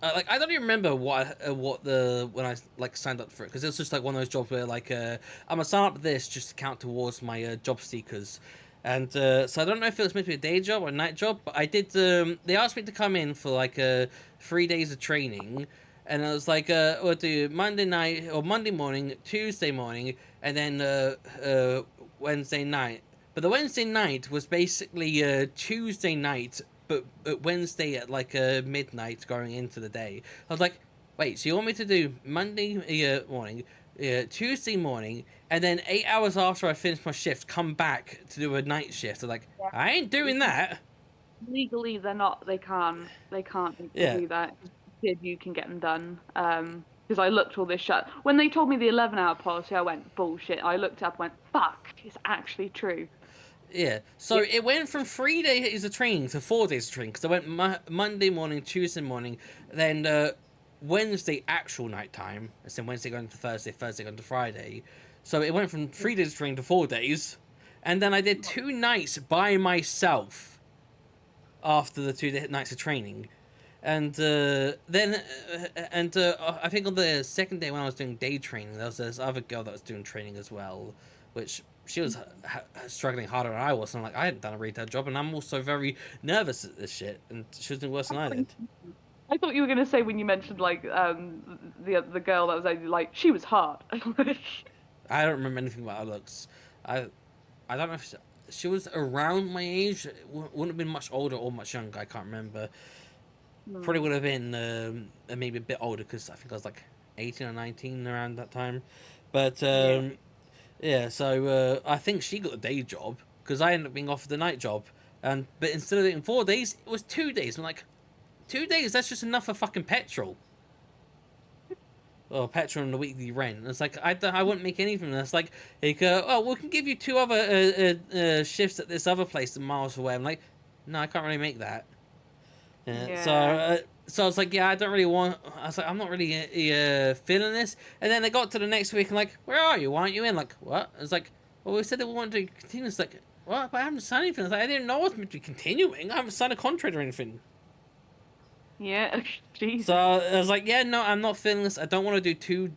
like I don't even remember when I like signed up for it, because it was just like one of those jobs where like I'm gonna sign up this just to count towards my job seekers. And so I don't know if it was meant to be a day job or a night job, but I did. They asked me to come in for like 3 days of training, and I was like, we'll do Monday night or Monday morning, Tuesday morning, and then Wednesday night. But the Wednesday night was basically Tuesday night, but Wednesday at like midnight going into the day. I was like, wait, so you want me to do Monday morning, Tuesday morning, and then 8 hours after I finish my shift, come back to do a night shift? I'm like, yeah. I ain't doing that. Legally, they're not. They can't do that. You can get them done. Because I looked all this shit. When they told me the 11-hour policy, I went, bullshit. I looked up, went, fuck, it's actually true. Yeah, so it went from 3 days of training to 4 days of training, because I went Monday morning, Tuesday morning, then Wednesday actual night time, and then Wednesday going to Thursday, Thursday going to Friday. So it went from 3 days of training to 4 days, and then I did 2 nights by myself after the 2 nights of training. And I think on the second day when I was doing day training, there was this other girl that was doing training as well, which she was struggling harder than I was. And I'm like, I hadn't done a retail job, and I'm also very nervous at this shit, and she was doing worse than I did. I thought you were gonna say, when you mentioned like the girl that was only like, she was hard. I don't remember anything about her looks. I don't know if she was around my age. Wouldn't have been much older or much younger. I can't remember. Probably would have been maybe a bit older, because I think I was like 18 or 19 around that time. But yeah, so I think she got a day job, because I ended up being offered the night job. But instead of doing 4 days, it was 2 days. I'm like, 2 days? That's just enough for fucking petrol. Or petrol and the weekly rent. And it's like, I wouldn't make anything. That's like, we can give you 2 other shifts at this other place miles away. I'm like, no, I can't really make that. Yeah. So I was like, yeah, I don't really want. I was like, I'm not really feeling this. And then they got to the next week and like, where are you? Why aren't you in? Like, what? It's like, well, we said that we wanted to continue. It's like, what? But I haven't signed anything. I was like, I didn't know I was meant to be continuing. I haven't signed a contract or anything. Yeah, Jesus. So I was like, yeah, no, I'm not feeling this. I don't want to do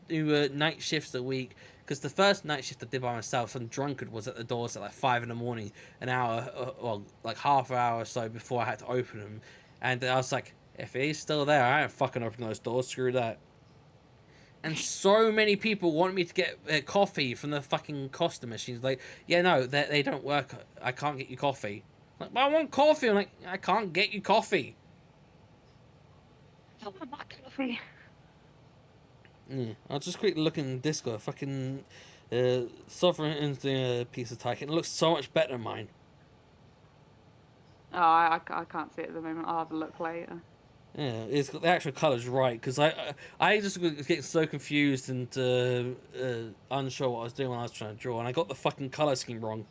2 night shifts a week, because the first night shift I did by myself, some drunkard was at the doors at like 5 in the morning, an hour, well, like half an hour or so before I had to open them. And I was like, if he's still there, I ain't fucking opening those doors. Screw that. And so many people want me to get coffee from the fucking Costa machines. Like, yeah, no, they don't work. I can't get you coffee. Like, but I want coffee. I'm like, I can't get you coffee. I want my coffee. Yeah, I'll just quickly look in Discord. Fucking Sovereign's doing a piece of tyke, and it looks so much better than mine. Oh, I can't see it at the moment. I'll have a look later. Yeah, it's got the actual colours right, because I just was getting so confused and unsure what I was doing when I was trying to draw, and I got the fucking colour scheme wrong.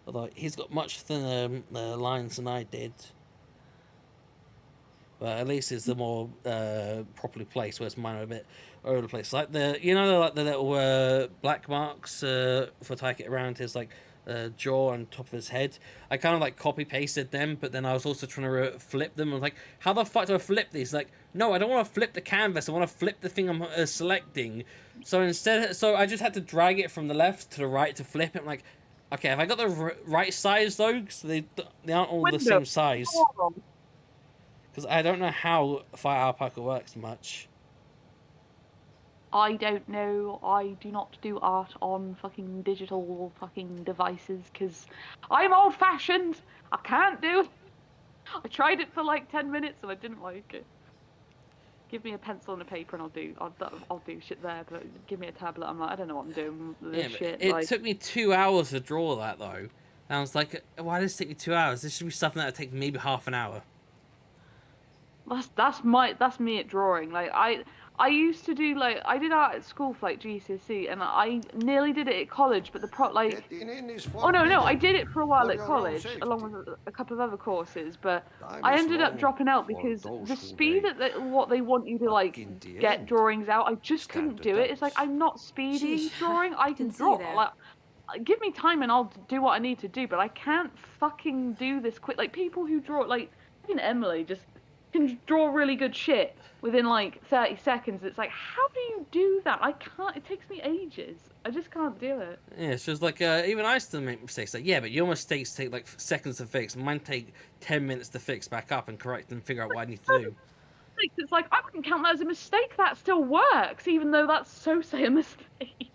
Although he's got much thinner lines than I did. But at least it's the more properly placed, whereas mine are a bit all over the place. Like the little black marks for tying it around his like jaw and top of his head. I kind of like copy pasted them, but then I was also trying to flip them. I was like, how the fuck do I flip these? Like, no, I don't want to flip the canvas. I want to flip the thing I'm selecting. So instead, I just had to drag it from the left to the right to flip it. I'm like, okay, have I got the right size though? Because they aren't all the same size. Because I don't know how Fire Alpaca works much. I don't know. I do not do art on fucking digital fucking devices, because I'm old-fashioned. I can't do it. I tried it for like 10 minutes and I didn't like it. Give me a pencil and a paper and I'll do shit there. But give me a tablet, I'm like, I don't know what I'm doing with this shit. It took me 2 hours to draw that though. And I was like, why does it take me 2 hours? This should be something that would take maybe half an hour. That's me at drawing. Like I used to do like I did art at school for like GCSE, and I nearly did it at college. But oh no, I did it for a while at college along with a couple of other courses. But I ended up dropping out because the speed at what they want you to like get drawings out, I just couldn't do it. It's like I'm not speedy drawing. I can draw. Like, give me time and I'll do what I need to do. But I can't fucking do this quick. Like people who draw like even Emily just can draw really good shit within like 30 seconds. It's like, how do you do that? I can't. It takes me ages. I just can't do it. Yeah, it's just like even I still make mistakes. Like, yeah, but your mistakes take like seconds to fix. Mine take 10 minutes to fix back up and correct and figure out what I need to do. It's like I wouldn't count that as a mistake. That still works, even though that's say a mistake.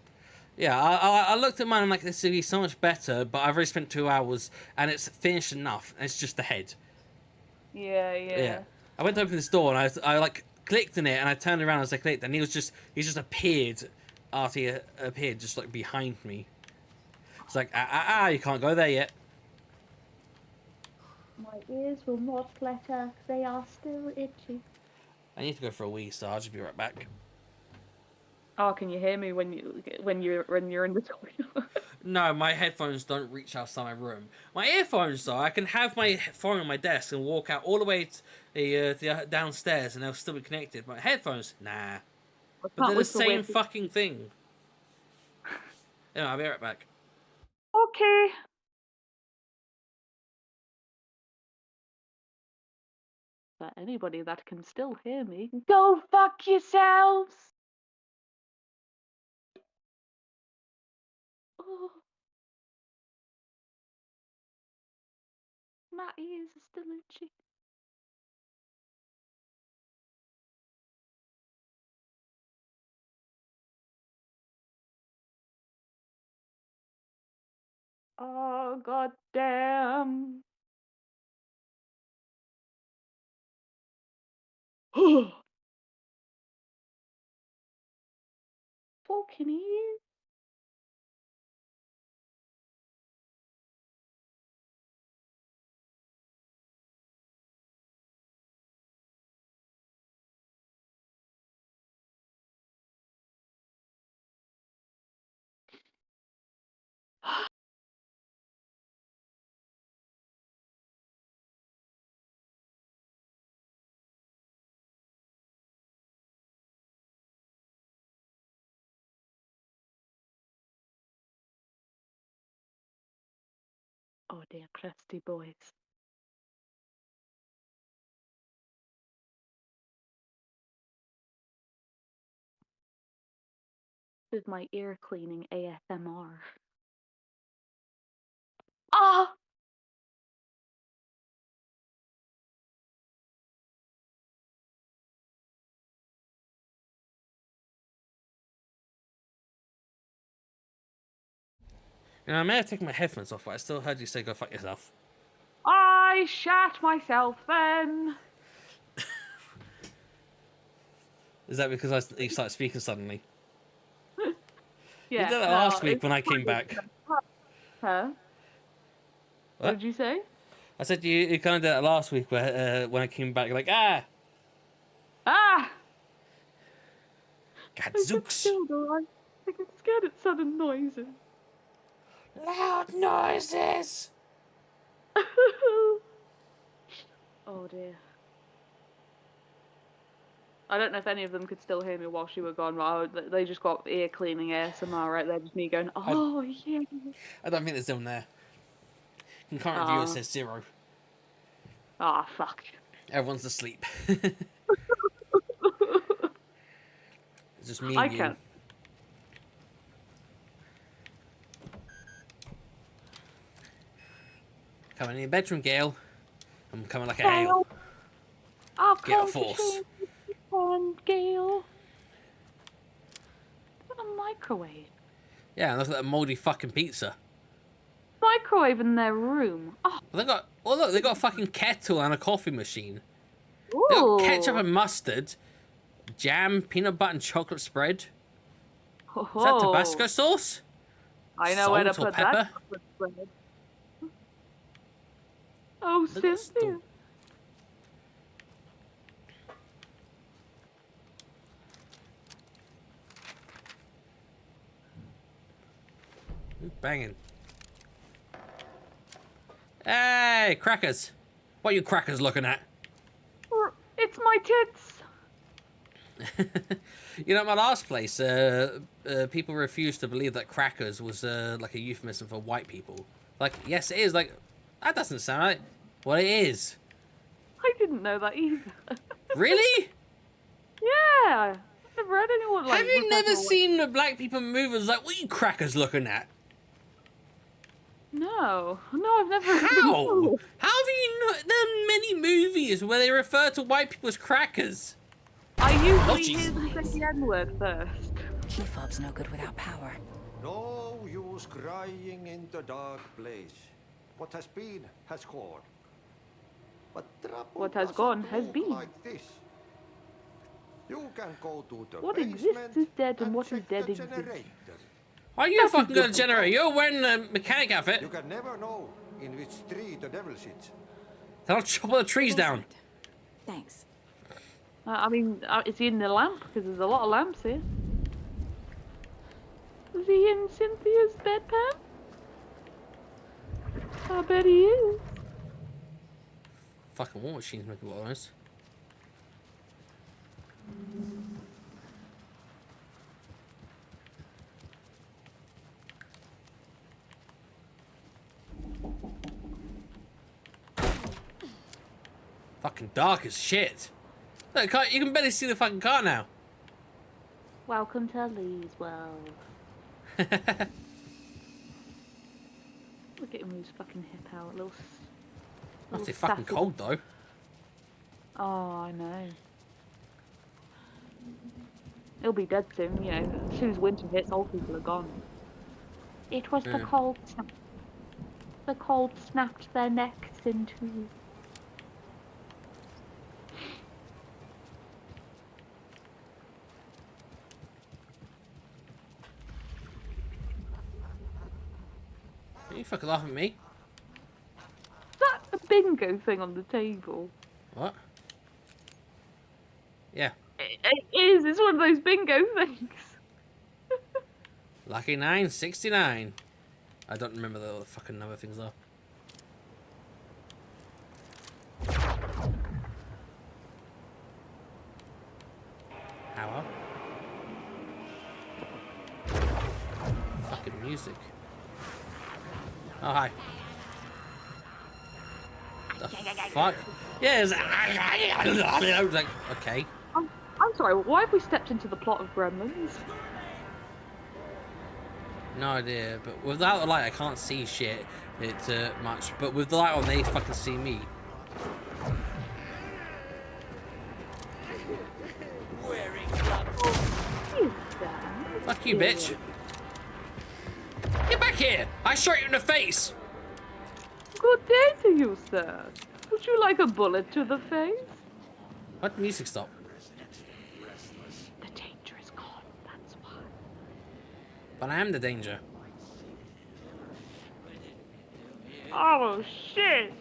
Yeah, I looked at mine. I'm like, this would be so much better, but I've already spent 2 hours and it's finished enough. And it's just the head. Yeah. I went to open this door and I like clicked in it and I turned around as I clicked and he just appeared after he appeared just like behind me. It's like you can't go there yet. My ears will not flutter, they are still itchy. I need to go for a wee, so I'll just be right back. Oh, can you hear me when you're in the toilet? No, my headphones don't reach outside my room. My earphones, though, I can have my phone on my desk and walk out all the way to the downstairs and they'll still be connected. My headphones, nah. But they're the same fucking thing. Yeah, I'll be right back. Okay. But anybody that can still hear me, go fuck yourselves! Oh. My ears are still itchy. Oh, goddamn. Fucking ears. Oh dear, crusty boys. This is my ear cleaning ASMR. Ah! You know, I may have taken my headphones off, but I still heard you say go fuck yourself. I shat myself then. Is that because you started speaking suddenly? Yeah. You did that last week when I came back. Huh? What did you say? I said you kind of did that last week when I came back. You're like, ah! Gadzooks! I get scared at sudden noises. Loud noises! Oh dear. I don't know if any of them could still hear me while she were gone, but they just got ear cleaning ASMR right there, just me going, oh yeah. I don't think there's them there. Concurrent viewer says 0. Ah, fuck. Everyone's asleep. It's just me and you. Can't. Coming in your bedroom, Gale. I'm coming like a hail. Get a force. Gale. What a microwave. Yeah, and look at that mouldy fucking pizza. Microwave in their room. Oh. They got a fucking kettle and a coffee machine. Ooh. They got ketchup and mustard, jam, peanut butter and chocolate spread. Is that Tabasco sauce? I know where to put that chocolate spread. Oh, Cynthia. Banging. Hey, crackers. What are you crackers looking at? It's my tits. You know, at my last place, people refused to believe that crackers was like a euphemism for white people. Like, yes, it is. Like, that doesn't sound right. Well, it is. I didn't know that either. Really? Yeah. I've never heard anyone like. Have you never seen the black people movies like, what are you crackers looking at? No, I've never. How? How have you not done many movies where they refer to white people as crackers? I usually hear them say the N-word first. Key fob's no good without power. No use crying in the dark place. What has been has gone. But what has gone has been. Like this. You can go to the what basement exists is dead, and what is dead exists. Are you fucking gonna generate? You're wearing a mechanic outfit. You can never know in which tree the devil sits. Then I'll chop all the trees down. Thanks. I mean, is he in the lamp? Because there's a lot of lamps here. Is he in Cynthia's bedpan? I bet he is. Fucking war machines make a lot of noise. Fucking dark as shit. Look, you can barely see the fucking car now. Welcome to Lee's world. Look at him with his fucking hip out, little. Must be fucking cold though. Oh, I know. He'll be dead soon, you know. As soon as winter hits, old people are gone. It was the cold snap. The cold snapped their necks in two. You fucking laughing at me? Is that a bingo thing on the table? What? Yeah. It is. It's one of those bingo things. Lucky 969. I don't remember the fucking other things though. How? Fucking music. Oh, hi. The fuck? Yeah, it's like, okay. I'm sorry, why have we stepped into the plot of Gremlins? No idea, but without the light I can't see shit much, but with the light on they fucking see me. Fuck you, bitch. Get back here! I shot you in the face! Good day to you, sir. Would you like a bullet to the face? What music stop? The danger is gone, that's why. But I am the danger. Oh, shit!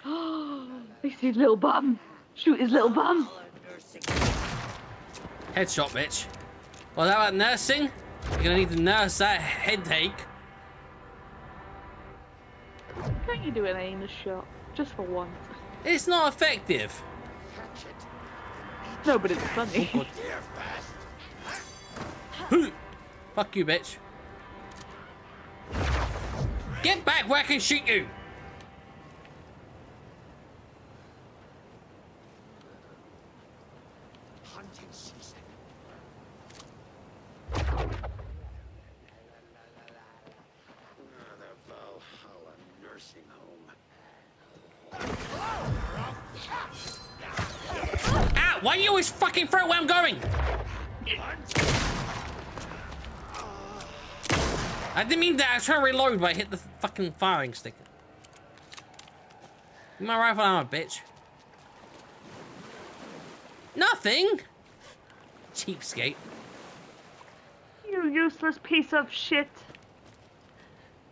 Oh, I see his little bum. Shoot his little bum. Headshot, bitch. Well, how about nursing? You're gonna need to nurse that headache. Can't you do an anus shot? Just for once. It's not effective. No, but it's funny. Fuck you, bitch. Get back where I can shoot you. Hunting season. The Valhalla nursing home. Ah, why you always fucking throw where I'm going? I didn't mean that. I was trying to reload, but I hit the fucking firing stick. Give my rifle ammo, bitch. Nothing. Cheapskate. You useless piece of shit.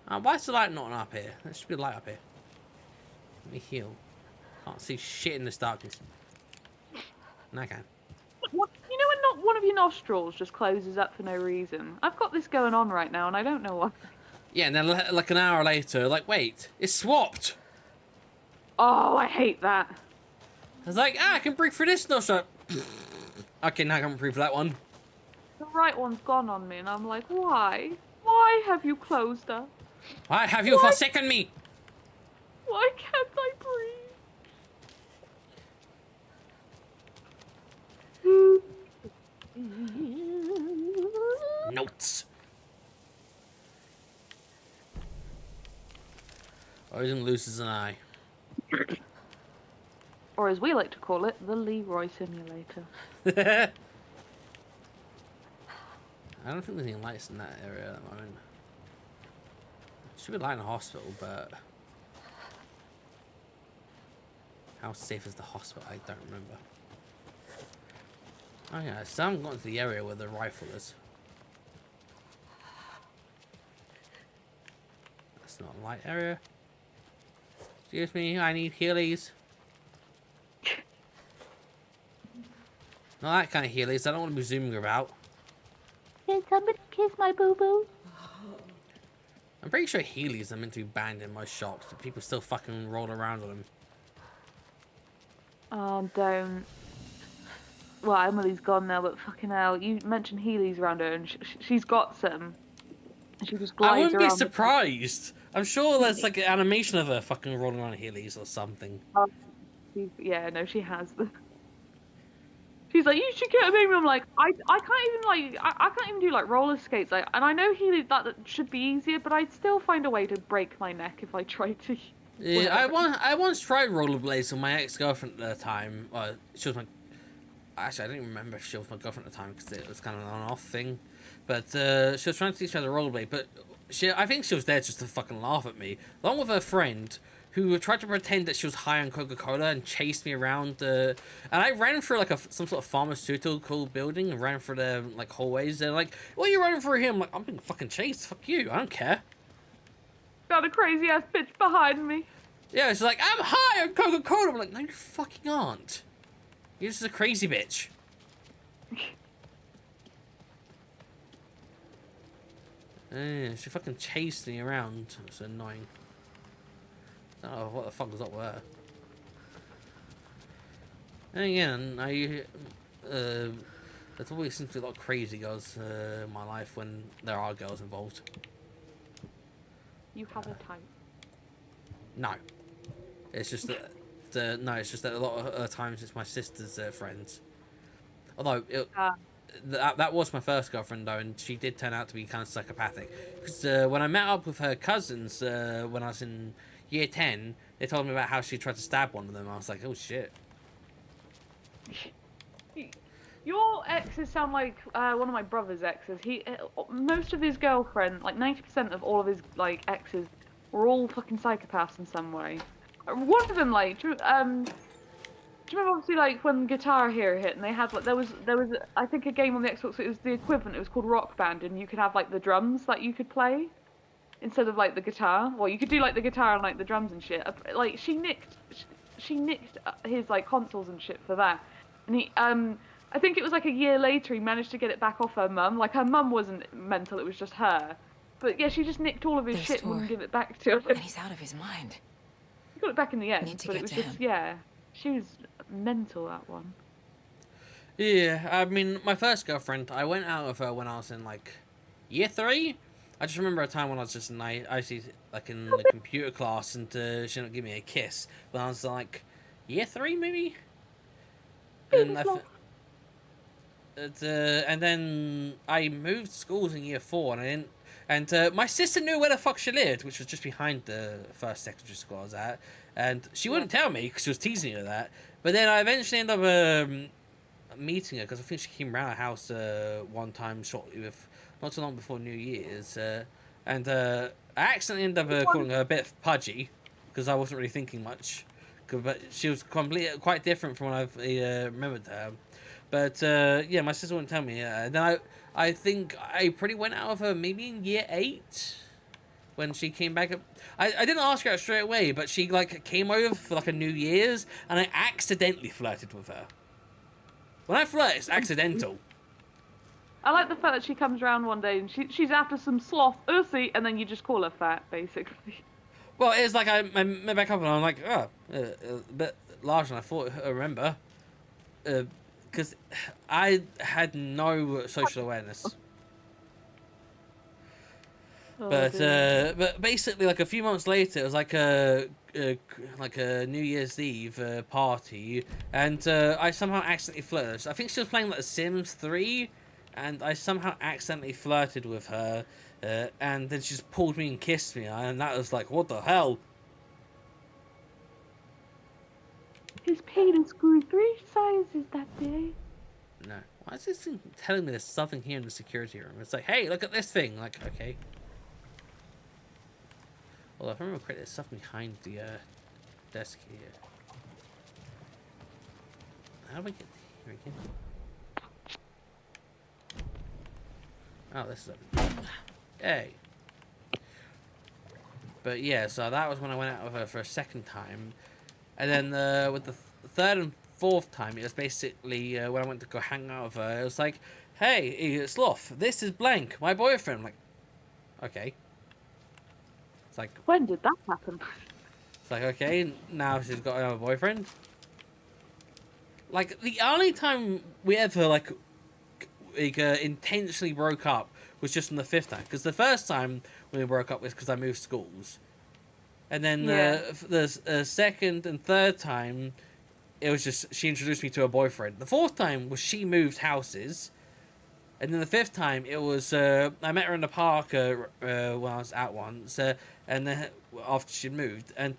Why is the light not up here? There should be a light up here. Let me heal. Can't see shit in this darkness. No, I can. What? You know when one of your nostrils just closes up for no reason? I've got this going on right now, and I don't know why. Yeah, and then like an hour later, like, wait, it's swapped. Oh, I hate that. I was like, I can breathe through this nostril. Okay, now I can breathe for that one. The right one's gone on me, and I'm like, why? Why have you closed her? Why have you forsaken me? Why can't I breathe? Notes. Odin loses an eye. Or as we like to call it, the Leroy Simulator. I don't think there's any lights in that area at the moment. Should be light in the hospital, but how safe is the hospital? I don't remember. Oh yeah, so I haven't gotten to the area where the rifle is. That's not a light area. Excuse me, I need Heelys. Not that kind of Heelys. I don't want to be zooming about. Can somebody kiss my boo-boo? I'm pretty sure Heelys are meant to be banned in most shops, but people still fucking roll around on them. Oh, don't. Well, Emily's gone now, but fucking hell, you mentioned Heelys around her, and she's got some. And she just glides I wouldn't be around surprised. I'm sure there's like an animation of her fucking rolling around Heelys or something. Yeah, no, she has them. She's like, you should get a baby. I'm like, I can't even I can't even do like roller skates. Like, and I know that should be easier, but I'd still find a way to break my neck if I tried to. Yeah, I once tried rollerblades with my ex-girlfriend at the time. She was my. Actually, I didn't remember if she was my girlfriend at the time because it was kind of an on-off thing. But she was trying to teach me how to rollerblade. But I think she was there just to fucking laugh at me, along with her friend, who tried to pretend that she was high on Coca-Cola and chased me around and I ran through like some sort of pharmaceutical building and ran through the like hallways. They're like, "What are you running through here?" I'm like, "I'm being fucking chased. Fuck you. I don't care." Got a crazy ass bitch behind me. Yeah, she's like, "I'm high on Coca-Cola." I'm like, "No, you fucking aren't. You're just a crazy bitch." She fucking chased me around. It's annoying. Oh, what the fuck was up with her? And again, there's always seems to be a lot of crazy girls in my life when there are girls involved. You have a type. No. It's just that it's just that a lot of times it's my sister's friends. Although that was my first girlfriend though, and she did turn out to be kind of psychopathic. Because when I met up with her cousins when I was in Year 10, they told me about how she tried to stab one of them. I was like, oh shit. Your exes sound like one of my brother's exes. Most of his girlfriend, like 90% of all of his like exes, were all fucking psychopaths in some way. One of them, like, do you remember obviously like when Guitar Hero hit and they had like there was I think a game on the Xbox. It was the equivalent. It was called Rock Band, and you could have like the drums that you could play instead of like the guitar. Well, you could do like the guitar and like the drums and shit. Like she nicked his like consoles and shit for that. And he I think it was like a year later he managed to get it back off her mum. Like her mum wasn't mental, it was just her. But yeah, she just nicked all of his shit and wouldn't give it back to him. And he's out of his mind. He got it back in the end, but it was just him. yeah. She was mental, that one. Yeah, I mean, my first girlfriend, I went out with her when I was in like Year 3. I just remember a time when I was just in like the computer class and she didn't give me a kiss. But I was like Year 3 maybe. And and then I moved schools in Year 4, and my sister knew where the fuck she lived, which was just behind the first secondary school I was at, and she wouldn't tell me because she was teasing her that. But then I eventually ended up meeting her because I think she came around our house one time shortly not too long before New Year's, and I accidentally ended up calling her a bit pudgy because I wasn't really thinking much, but she was quite different from when I've remembered her. But yeah, my sister wouldn't tell me. And then I think I pretty went out of her maybe in Year 8 when she came back. I didn't ask her out straight away, but she like came over for like a New Year's, and I accidentally flirted with her. When I flirt, it's accidental. I like the fact that she comes around one day and she's after some sloth Ursy, and then you just call her fat, basically. Well, it's like I met back up and I'm like, oh, a bit larger than I thought. I remember, because I had no social awareness. Oh, But basically, like a few months later, it was like a New Year's Eve party, and I somehow accidentally flirted. I think she was playing like The Sims 3, and I somehow accidentally flirted with her, and then she just pulled me and kissed me, and that was like, what the hell? His penis grew 3 sizes that day. No, why is this thing telling me there's something here in the security room? It's like, hey, look at this thing. Like, okay. Well, if I remember correctly, there's stuff behind the desk here. How do we get here again? Oh, this is open. Hey. But yeah, so that was when I went out with her for a second time. And then with the third and fourth time, it was basically when I went to go hang out with her, it was like, hey, Sloth, this is blank, my boyfriend. I'm like, okay. It's like, when did that happen? It's like, okay, now she's got another boyfriend. Like, the only time we ever, like intentionally broke up was just on the 5th time. Because the first time when we broke up was because I moved schools. And then the second and third time, it was just, she introduced me to her boyfriend. The 4th time was she moved houses. And then the 5th time, it was, I met her in the park when I was out once, and then after she'd moved, and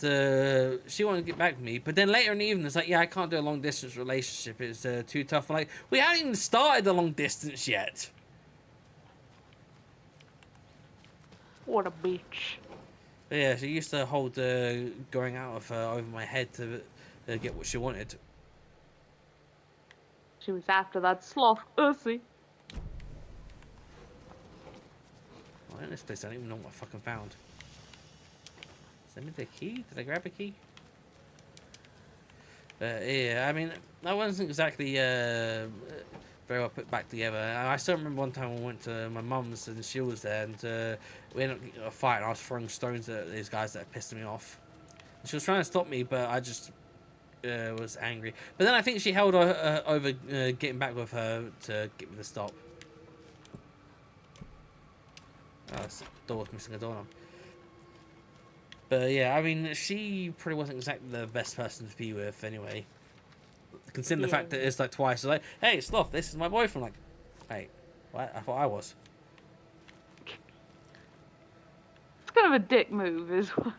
she wanted to get back with me. But then later in the evening, it's like, yeah, I can't do a long-distance relationship. It's too tough. I'm like, we haven't even started the long-distance yet. What a bitch. But yeah, she used to hold going out with her over my head to get what she wanted. She was after that sloth Ursy. In this place, I don't even know what I fucking found. Send me the key? Did I grab a key? Yeah, I mean, that wasn't exactly very well put back together. I still remember one time I went to my mum's and she was there, and we ended up getting a fight, and I was throwing stones at these guys that pissed me off. And she was trying to stop me, but I just was angry. But then I think she held over getting back with her to get me to stop. Oh, this door's missing a doorknob. But yeah, I mean, she probably wasn't exactly the best person to be with anyway. Considering the fact that it's like twice. It's like, hey, Sloth, this is my boyfriend. Like, hey, what? I thought I was. It's kind of a dick move as well.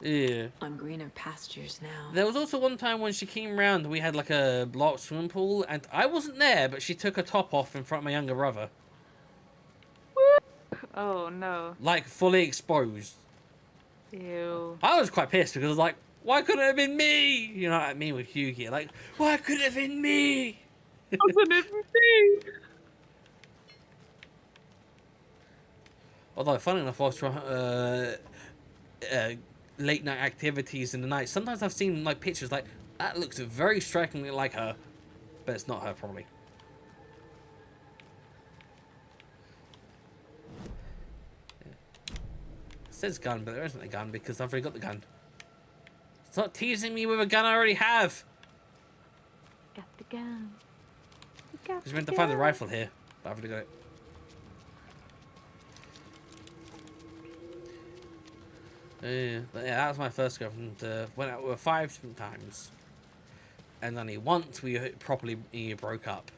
Yeah. On greener pastures now. There was also one time when she came round and we had like a block swimming pool, and I wasn't there, but she took her top off in front of my younger brother. Oh no. Like, fully exposed. Ew. I was quite pissed because I was like, why couldn't it have been me? You know what I mean with Hughie? Like, why couldn't it have been me? Wasn't it me? Although, funny enough, I was trying late night activities in the night. Sometimes I've seen like pictures like, that looks very strikingly like her. But it's not her, probably. It says gun, but there isn't a gun because I've already got the gun. Stop teasing me with a gun I already have. Got the gun. Because we meant to find the rifle here, but I've already got it. But yeah, that was my first girlfriend. Went out with her 5 different times, and only once we properly broke up.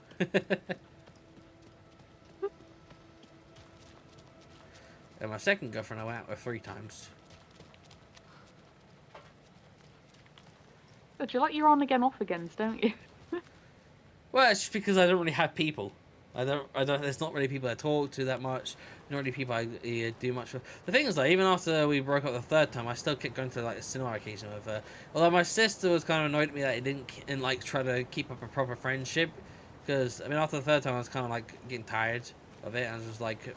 And my second girlfriend I went out with 3 times. But you like your on again, off agains, don't you? Well, it's just because I don't really have people. I don't. There's not really people I talk to that much. Not really people I do much with. The thing is, though, even after we broke up the 3rd time, I still kept going to like the cinema occasionally with her. Although my sister was kind of annoyed at me that I didn't like try to keep up a proper friendship. Because I mean, after the 3rd time, I was kind of like getting tired of it, and I was just like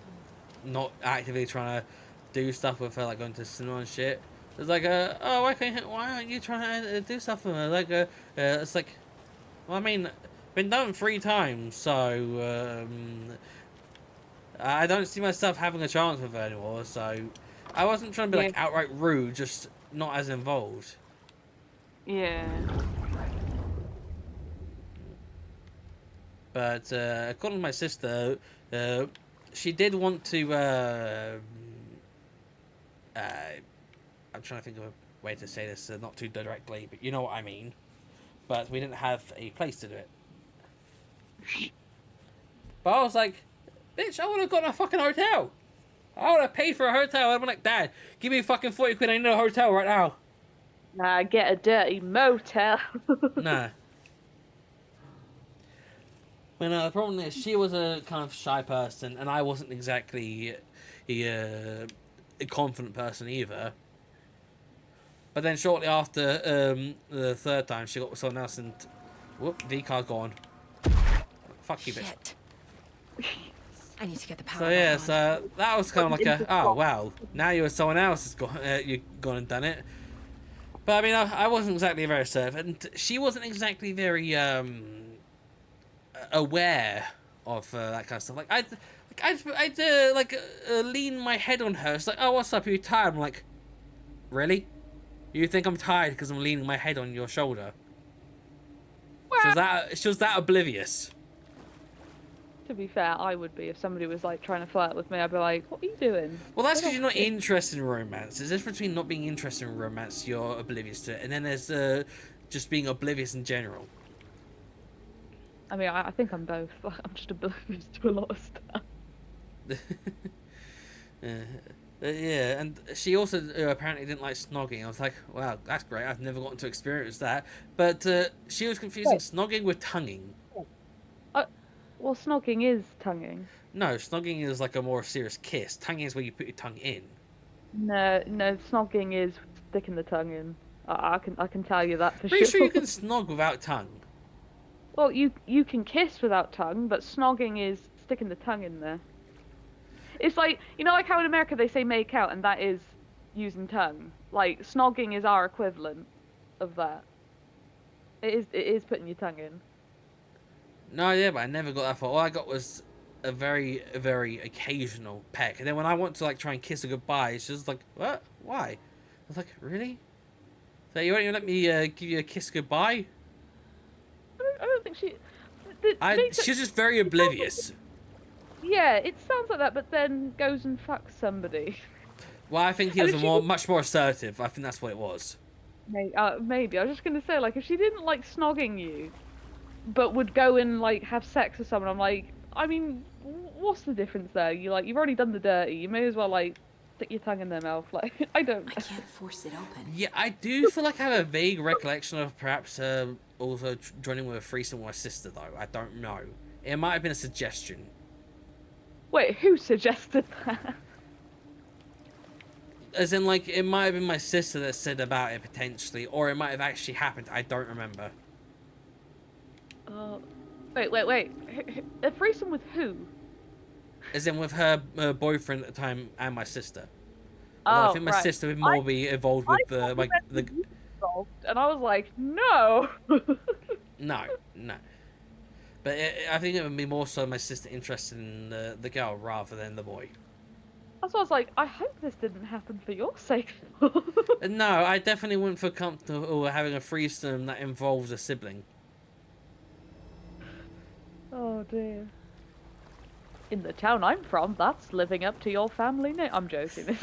not actively trying to do stuff with her, like going to the cinema and shit. It's like, oh, why aren't you trying to do stuff with her? Like, it's like, well, I mean, Been done 3 times, so I don't see myself having a chance with her anymore. So I wasn't trying to be like outright rude, just not as involved. Yeah. But according to my sister, she did want to. I'm trying to think of a way to say this, not too directly, but you know what I mean. But we didn't have a place to do it. But I was like, bitch, I would have gotten a fucking hotel. I would have paid for a hotel. I'd be like, Dad, give me fucking 40 quid. I need a hotel right now. Nah, get a dirty motel. Nah. But the problem is, she was a kind of shy person, and I wasn't exactly a confident person either. But then shortly after the 3rd time, she got with someone else, and whoop, V-card gone. Fuck you, bitch. I need to get the power. So yeah, so that was kind of like a, oh wow, now you're someone else has gone, you've gone and done it. But I mean, I wasn't exactly very assertive, and she wasn't exactly very aware of that kind of stuff. Like I'd lean my head on her. It's like, oh, what's up? Are you tired? I'm like, really? You think I'm tired because I'm leaning my head on your shoulder? She was that oblivious. To be fair, I would be if somebody was like trying to flirt with me. I'd be like, "What are you doing?" Well, that's because you're not interested in romance. There's a difference between not being interested in romance, you're oblivious to it, and then there's just being oblivious in general. I mean, I think I'm both. I'm just oblivious to a lot of stuff. Yeah, and she also apparently didn't like snogging. I was like, wow, that's great. I've never gotten to experience that. But she was confusing snogging with tonguing. Well, snogging is tonguing. No, snogging is like a more serious kiss. Tonguing is where you put your tongue in. No, snogging is sticking the tongue in. I can tell you that for Pretty sure. sure you can snog without tongue. Well, you can kiss without tongue, but snogging is sticking the tongue in there. It's like, you know, like how in America they say make out, and that is using tongue. Like, snogging is our equivalent of that. It is putting your tongue in. No, yeah, but I never got that far. All I got was a very, very occasional peck. And then when I want to, like, try and kiss her goodbye, it's just like, what? Why? I was like, really? So you won't even let me give you a kiss goodbye? I don't think she... She's just very oblivious. Yeah, it sounds like that, but then goes and fucks somebody. Well, I think he was much more assertive. I think that's what it was. Maybe. I was just going to say, like, if she didn't like snogging you, but would go and, like, have sex with someone, I'm like, I mean, what's the difference there? You've already done the dirty. You may as well, like, stick your tongue in their mouth. Like, I don't know. I can't force it open. Yeah, I do feel like I have a vague recollection of perhaps also joining with a threesome with my sister, though. I don't know. It might have been a suggestion. Wait, who suggested that? As in, like, it might have been my sister that said about it potentially, or it might have actually happened. I don't remember. Wait. A threesome with who? As in with her boyfriend at the time and my sister. Although I think my sister would more be involved with the... And I was like, no! No. But I think it would be more so my sister interested in the girl rather than the boy. That's why I was like, I hope this didn't happen for your sake. No, I definitely wouldn't feel comfortable having a threesome that involves a sibling. Oh dear. In the town I'm from, that's living up to your family name. I'm joking.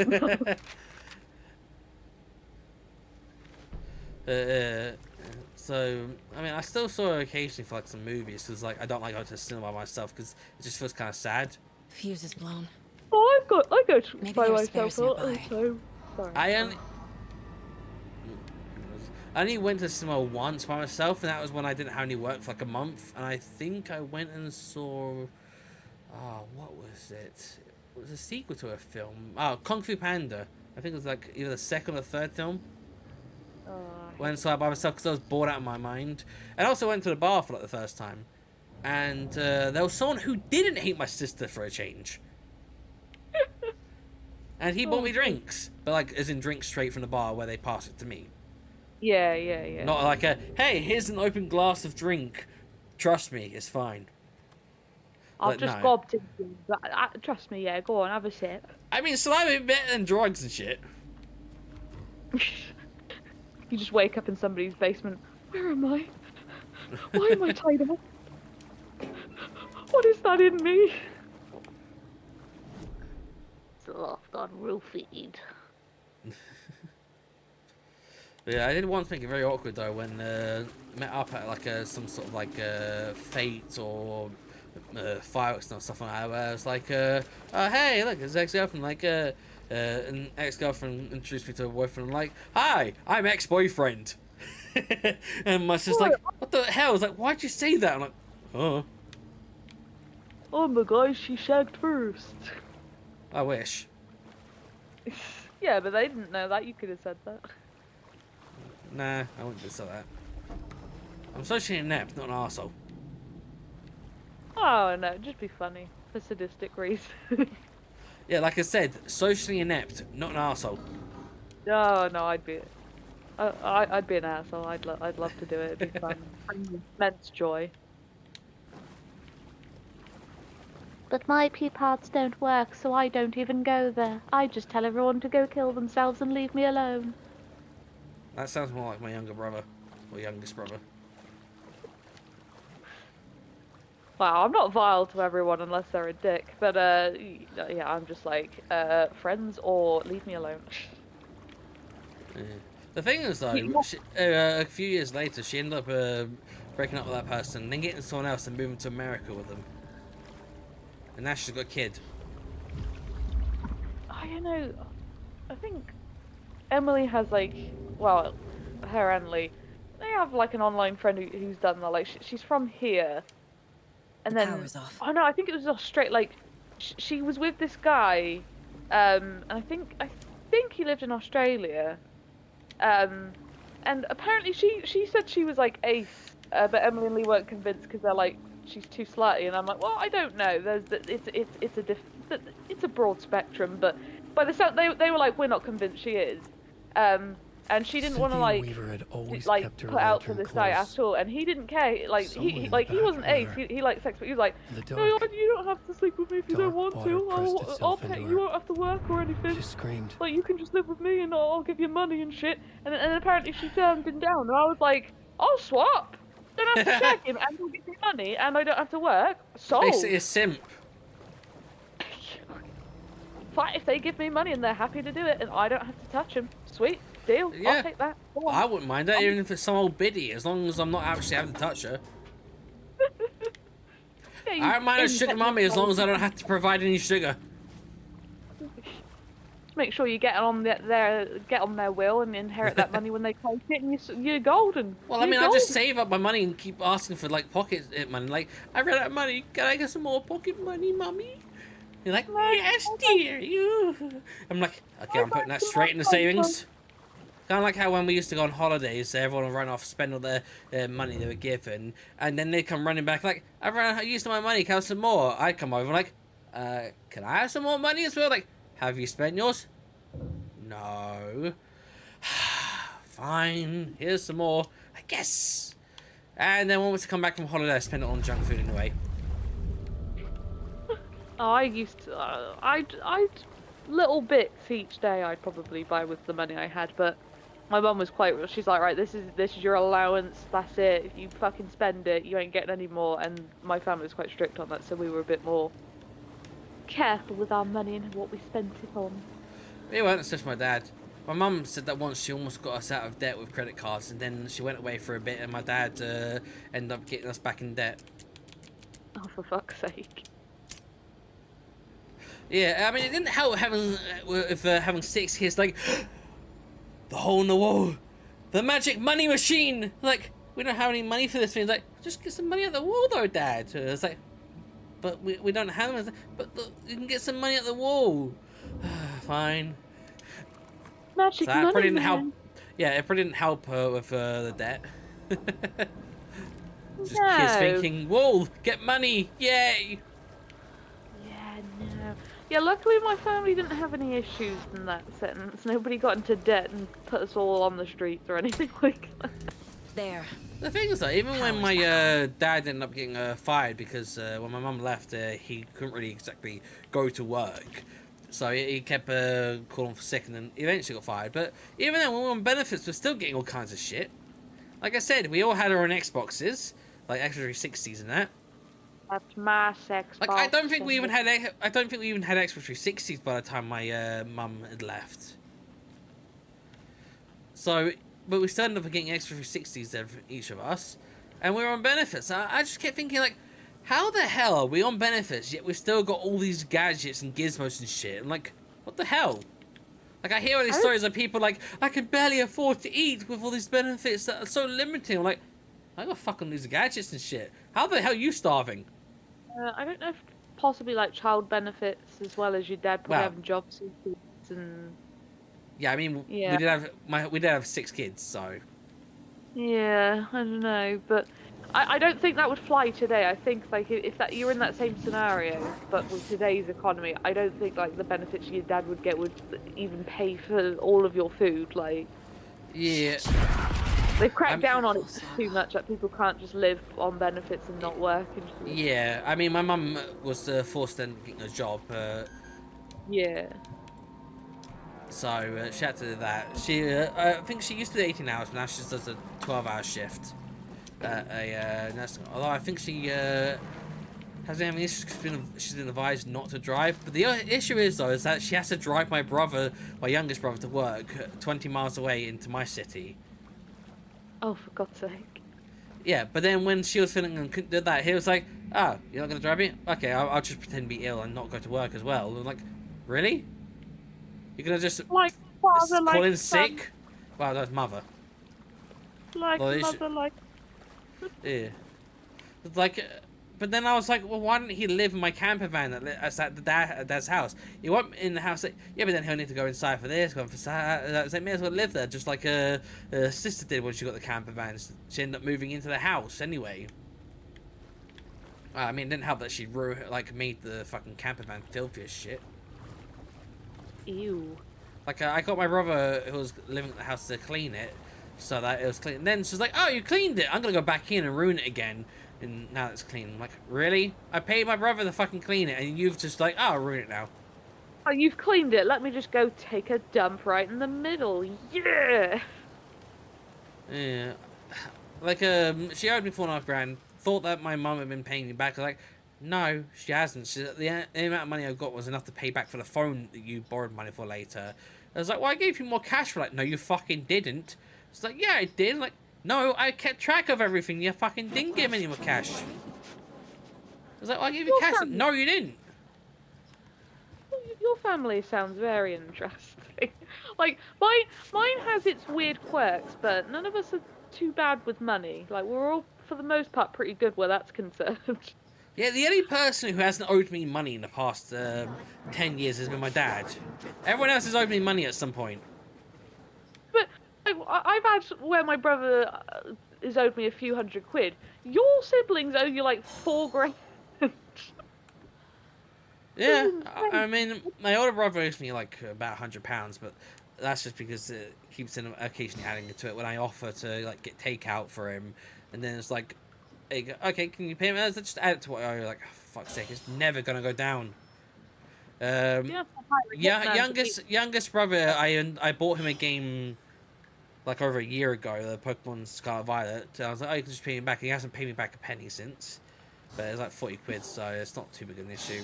So, I mean, I still saw her occasionally for like some movies because like I don't like going to the cinema by myself because it just feels kind of sad. Fuse is blown. Oh, I go Maybe by there's myself spares also. nearby. Sorry. I only went to the cinema once by myself, and that was when I didn't have any work for like a month. And I think I went and saw, what was it? It was a sequel to a film. Oh, Kung Fu Panda. I think it was like either the second or third film. Went and saw it by myself because I was bored out of my mind. And I also went to the bar for like the first time, and there was someone who didn't hate my sister for a change. And he bought me drinks, but like as in drinks straight from the bar where they pass it to me. Yeah. Not like a, hey, here's an open glass of drink Trust me, it's fine. I've But just no. gobbed it. But trust me, yeah. Go on, have a sip. I mean, saliva is better than drugs and shit. You just wake up in somebody's basement. Where am I? Why am I tied up? What is that in me? Soft on roofied. Yeah, I did once think it very awkward though when met up at like some sort of like fete or fireworks and stuff like that. Where I was like, hey, look, it's ex-girlfriend. Like, an ex-girlfriend introduced me to a boyfriend. I'm like, hi, I'm ex-boyfriend. And my sister's like, what the hell? I was like, why'd you say that? I'm like, oh. Oh my gosh, she shagged first. I wish. Yeah, but they didn't know that. You could have said that. Nah, I wouldn't have said that. I'm socially inept, not an arsehole. Oh no, just be funny for sadistic reasons. Yeah, like I said, socially inept, not an arsehole. Oh no, I'd be an asshole. I'd love to do it. It'd be fun. Immense joy. But my pee parts don't work, so I don't even go there. I just tell everyone to go kill themselves and leave me alone. That sounds more like my younger brother, or youngest brother. Wow, I'm not vile to everyone unless they're a dick. But yeah, I'm just like friends or leave me alone. Yeah. The thing is though, she, a few years later, she ended up breaking up with that person, then getting someone else and moving to America with them. And now she's got a kid. I know. I think Emily has like, well, her and Lee, they have like an online friend who's done that. Like she's from here, and then power's off. Oh no, I think it was Australia. Like she was with this guy, and I think he lived in Australia, and apparently she said she was like ace, but Emily and Lee weren't convinced because they're like, she's too slutty, and I'm like, well, I don't know. It's a broad spectrum, but by the sound they were like, we're not convinced she is, and she didn't want to like put out to this guy at all, and he didn't care. Like he wasn't ace. He liked sex, but he was like, no, you don't have to sleep with me if you don't want to. I'll pay. You won't have to work or anything. She screamed. Like you can just live with me, and I'll give you money and shit. And apparently she turned him down, and I was like, I'll swap. Don't have to shag him, and he'll give me money, and I don't have to work. Sold. Basically a simp. Fine, if they give me money and they're happy to do it, and I don't have to touch them. Sweet deal. Yeah. I'll take that. I wouldn't mind that, even if it's some old biddy, as long as I'm not actually having to touch her. Yeah, I don't mind a sugar mummy as long as I don't have to provide any sugar. Make sure you get on their will and inherit that money when they take it, and you're golden. Well, I mean, I just save up my money and keep asking for like pocket money. Like, I ran out of money. Can I get some more pocket money, mummy? You're like, yes, dear. You. I'm like, okay, I'm putting that straight in the savings. Kind of like how when we used to go on holidays, everyone would run off, spend all their money they were given, and then they come running back like, I used all my money. Can I have some more? I'd come over like, can I have some more money as well? Like, have you spent yours? No. Fine. Here's some more. I guess. And then when we come back from holiday, I spend it on junk food anyway. I used to. I'd little bits each day. I'd probably buy with the money I had, but my mum was quite. She's like, right, this is your allowance. That's it. If you fucking spend it, you ain't getting any more. And my family was quite strict on that, so we were a bit more careful with our money and what we spent it on. It wasn't just my dad. My mum said that once she almost got us out of debt with credit cards, and then she went away for a bit, and my dad ended up getting us back in debt. Oh, for fuck's sake. Yeah, I mean, it didn't help having 6 kids, like, the hole in the wall, the magic money machine. Like, we don't have any money for this thing. It's like, just get some money out the wall, though, Dad. It's like, but we don't have them. But look, you can get some money out the wall. Fine. Magic so money, probably didn't man. help. Yeah, it probably didn't help with the debt. Just No. kids thinking, whoa, get money, yay! Yeah, no. Yeah, luckily my family didn't have any issues in that sense. Nobody got into debt and put us all on the streets or anything like that. There. The thing is, though, even when my dad ended up getting fired because when my mum left, he couldn't really exactly go to work. So he kept calling for sick and then eventually got fired. But even then, when we were on benefits, we're still getting all kinds of shit. Like I said, we all had our own Xboxes, like Xbox 360s and that. That's my Xbox. Like I don't think we even had Xbox 360s by the time my mum had left. So, but we still ended up getting Xbox 360s for each of us, and we were on benefits. I just kept thinking, like, how the hell are we on benefits yet we've still got all these gadgets and gizmos and shit? I'm like, what the hell? Like, I hear all these stories of people like, I can barely afford to eat with all these benefits that are so limiting. I'm like, I got fucking these gadgets and shit. How the hell are you starving? I don't know if possibly like child benefits as well as your dad probably having jobs and. Yeah, I mean, Yeah. we did have 6 kids, so. Yeah, I don't know, but I don't think that would fly today. I think like if that you're in that same scenario, but with today's economy, I don't think like the benefits your dad would get would even pay for all of your food. Like, yeah, they've cracked down on it too much. Like people can't just live on benefits and not work and shit. Yeah, I mean, my mum was forced to get a job. Yeah. So she had to do that. She, I think she used to do 18 hours, but now she just does a 12-hour shift. Nursing. Although I think she has been having issues because she's been advised not to drive. But the issue is, though, is that she has to drive my youngest brother, to work 20 miles away into my city. Oh, for God's sake. Yeah, but then when she was feeling and couldn't do that, he was like, "Ah, you're not going to drive me? Okay, I'll just pretend to be ill and not go to work as well." I'm like, really? You're going to just like father, call like in sick? Wow, that's mother. Like well, mother, like... Yeah. It's like, but then I was like, well, why didn't he live in my camper van that's at the dad's house? He won't in the house. Like, yeah, but then he'll need to go inside for this, go for that. I was like, may as well live there, just like her sister did when she got the camper van. She ended up moving into the house anyway. I mean, it didn't help that she made the fucking camper van filthy as shit. Ew. Like, I got my brother who was living at the house to clean it, so that it was clean. And then she's like, "Oh, you cleaned it. I'm gonna go back in and ruin it again." And now it's clean. I'm like, really? I paid my brother to fucking clean it, and you've just like, "Oh, I'll ruin it now." Oh, you've cleaned it. Let me just go take a dump right in the middle. Yeah. Yeah. Like, she owed me $4.5 grand. Thought that my mum had been paying me back. I was like, no, she hasn't. The amount of money I got was enough to pay back for the phone that you borrowed money for later. I was like, well, I gave you more cash for like, no, you fucking didn't. It's like, yeah, I did. Like, no, I kept track of everything. You fucking didn't give me any more cash. I was like, well, I gave you cash. No, you didn't. Your family sounds very interesting. Like, mine has its weird quirks, but none of us are too bad with money. Like, we're all, for the most part, pretty good where that's concerned. Yeah, the only person who hasn't owed me money in the past 10 years has been my dad. Everyone else has owed me money at some point. But I've had where my brother has owed me a few £100. Your siblings owe you like $4 grand. Yeah, I mean, my older brother owes me like about £100, but that's just because it keeps occasionally adding to it when I offer to like get takeout for him, and then it's like, okay, can you pay me? Let's just add it to what I owe. Like, oh, fuck's sake, it's never gonna go down. Youngest brother, I bought him a game like over a year ago, the Pokemon Scarlet Violet. I was like, oh, you can just pay me back. He hasn't paid me back a penny since, but it's like 40 quid, so it's not too big an issue.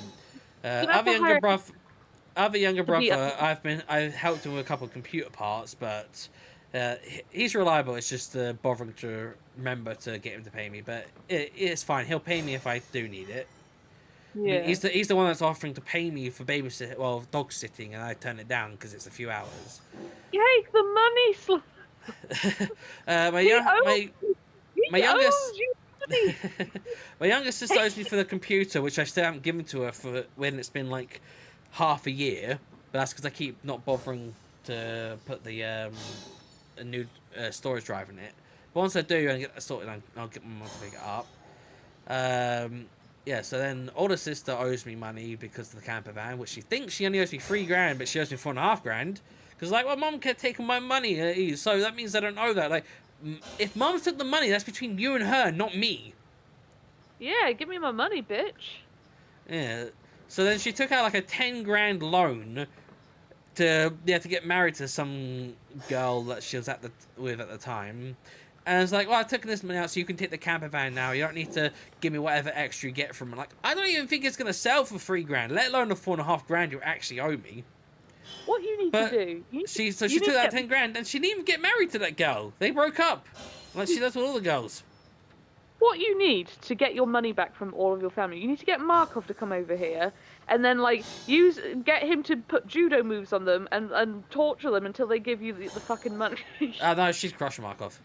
Other younger brother, I've helped him with a couple of computer parts, but he's reliable. It's just bothering to remember to get him to pay me, but it's fine. He'll pay me if I do need it. Yeah. I mean, he's the one that's offering to pay me for dog sitting, and I turn it down because it's a few hours. Take the money, my youngest sister owes me for the computer, which I still haven't given to her for when it's been like half a year. But that's because I keep not bothering to put the a new storage drive in it. But once I do and get that sorted, I'll get my mum to pick it up. Yeah, so then older sister owes me money because of the camper van, which she thinks she only owes me $3 grand, but she owes me $4.5 grand. Because like, well, mum kept taking my money, so that means I don't owe that. Like, if Mum took the money, that's between you and her, not me. Yeah, give me my money, bitch. Yeah. So then she took out like a 10 grand loan to get married to some girl that she was with at the time. And it's like, well, I took this money out so you can take the camper van now. You don't need to give me whatever extra you get from it. Like, I don't even think it's going to sell for 3 grand, let alone the 4.5 grand you actually owe me. What you need to do... She took that 10 grand and she didn't even get married to that girl. They broke up. Like she does with all the girls. What you need to get your money back from all of your family, you need to get Markov to come over here and then, like, get him to put judo moves on them and torture them until they give you the fucking money. No, she's crushing Markov.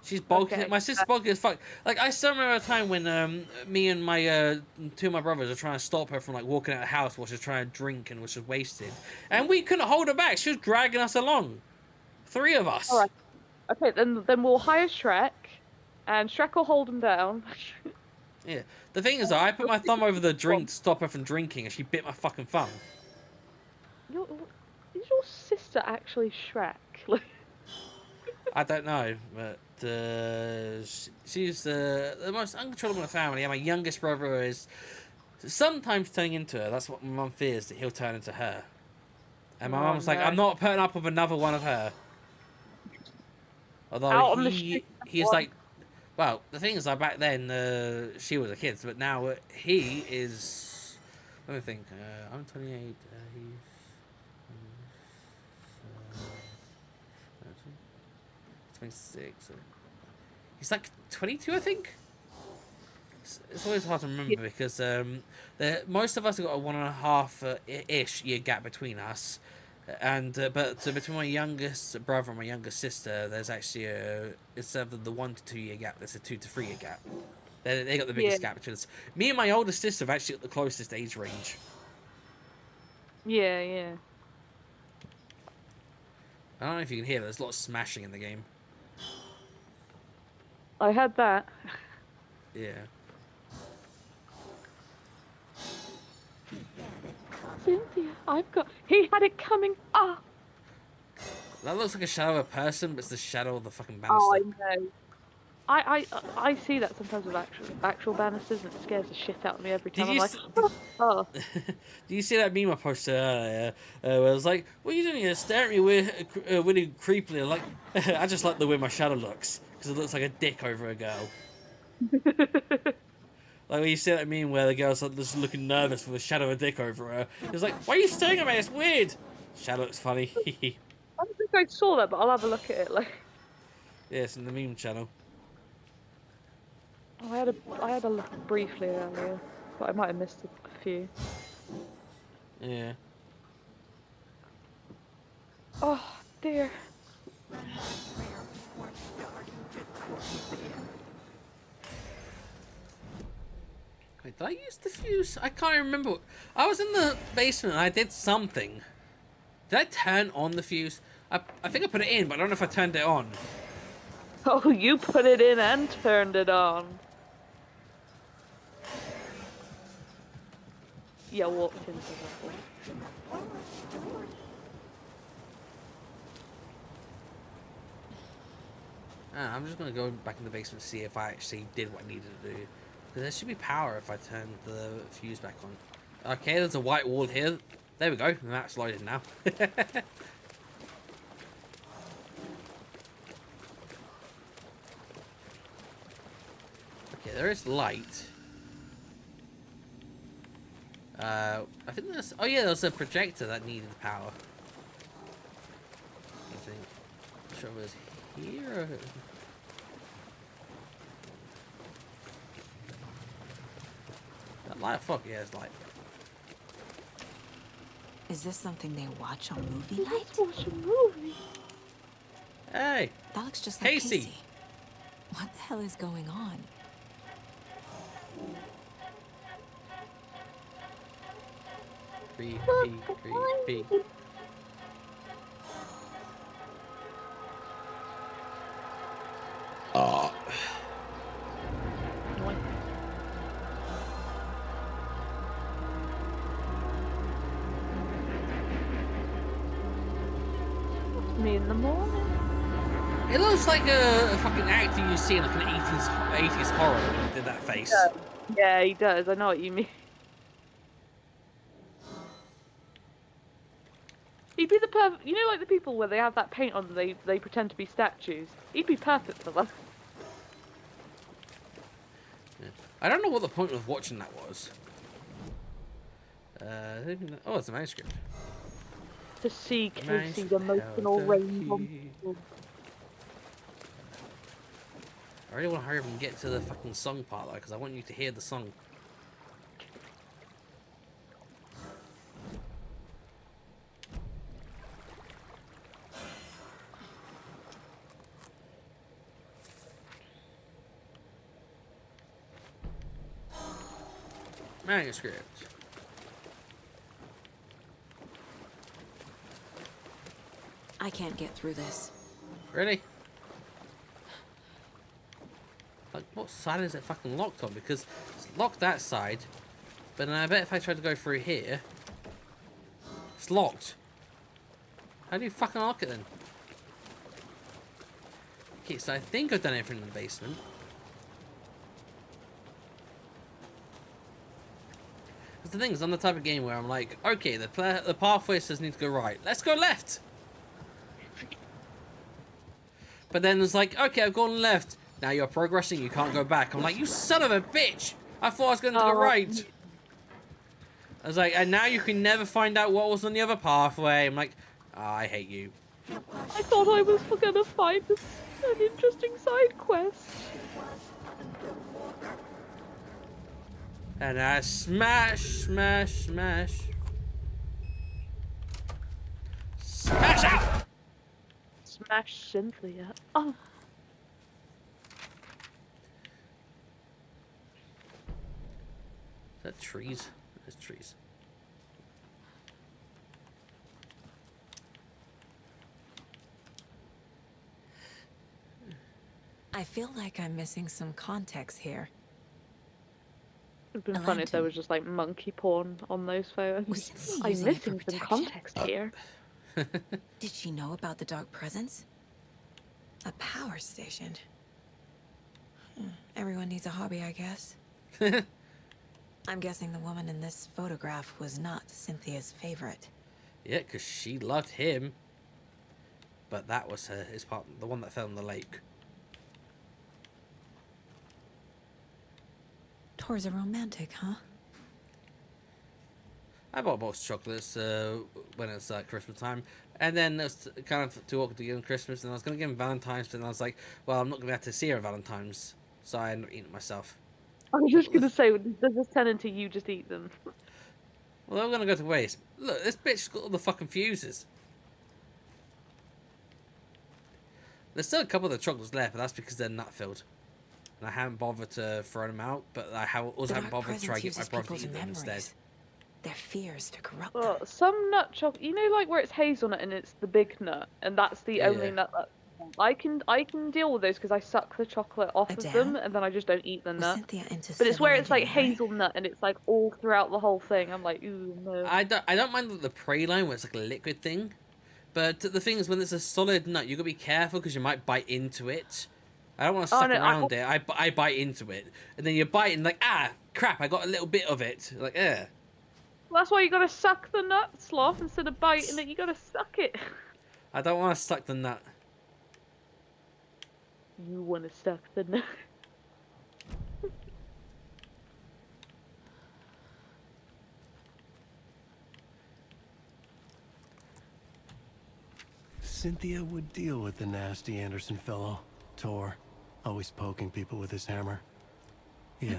She's bulky. Okay. My sister's bulky as fuck. Like, I still remember a time when me and my 2 of my brothers were trying to stop her from, like, walking out of the house while she was trying to drink and was just wasted. And we couldn't hold her back. She was dragging us along. 3 of us. All right. Okay, then we'll hire Shrek, and Shrek will hold him down. Yeah. The thing is, though, I put my thumb over the drink to stop her from drinking, and she bit my fucking thumb. Is your sister actually Shrek? I don't know, but she's the most uncontrollable in the family, and my youngest brother is sometimes turning into her. That's what my mum fears, that he'll turn into her. And my mum's like, I'm not putting up with another one of her. Although he's like, well, the thing is, back then she was a kid, but now he is. Let me think. I'm 28. He's 26. He's like 22, I think. It's always hard to remember because most of us have got a 1.5 ish year gap between us. And but between my youngest brother and my youngest sister, there's actually instead of the 1 to 2 year gap, there's a 2 to 3 year gap. They got the biggest gap between us. Me and my older sister have actually got the closest age range. Yeah. I don't know if you can hear, but there's a lot of smashing in the game. I heard that. Yeah. Cynthia, he had it coming. Ah. That looks like a shadow of a person, but it's the shadow of the fucking banister. Oh, I know. I see that sometimes with actual banisters, and it scares the shit out of me every time. I'm like, oh. Do you see that meme I posted earlier? Where I was like, what are you doing here? Staring at me really creepily. I'm like, I just like the way my shadow looks, because it looks like a dick over a girl. Like when you see that meme where the girl's like, just looking nervous with a shadow of a dick over her. It's like, why are you staring at me? It's weird. Shadow looks funny. I don't think I saw that, but I'll have a look at it. Like, yeah, it's in the meme channel. I had a look briefly earlier, but I might have missed a few. Yeah. Oh dear. Wait, did I use the fuse? I can't remember. I was in the basement and I did something. Did I turn on the fuse? I think I put it in, but I don't know if I turned it on. Oh, you put it in and turned it on. Yeah, walked into that one. I'm just going to go back in the basement and see if I actually did what I needed to do. Because there should be power if I turn the fuse back on. Okay, there's a white wall here. There we go. The map's loaded now. Okay, there is light. I think there's... Oh yeah, there was a projector that needed power. I think. I'm sure it was here or... That light? Fuck yeah, it's light. Is this something they watch on movie night? Watch a movie. Hey! That looks just like Casey. Casey. What the hell is going on? Creepy. Oh. Me in the morning. It looks like a fucking actor you see in like an 80s horror when he did that face. Yeah, he does. I know what you mean. He'd be the perfect. You know, like the people where they have that paint on, they pretend to be statues. He'd be perfect for that. Yeah. I don't know what the point of watching that was. Oh, it's a manuscript. To see Casey's emotional range on. I really want to hurry up and get to the fucking song part though, because I want you to hear the song. Manuscript. I can't get through this. Really? Like, what side is it fucking locked on? Because it's locked that side, but then I bet if I try to go through here, it's locked. How do you fucking lock it then? Okay, so I think I've done everything in the basement. Because the thing is, I'm the type of game where I'm like, okay, the pathway says need to go right. Let's go left! But then it's like, okay, I've gone left. Now you're progressing, you can't go back. I'm like, you son of a bitch! I thought I was going to the right. I was like, and now you can never find out what was on the other pathway. I'm like, oh, I hate you. I thought I was going to find an interesting side quest. And I smash, smash, smash. Smash out! Smash Cynthia. Oh. Is that trees? There's trees. I feel like I'm missing some context here. It'd been funny if there was just like monkey porn on those photos. I'm missing some context here. Did she know about the dark presence? A power station. Everyone needs a hobby, I guess. I'm guessing the woman in this photograph was not Cynthia's favorite. Yeah, because she loved him. But that was his partner, the one that fell in the lake. Tor's a romantic, huh? I bought most chocolates when it's Christmas time. And then it was kind of too awkward to give him Christmas. And I was going to give him Valentine's. But then I was like, well, I'm not going to be able to see her on Valentine's. So I ended up eating it myself. I was just going to say, does this turn into you just eat them? Well, they're going to go to waste. Look, this bitch's got all the fucking fuses. There's still a couple of the chocolates left, but that's because they're nut filled. And I haven't bothered to throw them out, but I also haven't bothered to try to get my brother to eat them instead. Their fears to corrupt them. Some nut chocolate, you know, like where it's hazelnut and it's the big nut, and that's the only nut that I can deal with those because I suck the chocolate off of them, and then I just don't eat the nut. But it's where it's like hazelnut and it's like all throughout the whole thing. I'm like, ooh, no. I don't mind the praline where it's like a liquid thing, but the thing is when it's a solid nut, you gotta be careful because you might bite into it. I don't want to suck around it. I bite into it, and then you bite and like, ah, crap! I got a little bit of it. Like, eh. Well, that's why you gotta suck the nut, Sloth, instead of biting it. You gotta suck it. I don't want to suck the nut. You want to suck the nut. Cynthia would deal with the nasty Anderson fellow, Tor, always poking people with his hammer.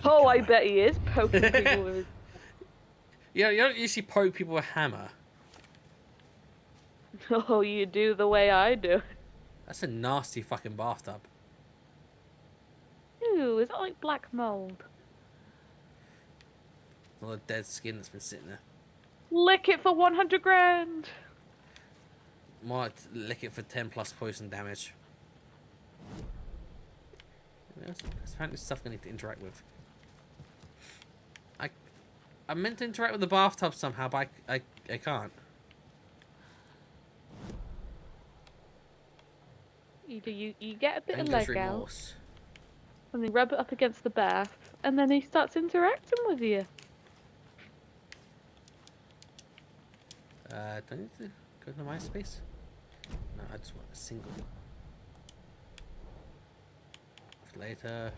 Oh, I bet he is poking people with his... You don't usually poke people with a hammer. Oh, you do the way I do. That's a nasty fucking bathtub. Ooh, is that like black mold? All the dead skin that's been sitting there. Lick it for 100 grand! More like lick it for 10 plus poison damage. There's apparently stuff I need to interact with. I meant to interact with the bathtub somehow, but I can't. You do? You get a bit of Anger's leg out, remorse. and then rub it up against the bath, and then he starts interacting with you. Do I need to go to MySpace? No, I just want a single. Later.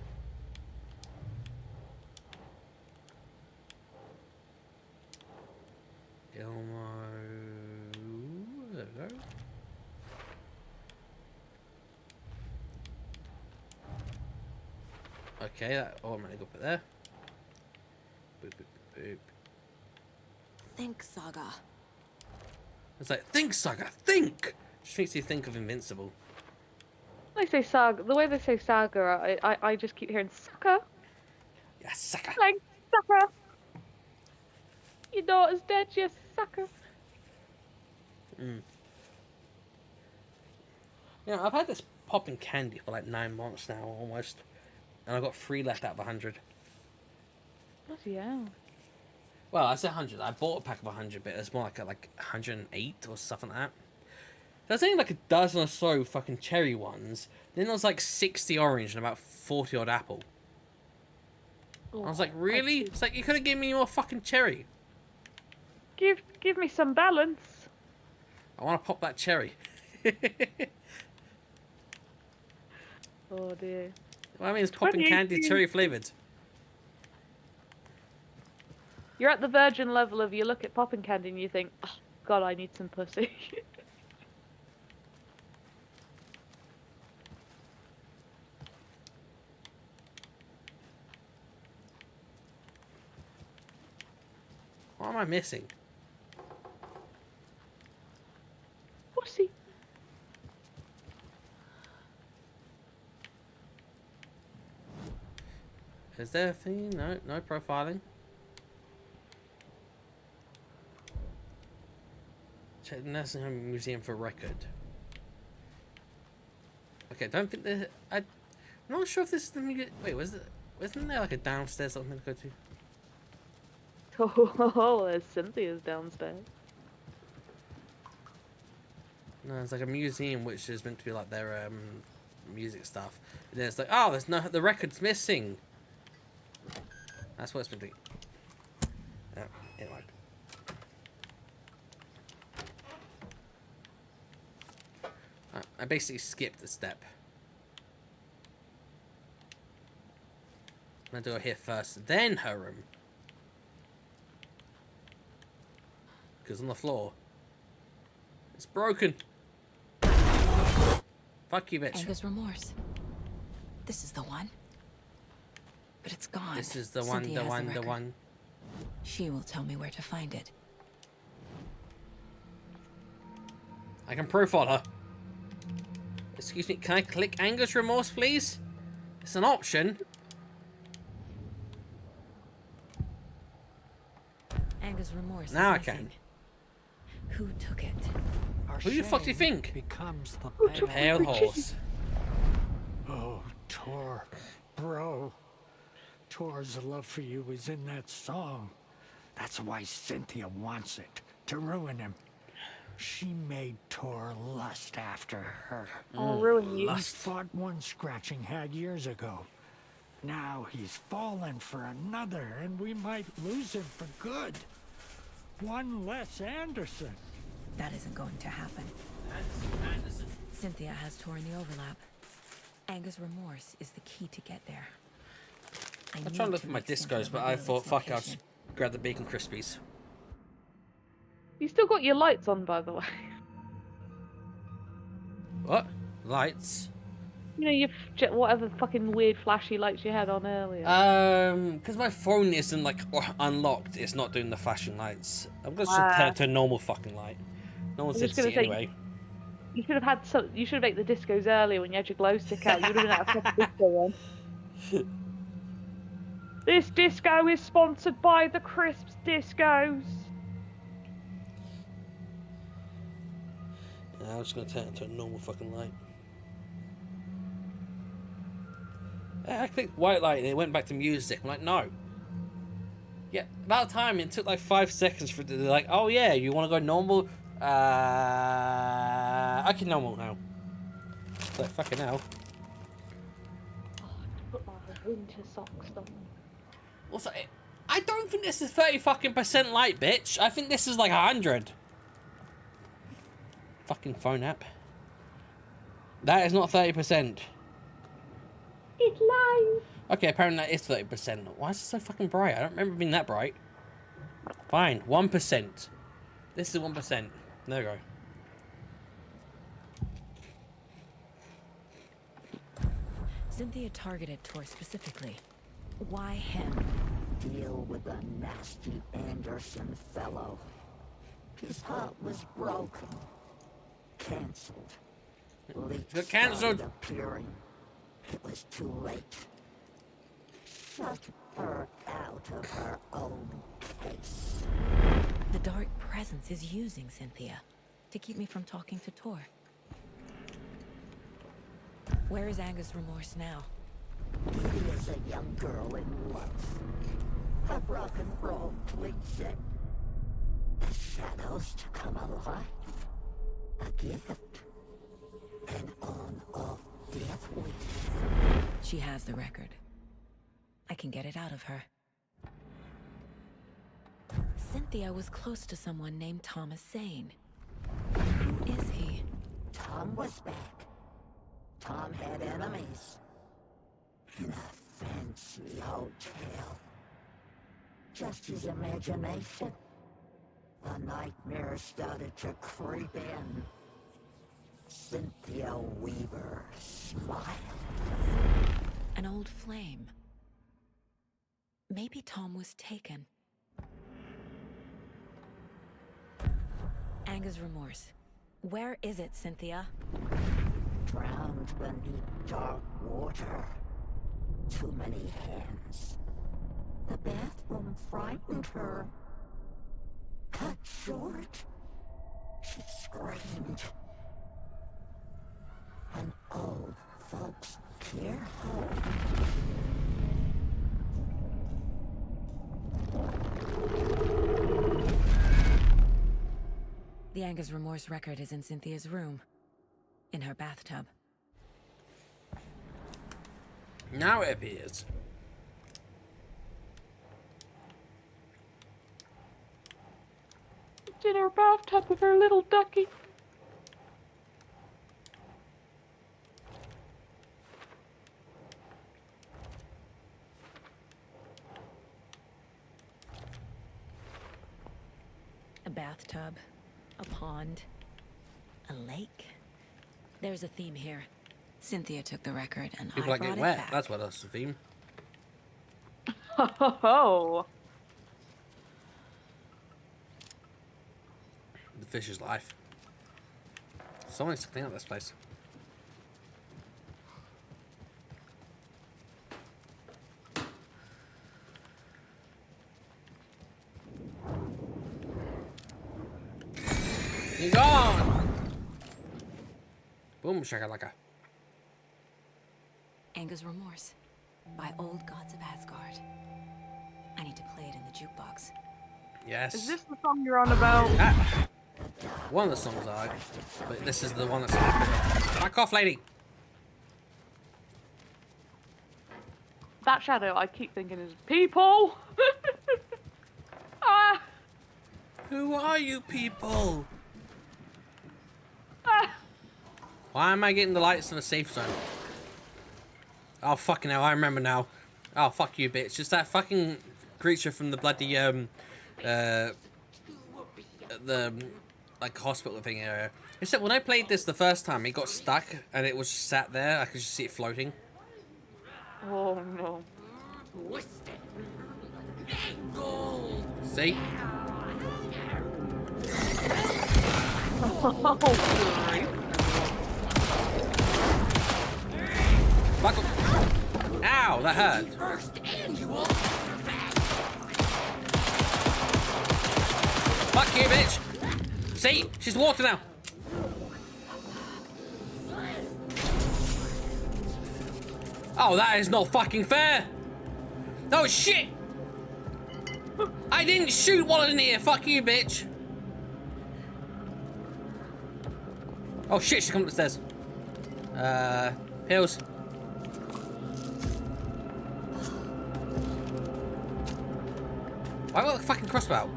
Ilmo. There we go. Okay, that automatically got put there. Boop, boop, boop. Think, Saga. It's like, think, Saga, think! Just makes you think of Invincible. They say saga. The way they say saga, I just keep hearing sucker. Yeah, sucker. Like sucker. Your daughter's dead, you sucker. Mm. Yeah, I've had this popping candy for like 9 months now, almost. And I've got 3 left out of 100. Bloody hell. Well, I said 100. I bought a pack of 100, but it's more like 108 or something like that. There's only like a dozen or so fucking cherry ones. Then there's like 60 orange and about 40 odd apple. I was like, really? It's like, you could have given me more fucking cherry. Give me some balance. I want to pop that cherry. Oh dear. Well, I mean, it's popping candy, cherry flavoured. You're at the virgin level of you look at popping candy and you think, oh, God, I need some pussy. What am I missing? Pussy. Is there a thing? No, no profiling. Check the nursing home museum for record. Okay, don't think that I'm not sure if this is the wait, wasn't there like a downstairs something to go to? Oh, there's Cynthia's downstairs. No, it's like a museum which is meant to be like their music stuff. And then it's like, oh, there's no, the record's missing. That's what it's meant to be. Oh, anyway. I basically skipped a step. I'm gonna go here first, then her room. Because on the floor, it's broken. Fuck you, bitch. Anger's remorse. This is the one. But it's gone. This is the Cynthia has the record. one. She will tell me where to find it. I can profile her. Excuse me, can I click Anger's remorse, please? It's an option. Anger's remorse. Now I is missing. can. Who took it? Who the fuck do you think? Becomes the Pale horse. Oh, Tor, bro. Tor's love for you is in that song. That's why Cynthia wants it, to ruin him. She made Tor lust after her. I'll ruin you. He fought one scratching hag years ago. Now he's fallen for another, and we might lose him for good. One less Anderson. That isn't going to happen. Anderson. Cynthia has Tor in the overlap. Anger's remorse is the key to get there. I'm trying to look for my discos, but I thought, fuck, I'll just grab the bacon crispies. You still got your lights on, by the way. What? Lights? You know, your whatever fucking weird flashy lights you had on earlier. Because my phone isn't like unlocked, it's not doing the flashing lights. I'm gonna just turn it to a normal fucking light. No one said to see anyway. You should have had some. You should have made the discos earlier when you had your glow stick out. You would have been able to have a disco on. This disco is sponsored by the Crisps Discos. Yeah, I'm just gonna turn it to a normal fucking light. I clicked white light and it went back to music. I'm like, no. Yeah, about time. It took like 5 seconds for they're like, oh yeah, you want to go normal? Okay, normal now. It's like, fucking hell. Put my winter socks on. Also, I don't think this is 30% light, bitch. I think this is like 100. Fucking phone app. That is not 30%. It's live. Okay, apparently that is 30%. Why is it so fucking bright? I don't remember being that bright. Fine, 1%. This is 1%. There we go. Cynthia targeted Tor specifically. Why him? Deal with the nasty Anderson fellow. His heart was broken. Cancelled. Got cancelled. Appearing. It was too late. Shut her out of her own case. The dark presence is using Cynthia to keep me from talking to Tor. Where is Angus Remorse now? He is a young girl in love. A rock and roll please it. The shadows to come alive. A gift. An on-off death wish. She has the record. I can get it out of her. Cynthia was close to someone named Thomas Zane. Who is he? Tom was back. Tom had enemies. In a fancy hotel. Just his imagination. The nightmare started to creep in. Cynthia Weaver smiled. An old flame. Maybe Tom was taken. Angus Remorse. Where is it, Cynthia? Drowned beneath dark water. Too many hands. The bathroom frightened her. Cut short. She screamed. An old folks care home. The Angus Remorse record is in Cynthia's room. In her bathtub. Now it appears. It's in her bathtub with her little ducky. A bathtub. A pond. A lake. There's a theme here. Cynthia took the record and People I like brought get it wet. back. That's what that's the theme. Oh. The fish's life. Someone's to clean up this place. You're gone! Boom shakalaka. Angus Remorse by Old Gods of Asgard. I need to play it in the jukebox. Yes. Is this the song you're on about? Ah. One of the songs are, but this is the one that's back off, lady. That shadow I keep thinking is people. Ah. Who are you people? Ah. Why am I getting the lights in the safe zone? Oh fucking hell, I remember now. Oh fuck you, bitch. It's that fucking creature from the bloody the like hospital thing area. Except when I played this the first time, it got stuck and it was just sat there. I could just see it floating. Oh no. See? Oh, great. Fuck. Ow, that hurt. Fuck you, bitch. See? She's water now. Oh, that is not fucking fair. Oh, shit. I didn't shoot one in here. Fuck you, bitch. Oh, shit. She's coming up the stairs. Pills. Why got a fucking crossbow?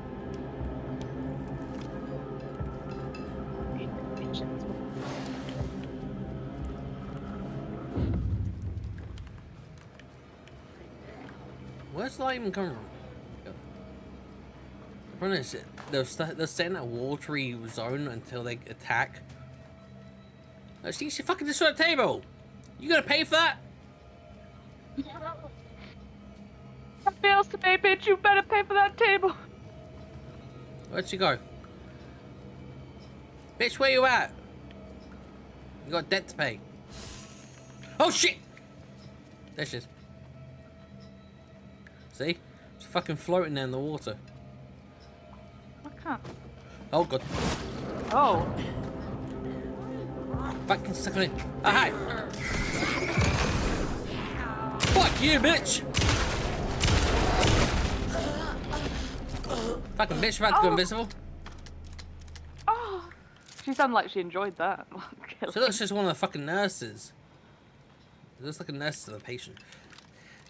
Where's the light even coming from? The problem is, they'll stay in that watery zone until they attack. No, she fucking destroyed the table! You gonna pay for that? Something else to pay, bitch. You better pay for that table. Where'd she go? Bitch, where you at? You got debt to pay. Oh shit! There she is. See? She's fucking floating there in the water. I can't. Oh god. Oh. Fucking stuck on it. Oh, hi. Fuck you, bitch! Fucking bitch about to go invisible. Oh. She sounded like she enjoyed that. So that's just one of the fucking nurses. It looks like a nurse to the patient.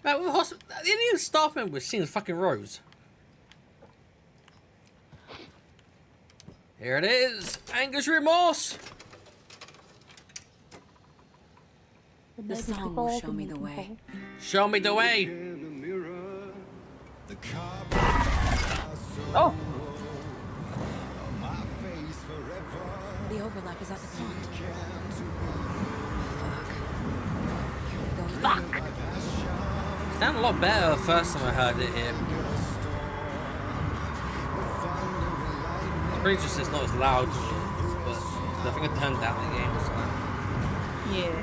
Man, the only staff member we've seen is fucking Rose. Here it is. Anger's remorse. The song will show me the way. Show me the way. Oh. The overlap is at the pond. Fuck. Sounded a lot better the first time I heard it here. It's pretty just it's not as loud as it is, but I think I turned down the game. So. Yeah.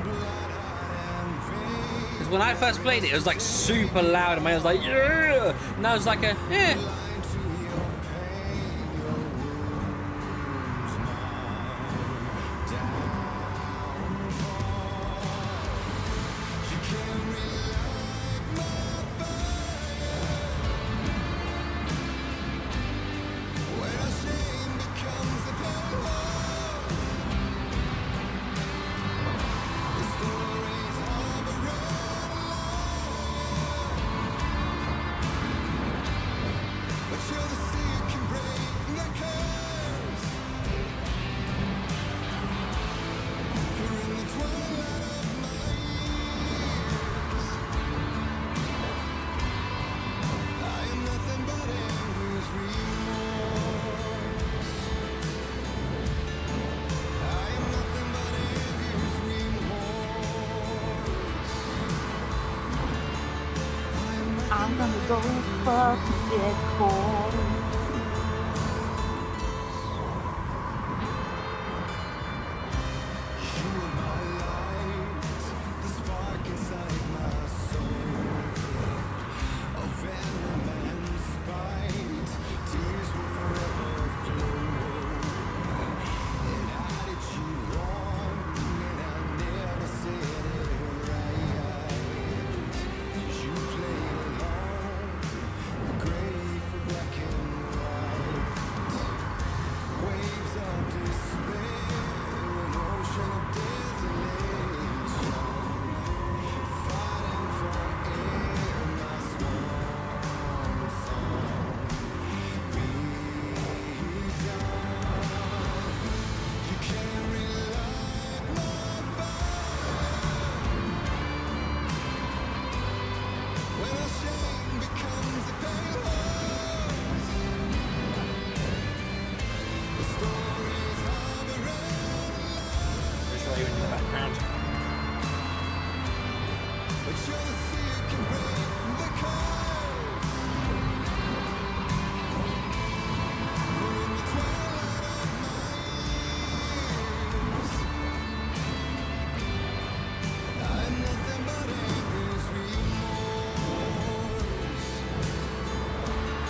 Because when I first played it, it was like super loud, and I was like, yeah! And now it's like a, yeah. I'm gonna go fuck dead boy.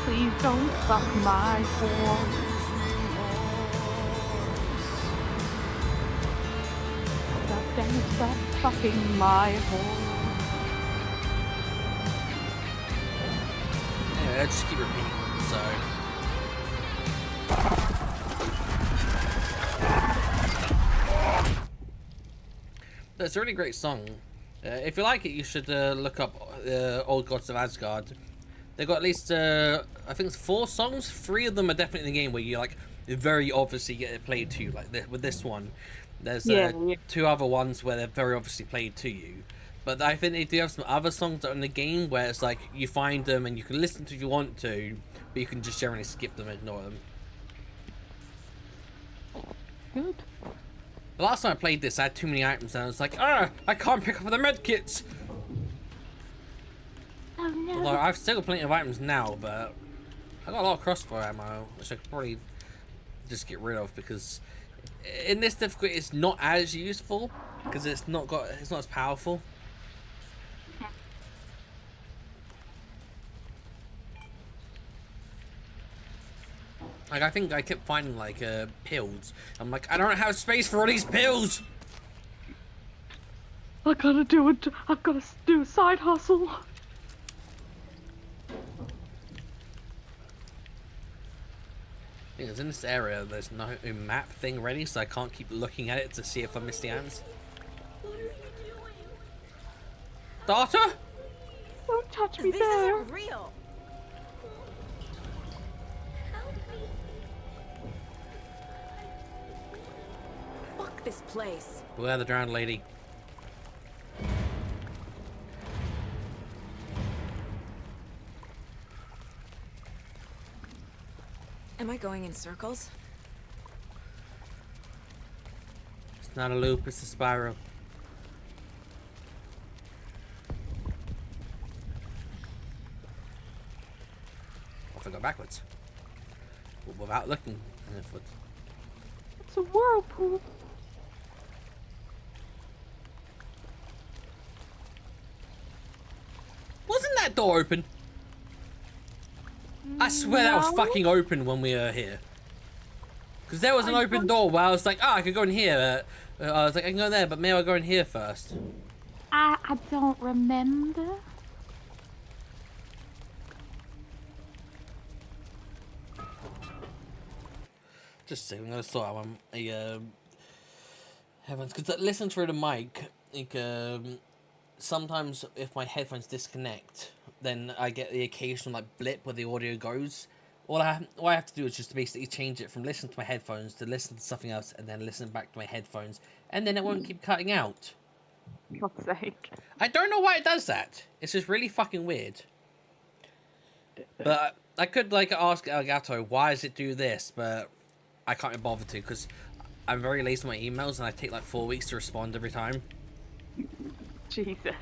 Please don't fuck my horse. God damn it, stop fucking my horse. Anyway, I just keep repeating, so. it's a really great song. If you like it, you should look up Old Gods of Asgard. They've got at least, I think it's 4 songs. 3 of them are definitely in the game where you like very obviously get it played to you. Like with this one, there's 2 other ones where they're very obviously played to you. But I think they do have some other songs that are in the game where it's like you find them and you can listen to if you want to, but you can just generally skip them and ignore them. Good. The last time I played this, I had too many items and I was like, I can't pick up the med kits. Oh no. Although I've still got plenty of items now, but I got a lot of crossbow ammo, which I could probably just get rid of because in this difficulty it's not as useful because it's not as powerful. Like I think I kept finding like pills. I'm like, I don't have space for all these pills. I've got to do a side hustle. Because in this area, there's no map thing ready, so I can't keep looking at it to see if I missed the items. Daughter? Don't touch me this there. Isn't real. Fuck this place. Beware the drowned lady. Am I going in circles? It's not a loop, it's a spiral. Off I go backwards. Without looking inwards. It's a whirlpool. Wasn't that door open? I swear that was fucking open when we were here. Because there was an open door where I was like, I could go in here. I was like, I can go there, but maybe I'll go in here first. I don't remember. Just a second, I'm going to sort out headphones. Because listening through the mic, like, sometimes if my headphones disconnect, then I get the occasional like blip where the audio goes. All I have to do is just basically change it from listening to my headphones to listen to something else and then listen back to my headphones, and then it won't keep cutting out. For God's sake. I don't know why it does that. It's just really fucking weird. But I could like ask Elgato why does it do this, but I can't be bothered to because I'm very lazy with my emails and I take like 4 weeks to respond every time. Jesus.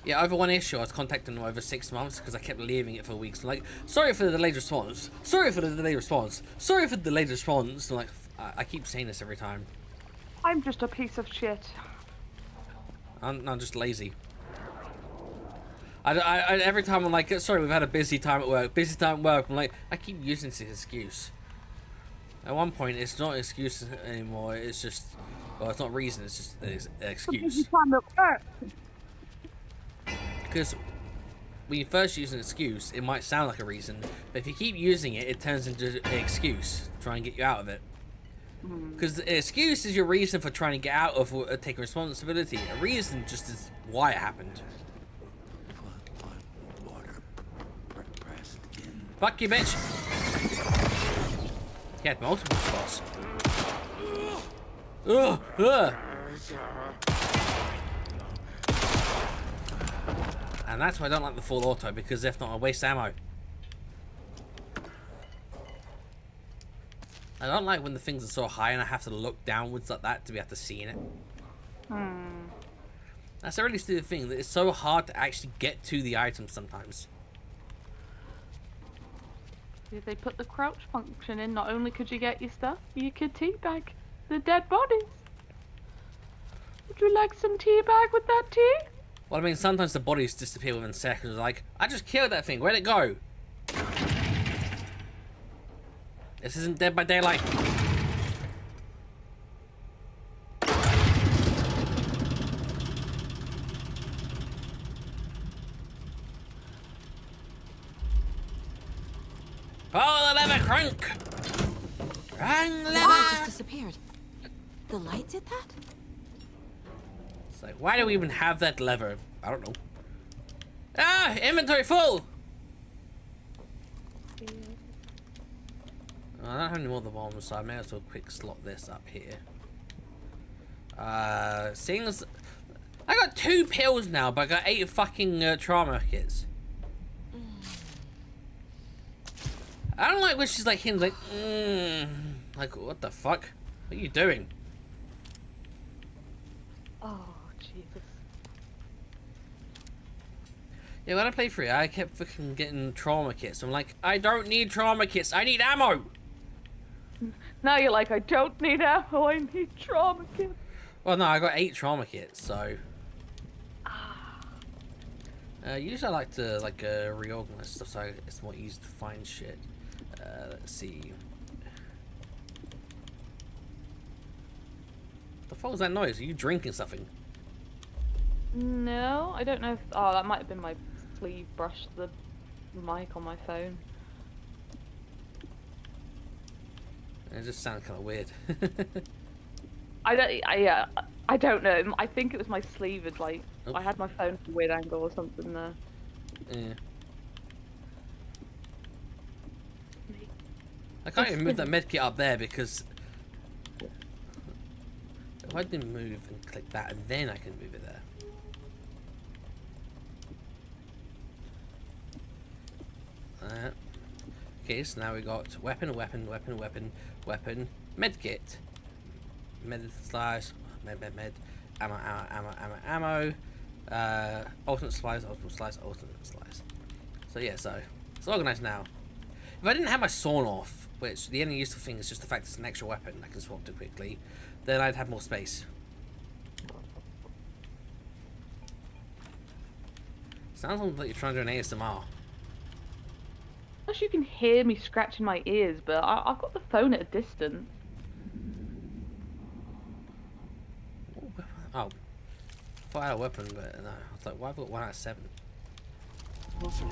Yeah, over one issue, I was contacting them over 6 months because I kept leaving it for weeks. I'm like, sorry for the delayed response. Sorry for the delayed response. Sorry for the delayed response. I'm like, I keep saying this every time. I'm just a piece of shit. I'm just lazy. I every time I'm like, sorry, we've had a busy time at work. Busy time at work. I'm like, I keep using this excuse. At one point, it's not an excuse anymore. It's just, well, it's not reason. It's just an excuse. Because when you first use an excuse, it might sound like a reason, but if you keep using it, it turns into an excuse to try and get you out of it. Because the excuse is your reason for trying to get out of taking responsibility. A reason just is why it happened. Fuck you, bitch! He had multiple spots. Ugh! Ugh! And that's why I don't like the full auto, because if not, I waste ammo. I don't like when the things are so high and I have to look downwards like that to be able to see in it. That's a really stupid thing, that it's so hard to actually get to the items sometimes. If they put the crouch function in, not only could you get your stuff, you could teabag the dead bodies. Would you like some teabag with that tea? Well, I mean, sometimes the bodies disappear within seconds. Like, I just killed that thing. Where'd it go? This isn't Dead by Daylight. Oh, the lever crank! Crank lever! The light just disappeared. The light did that? It's like, why do we even have that lever? I don't know. Ah, inventory full. I don't have any more of the bombs, so I may as well quick slot this up here. Seeing as I got 2 pills now, but I got 8 fucking trauma kits. I don't like when she's like him, like, like what the fuck? What are you doing? Oh Jesus. Yeah, when I played through it, I kept fucking getting trauma kits. I'm like, I don't need trauma kits. I need ammo. Now you're like, I don't need ammo. I need trauma kits. Well, no, I got 8 trauma kits, so. Usually I like to reorganize stuff so it's more easy to find shit. Let's see. The fuck was that noise? Are you drinking something? No, I don't know if... Oh, that might have been my sleeve brushed the mic on my phone. It just sounded kind of weird. I don't know. I think it was my sleeve. It's like I had my phone at a weird angle or something there. Yeah. I can't even move that medkit up there because if I didn't move and click that, and then I can move it there. Okay, so now we got weapon, medkit, med slice, med, ammo, alternate slice. So yeah, so it's organized now. If I didn't have my sawn off, which the only useful thing is just the fact it's an extra weapon I can swap to quickly, then I'd have more space. Sounds like you're trying to do an ASMR. Unless you can hear me scratching my ears, but I've got the phone at a distance. Oh, I thought I had a weapon, but no. I was like, why have I got 1 out of 7? Closer.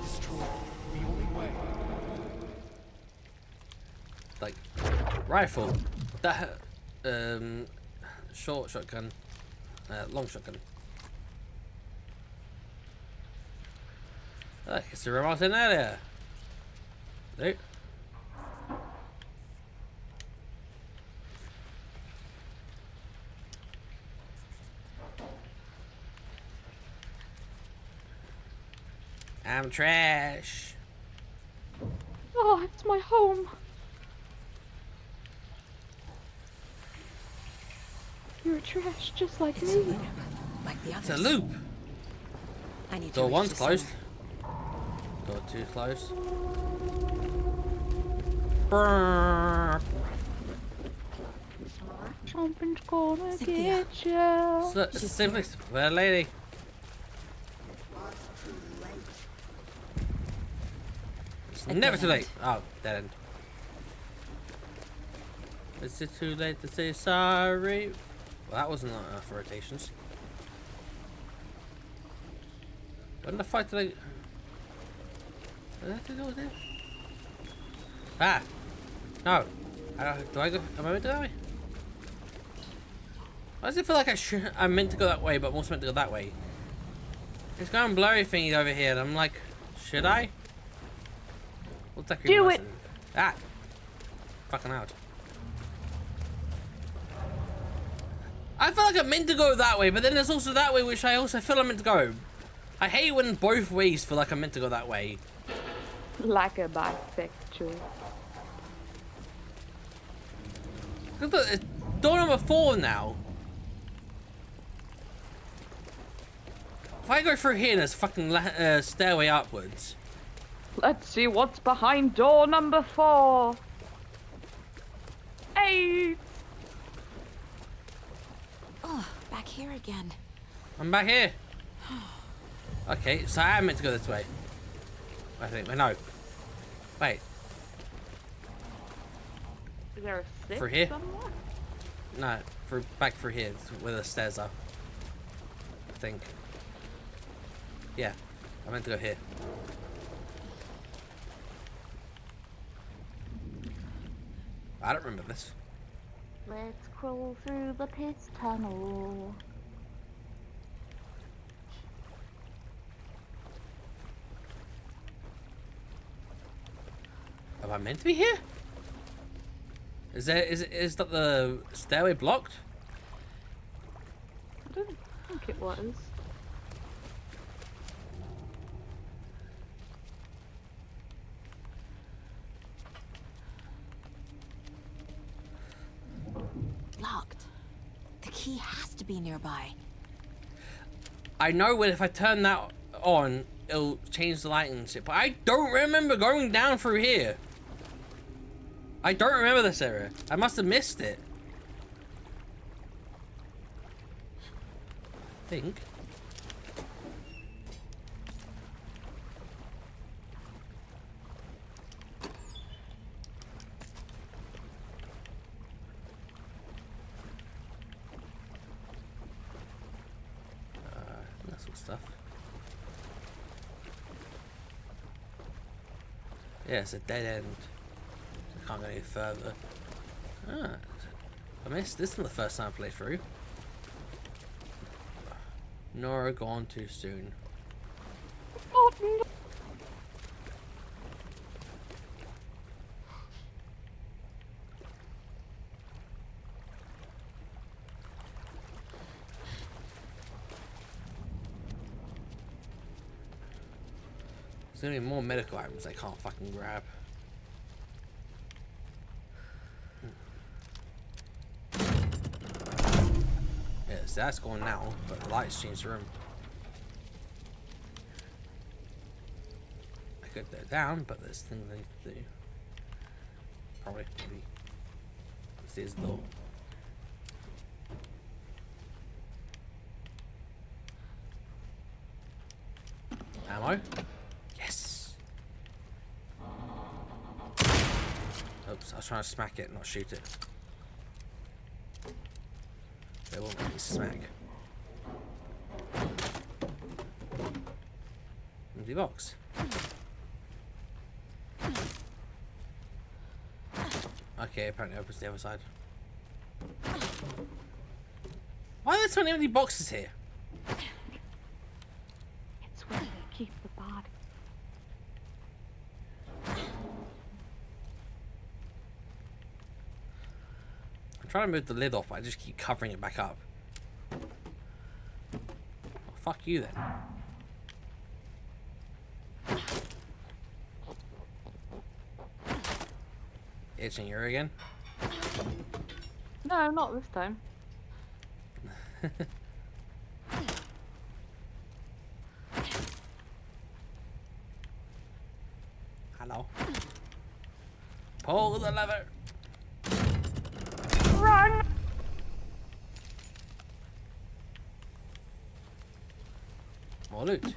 Destroy. The only way. Like, rifle. That, short shotgun. Long shotgun. I guess the remote in earlier. Nope. I'm trash. Oh, it's my home. You're trash, just like me. Like the others. It's a loop. I need Door to 1's closed. Door 2's closed. Brrr. Something's gonna Cynthia. get you. So, simply, well, lady. It's never too late. Oh, dead end. Is it too late to say sorry? Well, that wasn't enough rotations. When the fuck did I... What did I have to do with it? Ah! No! Do I go... Am I meant to go that way? Why does it feel like I meant to go that way, but I'm also meant to go that way? It's going blurry thingy over here, and I'm like, should I? What's that? Do it! Ah! Fucking out. I feel like I'm meant to go that way, but then there's also that way which I also feel I'm meant to go. I hate when both ways feel like I'm meant to go that way. Like a bisexual. Look, it's door number 4 now. If I go through here, there's a fucking stairway upwards. Let's see what's behind door number 4. 8. Oh, back here again. I'm back here. Okay, so I am meant to go this way. I think. No. Wait. Is there a 6 Through here? somewhere? No, back through here, where the stairs are. I think. Yeah, I meant to go here. I don't remember this. Let's crawl through the piss tunnel. I meant to be here? Is that the stairway blocked? I don't think it was. Locked. The key has to be nearby. I know if I turn that on, it'll change the lighting and shit, but I don't remember going down through here. I don't remember this area. I must have missed it. I think. That sort of stuff. Yeah, it's a dead end. I can't go any further. Ah, I missed this one the first time I played through. Nora gone too soon. Oh, no. There's gonna be more medical items I can't fucking grab. Yes, that's going now, but the lights changed the room. I could go down, but there's things I need to do. Probably, maybe. There's the door. Ammo? Yes! Oops, I was trying to smack it, not shoot it. They won't let me smack. Empty box. Okay, apparently opens the other side. Why are there so many empty boxes here? It's where they keep the body. I'm trying to move the lid off, but I just keep covering it back up. Well, fuck you then. Itching your ear again? No, not this time. Hello. Pull the lever. Run! More loot.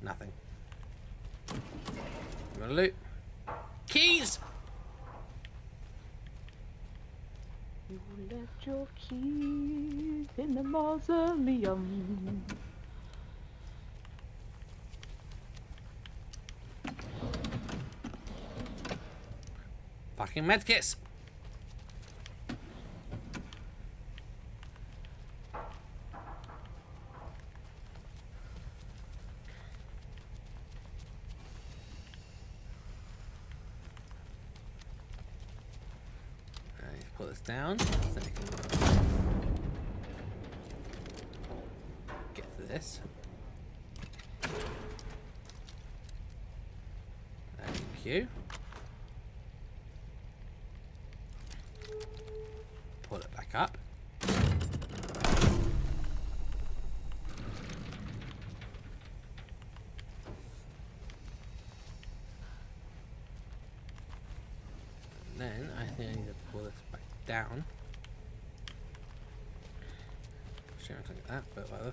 Nothing. More loot. Keys! You left your keys in the mausoleum. Fucking medkits. Put this down so I can get to this. Thank you. Pull it back up. And then I think I need to pull this back down. Sure, I can get that, but whatever.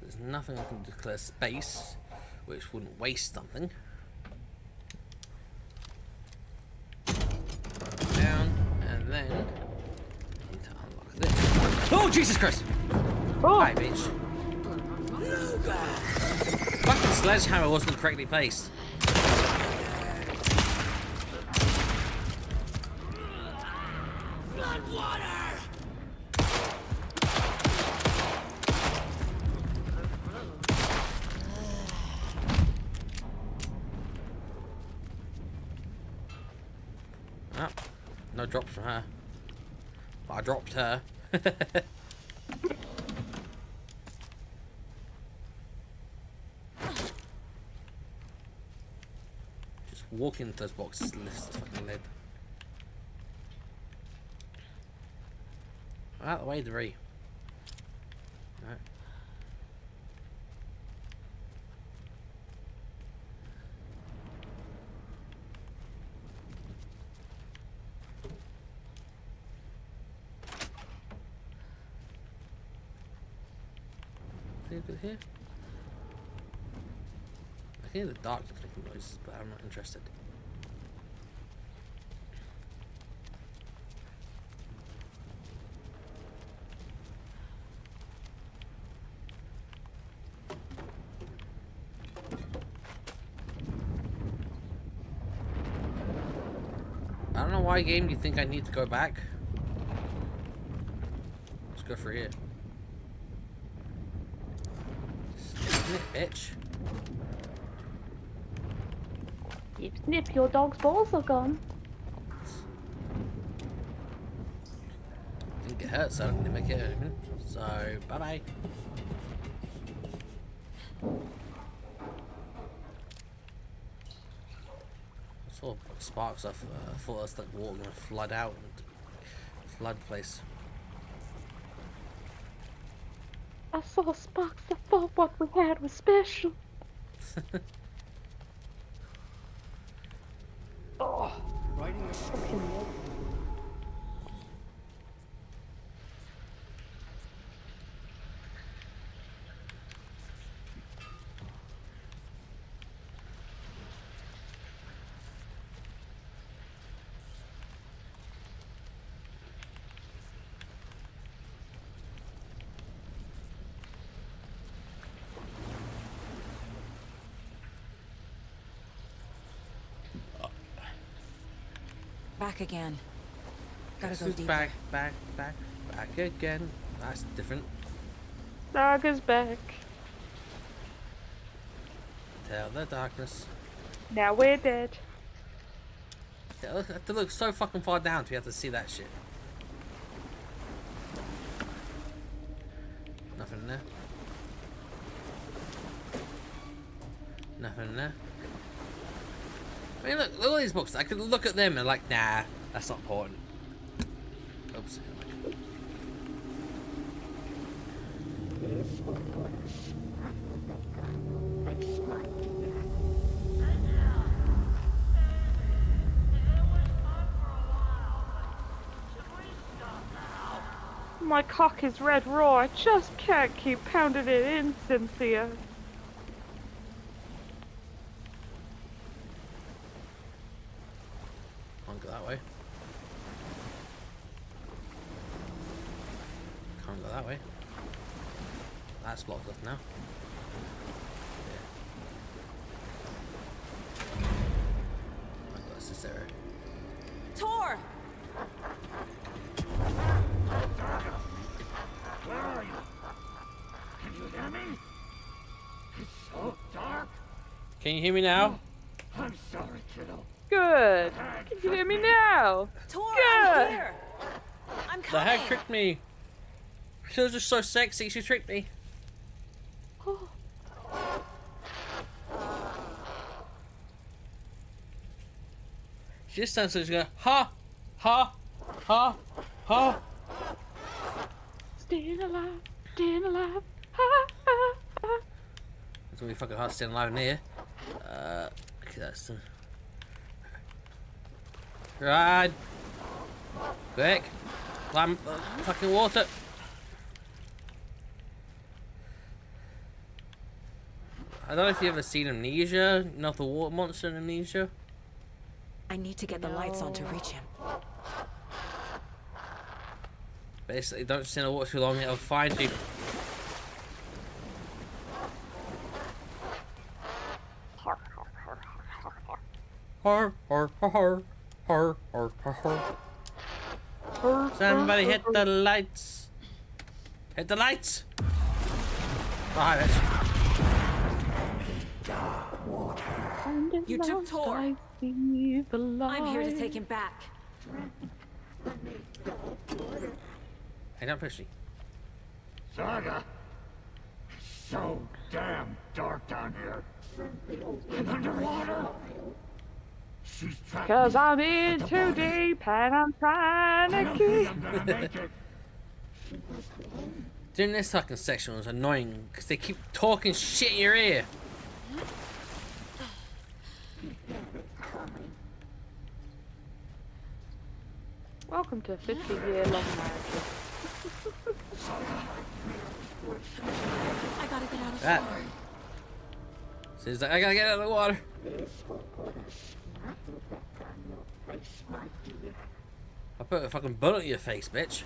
There's nothing I can declare space, which wouldn't waste something. Down, and then I need to unlock this. Oh, Jesus Christ! Oh. Hi, bitch. Fucking sledgehammer wasn't correctly placed. Oh, no drops from her. But I dropped her. Just walking into those boxes lifts the fucking lid. Out of the way, debris. No. Anything good here? I can hear the dark clicking noises, but I'm not interested. I don't know why, game, do you think I need to go back? Let's go for here. Snip, bitch. Snip, snip, your dog's balls are gone. Didn't get hurt, so I don't really make it anything. So, bye-bye. I saw sparks. I thought I was like water gonna flood out and flood the place. I saw sparks. I thought what we had was special. Oh, fucking love. Back again. Gotta go deeper. Back again. That's different. Saga's back. Tell the darkness. Now we're dead. Yeah, I have to look so fucking far down to be able to see that shit. Nothing in there. Nothing in there. I mean, look at all these books. I could look at them and like, nah, that's not important. Oops. My cock is red raw. I just can't keep pounding it in, Cynthia. Can't go that way. Can't go that way. That's blocked off now. Yeah. I've got this area. Tor! Where are you? Can you hear me? It's so dark. Can you hear me now? I'm sorry, kiddo. Good. Can you hear me now? Tor, Good. I'm here. I'm The coming. hag tricked me. She was just so sexy. She tricked me. Oh. She just sounds like she's going, ha, ha, ha, ha. Staying alive, staying alive. Ha, ha, ha. It's gonna be fucking hard staying alive in here. Okay, that's Ride! Quick! Climb fucking water! I don't know if you've ever seen Amnesia, you know the water monster in Amnesia? I need to get the lights on to reach him. Basically, don't stay in the water too long, it'll find you. Har, har, har, har, har, har, har. Somebody hit the lights. Hit the lights. Right, You took Tor. I'm I'm here to take him back. Hey, don't push me. Saga, it's so damn dark down here. And underwater. She's trapped. Cause I'm in too deep and I'm trying to keep. I'm gonna make it. Doing this fucking section was annoying because they keep talking shit in your ear. Welcome to a 50-year-long marriage. I gotta get out of That. water. She's like, I gotta get out of the water. I put a fucking bullet in your face, bitch.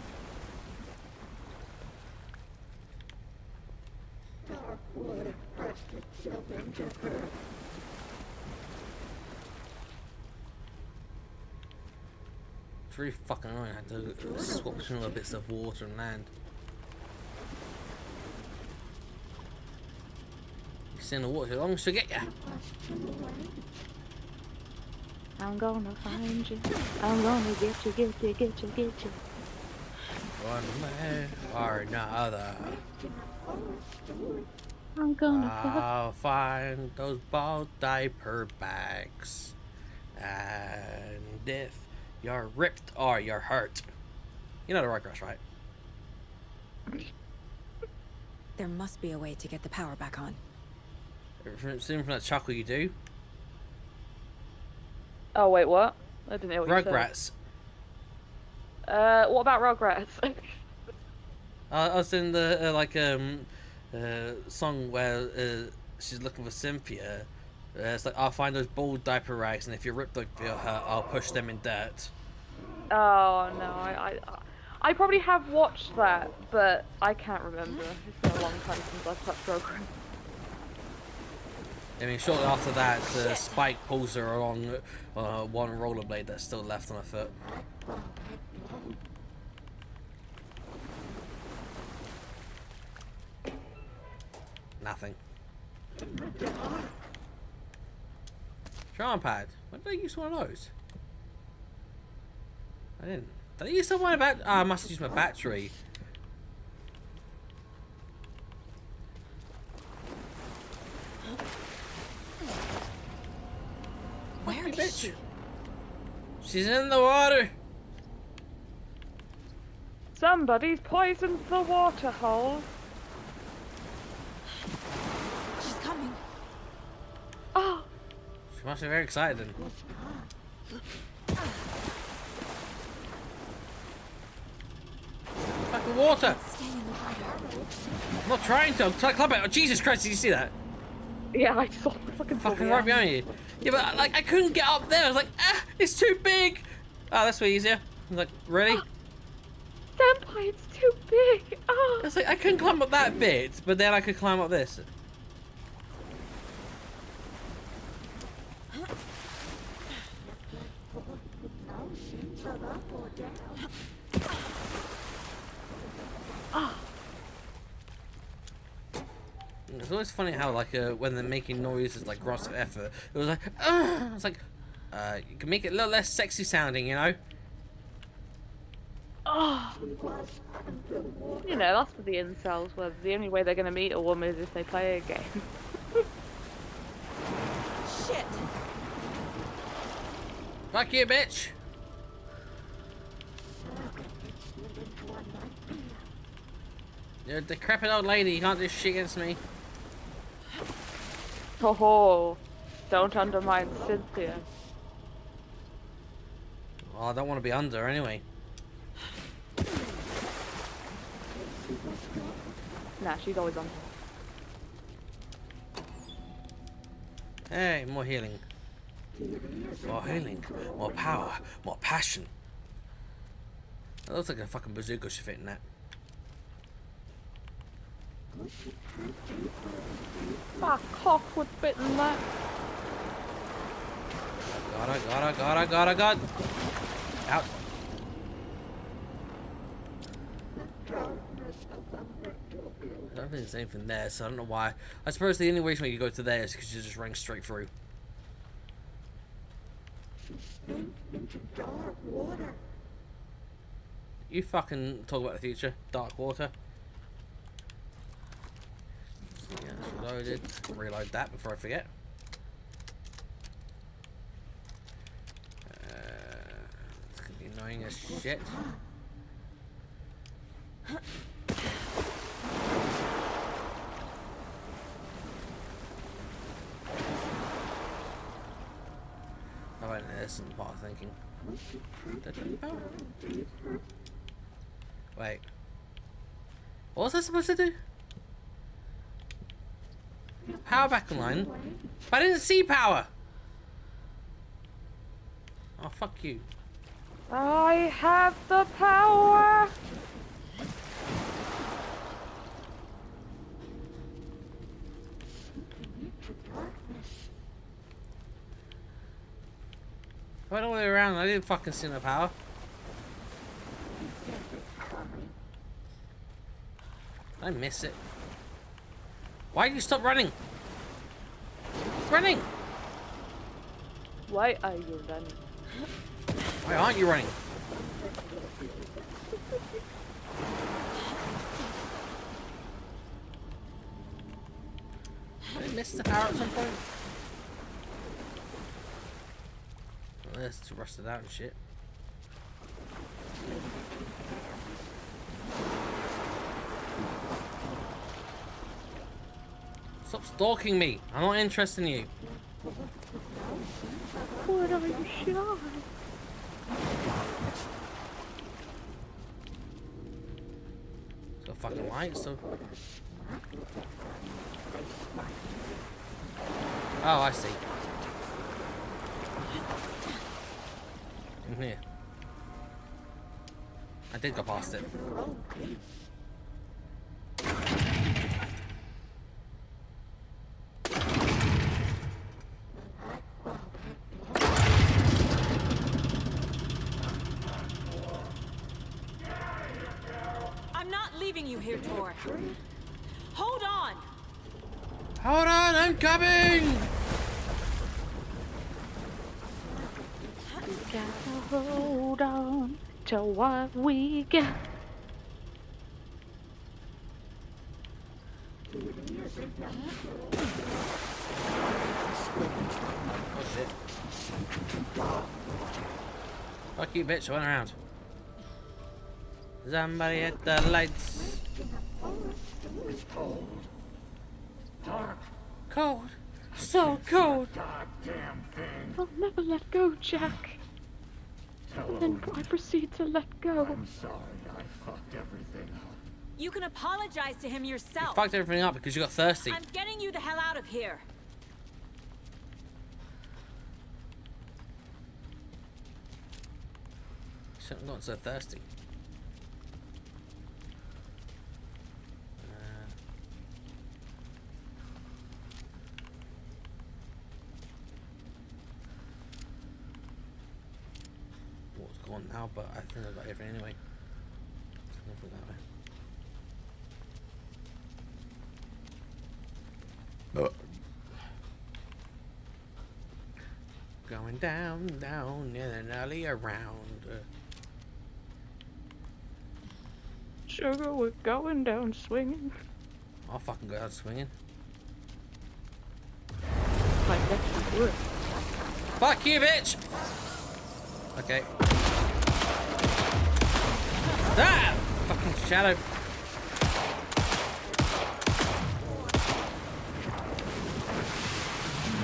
It's really fucking annoying. I had to swap between little bits of water and land. You stay in the water too long, she'll get ya. I'm gonna find you. I'm gonna get you. One way or another. I'm gonna I'll find those bald diaper bags. And if you're ripped or you're hurt. You know the Rugrats, right? There must be a way to get the power back on. From that chuckle you do. Oh wait, what? I didn't hear what you Rugrats. said. What about Rugrats? I was in the song where she's looking for Cynthia. It's like, I'll find those bald diaper rags, and if you're ripped or you're hurt, I'll push them in dirt. Oh no, I probably have watched that, but I can't remember. It's been a long time since I've touched Rugrats. I mean, shortly after that, Spike pulls her along one rollerblade that's still left on her foot. Nothing. Charm pad. When did I use one of those? I didn't. Did I use someone about? Ah, I must have used my battery. Where is she? She's in the water. Somebody's poisoned the water hole. She's coming. Oh. She must be very excited then. Fucking water. I'm not trying to. I'm trying to climb it. Oh, Jesus Christ, did you see that? Yeah, I saw fucking right behind you. Yeah, but like I couldn't get up there. I was like, ah, it's too big. Oh, that's way easier. I was like, really? Senpai, it's too big. Oh. It's like I couldn't climb up that bit, but then I could climb up this. It's always funny how like when they're making noises like gross of effort, it was like, it's like, you can make it a little less sexy sounding, you know? Oh. You know, that's for the incels, where the only way they're going to meet a woman is if they play a game. Shit. Fuck you, bitch. You're a decrepit old lady, you can't do shit against me. Oh, don't undermine Cynthia. Well, I don't want to be under anyway. Nah, she's always on. Hey, more healing. More healing, more power, more passion. That looks like a fucking bazooka should fit in that. My cock would fit in that. Got. Out. I don't think there's anything there, so I don't know why. I suppose the only reason you go to there is because you just ring straight through. into dark water. You fucking talk about the future. Dark water. Yeah, it's loaded. Reload that before I forget. It's gonna be annoying as shit. Oh, wait, this isn't what I'm thinking. Wait. What was I supposed to do? Power back online? But I didn't see power! Oh, fuck you. I have the power! I went all the way around, I didn't fucking see no power. I miss it. Why did you stop running? Running! Why are you running? Why aren't you running? Did I miss the power at some point? Well, there's to rusted out and shit. Stop stalking me. I'm not interested in you. What are you shy? It's got fucking light, so. Oh, I see. In here. I did go past it. I'm not leaving you here, Tor. Hold on! Hold on, I'm coming! We gotta hold on to what we got. Oh shit. Fuck you, bitch, I went around. Somebody at the lights. It's cold. Dark. Cold. So cold. Goddamn thing. I'll never let go, Jack. And then I proceed to let go. I'm sorry, I fucked everything up. You can apologize to him You yourself. fucked everything up because you got thirsty. I'm getting you the hell out of here. Shouldn't have gotten so thirsty. What's gone now? But I think I've got everything anyway. I'll put that way. Going down, down, in an alley around. Sugar, we're going down swinging. I'll fucking go out swinging. Like that you would. Fuck you, bitch! Okay. Ah! Fucking shadow.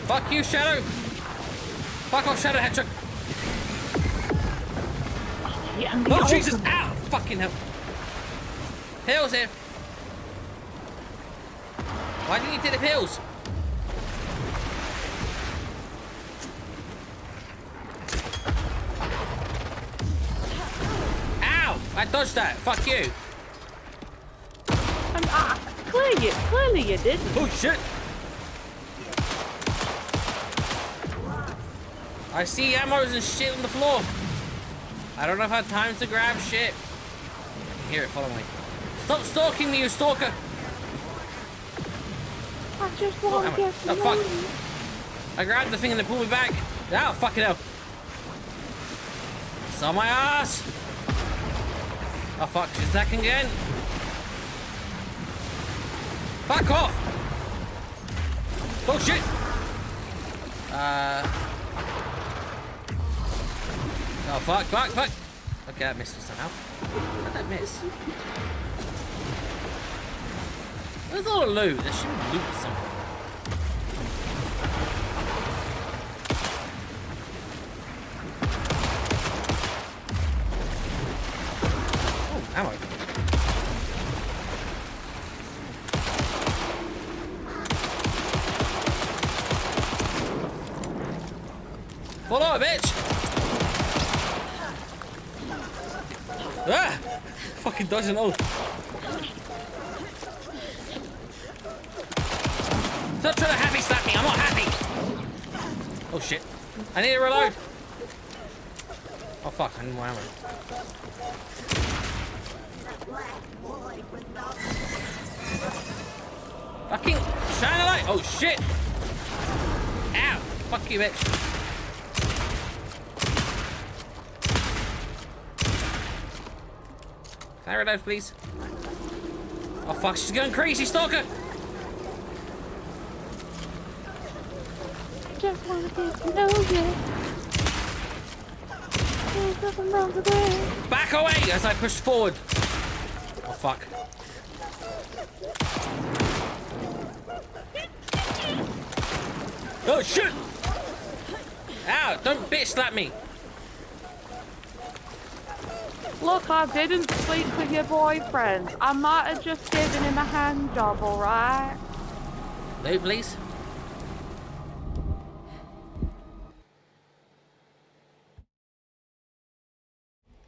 Fuck you, Shadow! Fuck off, Shadow Hedgehog! Yeah, oh, Jesus! Ow! Fucking hell! Pills here! Why didn't you take the pills? Ow! I dodged that! Fuck you! Clearly you didn't. Oh shit! I see ammos and shit on the floor. I don't know if I have time to grab shit. I can hear it, follow me. Stop stalking me, you stalker! I just want to get oh, fuck. I grabbed the thing and it pulled me back. Ow, fucking hell. It's on my ass! Oh fuck, she's attacking again! Fuck off! Bullshit! Oh fuck, fuck, fuck! Okay, that missed me somehow. How'd that miss? Where's all the loot? There should be loot somewhere. Oh, ammo. Follow, bitch! Ah! Fucking dodging all. Stop trying to happy slap me, I'm not happy! Oh shit. I need to reload! Oh fuck, I need more ammo. Fucking shine a light! Oh shit! Ow! Fuck you, bitch. Can I reload, please? Oh fuck, she's going crazy, stalker! Just wanna get to know you. There's nothing wrong with it. Back away as I push forward. Oh fuck. Oh shit! Ow! Don't bitch slap me. Look, I didn't sleep with your boyfriend. I might have just given him a hand job, alright? Loot, please.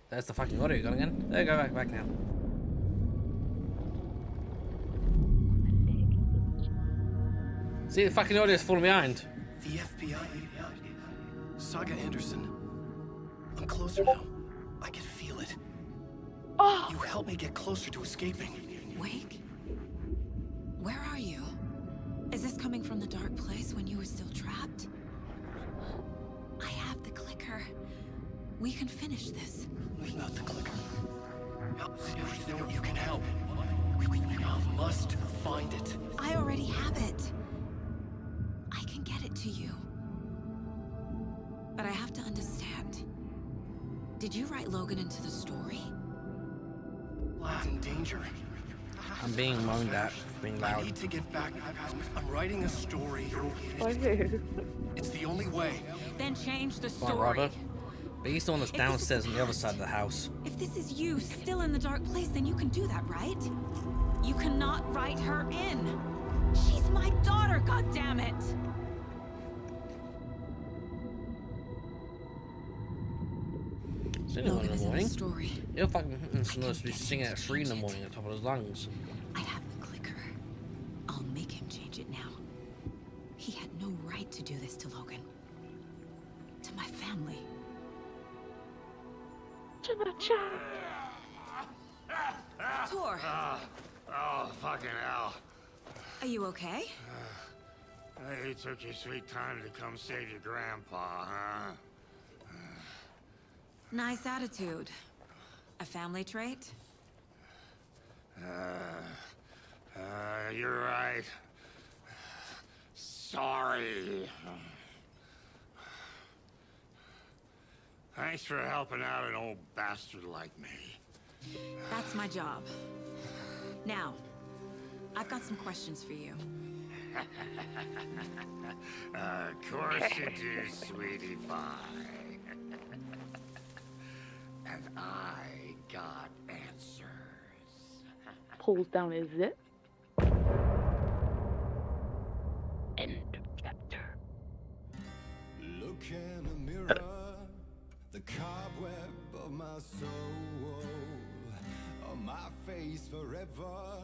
There's the fucking audio gun again. There, go back now. See, the fucking audio's falling behind. The FBI. Saga Anderson. I'm closer now. I can feel it. Oh. You helped me get closer to escaping. Wake? Where are you? Is this coming from the dark place when you were still trapped? I have the clicker. We can finish this. Without the clicker. You can help. You must find it. I already have it. I can get it to you. But I have to understand. Did you write Logan into the story? Lad's in danger. I'm being moaned at for being loud. I need to get back. I'm writing a story. By who? It's the only way. Then change the Come on, story. brother. But he's the one that's downstairs on the other side of the house. If this is you still in the dark place, then you can do that, right? You cannot write her in. She's my daughter, goddammit! It's only 1 in the morning. Story. You're fucking supposed to be singing at 3 in the morning at the top of his lungs. I have the clicker. I'll make him change it now. He had no right to do this to Logan. To my family. To my child. Tor! Oh, fucking hell. Are you okay? You took your sweet time to come save your grandpa, huh? Nice attitude. A family trait? You're right. Sorry. Thanks for helping out an old bastard like me. That's my job. Now, I've got some questions for you. Of course you do, sweetie pie. And I got answers. Pulls down his zip. End of chapter. Look in the mirror, the cobweb of my soul, on my face forever,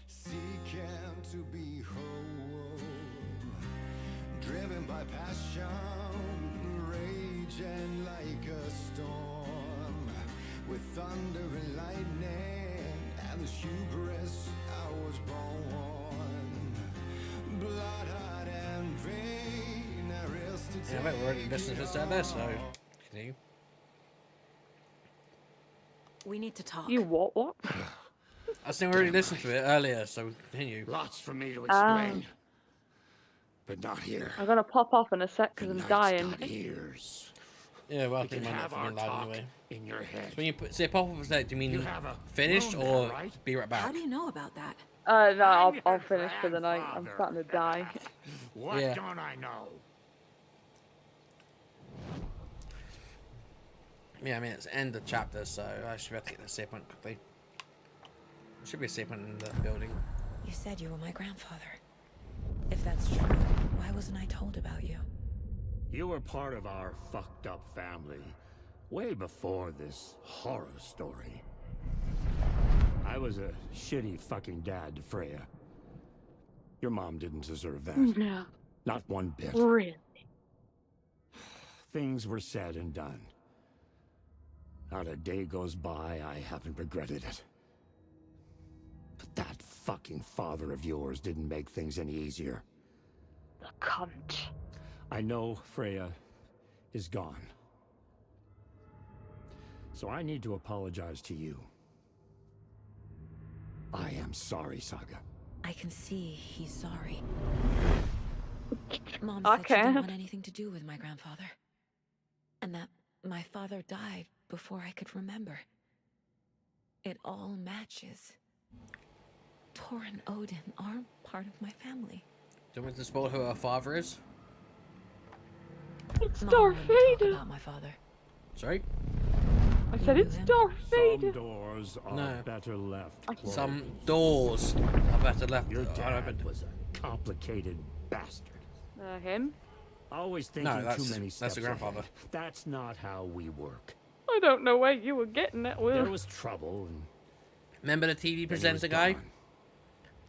seeking to be whole, driven by passion, raging like a storm, with thunder and lightning, and the hubris I was born, blood-hot and vain, I risked to Yeah, I bet we're already listening to this, so continue. We need to talk. You what? I think we already listened to it earlier, so continue. Lots for me to explain. But not here. I'm gonna pop off in a sec because I'm dying. Ears. Yeah, well, I We think can might have not our be live talk anyway. in your head. So when you say pop off a sec, do you mean have a finished room or there, right? be right back? How do you know about that? No, I'll finish for the night. I'm starting to die. What Yeah. don't I know? Yeah, I mean, it's end of chapter, so I should be able to get the save point quickly. There should be a save point in the building. You said you were my grandfather. If that's true, why wasn't I told about you? You were part of our fucked up family way before this horror story. I was a shitty fucking dad to Freya. Your mom didn't deserve that. No. Not one bit. Really? Things were said and done. Not a day goes by I haven't regretted it. But that fucking father of yours didn't make things any easier. The cunt. I know Freya is gone. So I need to apologize to you. I am sorry, Saga. I can see he's sorry. Mom said she didn't want anything to do with my grandfather. And that my father died before I could remember. It all matches. Tor and Odin are part of my family. Do you want me to spoil who her father is? It's Mom Darth wouldn't talk Vader. about my father. Sorry? I said it's Darth Vader. Some doors are better left closed. Some doors are better left Your dad unopened. was a complicated bastard. Him? Always thinking No, that's, too many that's steps the grandfather. ahead. That's not how we work. I don't know where you were getting that, Will. There was trouble and Remember the TV then he presenter was guy? gone.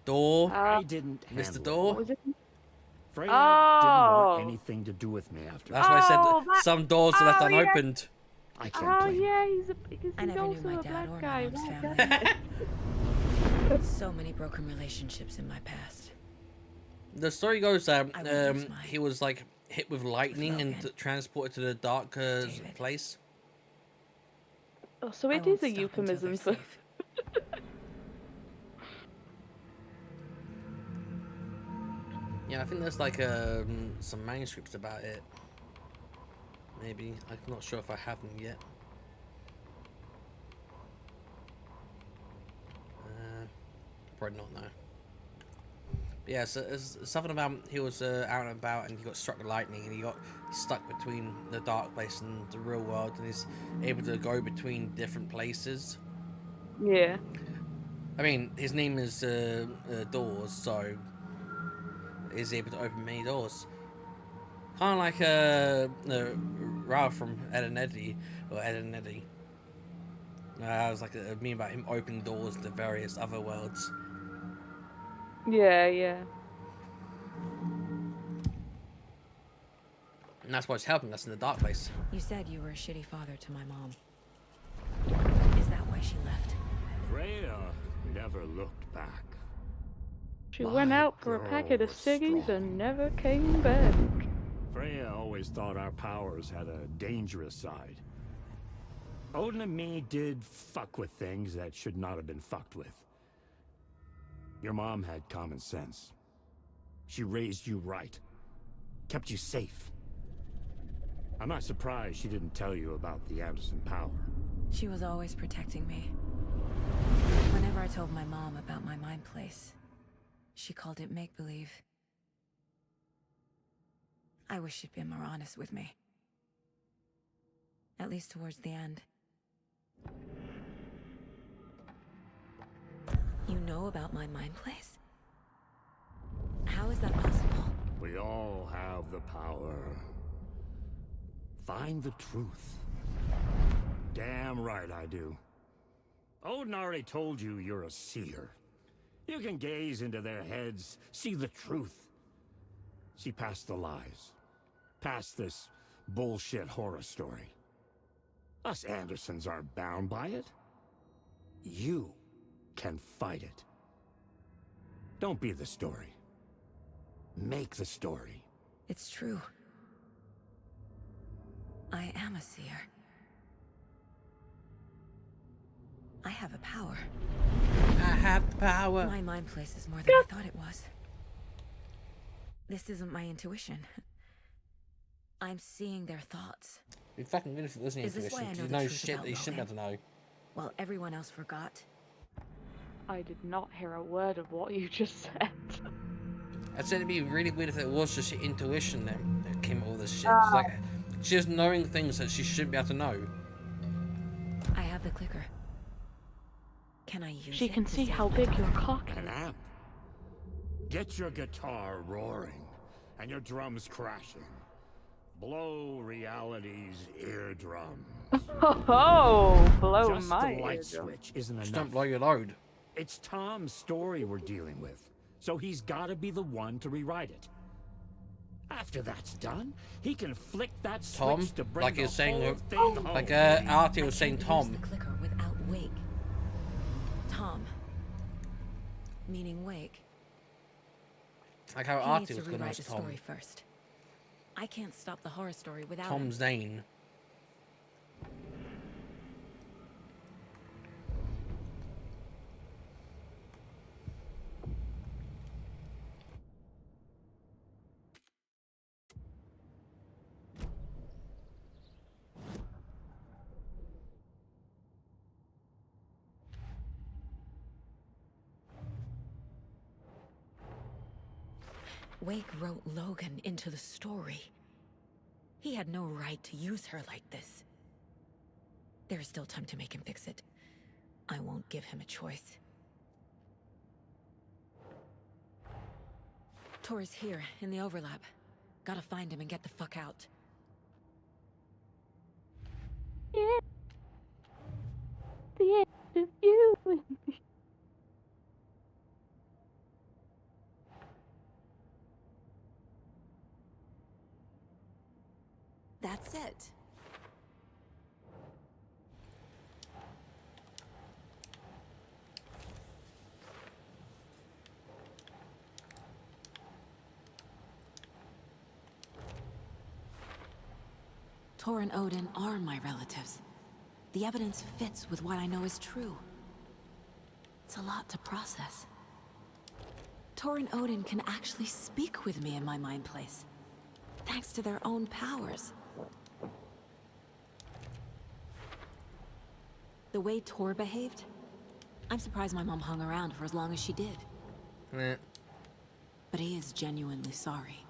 Door? I didn't Mr. handle Door? Was it? Freya Oh. didn't want anything to do with me after That's why I Oh, said some doors are left unopened. I can't Oh blame yeah, because I he's never knew also my a dad black or my guy. mom's Right, family. that's- So many broken relationships in my past. The story goes that I won't lose he was like hit with lightning and transported to the dark place. Oh, so I it won't is a stop until euphemism they're for. safe. Yeah, I think there's like some manuscripts about it. Maybe. I'm not sure if I have them yet. Probably not, no. But yeah, so it's something about he was out and about and he got struck with lightning and he got stuck between the dark place and the real world and he's able to go between different places. Yeah. I mean, his name is Doors, so he's able to open many doors. Kind of like Ralph from Ed and Eddie, or Ed and Eddie. I was like a meme about him opening doors to various other worlds. Yeah, yeah. And that's what's helping us in the dark place. You said you were a shitty father to my mom. Is that why she left? Freya never looked back. She went out for a packet of ciggies and never came back. Freya always thought our powers had a dangerous side. Odin and me did fuck with things that should not have been fucked with. Your mom had common sense. She raised you right. Kept you safe. I'm not surprised she didn't tell you about the Anderson power. She was always protecting me. Whenever I told my mom about my mind place, she called it make-believe. I wish she'd been more honest with me. At least towards the end. You know about my mind place? How is that possible? We all have the power. Find the truth. Damn right I do. Odin already told you you're a seer. You can gaze into their heads, see the truth. See past the lies. Past this bullshit horror story. Us Andersons aren't bound by it. You can fight it. Don't be the story. Make the story. It's true. I am a seer. I have a power. I have the power. My mind place is more than I thought it was. This isn't my intuition. I'm seeing their thoughts. It'd be fucking good if it wasn't Is this why intuition, I because know you the know truth shit about that you shouldn't be able to know. While everyone else forgot. I did not hear a word of what you just said. I'd say it'd be really weird if it was just your intuition that came up with all this shit. It's like, she's knowing things that she shouldn't be able to know. I have the clicker. Can I use it? She can to see save how my big daughter? your cock An is. amp. Get your guitar roaring and your drums crashing. Blow reality's eardrums. Oh, blow Just my the light eardrum. switch isn't Just enough. don't blow your load. It's Tom's story we're dealing with, so he's got to be the one to rewrite it. After that's done, he can flick that Tom, switch to bring like the you're saying, whole thing home. like Artie was saying, Tom. Use the clicker without Wake. Tom. Meaning Wake. Like how He Artie needs was to going to rewrite ask the Tom. story first. I can't stop the horror story without Tom Zane. Wake wrote Logan into the story. He had no right to use her like this. There's still time to make him fix it. I won't give him a choice. Tor's here, in the overlap. Gotta find him and get the fuck out. Yeah. The end of you and me. That's it. Tor and Odin are my relatives. The evidence fits with what I know is true. It's a lot to process. Tor and Odin can actually speak with me in my mind place, thanks to their own powers. The way Tor behaved, I'm surprised my mom hung around for as long as she did. Meh. But he is genuinely sorry.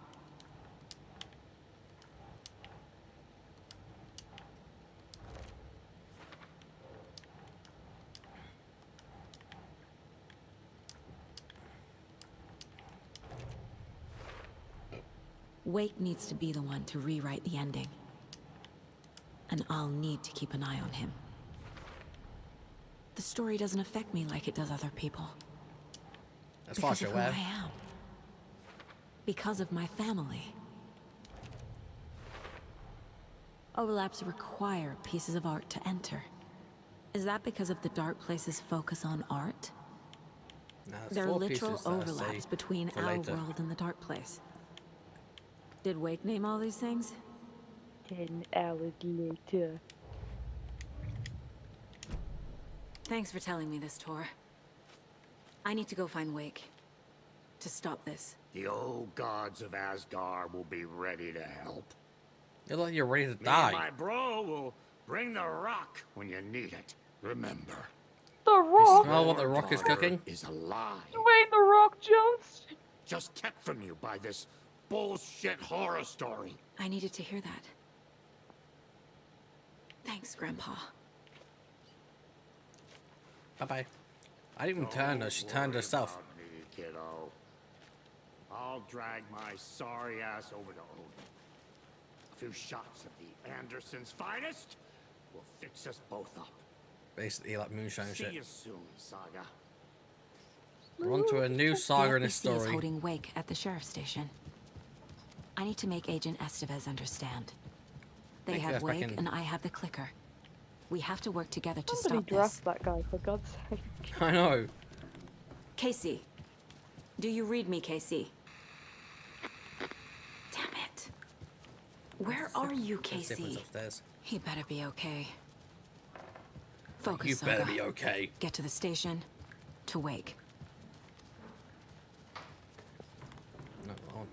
Wake needs to be the one to rewrite the ending. And I'll need to keep an eye on him. The story doesn't affect me like it does other people. As far as Because you're of who aware. I am. Because of my family. Overlaps require pieces of art to enter. Is that because of the Dark Place's focus on art? No, it's There are 4 literal pieces that I overlaps say between for our later. world and the Dark Place. Did Wake name all these things? 10 hours later. Thanks for telling me this, Tor. I need to go find Wake. To stop this. The old gods of Asgard will be ready to help. You're like you're ready to Me and die. my bro will bring the rock when you need it. Remember. The Rock? Smell what the Rock is cooking? Is alive. You ain't the Rock, Jones. Just kept from you by this bullshit horror story. I needed to hear that. Thanks, Grandpa. Bye-bye. I didn't even turn her, she turned herself. About me, kiddo. I'll drag my sorry ass over to Odin. A few shots of the Andersons' finest will fix us both up. Basically like moonshine See shit. you soon, Saga. We're on to a new saga in this The FBC is story. holding Wake at the sheriff's station. I need to make Agent Estevez understand. They Think have that's back Wake in- and I have the clicker. We have to work together to Somebody stop this. draft that guy, for God's sake. I know. Casey. Do you read me, Casey? Damn it. Where are you, Let's see if it's Casey? upstairs. He better be okay. Focus, You better Saga. be okay. Get to the station. To Wake. No, on.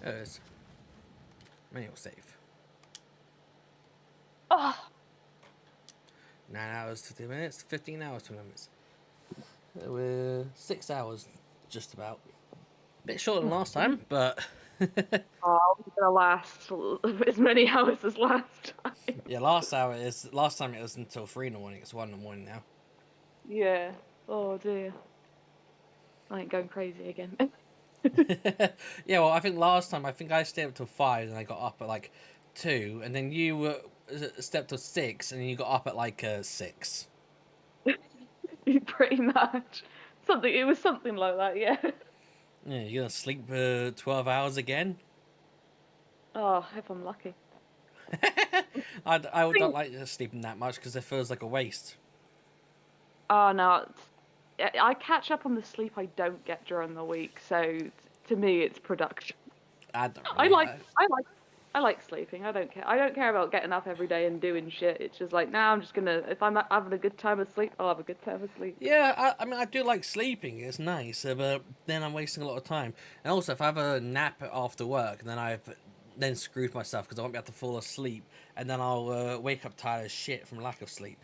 There it is. Manual save. Oh. 9 hours, 50 minutes, 15 hours, 20 minutes. We're 6 hours, just about. Bit shorter than last time, but... Oh, it's gonna last as many hours as last time. Yeah, last time it was until 3 in the morning. It's 1 in the morning now. Yeah. Oh dear. I ain't going crazy again. Yeah, well, I think last time, I stayed up till 5 and I got up at like 2, and then you stepped till 6 and you got up at like 6. Pretty much. It was something like that, yeah. Yeah, you're gonna sleep 12 hours again? Oh, if I'm lucky. I don't like sleeping that much because it feels like a waste. Oh no, I catch up on the sleep I don't get during the week, so to me it's production. I don't I really, like sleeping. I don't care. I don't care about getting up every day and doing shit. It's just like, now I'm just gonna, if I'm having a good time of sleep, I'll have a good time of sleep. Yeah, I mean, I do like sleeping. It's nice, but then I'm wasting a lot of time. And also, if I have a nap after work, then I've screwed myself because I won't be able to fall asleep, and then I'll wake up tired as shit from lack of sleep.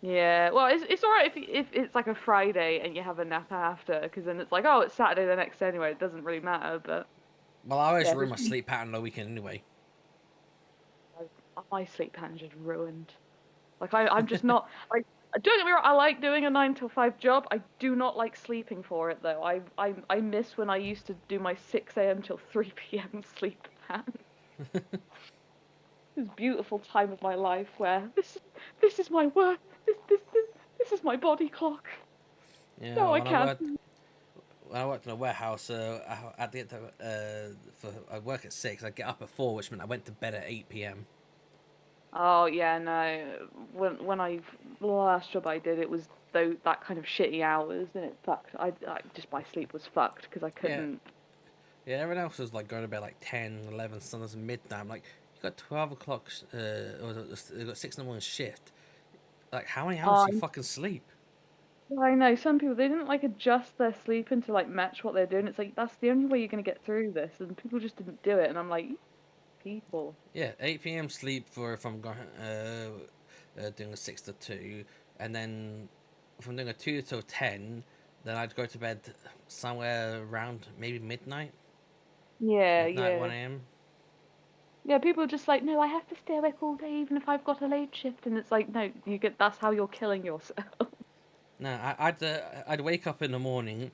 Yeah, well, it's alright if it's like a Friday and you have a nap after, because then it's like, oh, it's Saturday the next day anyway. It doesn't really matter, but... Well, I always Yeah, ruin my sleep pattern on the weekend anyway. My sleep pattern's just ruined. Like, I'm just not... Like, don't get me wrong, I like doing a 9 till 5 job. I do not like sleeping for it, though. I miss when I used to do my 6 a.m. till 3 p.m. sleep pattern. This beautiful time of my life where this is my work. This is my body clock. Yeah, No, I when can't. When I worked in a warehouse, at the end I work at 6. I get up at 4, which meant I went to bed at 8 p.m. Oh yeah, no. The last job I did, it was that kind of shitty hours, and it fucked. I just, my sleep was fucked because I couldn't. Yeah, everyone else was like going to bed like 10, 11, sometimes midnight. I'm like, you got 12 o'clock, you got 6 in the morning shift. Like, how many hours do you fucking sleep? I know some people, they didn't like adjust their sleeping to like match what they're doing. It's like, that's the only way you're gonna get through this, and people just didn't do it. And I'm like, people. Yeah, 8 p.m. sleep for if I'm going doing a 6 to 2, and then if I'm doing a 2 till 10, then I'd go to bed somewhere around maybe midnight. Yeah, midnight, yeah. 1 a.m. Yeah, people are just like, no, I have to stay awake all day, even if I've got a late shift. And it's like, no, that's how you're killing yourself. No, I'd wake up in the morning,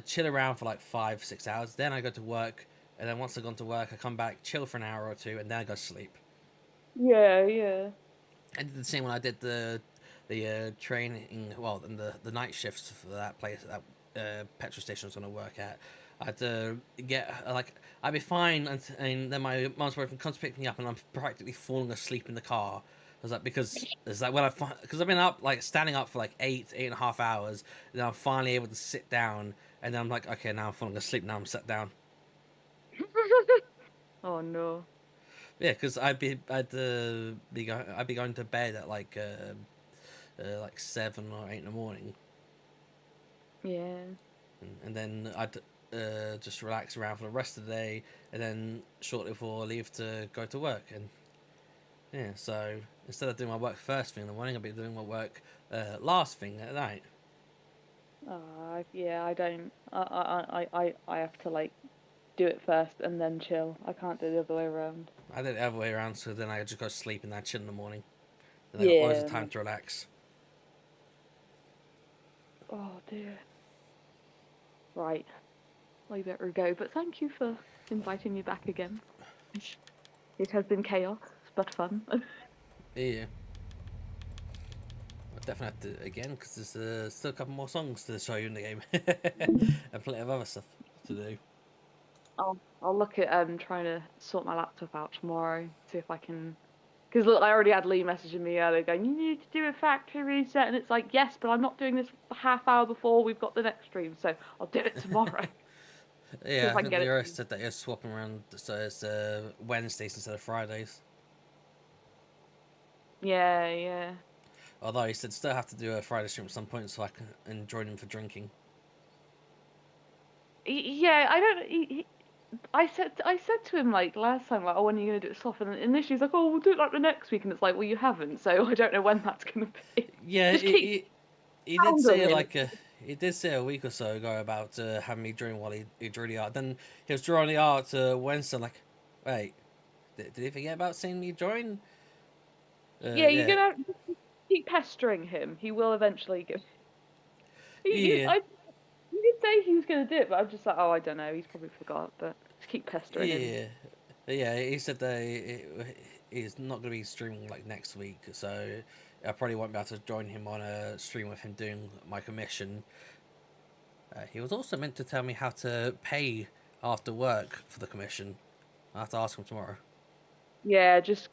chill around for like 5, 6 hours. Then I go to work, and then once I've gone to work, I come back, chill for an hour or two, and then I go to sleep. Yeah, yeah. I did the same when I did the training, well, and the night shifts for that place, that petrol station I was going to work at. I'd get, like, I'd be fine, and then my mum's boyfriend comes to pick me up, and I'm practically falling asleep in the car. I was like, because it's like because I've been up, like, standing up for like 8.5 hours, and then I'm finally able to sit down, and then I'm like, okay, now I'm falling asleep, now I'm sat down. Oh no. Yeah, because I'd be going to bed at like 7 or 8 in the morning. Yeah. And then I'd just relax around for the rest of the day, and then shortly before I leave to go to work. And yeah, so instead of doing my work first thing in the morning, I'll be doing my work last thing at night. Yeah, I don't. I have to like do it first and then chill. I can't do the other way around. I did it the other way around, so then I just go to sleep and then chill in the morning. And then Yeah. I've got loads of time to relax. Oh dear. Right. I better go, but thank you for inviting me back again. It has been chaos, but fun. Yeah. I'll definitely have to again, because there's still a couple more songs to show you in the game. And plenty of other stuff to do. I'll look at trying to sort my laptop out tomorrow, see if I can. Because look, I already had Lee messaging me earlier going, you need to do a factory reset, and it's like, yes, but I'm not doing this a half hour before we've got the next stream, so I'll do it tomorrow. Yeah, if I I think can the get it. Euro said that you're swapping around, so it's Wednesdays instead of Fridays. Yeah, yeah. Although he said still have to do a Friday stream at some point so I can join him for drinking. Yeah, I don't. I said to him like last time, like, oh, when are you gonna do it soft? And initially he's like, oh, we'll do it like the next week, and it's like, well, you haven't, so I don't know when that's gonna be. Yeah, Just keep he did pound say on him. like he did say a week or so ago about having me join while he drew the art. Then he was drawing the art Wednesday. I'm like, wait, did he forget about seeing me join? Yeah, you're gonna have to keep pestering him. He will eventually give. He did say he was gonna do it, but I'm just like, oh, I don't know. He's probably forgot, but just keep pestering him. Yeah. He said that he's not gonna be streaming like next week, so I probably won't be able to join him on a stream with him doing my commission. He was also meant to tell me how to pay after work for the commission. I'll have to ask him tomorrow. Yeah, just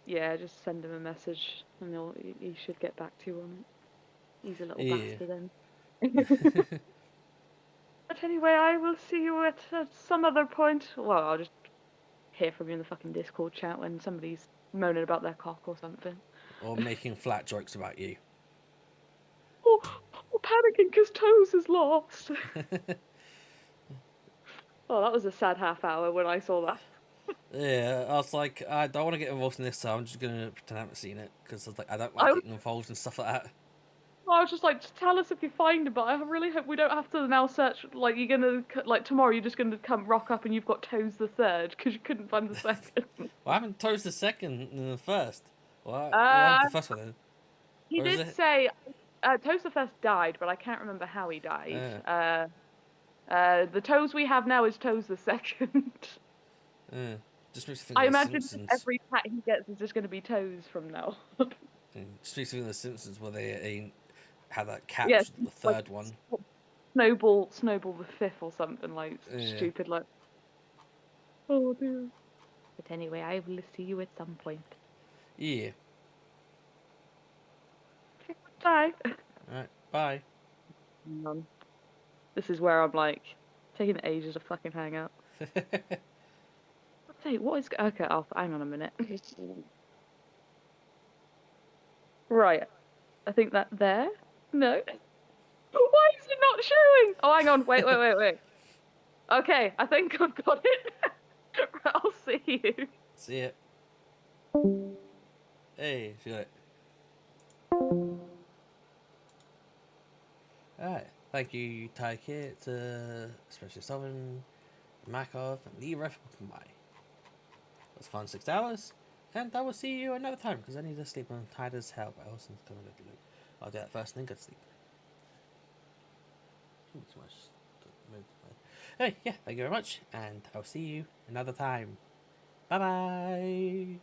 send him a message, and he should get back to you on it. He's a little bastard, then. But anyway, I will see you at some other point. Well, I'll just hear from you in the fucking Discord chat when somebody's moaning about their cock or something. Or making flat jokes about you. Or panicking because Toes is lost. Oh, that was a sad half hour when I saw that. Yeah, I was like, I don't want to get involved in this, so I'm just gonna pretend I haven't seen it because I don't like getting involved in stuff like that. I was just like, just tell us if you find it, but I really hope we don't have to now search. Like, you're gonna like tomorrow, you're just gonna come rock up and you've got Toes the third because you couldn't find the second. Well, I haven't Toes the second and the first. Well, I'm the first one then. He did say Toes the first died, but I can't remember how he died. The Toes we have now is Toes the second. Just makes me think I of The imagine Simpsons. every cat he gets is just going to be Toes from now on. Just makes me think of The Simpsons where they had that cat, Yes, the third one. Snowball the fifth or something like stupid like. Oh dear. But anyway, I will see you at some point. Yeah. Bye. Alright, bye. This is where I'm like taking ages to fucking hang up. Hey, what is okay? I'll hang on a minute. Right, I think that there. No. Why is it not showing? Oh, hang on. Wait. Okay, I think I've got it. I'll see you. See ya. Hey, she got it. Alright, thank you, Ty Kit, especially Southern, Makov, and Lira for coming by. It was fun 6 hours, and I will see you another time because I need to sleep. I'm tired as hell, but I wasn't gonna go to sleep. I'll do that first and then go to sleep. Too much to move. Hey, yeah, thank you very much, and I'll see you another time. Bye bye.